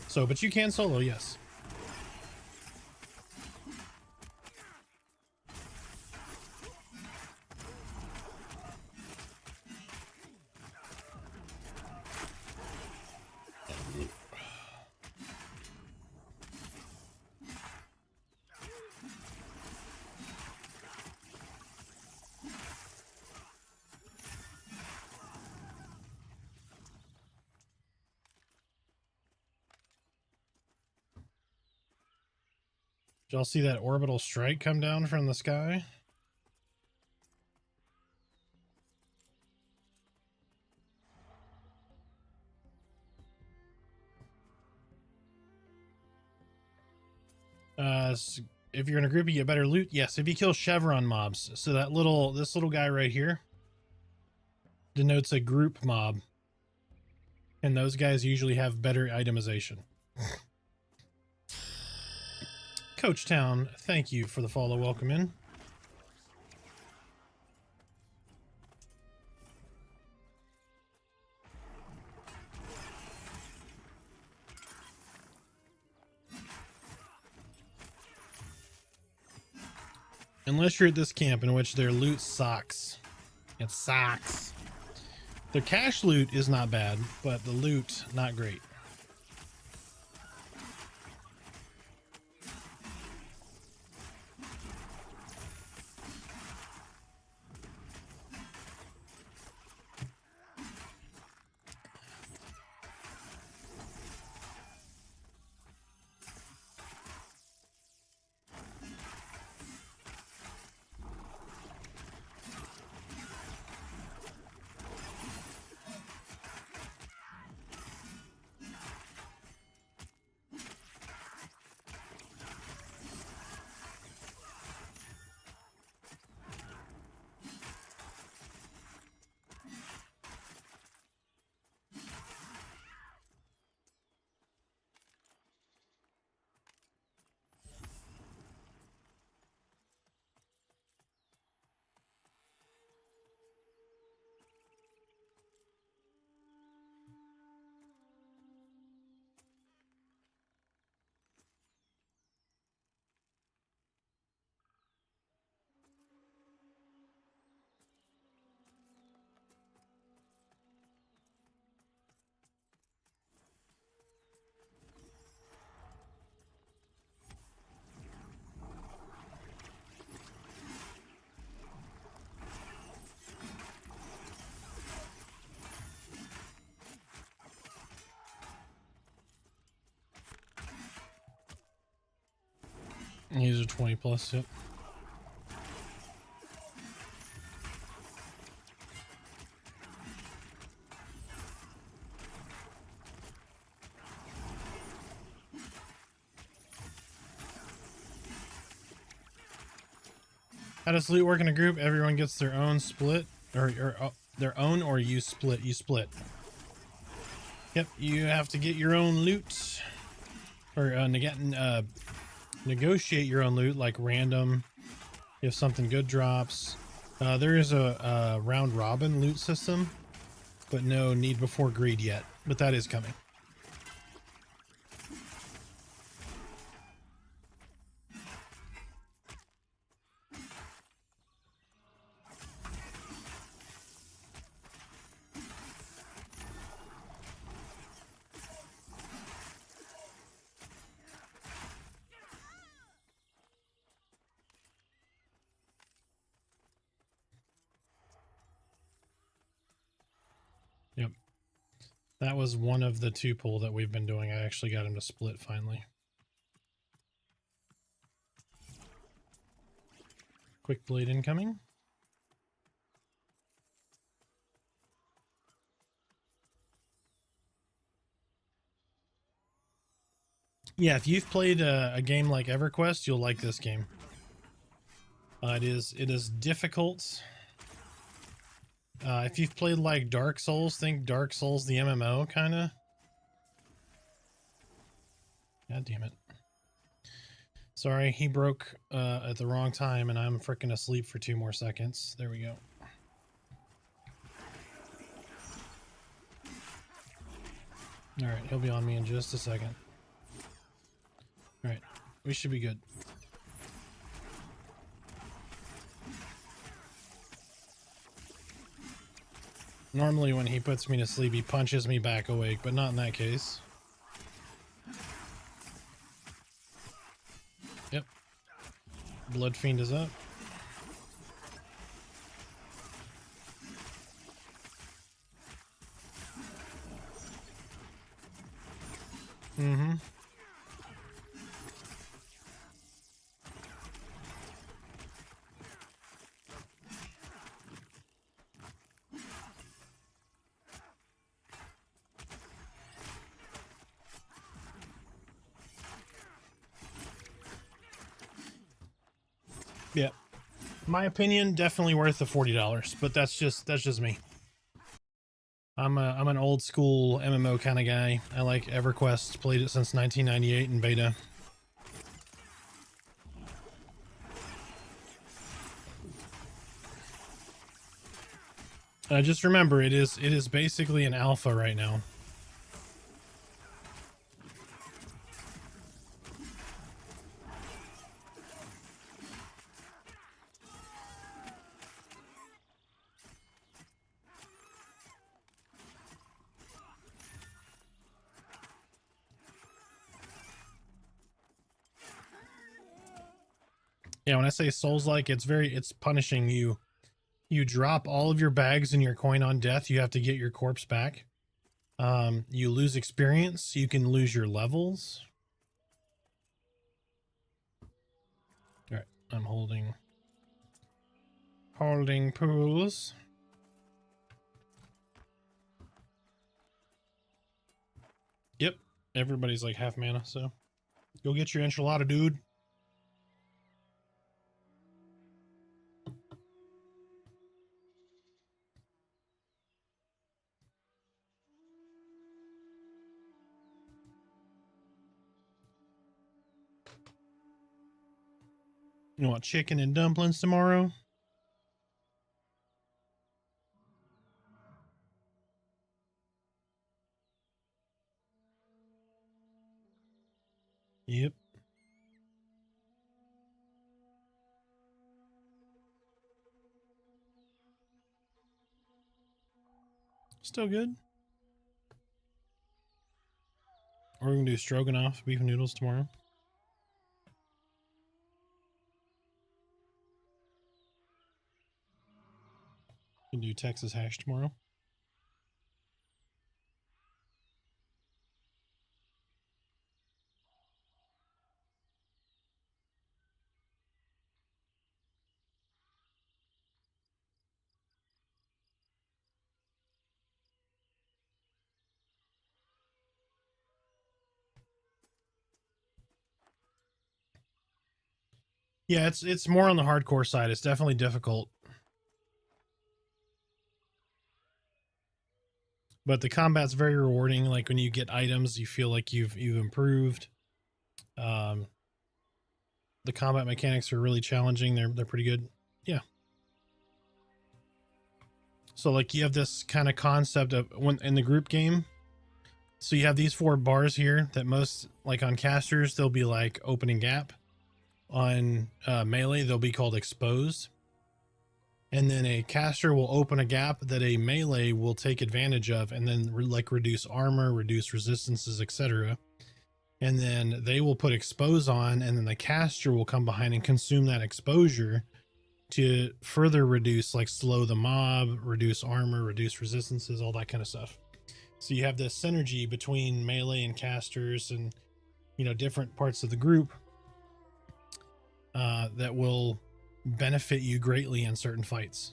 So, but you can solo, yes. Did y'all see that orbital strike come down from the sky? If you're in a group, you get better loot. Yes, if you kill chevron mobs. So that this little guy right here denotes a group mob. And those guys usually have better itemization. Coach Town, thank you for the follow. Welcome in. Unless you're at this camp in which their loot sucks. It sucks. Their cash loot is not bad, but the loot, not great. These are 20 plus, yep. How does loot work in a group? Everyone gets their own split, or their own, or you split. You split. Yep, you have to get your own loot, or negotiate your own loot, like random. If something good drops, there is a round robin loot system, but no need before greed yet. But that is coming. Yep. That was one of the 2 pull that we've been doing. I actually got him to split finally. Quick blade incoming. Yeah, if you've played a game like EverQuest, you'll like this game. It is difficult. If you've played like Dark Souls, think Dark Souls the MMO kind of. God damn it. Sorry, he broke at the wrong time and I'm freaking asleep for 2 more seconds. There we go. Alright, he'll be on me in just a second. Alright, we should be good. Normally when he puts me to sleep, he punches me back awake, but not in that case. Yep. Blood Fiend is up. Mm-hmm. Yeah. My opinion, definitely worth the $40, but that's just me. I'm an old school MMO kind of guy. I like EverQuest, played it since 1998 in beta. Just remember, it is basically an alpha right now. Yeah, when I say Souls-like, it's punishing you. You drop all of your bags and your coin on death, you have to get your corpse back. You lose experience, you can lose your levels. Alright, I'm holding pools. Yep, everybody's like half mana, so go get your enchilada, dude. You want chicken and dumplings tomorrow? Yep. Still good. Or we can do stroganoff, beef noodles tomorrow. We can do Texas hash tomorrow. Yeah, it's more on the hardcore side. It's definitely difficult. But the combat's very rewarding. Like when you get items, you feel like you've improved. The combat mechanics are really challenging. They're pretty good. Yeah. So like you have this kind of concept of when in the group game. So you have these 4 bars here that most, like on casters, they'll be like opening gap. On melee, they'll be called exposed. And then a caster will open a gap that a melee will take advantage of, and then like reduce armor, reduce resistances, etc. And then they will put expose on, and then the caster will come behind and consume that exposure to further reduce, like slow the mob, reduce armor, reduce resistances, all that kind of stuff. So you have this synergy between melee and casters and, you know, different parts of the group that will benefit you greatly in certain fights.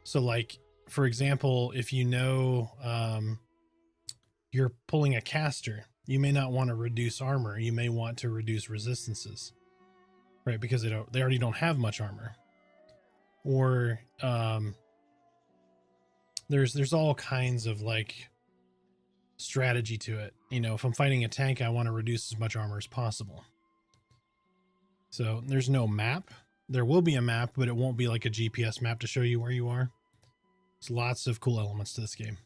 So like, for example, if you know you're pulling a caster, you may not want to reduce armor. You may want to reduce resistances, right? Because they already don't have much armor. Or there's all kinds of like strategy to it. You know, if I'm fighting a tank, I want to reduce as much armor as possible. So there's no map. There will be a map, but it won't be like a GPS map to show you where you are. There's lots of cool elements to this game.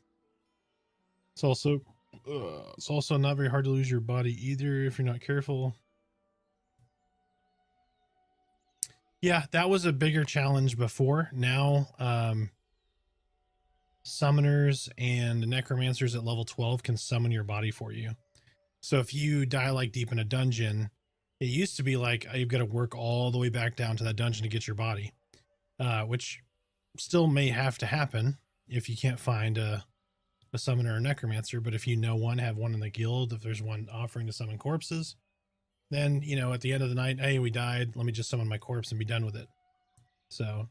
It's also not very hard to lose your body either if you're not careful. Yeah, that was a bigger challenge before. Now, summoners and necromancers at level 12 can summon your body for you. So if you die like deep in a dungeon, it used to be like you've got to work all the way back down to that dungeon to get your body, which still may have to happen if you can't find a summoner or necromancer. But if you know one, have one in the guild, if there's one offering to summon corpses, then, you know, at the end of the night, hey, we died, let me just summon my corpse and be done with it. So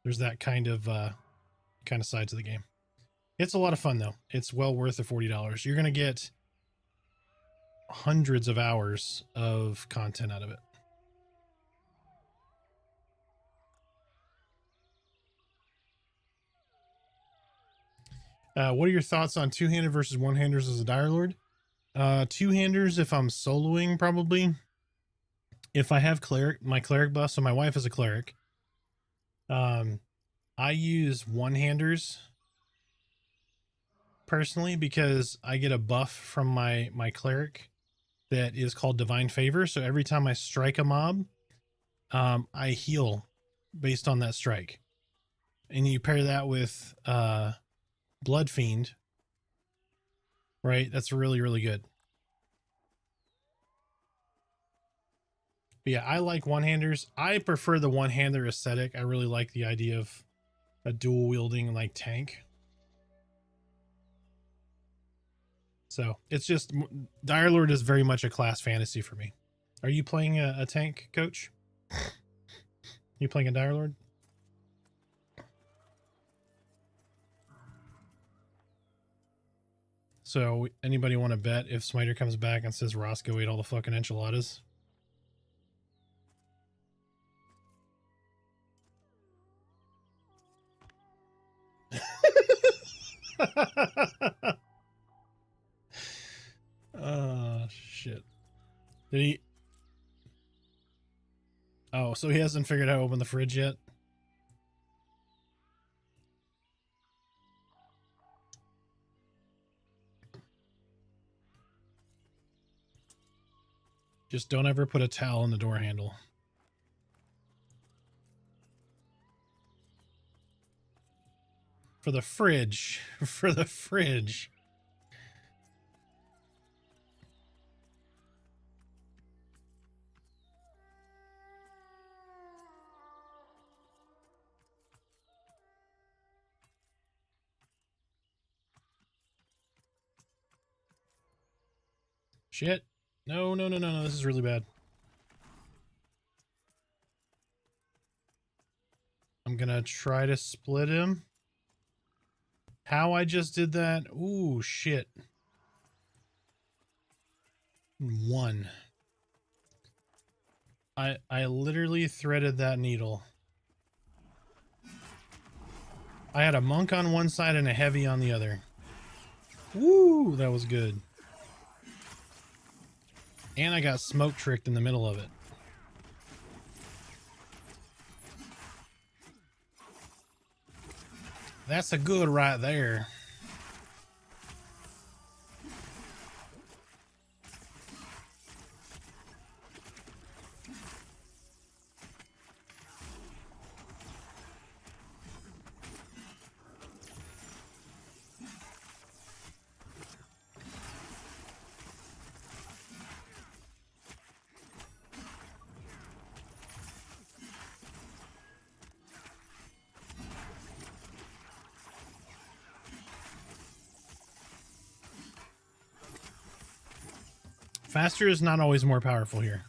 there's that kind of side to the game. It's a lot of fun though. It's well worth the $40. You're going to get hundreds of hours of content out of it. What are your thoughts on two-handed versus one-handers as a Dire Lord? Two-handers if I'm soloing, probably. If I have my cleric buff, so my wife is a cleric. I use one-handers personally because I get a buff from my cleric that is called Divine Favor. So every time I strike a mob, I heal based on that strike. And you pair that with Blood Fiend, right? That's really, really good. But yeah, I like one-handers. I prefer the one-hander aesthetic. I really like the idea of a dual wielding like tank. So it's just, Dire Lord is very much a class fantasy for me. Are you playing a tank, Coach? You playing a Dire Lord? So anybody want to bet if Smiter comes back and says Roscoe ate all the fucking enchiladas? Oh shit. Did he? Oh, so he hasn't figured out how to open the fridge yet? Just don't ever put a towel in the door handle. For the fridge. For the fridge. Shit. No, no, no, no, no. This is really bad. I'm gonna try to split him. How I just did that? Ooh, shit. One. I literally threaded that needle. I had a monk on one side and a heavy on the other. Woo, that was good. And I got smoke tricked in the middle of it. That's a good right there. Faster is not always more powerful here.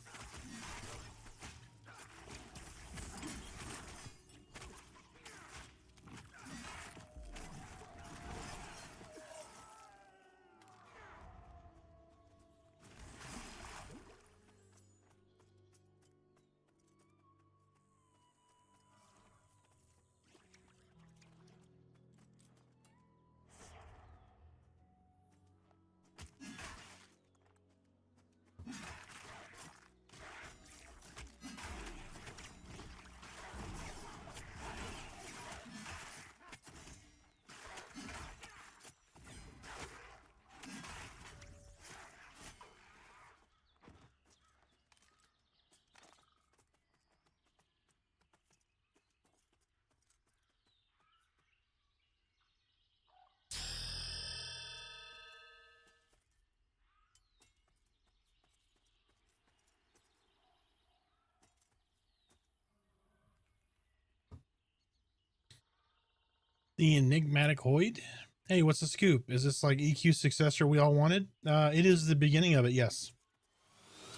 The enigmatic Hoid. Hey, what's the scoop? Is this like EQ successor we all wanted? It is the beginning of it, yes.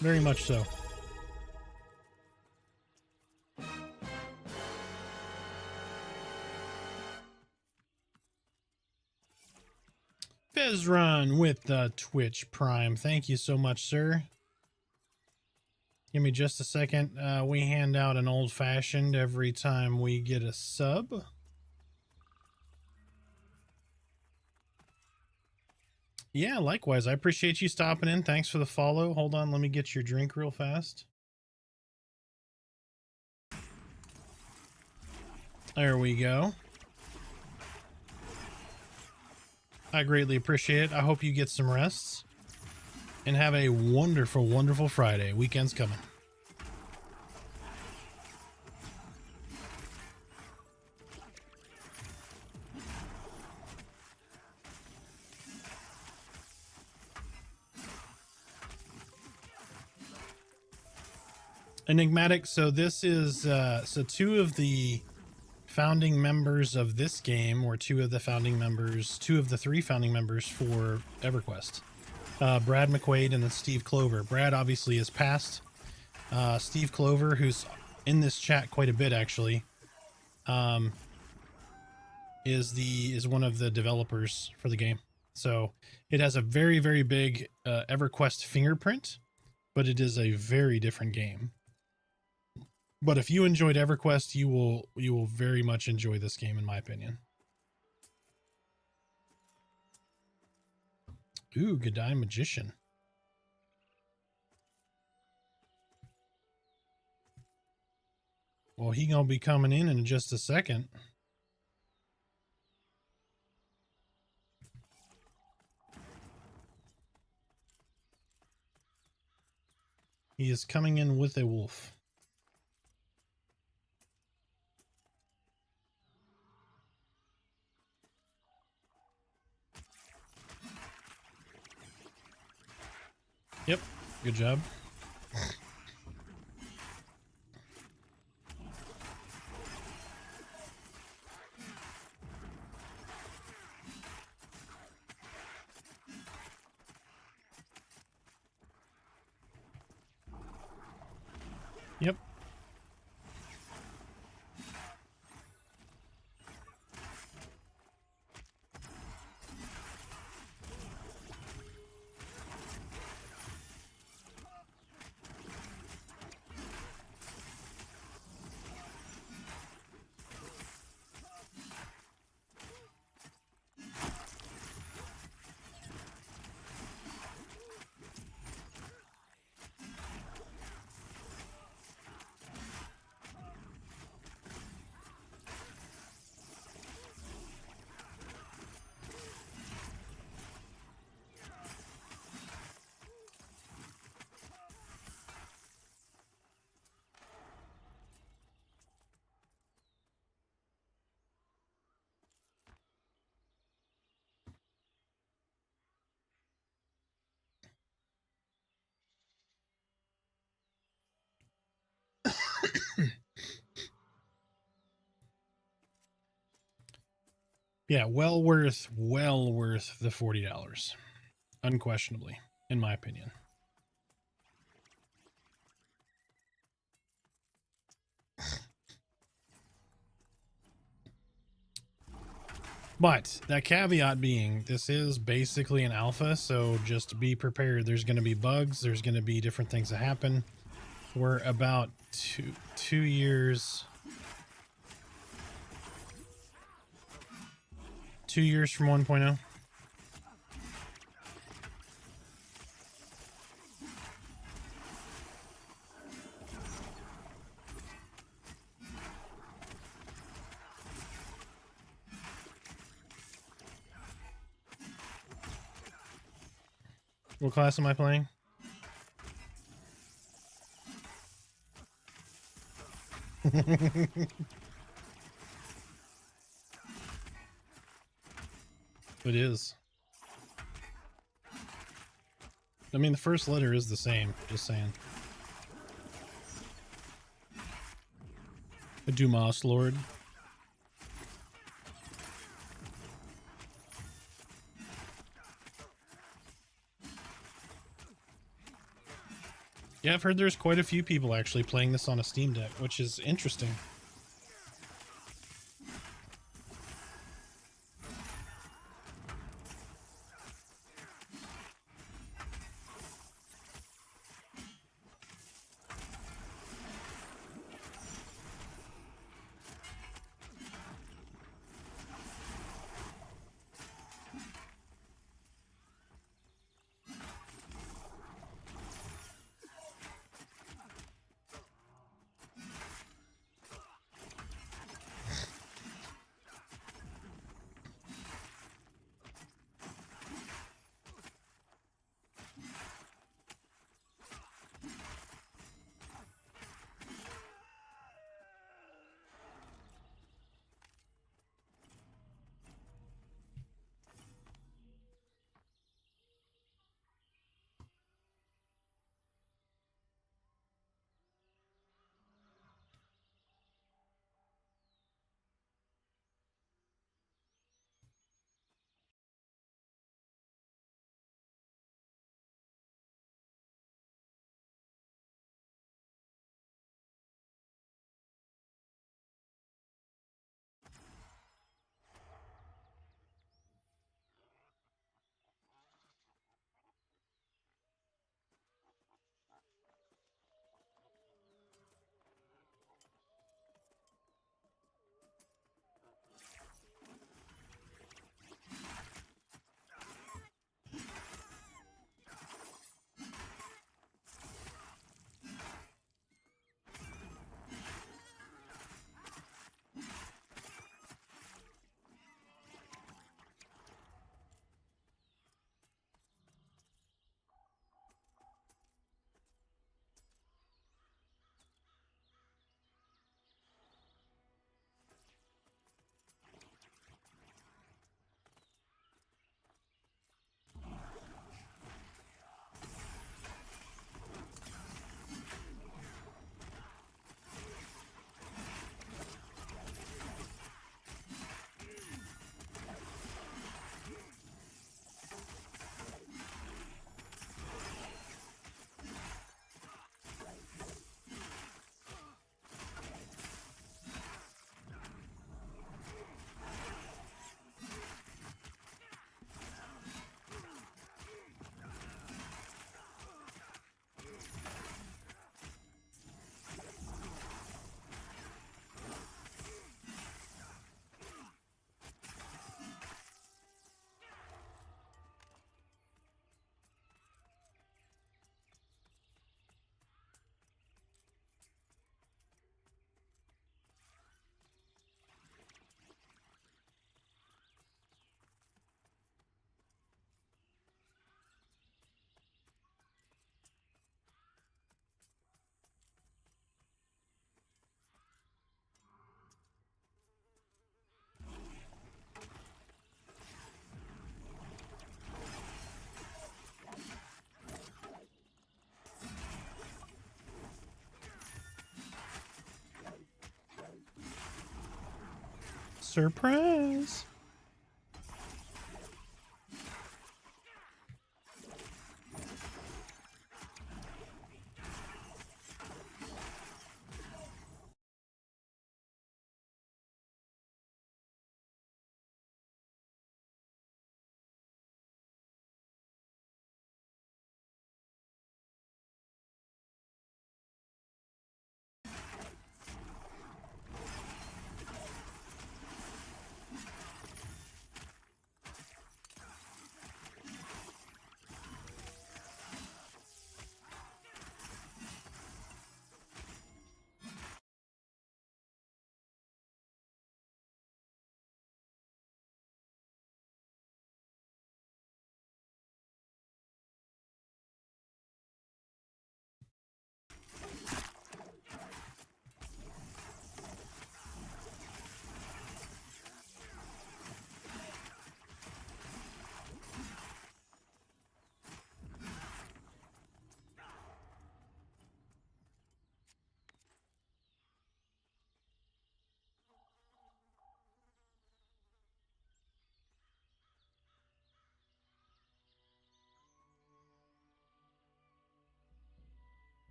Very much so. Fezrun with the Twitch Prime. Thank you so much, sir. Give me just a second. We hand out an old-fashioned every time we get a sub. Yeah, likewise. I appreciate you stopping in. Thanks for the follow. Hold on, let me get your drink real fast. There we go. I greatly appreciate it. I hope you get some rests. And have a wonderful, wonderful Friday. Weekend's coming. Enigmatic. So this is so two of the founding members of this game, or two of the three founding members for EverQuest. Brad McQuaid and then Steve Clover. Brad obviously is passed. Steve Clover, who's in this chat quite a bit actually, is one of the developers for the game. So it has a very, very big EverQuest fingerprint, but it is a very different game. But if you enjoyed EverQuest, you will very much enjoy this game, in my opinion. Ooh, Godai Magician. Well, he gonna be coming in just a second. He is coming in with a wolf. Yep, good job. Yep. Yeah, well worth the $40. Unquestionably, in my opinion. But that caveat being, this is basically an alpha, so just be prepared. There's going to be bugs. There's going to be different things that happen. We're about two years... 2 years from 1.0. What class am I playing? It is. I mean, the first letter is the same, just saying. A Dumas Lord. Yeah, I've heard there's quite a few people actually playing this on a Steam Deck, which is interesting. Surprise!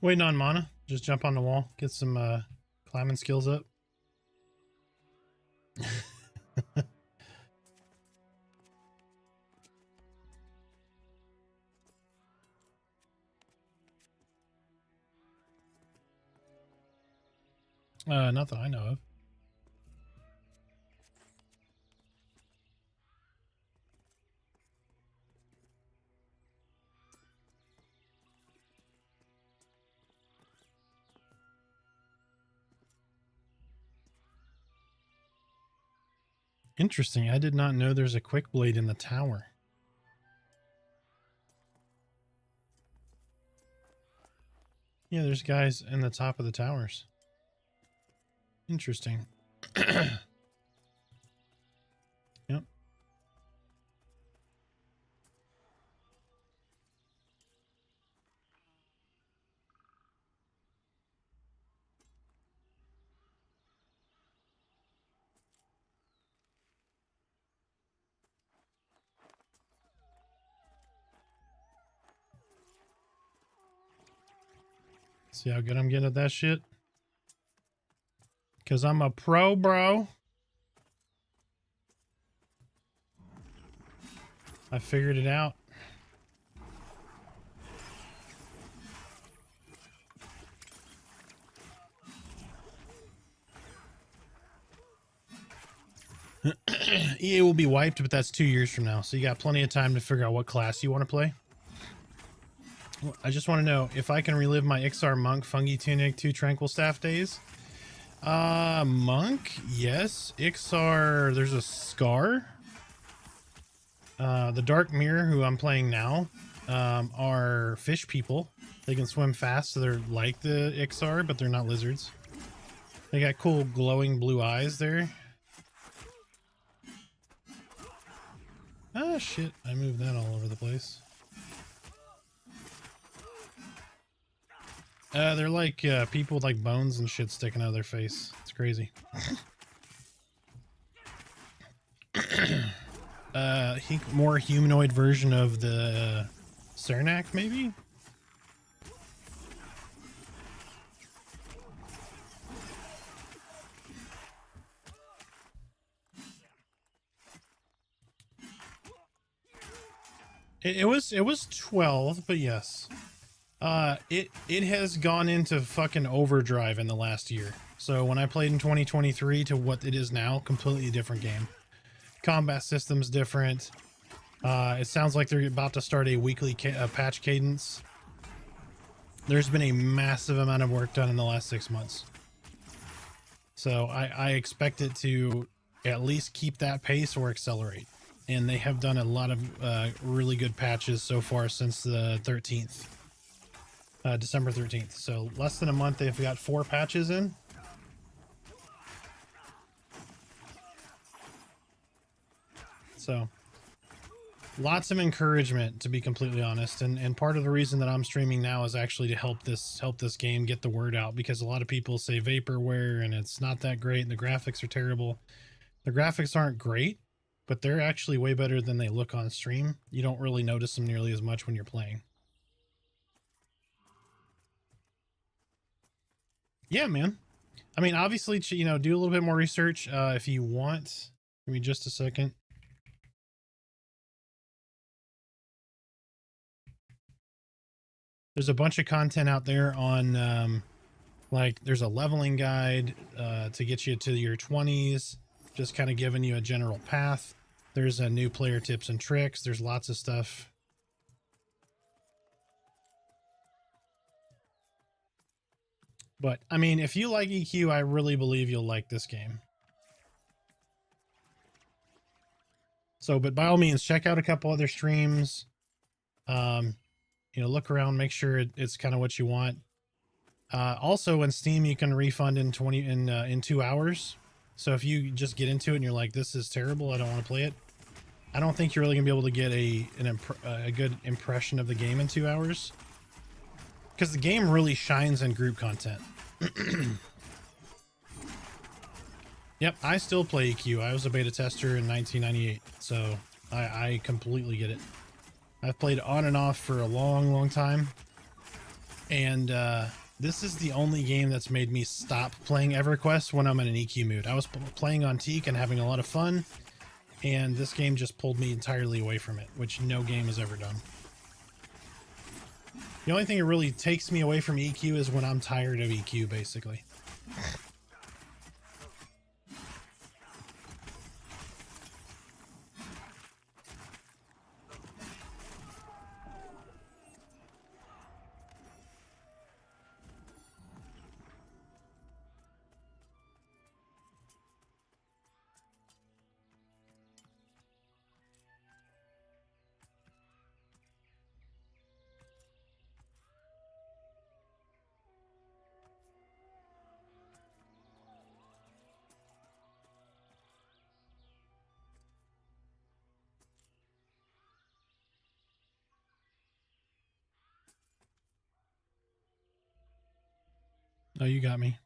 Waiting on mana. Just jump on the wall. Get some climbing skills up. Not that I know of. Interesting. I did not know there's a quick blade in the tower. Yeah, there's guys in the top of the towers. Interesting. Yep. See how good I'm getting at that shit? Because I'm a pro, bro. I figured it out. EA will be wiped, but that's 2 years from now. So you got plenty of time to figure out what class you want to play. I just want to know if I can relive my Ixar Monk, Fungi Tunic, 2 Tranquil Staff days. Monk, yes. Ixar, there's a Scar. The Dark Mirror, who I'm playing now, are fish people. They can swim fast, so they're like the Ixar, but they're not lizards. They got cool glowing blue eyes there. Ah, shit. I moved that all over the place. They're like people with like bones and shit sticking out of their face. It's crazy. I think more humanoid version of the Cernak, maybe? It was 12, but yes. It has gone into fucking overdrive in the last year. So when I played in 2023 to what it is now, completely different game. Combat system's different. It sounds like they're about to start a weekly patch cadence. There's been a massive amount of work done in the last 6 months. So I expect it to at least keep that pace or accelerate. And they have done a lot of really good patches so far since the 13th. December 13th. So less than a month, they've got 4 patches in. So Lots of encouragement, to be completely honest, and part of the reason that I'm streaming now is actually to help this game get the word out, because a lot of people say vaporware and it's not that great and the graphics are terrible. The graphics aren't great, but they're actually way better than they look on stream. You don't really notice them nearly as much when you're playing. Yeah, man. I mean, obviously, you know, do a little bit more research if you want. Give me just a second. There's a bunch of content out there on, like, there's a leveling guide to get you to your 20s, just kind of giving you a general path. There's a new player tips and tricks. There's lots of stuff. But, I mean, if you like EQ, I really believe you'll like this game. So, but by all means, check out a couple other streams. You know, look around, make sure it's kind of what you want. Also, in Steam, you can refund in 2 hours. So if you just get into it and you're like, this is terrible, I don't want to play it, I don't think you're really gonna be able to get a good impression of the game in 2 hours, because the game really shines in group content. Yep, I still play EQ. I was a beta tester in 1998, so I completely get it. I've played on and off for a long time, and this is the only game that's made me stop playing EverQuest when I'm in an EQ mood. I was playing on Teak and having a lot of fun, and this game just pulled me entirely away from it, which no game has ever done. The only thing that really takes me away from EQ is when I'm tired of EQ, basically. Oh, you got me.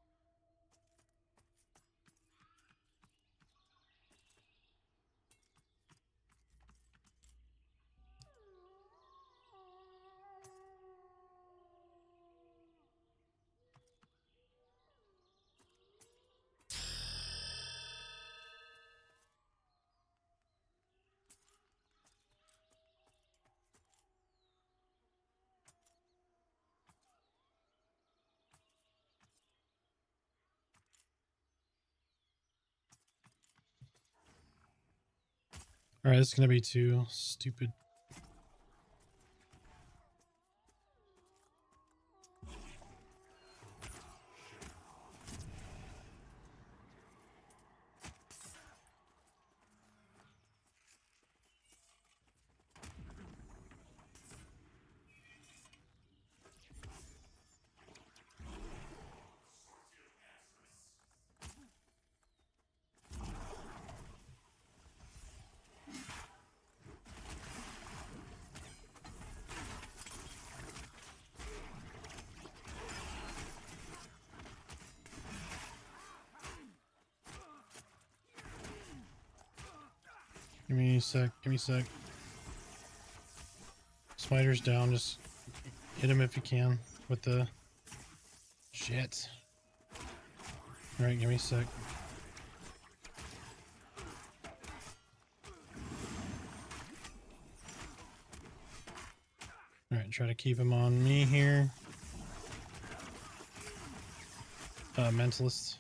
All right, it's gonna be too stupid. Give me a sec. Give me a sec. Spider's down. Just hit him if you can with the shit. All right, give me a sec. All right, try to keep him on me here. Mentalist.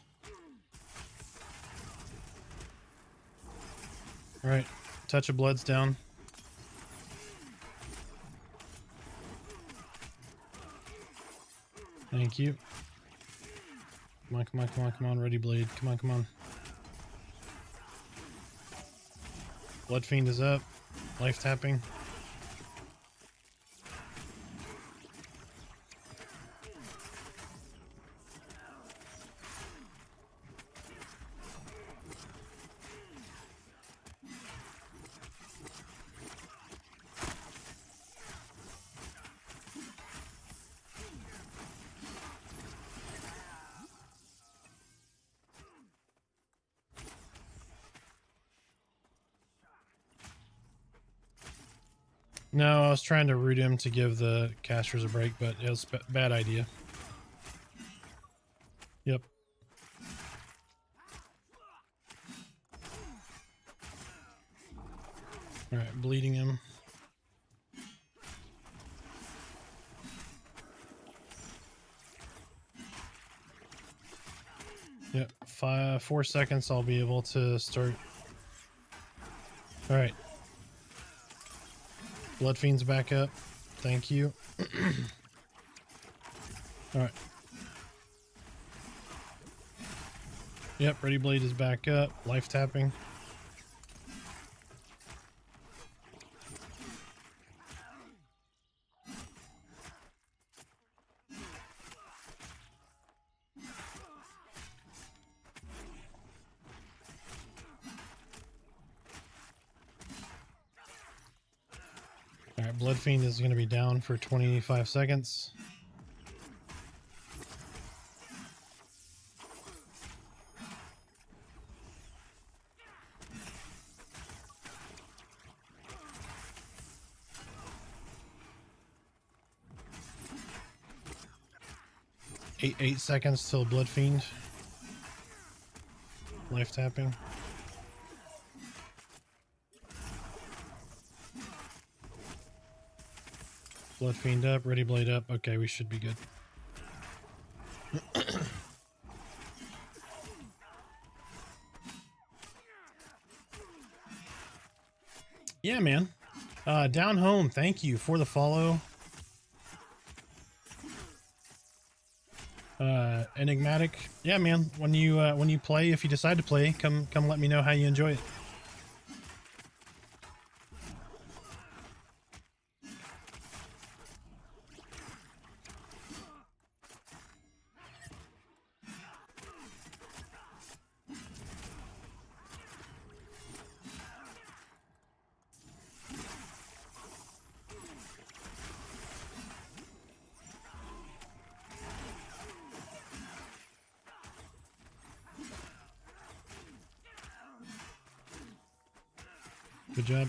All right, touch of blood's down. Thank you. Come on, come on, come on, come on, ready blade. Come on, come on. Blood Fiend is up. Life tapping. No, I was trying to root him to give the casters a break, but it was a bad idea. Yep. Alright, bleeding him. Yep, 4 seconds I'll be able to start. Alright. Blood Fiend's back up. Thank you. Alright. Yep, Ready Blade is back up. Life tapping. Alright, Blood Fiend is going to be down for 25 seconds. Eight seconds till Blood Fiend. Life tapping. Blood Fiend up, Ready Blade up. Okay, we should be good. Yeah, man. Down Home, thank you for the follow. Enigmatic. Yeah, man. When you play, if you decide to play, come let me know how you enjoy it. Good job.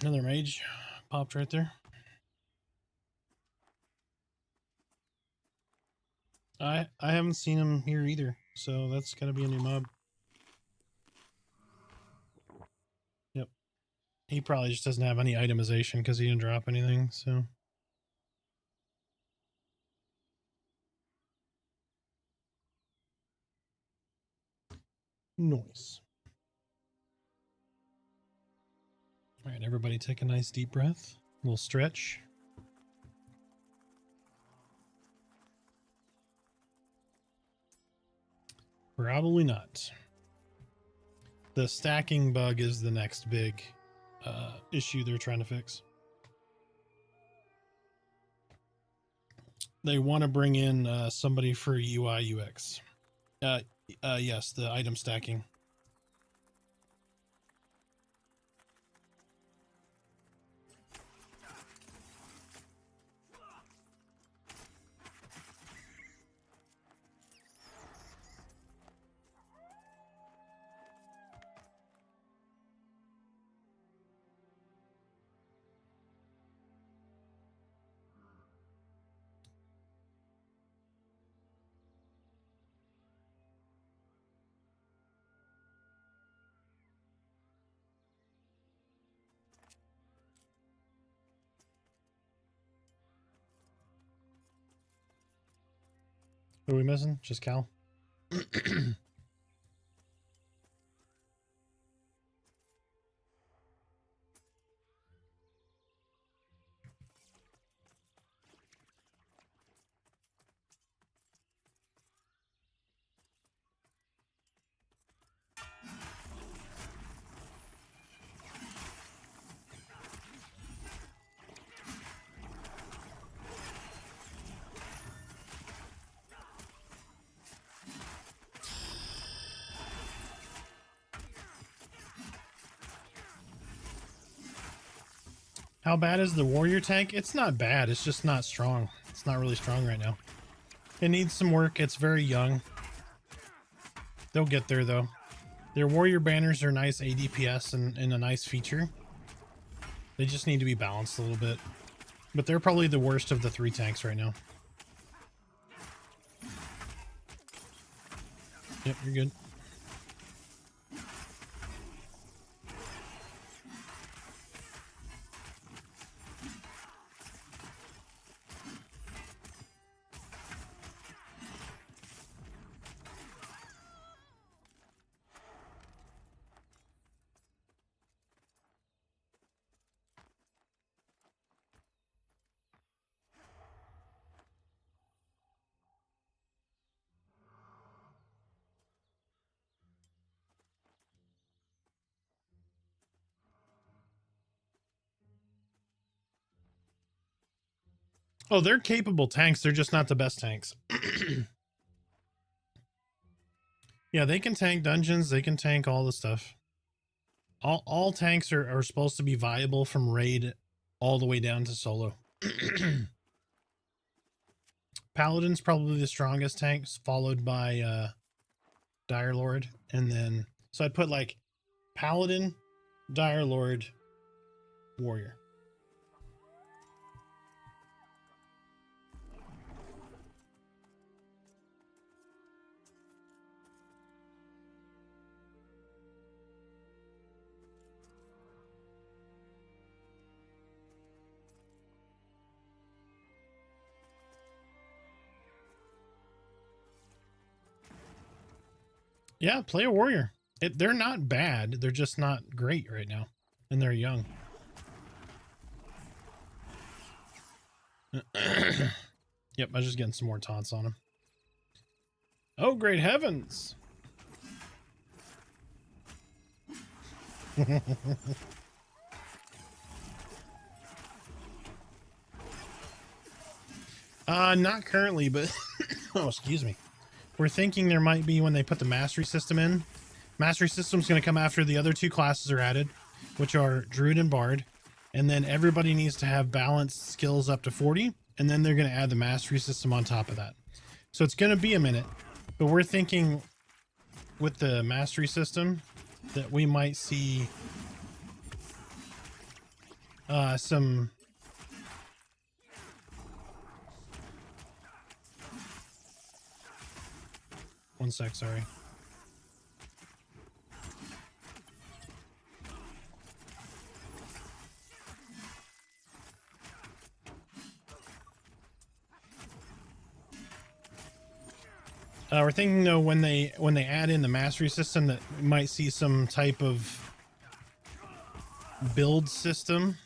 Another mage popped right there. I haven't seen him here either, so that's gotta be a new mob. Yep. He probably just doesn't have any itemization because he didn't drop anything, so. Nice. All right, everybody take a nice deep breath. A little stretch. Probably not. The stacking bug is the next big issue they're trying to fix. They want to bring in somebody for UI UX. Yes, the item stacking. What are we missing? Just Cal? How bad is the warrior tank? It's not bad. It's just not strong. It's not really strong right now. It needs some work. It's very young. They'll get there though. Their warrior banners are nice ADPS and a nice feature. They just need to be balanced a little bit. But they're probably the worst of the 3 tanks right now. Yep, you're good. Oh, they're capable tanks. They're just not the best tanks. Yeah, they can tank dungeons. They can tank all the stuff. All tanks are supposed to be viable from raid all the way down to solo. Paladin's probably the strongest tanks, followed by Dire Lord. And then, so I'd put like Paladin, Dire Lord, Warrior. Yeah, play a warrior. They're not bad. They're just not great right now. And they're young. Yep, I was just getting some more taunts on him. Oh, great heavens. Not currently, but oh, excuse me. We're thinking there might be when they put the mastery system in. Mastery system's going to come after the other 2 classes are added, which are Druid and Bard. And then everybody needs to have balanced skills up to 40. And then they're going to add the mastery system on top of that. So it's going to be a minute. But we're thinking with the mastery system that we might see some... One sec, sorry. We're thinking though when they add in the mastery system that we might see some type of build system.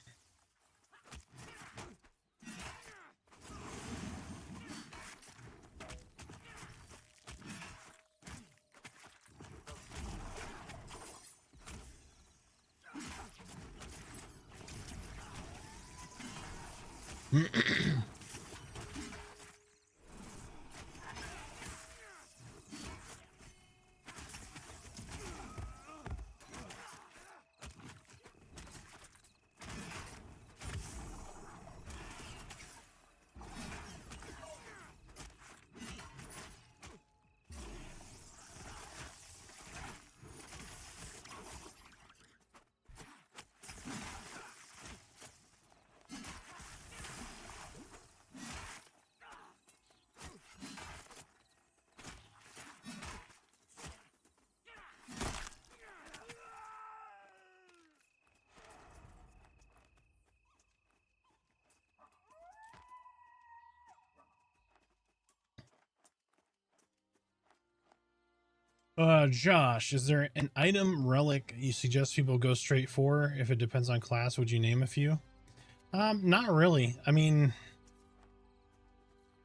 Josh, is there an item relic you suggest people go straight for? If it depends on class, would you name a few? Not really. I mean,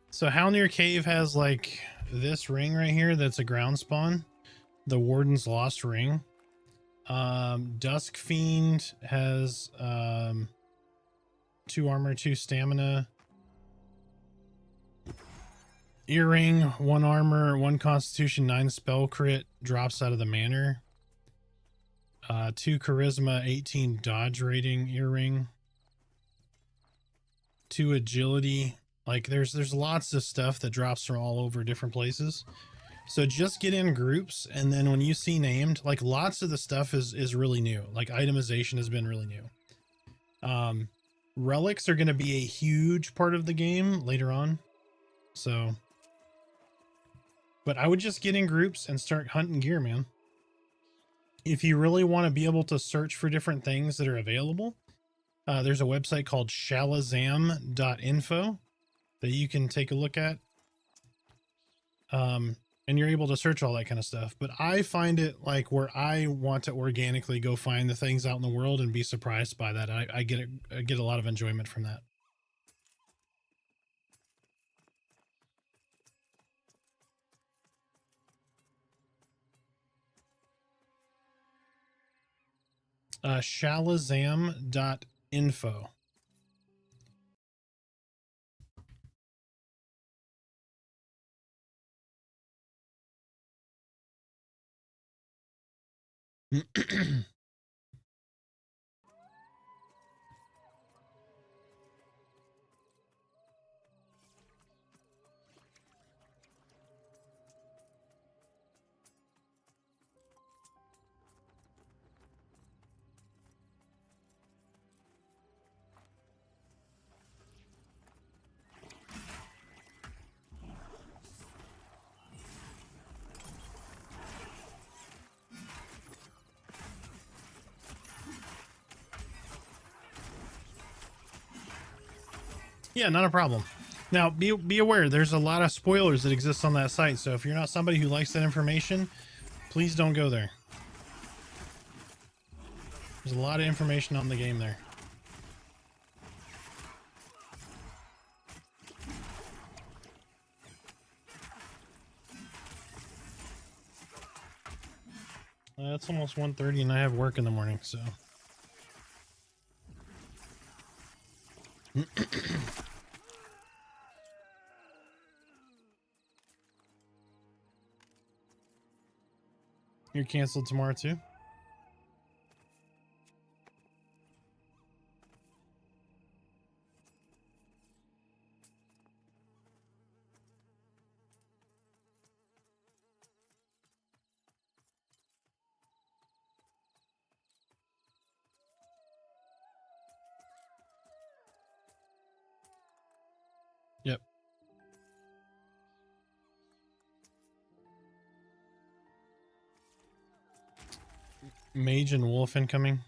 so Halnir Cave has like this ring right here that's a ground spawn, the Warden's Lost Ring. Dusk Fiend has 2 armor, 2 stamina. Earring, 1 armor, 1 constitution, 9 spell crit, drops out of the manor. 2 charisma, 18 dodge rating earring. 2 agility. Like there's lots of stuff that drops from all over different places. So just get in groups, and then when you see named, like lots of the stuff is really new. Like itemization has been really new. Relics are going to be a huge part of the game later on. So, but I would just get in groups and start hunting gear, man. If you really want to be able to search for different things that are available, there's a website called shalazam.info that you can take a look at. And you're able to search all that kind of stuff. But I find it like where I want to organically go find the things out in the world and be surprised by that. I get a lot of enjoyment from that. Shalazam.info. Yeah, not a problem. Now, be aware, there's a lot of spoilers that exist on that site, so if you're not somebody who likes that information, please don't go there. There's a lot of information on the game there. It's almost 1:30 and I have work in the morning, so... You're canceled tomorrow too? Yep. Mage and Wolf incoming.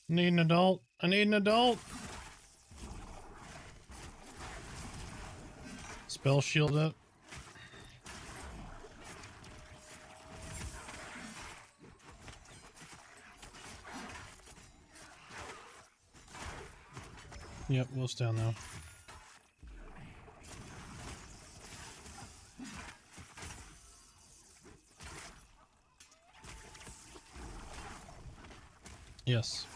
Need an adult. I need an adult. Spell shield up. Yep, Wolf's down now. Yes.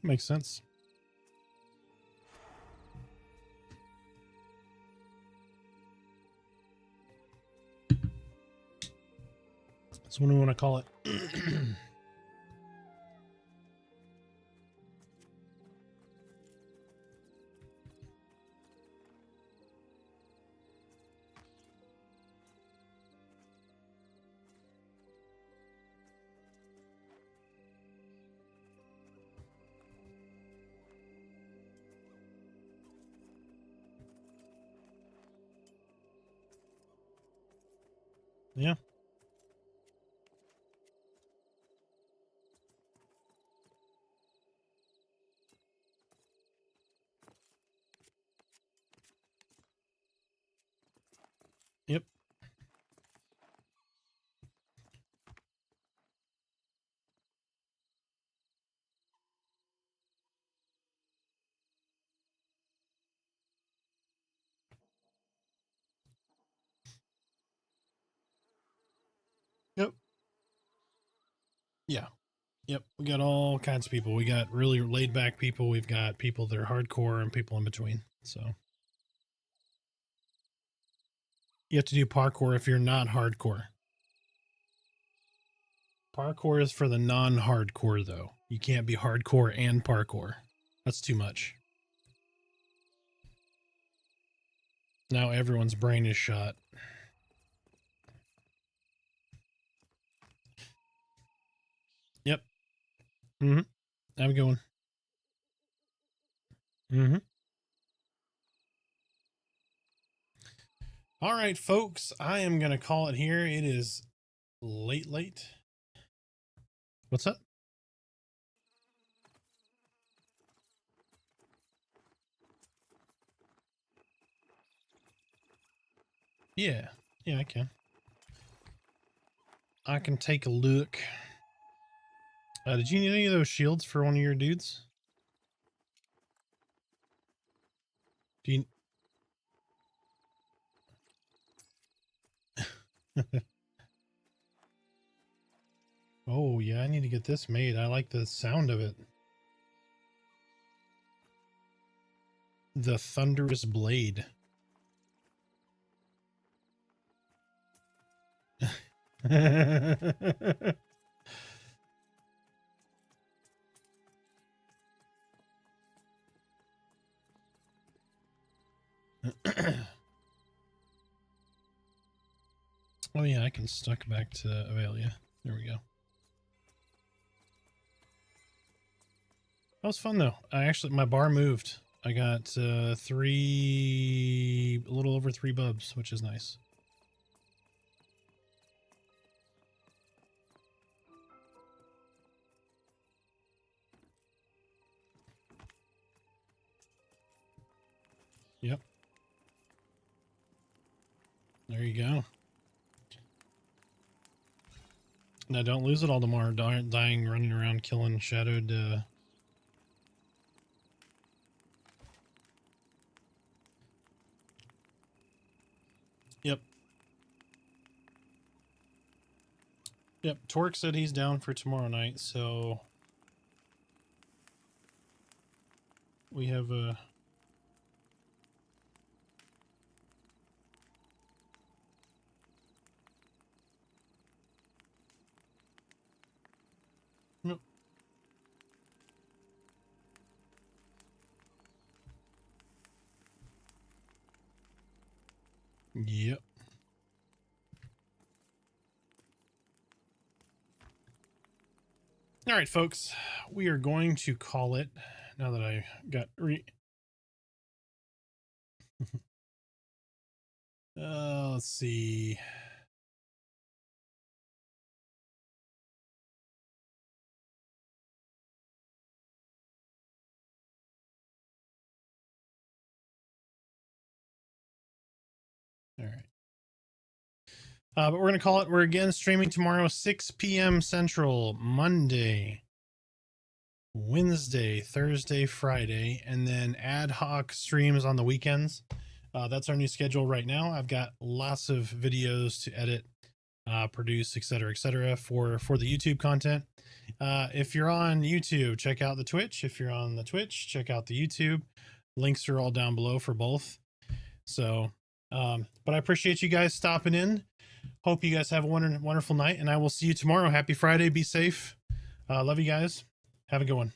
Makes sense. So what do we want to call it? Yeah. Yep. Yep. Yeah. Yep. We got all kinds of people. We got really laid back people. We've got people that are hardcore and people in between. So you have to do parkour if you're not hardcore. Parkour is for the non-hardcore, though. You can't be hardcore and parkour. That's too much. Now everyone's brain is shot. Yep. Mm-hmm. I'm going. Mm-hmm. All right, folks. I am going to call it here. It is late. What's up? Yeah. Yeah, I can. I can take a look. Did you need any of those shields for one of your dudes? Do you... Oh, yeah, I need to get this made. I like the sound of it. The Thunderous Blade. Oh yeah, I can stuck back to Avalia. There we go. That was fun though. My bar moved. I got a little over 3 bubs, which is nice. Yep. There you go. Now don't lose it all tomorrow. Dying, running around, killing shadowed. Yep. Yep. Torque said he's down for tomorrow night, so we have a. Yep. Yep. All right, folks, we are going to call it now that I got let's see. All right. But we're going to call it. We're again streaming tomorrow, 6 p.m. Central, Monday, Wednesday, Thursday, Friday, and then ad hoc streams on the weekends. That's our new schedule right now. I've got lots of videos to edit, produce, etc., for the YouTube content. If you're on YouTube, check out the Twitch. If you're on the Twitch, check out the YouTube. Links are all down below for both. So, but I appreciate you guys stopping in. Hope you guys have a wonderful night, and I will see you tomorrow. Happy Friday. Be safe. Love you guys. Have a good one.